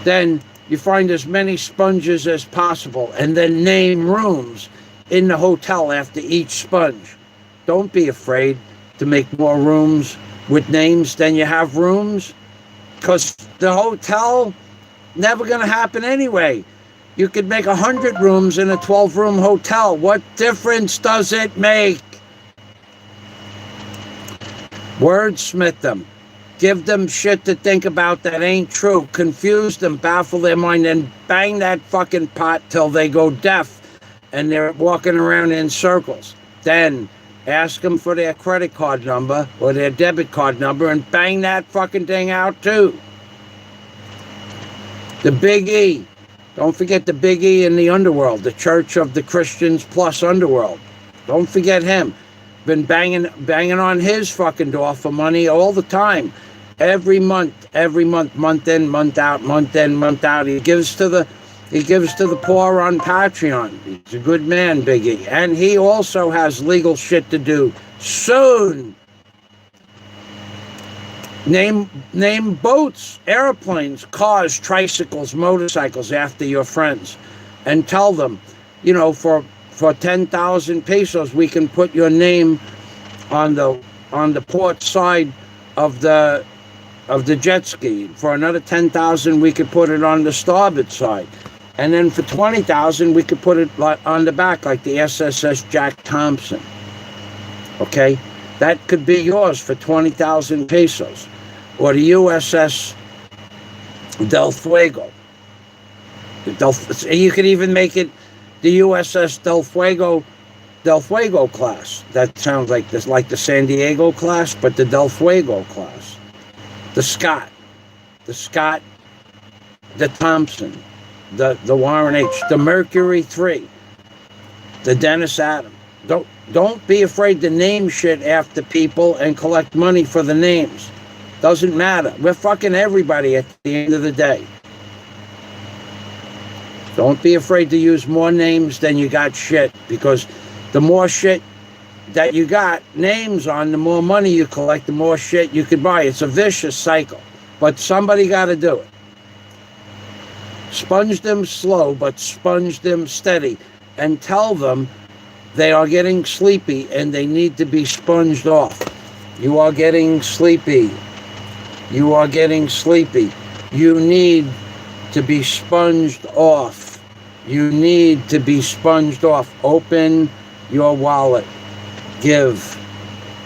Then you find as many sponges as possible, and then name rooms in the hotel after each sponge. Don't be afraid to make more rooms with names than you have rooms, because the hotel never going to happen anyway. You could make 100 rooms in a 12-room hotel. What difference does it make? Wordsmith them. Give them shit to think about that ain't true. Confuse them, baffle their mind, and bang that fucking pot till they go deaf and they're walking around in circles. Then ask them for their credit card number or their debit card number and bang that fucking thing out too. The Big E. Don't forget the Big E in the underworld, the Church of the Christians plus underworld. Don't forget him. Been banging on his fucking door for money all the time. Every month, month in, month out, month in, month out. He gives to the poor on Patreon. He's a good man, Big E. And he also has legal shit to do soon. Name boats, airplanes, cars, tricycles, motorcycles after your friends, and tell them, for 10,000 pesos, we can put your name on the port side of the jet ski. For another 10,000, we could put it on the starboard side. And then for 20,000, we could put it on the back, like the SSS Jack Thompson. Okay? That could be yours for 20,000 pesos. Or the USS Del Fuego. You could even make it the USS Del Fuego class. That sounds like the San Diego class, but the Del Fuego class. The Scott, the Thompson, the Warren H, the Mercury 3, the Dennis Adam. Don't be afraid to name shit after people and collect money for the names. Doesn't matter. We're fucking everybody at the end of the day. Don't be afraid to use more names than you got shit, because the more shit that you got names on, the more money you collect, the more shit you could buy. It's a vicious cycle, but somebody got to do it. Sponge them slow, but sponge them steady, and tell them they are getting sleepy and they need to be sponged off. You are getting sleepy. You are getting sleepy. You need to be sponged off. You need to be sponged off. Open your wallet. Give.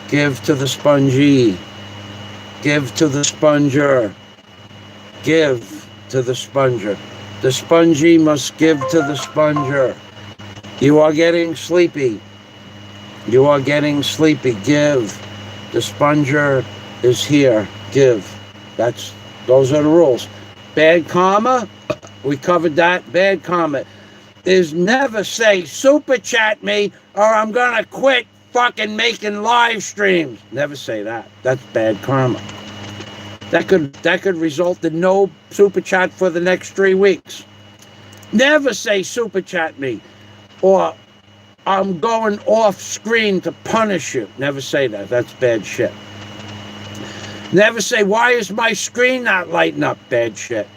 Give to the spongee. Give to the sponger. Give to the sponger. The spongee must give to the sponger. You are getting sleepy. You are getting sleepy. Give. The sponger is here. Give. Those are the rules. Bad karma, we covered that. Bad karma is never say, super chat me or I'm gonna quit fucking making live streams. Never say that. That's bad karma. That could result in no super chat for the next 3 weeks. Never say super chat me or I'm going off screen to punish you. Never say that. That's bad shit. Never say, why is my screen not lighting up? Bad shit.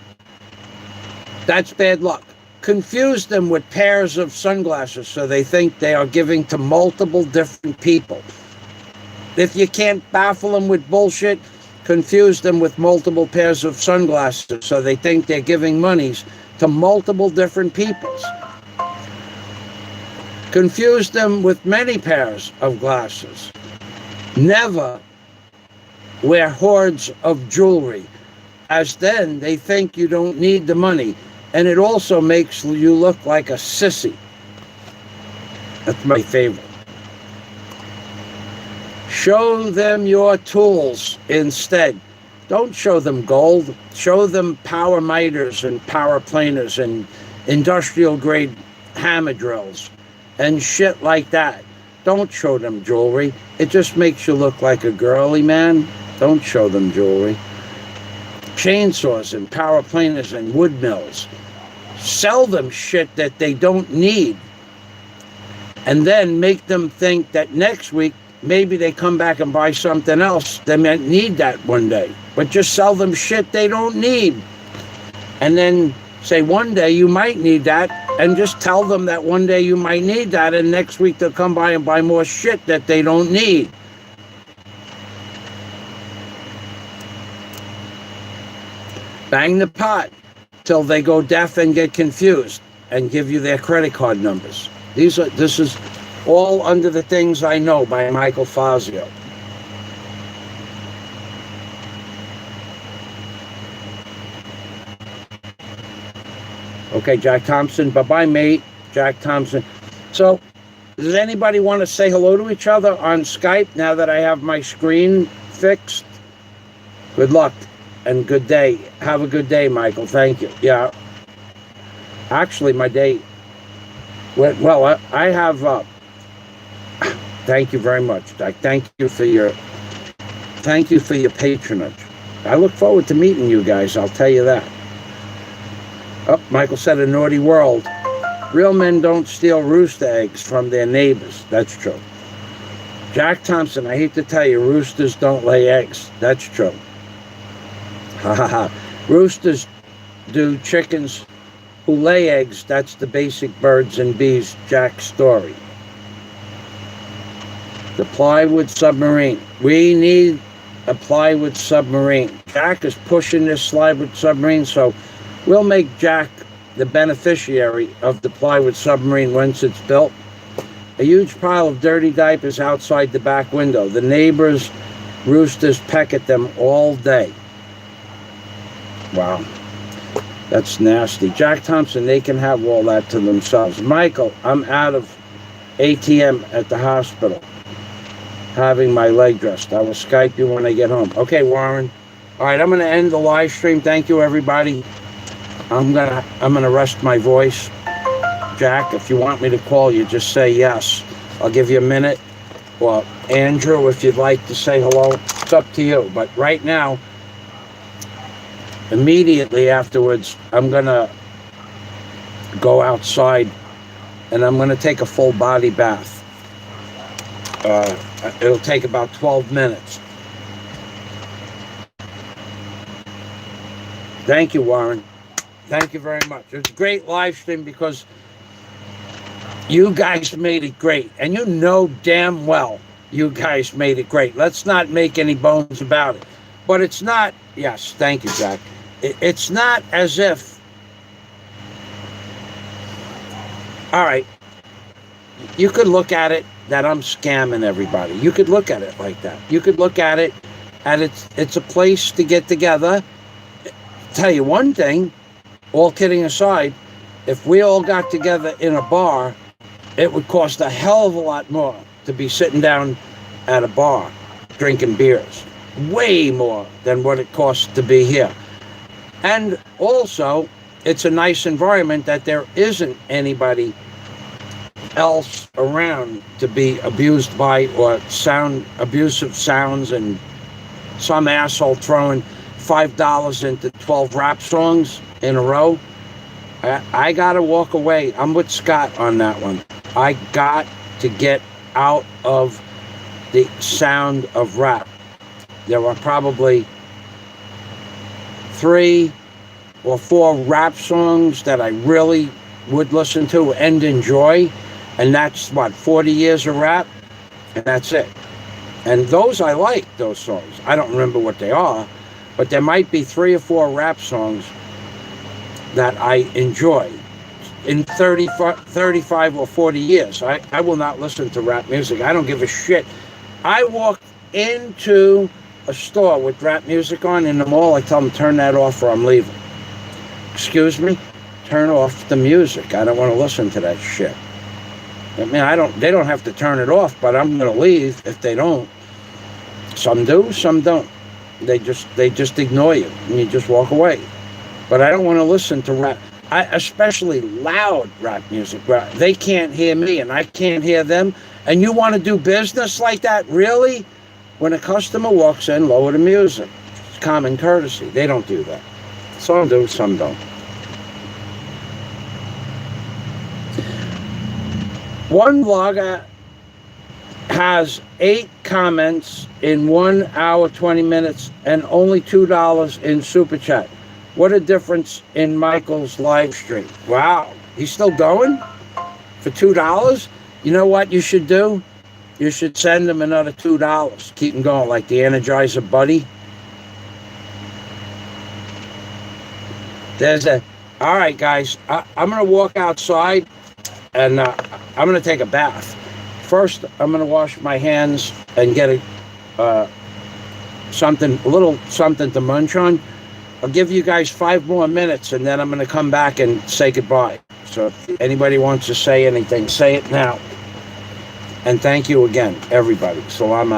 That's bad luck. Confuse them with pairs of sunglasses so they think they are giving to multiple different people. If you can't baffle them with bullshit, confuse them with multiple pairs of sunglasses so they think they're giving monies to multiple different peoples. Confuse them with many pairs of glasses. Never wear hordes of jewelry, as then they think you don't need the money, and it also makes you look like a sissy. That's my favorite. Show them your tools instead. Don't show them gold. Show them power miters and power planers and industrial grade hammer drills and shit like that. Don't show them jewelry. It just makes you look like a girly man. Don't show them jewelry. Chainsaws and power planers and wood mills. Sell them shit that they don't need. And then make them think that next week, maybe they come back and buy something else. They might need that one day. But just sell them shit they don't need. And then say one day you might need that. And just tell them that one day you might need that. And next week they'll come by and buy more shit that they don't need. Bang the pot till they go deaf and get confused and give you their credit card numbers. This is all under the things I know by Michael Fazio. Okay, Jack Thompson. Bye-bye, mate. Jack Thompson. So, does anybody want to say hello to each other on Skype now that I have my screen fixed? Good luck. And good day. Have a good day, Michael. Thank you. Yeah. Actually, my day went well. I have. Thank you very much. Thank you for your patronage. I look forward to meeting you guys. I'll tell you that. Oh, Michael said a naughty world. Real men don't steal rooster eggs from their neighbors. That's true. Jack Thompson. I hate to tell you, roosters don't lay eggs. That's true. Ha ha ha. Roosters do. Chickens who lay eggs. That's the basic birds and bees Jack story. The plywood submarine. We need a plywood submarine. Jack is pushing this plywood submarine, so we'll make Jack the beneficiary of the plywood submarine once it's built. A huge pile of dirty diapers outside the back window. The neighbors' roosters peck at them all day. Wow, that's nasty. Jack Thompson, they can have all that to themselves. Michael, I'm out of ATM at the hospital, having my leg dressed. I will Skype you when I get home. Okay, Warren. All right, I'm going to end the live stream. Thank you, everybody. I'm gonna rest my voice. Jack, if you want me to call you, just say yes. I'll give you a minute. Or Andrew, if you'd like to say hello, it's up to you. But right now, immediately afterwards, I'm gonna go outside and I'm gonna take a full body bath. It'll take about 12 minutes. Thank you, Warren. Thank you very much. It's a great live stream because you guys made it great. And you know damn well you guys made it great. Let's not make any bones about it. But it's not, yes, thank you, Jack. It's not as if, all right, you could look at it that I'm scamming everybody. You could look at it like that. You could look at it and it's a place to get together. Tell you one thing, all kidding aside, if we all got together in a bar, it would cost a hell of a lot more to be sitting down at a bar drinking beers. Way more than what it costs to be here. And also, it's a nice environment that there isn't anybody else around to be abused by or abusive sounds and some asshole throwing $5 into 12 rap songs in a row. I gotta walk away. I'm with Scott on that one. I got to get out of the sound of rap. There are probably 3 or 4 rap songs that I really would listen to and enjoy, and that's what, 40 years of rap, and that's it. And those I like, those songs. I don't remember what they are, but there might be 3 or 4 rap songs that I enjoy. In 35 or 40 years, I will not listen to rap music. I don't give a shit. I walk into a store with rap music on in the mall, I tell them, turn that off or I'm leaving. Excuse me? Turn off the music. I don't want to listen to that shit. I mean, they don't have to turn it off, but I'm going to leave if they don't. Some do, some don't. They just ignore you and you just walk away. But I don't want to listen to rap, especially loud rap music. They can't hear me and I can't hear them. And you want to do business like that? Really? When a customer walks in, lower the music. It's common courtesy. They don't do that. Some do, some don't. One vlogger has 8 comments in 1 hour, 20 minutes, and only $2 in Super Chat. What a difference in Michael's live stream. Wow, he's still going for $2? You know what you should do? You should send him another $2. Keep him going like the Energizer Buddy. All right, guys, I'm going to walk outside and I'm going to take a bath. First, I'm going to wash my hands and get a little something to munch on. I'll give you guys 5 more minutes and then I'm going to come back and say goodbye. So if anybody wants to say anything, say it now. And thank you again, everybody. So I'm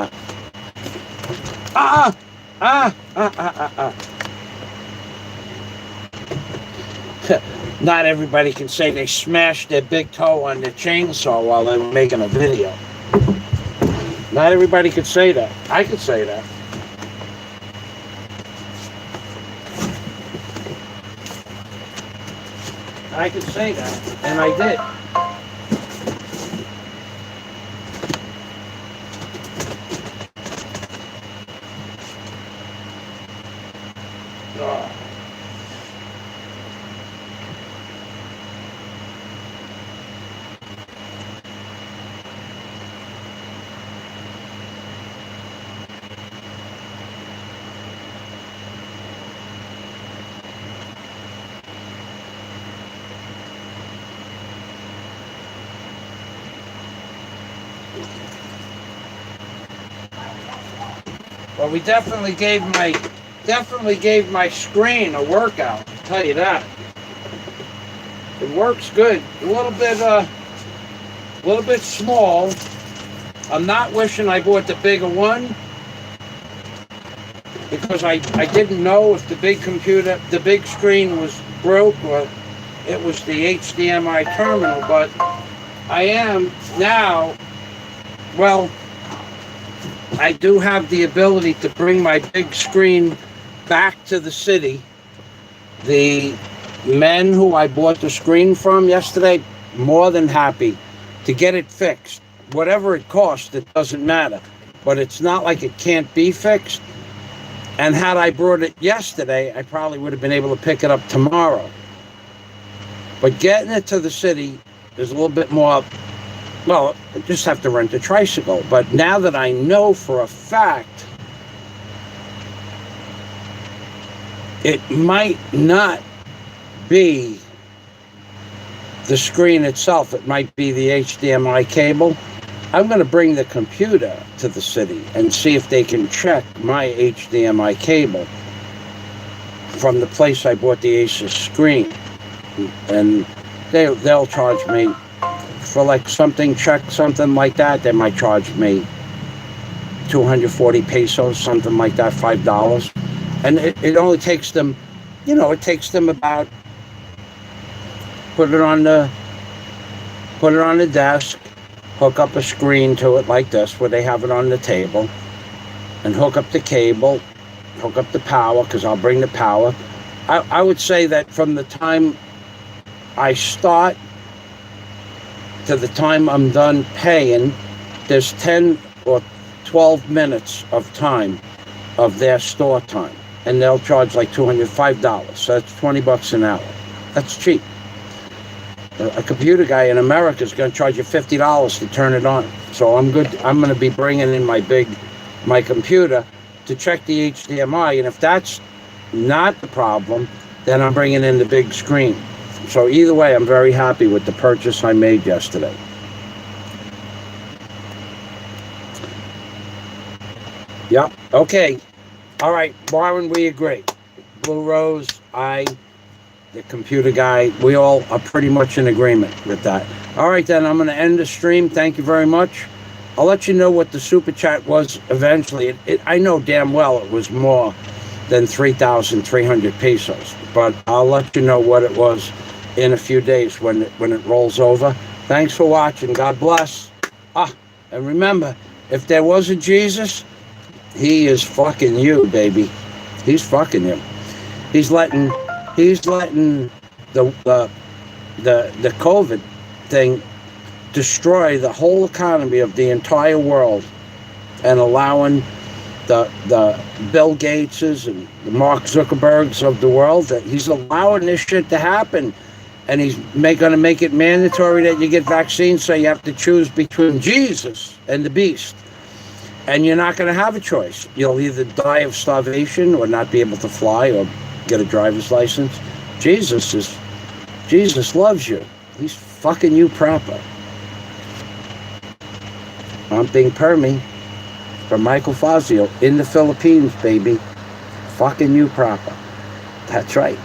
Not everybody can say they smashed their big toe on their chainsaw while they were making a video. Not everybody could say that. I could say that. I could say that, and I did. Oh. Well, we definitely gave my screen a workout, I'll tell you that. It works good. A little bit small. I'm not wishing I bought the bigger one because I didn't know if the big screen was broke or it was the HDMI terminal, but I am now, well, I do have the ability to bring my big screen back to the city. The men who I bought the screen from yesterday, more than happy to get it fixed. whatever it costs, it doesn't matter. But it's not like it can't be fixed. And had I brought it yesterday, I probably would have been able to pick it up tomorrow. But getting it to the city is a little bit more, well, I just have to rent a tricycle. But now that I know for a fact, it might not be the screen itself. It might be the HDMI cable. I'm going to bring the computer to the city and see if they can check my HDMI cable from the place I bought the Asus screen. And they'll charge me for like something, check something like that. They might charge me 240 pesos, something like that, $5. And it only takes them, it takes them about, put it on the desk, hook up a screen to it like this, where they have it on the table, and hook up the cable, hook up the power, because I'll bring the power. I would say that from the time I start to the time I'm done paying, there's 10 or 12 minutes of time of their store time. And they'll charge like $205. So that's $20 an hour. That's cheap. A computer guy in America is going to charge you $50 to turn it on. So I'm good. I'm going to be bringing in my computer to check the HDMI. And if that's not the problem, then I'm bringing in the big screen. So either way, I'm very happy with the purchase I made yesterday. Yep. Okay. All right, Warren, we agree. Blue Rose, the computer guy, we all are pretty much in agreement with that. All right, then, I'm going to end the stream. Thank you very much. I'll let you know what the super chat was eventually. I know damn well it was more than 3,300 pesos, but I'll let you know what it was in a few days when it rolls over. Thanks for watching. God bless. And remember, if there was a Jesus, he is fucking you, baby. He's fucking you. He's letting the COVID thing destroy the whole economy of the entire world, and allowing the Bill Gateses and the Mark Zuckerbergs of the world, that he's allowing this shit to happen. And he's going to make it mandatory that you get vaccines, so you have to choose between Jesus and the beast. And you're not going to have a choice. You'll either die of starvation or not be able to fly or get a driver's license. Jesus loves you. He's fucking you proper. I'm being Permy from Michael Fazio in the Philippines, baby. Fucking you proper. That's right.